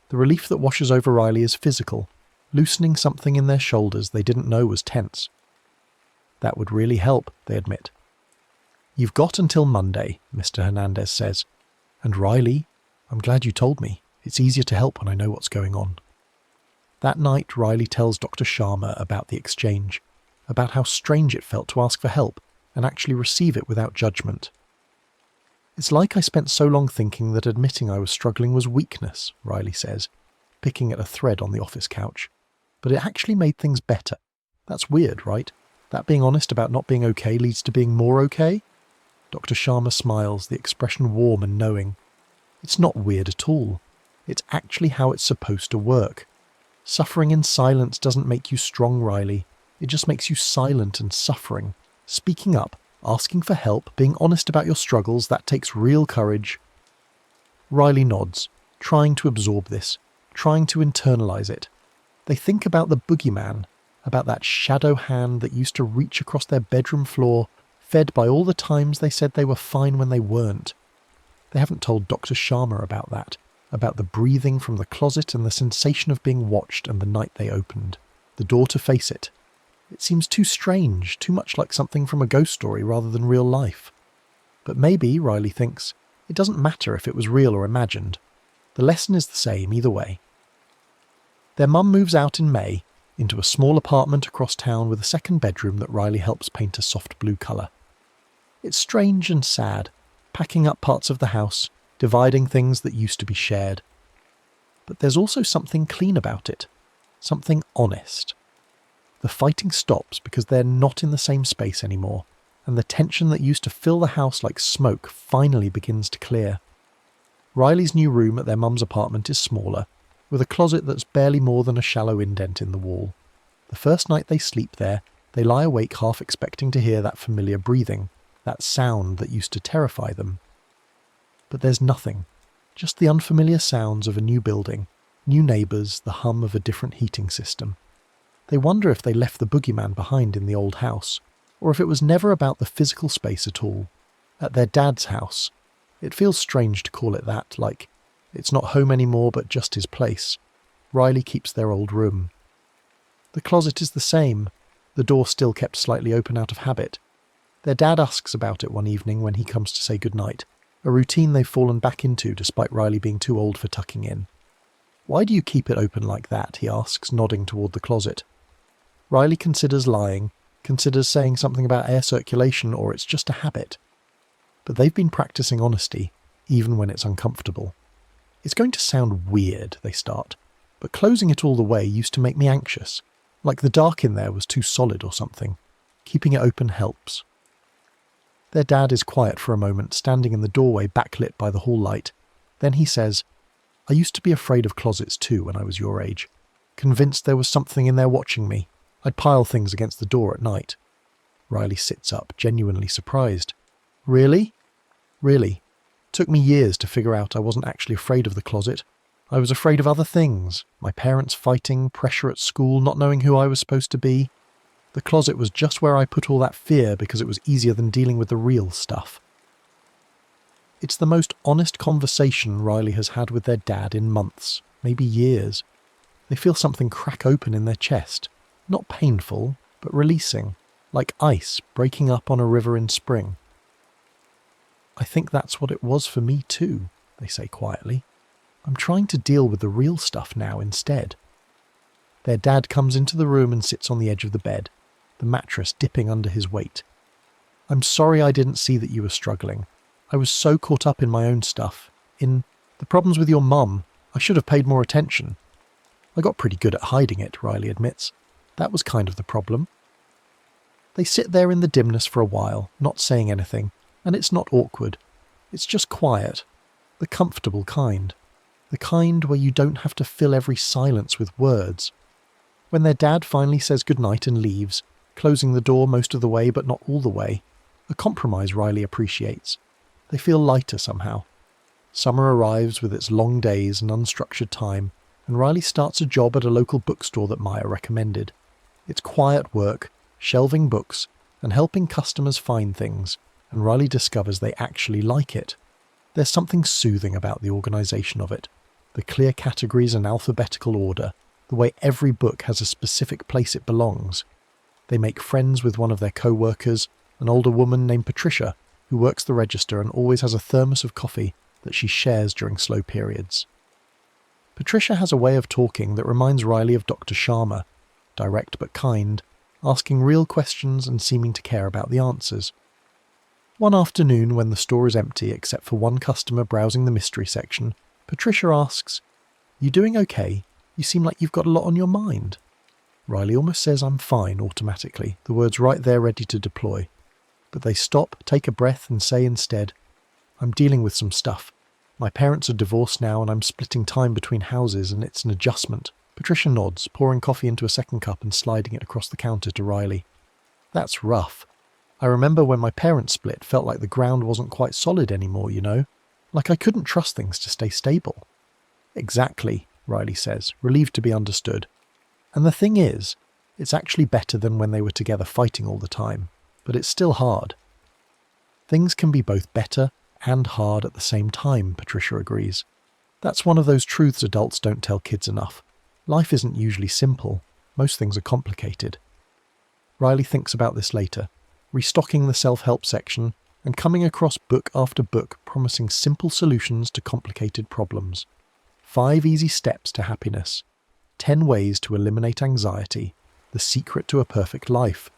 A: The relief that washes over Riley is physical, loosening something in their shoulders they didn't know was tense. "That would really help," they admit. "You've got until Monday," Mr. Hernandez says. "And Riley, I'm glad you told me. It's easier to help when I know what's going on." That night, Riley tells Dr. Sharma about the exchange, about how strange it felt to ask for help and actually receive it without judgment. "It's like I spent so long thinking that admitting I was struggling was weakness," Riley says, picking at a thread on the office couch. "But it actually made things better. That's weird, right? That being honest about not being okay leads to being more okay?" Dr. Sharma smiles, the expression warm and knowing. "It's not weird at all. It's actually how it's supposed to work. Suffering in silence doesn't make you strong, Riley. It just makes you silent and suffering. Speaking up, asking for help, being honest about your struggles, that takes real courage." Riley nods, trying to absorb this, trying to internalize it. They think about the boogeyman, about that shadow hand that used to reach across their bedroom floor, fed by all the times they said they were fine when they weren't. They haven't told Dr. Sharma about that, about the breathing from the closet and the sensation of being watched and the night they opened the door to face it. It seems too strange, too much like something from a ghost story rather than real life. But maybe, Riley thinks, it doesn't matter if it was real or imagined. The lesson is the same either way. Their mum moves out in May into a small apartment across town with a second bedroom that Riley helps paint a soft blue colour. It's strange and sad, packing up parts of the house, dividing things that used to be shared. But there's also something clean about it, something honest. The fighting stops because they're not in the same space anymore, and the tension that used to fill the house like smoke finally begins to clear. Riley's new room at their mum's apartment is smaller, with a closet that's barely more than a shallow indent in the wall. The first night they sleep there, they lie awake half expecting to hear that familiar breathing, that sound that used to terrify them. But there's nothing, just the unfamiliar sounds of a new building, new neighbours, the hum of a different heating system. They wonder if they left the boogeyman behind in the old house, or if it was never about the physical space at all. At their dad's house. It feels strange to call it that, like it's not home anymore but just his place. Riley keeps their old room. The closet is the same, the door still kept slightly open out of habit. Their dad asks about it one evening when he comes to say goodnight, a routine they've fallen back into despite Riley being too old for tucking in. "Why do you keep it open like that?" he asks, nodding toward the closet. Riley considers lying, considers saying something about air circulation or it's just a habit. But they've been practicing honesty, even when it's uncomfortable. "It's going to sound weird," they start, "but closing it all the way used to make me anxious, like the dark in there was too solid or something. Keeping it open helps." Their dad is quiet for a moment, standing in the doorway backlit by the hall light. Then he says, "I used to be afraid of closets too when I was your age. Convinced there was something in there watching me. I'd pile things against the door at night." Riley sits up, genuinely surprised. "Really?" "Really. Took me years to figure out I wasn't actually afraid of the closet. I was afraid of other things. My parents fighting, pressure at school, not knowing who I was supposed to be. The closet was just where I put all that fear because it was easier than dealing with the real stuff." It's the most honest conversation Riley has had with their dad in months, maybe years. They feel something crack open in their chest. Not painful, but releasing, like ice breaking up on a river in spring. "I think that's what it was for me too," they say quietly. "I'm trying to deal with the real stuff now instead." Their dad comes into the room and sits on the edge of the bed, the mattress dipping under his weight. "I'm sorry I didn't see that you were struggling. I was so caught up in my own stuff, in the problems with your mum. I should have paid more attention. I got pretty good at hiding it," Riley admits. "That was kind of the problem." They sit there in the dimness for a while, not saying anything, and it's not awkward. It's just quiet, the comfortable kind, the kind where you don't have to fill every silence with words. When their dad finally says goodnight and leaves, closing the door most of the way but not all the way, a compromise Riley appreciates. They feel lighter somehow. Summer arrives with its long days and unstructured time, and Riley starts a job at a local bookstore that Maya recommended. It's quiet work, shelving books, and helping customers find things, and Riley discovers they actually like it. There's something soothing about the organisation of it, the clear categories and alphabetical order, the way every book has a specific place it belongs. They make friends with one of their co-workers, an older woman named Patricia, who works the register and always has a thermos of coffee that she shares during slow periods. Patricia has a way of talking that reminds Riley of Dr. Sharma, direct but kind, asking real questions and seeming to care about the answers. One afternoon, when the store is empty except for one customer browsing the mystery section, Patricia asks, "You doing okay? You seem like you've got a lot on your mind." Riley almost says "I'm fine" automatically, the words right there ready to deploy. But they stop, take a breath and say instead, "I'm dealing with some stuff. My parents are divorced now and I'm splitting time between houses and it's an adjustment." Patricia nods, pouring coffee into a second cup and sliding it across the counter to Riley. "That's rough. I remember when my parents split, felt like the ground wasn't quite solid anymore, you know? Like I couldn't trust things to stay stable." "Exactly," Riley says, relieved to be understood. And the thing is, it's actually better than when they were together fighting all the time, but it's still hard. Things can be both better and hard at the same time, Patricia agrees. That's one of those truths adults don't tell kids enough. Life isn't usually simple. Most things are complicated. Riley thinks about this later, restocking the self-help section and coming across book after book promising simple solutions to complicated problems. 5 easy steps to happiness. 10 ways to eliminate anxiety. The secret to a perfect life.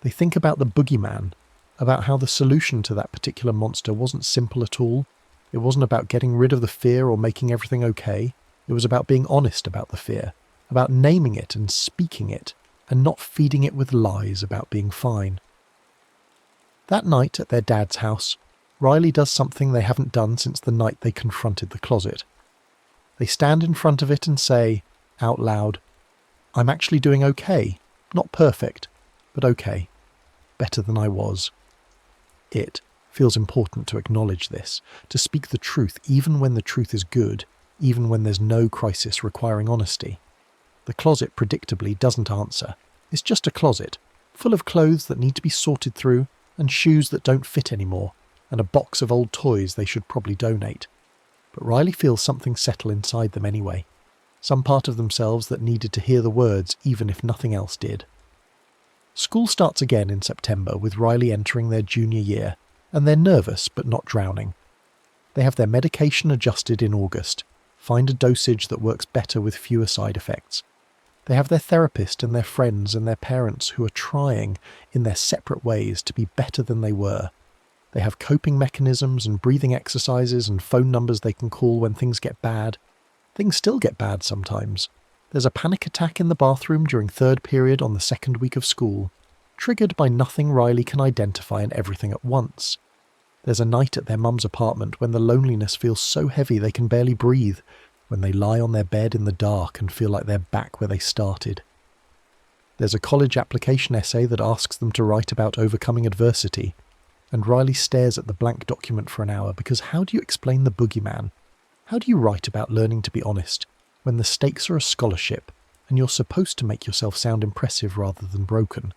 A: They think about the boogeyman, about how the solution to that particular monster wasn't simple at all. It wasn't about getting rid of the fear or making everything okay. It was about being honest about the fear, about naming it and speaking it, and not feeding it with lies about being fine. That night at their dad's house, Riley does something they haven't done since the night they confronted the closet. They stand in front of it and say, out loud, "I'm actually doing okay. Not perfect, but okay. Better than I was." It feels important to acknowledge this, to speak the truth even when the truth is good, even when there's no crisis requiring honesty. The closet predictably doesn't answer. It's just a closet, full of clothes that need to be sorted through, and shoes that don't fit anymore, and a box of old toys they should probably donate. But Riley feels something settle inside them anyway. Some part of themselves that needed to hear the words even if nothing else did. School starts again in September with Riley entering their junior year, and they're nervous but not drowning. They have their medication adjusted in August, find a dosage that works better with fewer side effects. They have their therapist and their friends and their parents who are trying, in their separate ways, to be better than they were. They have coping mechanisms and breathing exercises and phone numbers they can call when things get bad. Things still get bad sometimes. There's a panic attack in the bathroom during third period on the second week of school, triggered by nothing Riley can identify and everything at once. There's a night at their mum's apartment when the loneliness feels so heavy they can barely breathe, when they lie on their bed in the dark and feel like they're back where they started. There's a college application essay that asks them to write about overcoming adversity, and Riley stares at the blank document for an hour because how do you explain the boogeyman? How do you write about learning to be honest when the stakes are a scholarship and you're supposed to make yourself sound impressive rather than broken?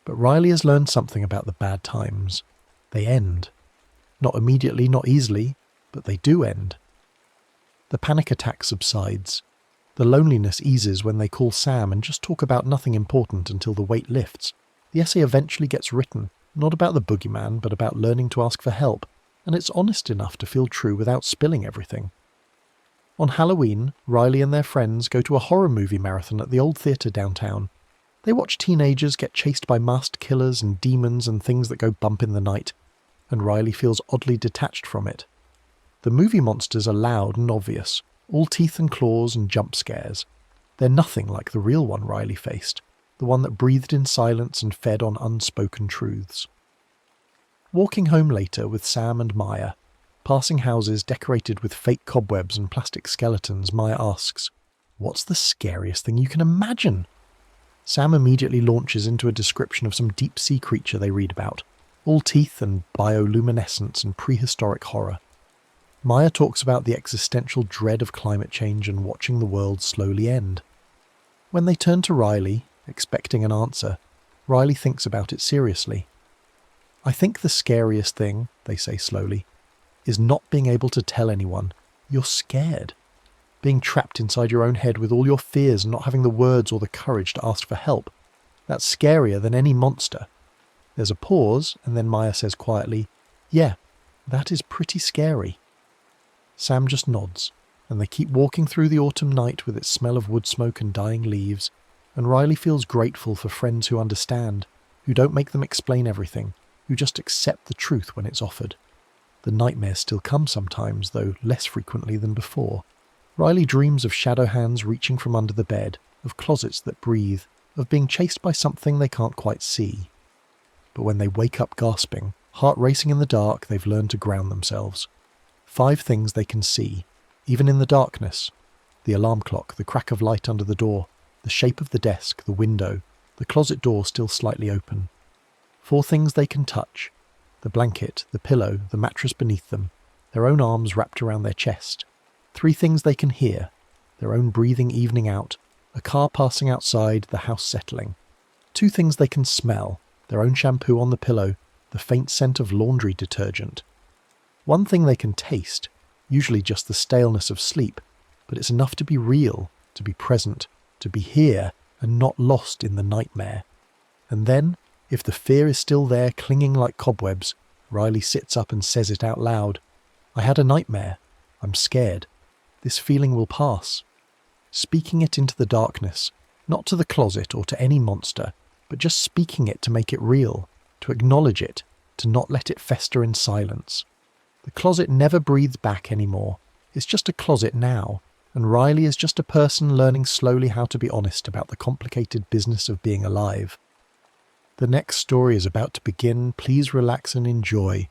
A: But Riley has learned something about the bad times. They end. Not immediately, not easily, but they do end. The panic attack subsides. The loneliness eases when they call Sam and just talk about nothing important until the weight lifts. The essay eventually gets written, not about the boogeyman, but about learning to ask for help, and it's honest enough to feel true without spilling everything. On Halloween, Riley and their friends go to a horror movie marathon at the old theatre downtown. They watch teenagers get chased by masked killers and demons and things that go bump in the night, and Riley feels oddly detached from it. The movie monsters are loud and obvious, all teeth and claws and jump scares. They're nothing like the real one Riley faced, the one that breathed in silence and fed on unspoken truths. Walking home later with Sam and Maya, passing houses decorated with fake cobwebs and plastic skeletons, Maya asks, "What's the scariest thing you can imagine?" Sam immediately launches into a description of some deep-sea creature they read about, all teeth and bioluminescence and prehistoric horror. Maya talks about the existential dread of climate change and watching the world slowly end. When they turn to Riley, expecting an answer, Riley thinks about it seriously. "I think the scariest thing," they say slowly, "is not being able to tell anyone. You're scared. Being trapped inside your own head with all your fears and not having the words or the courage to ask for help. That's scarier than any monster." There's a pause, and then Maya says quietly, "Yeah, that is pretty scary." Sam just nods, and they keep walking through the autumn night with its smell of wood smoke and dying leaves, and Riley feels grateful for friends who understand, who don't make them explain everything, who just accept the truth when it's offered. The nightmares still come sometimes, though less frequently than before. Riley dreams of shadow hands reaching from under the bed, of closets that breathe, of being chased by something they can't quite see. But when they wake up gasping, heart racing in the dark, they've learned to ground themselves. 5 things they can see, even in the darkness. The alarm clock, the crack of light under the door, the shape of the desk, the window, the closet door still slightly open. 4 things they can touch. The blanket, the pillow, the mattress beneath them, their own arms wrapped around their chest. 3 things they can hear. Their own breathing evening out, A car passing outside, the house settling. Two things they can smell: their own shampoo on the pillow, the faint scent of laundry detergent. One thing they can taste, usually just the staleness of sleep, but it's enough to be real, to be present, to be here and not lost in the nightmare. And then, if the fear is still there clinging like cobwebs, Riley sits up and says it out loud. I had a nightmare. I'm scared. This feeling will pass. Speaking it into the darkness, not to the closet or to any monster, but just speaking it to make it real, to acknowledge it, to not let it fester in silence. The closet never breathes back anymore. It's just a closet now, and Riley is just a person learning slowly how to be honest about the complicated business of being alive. The next story is about to begin. Please relax and enjoy.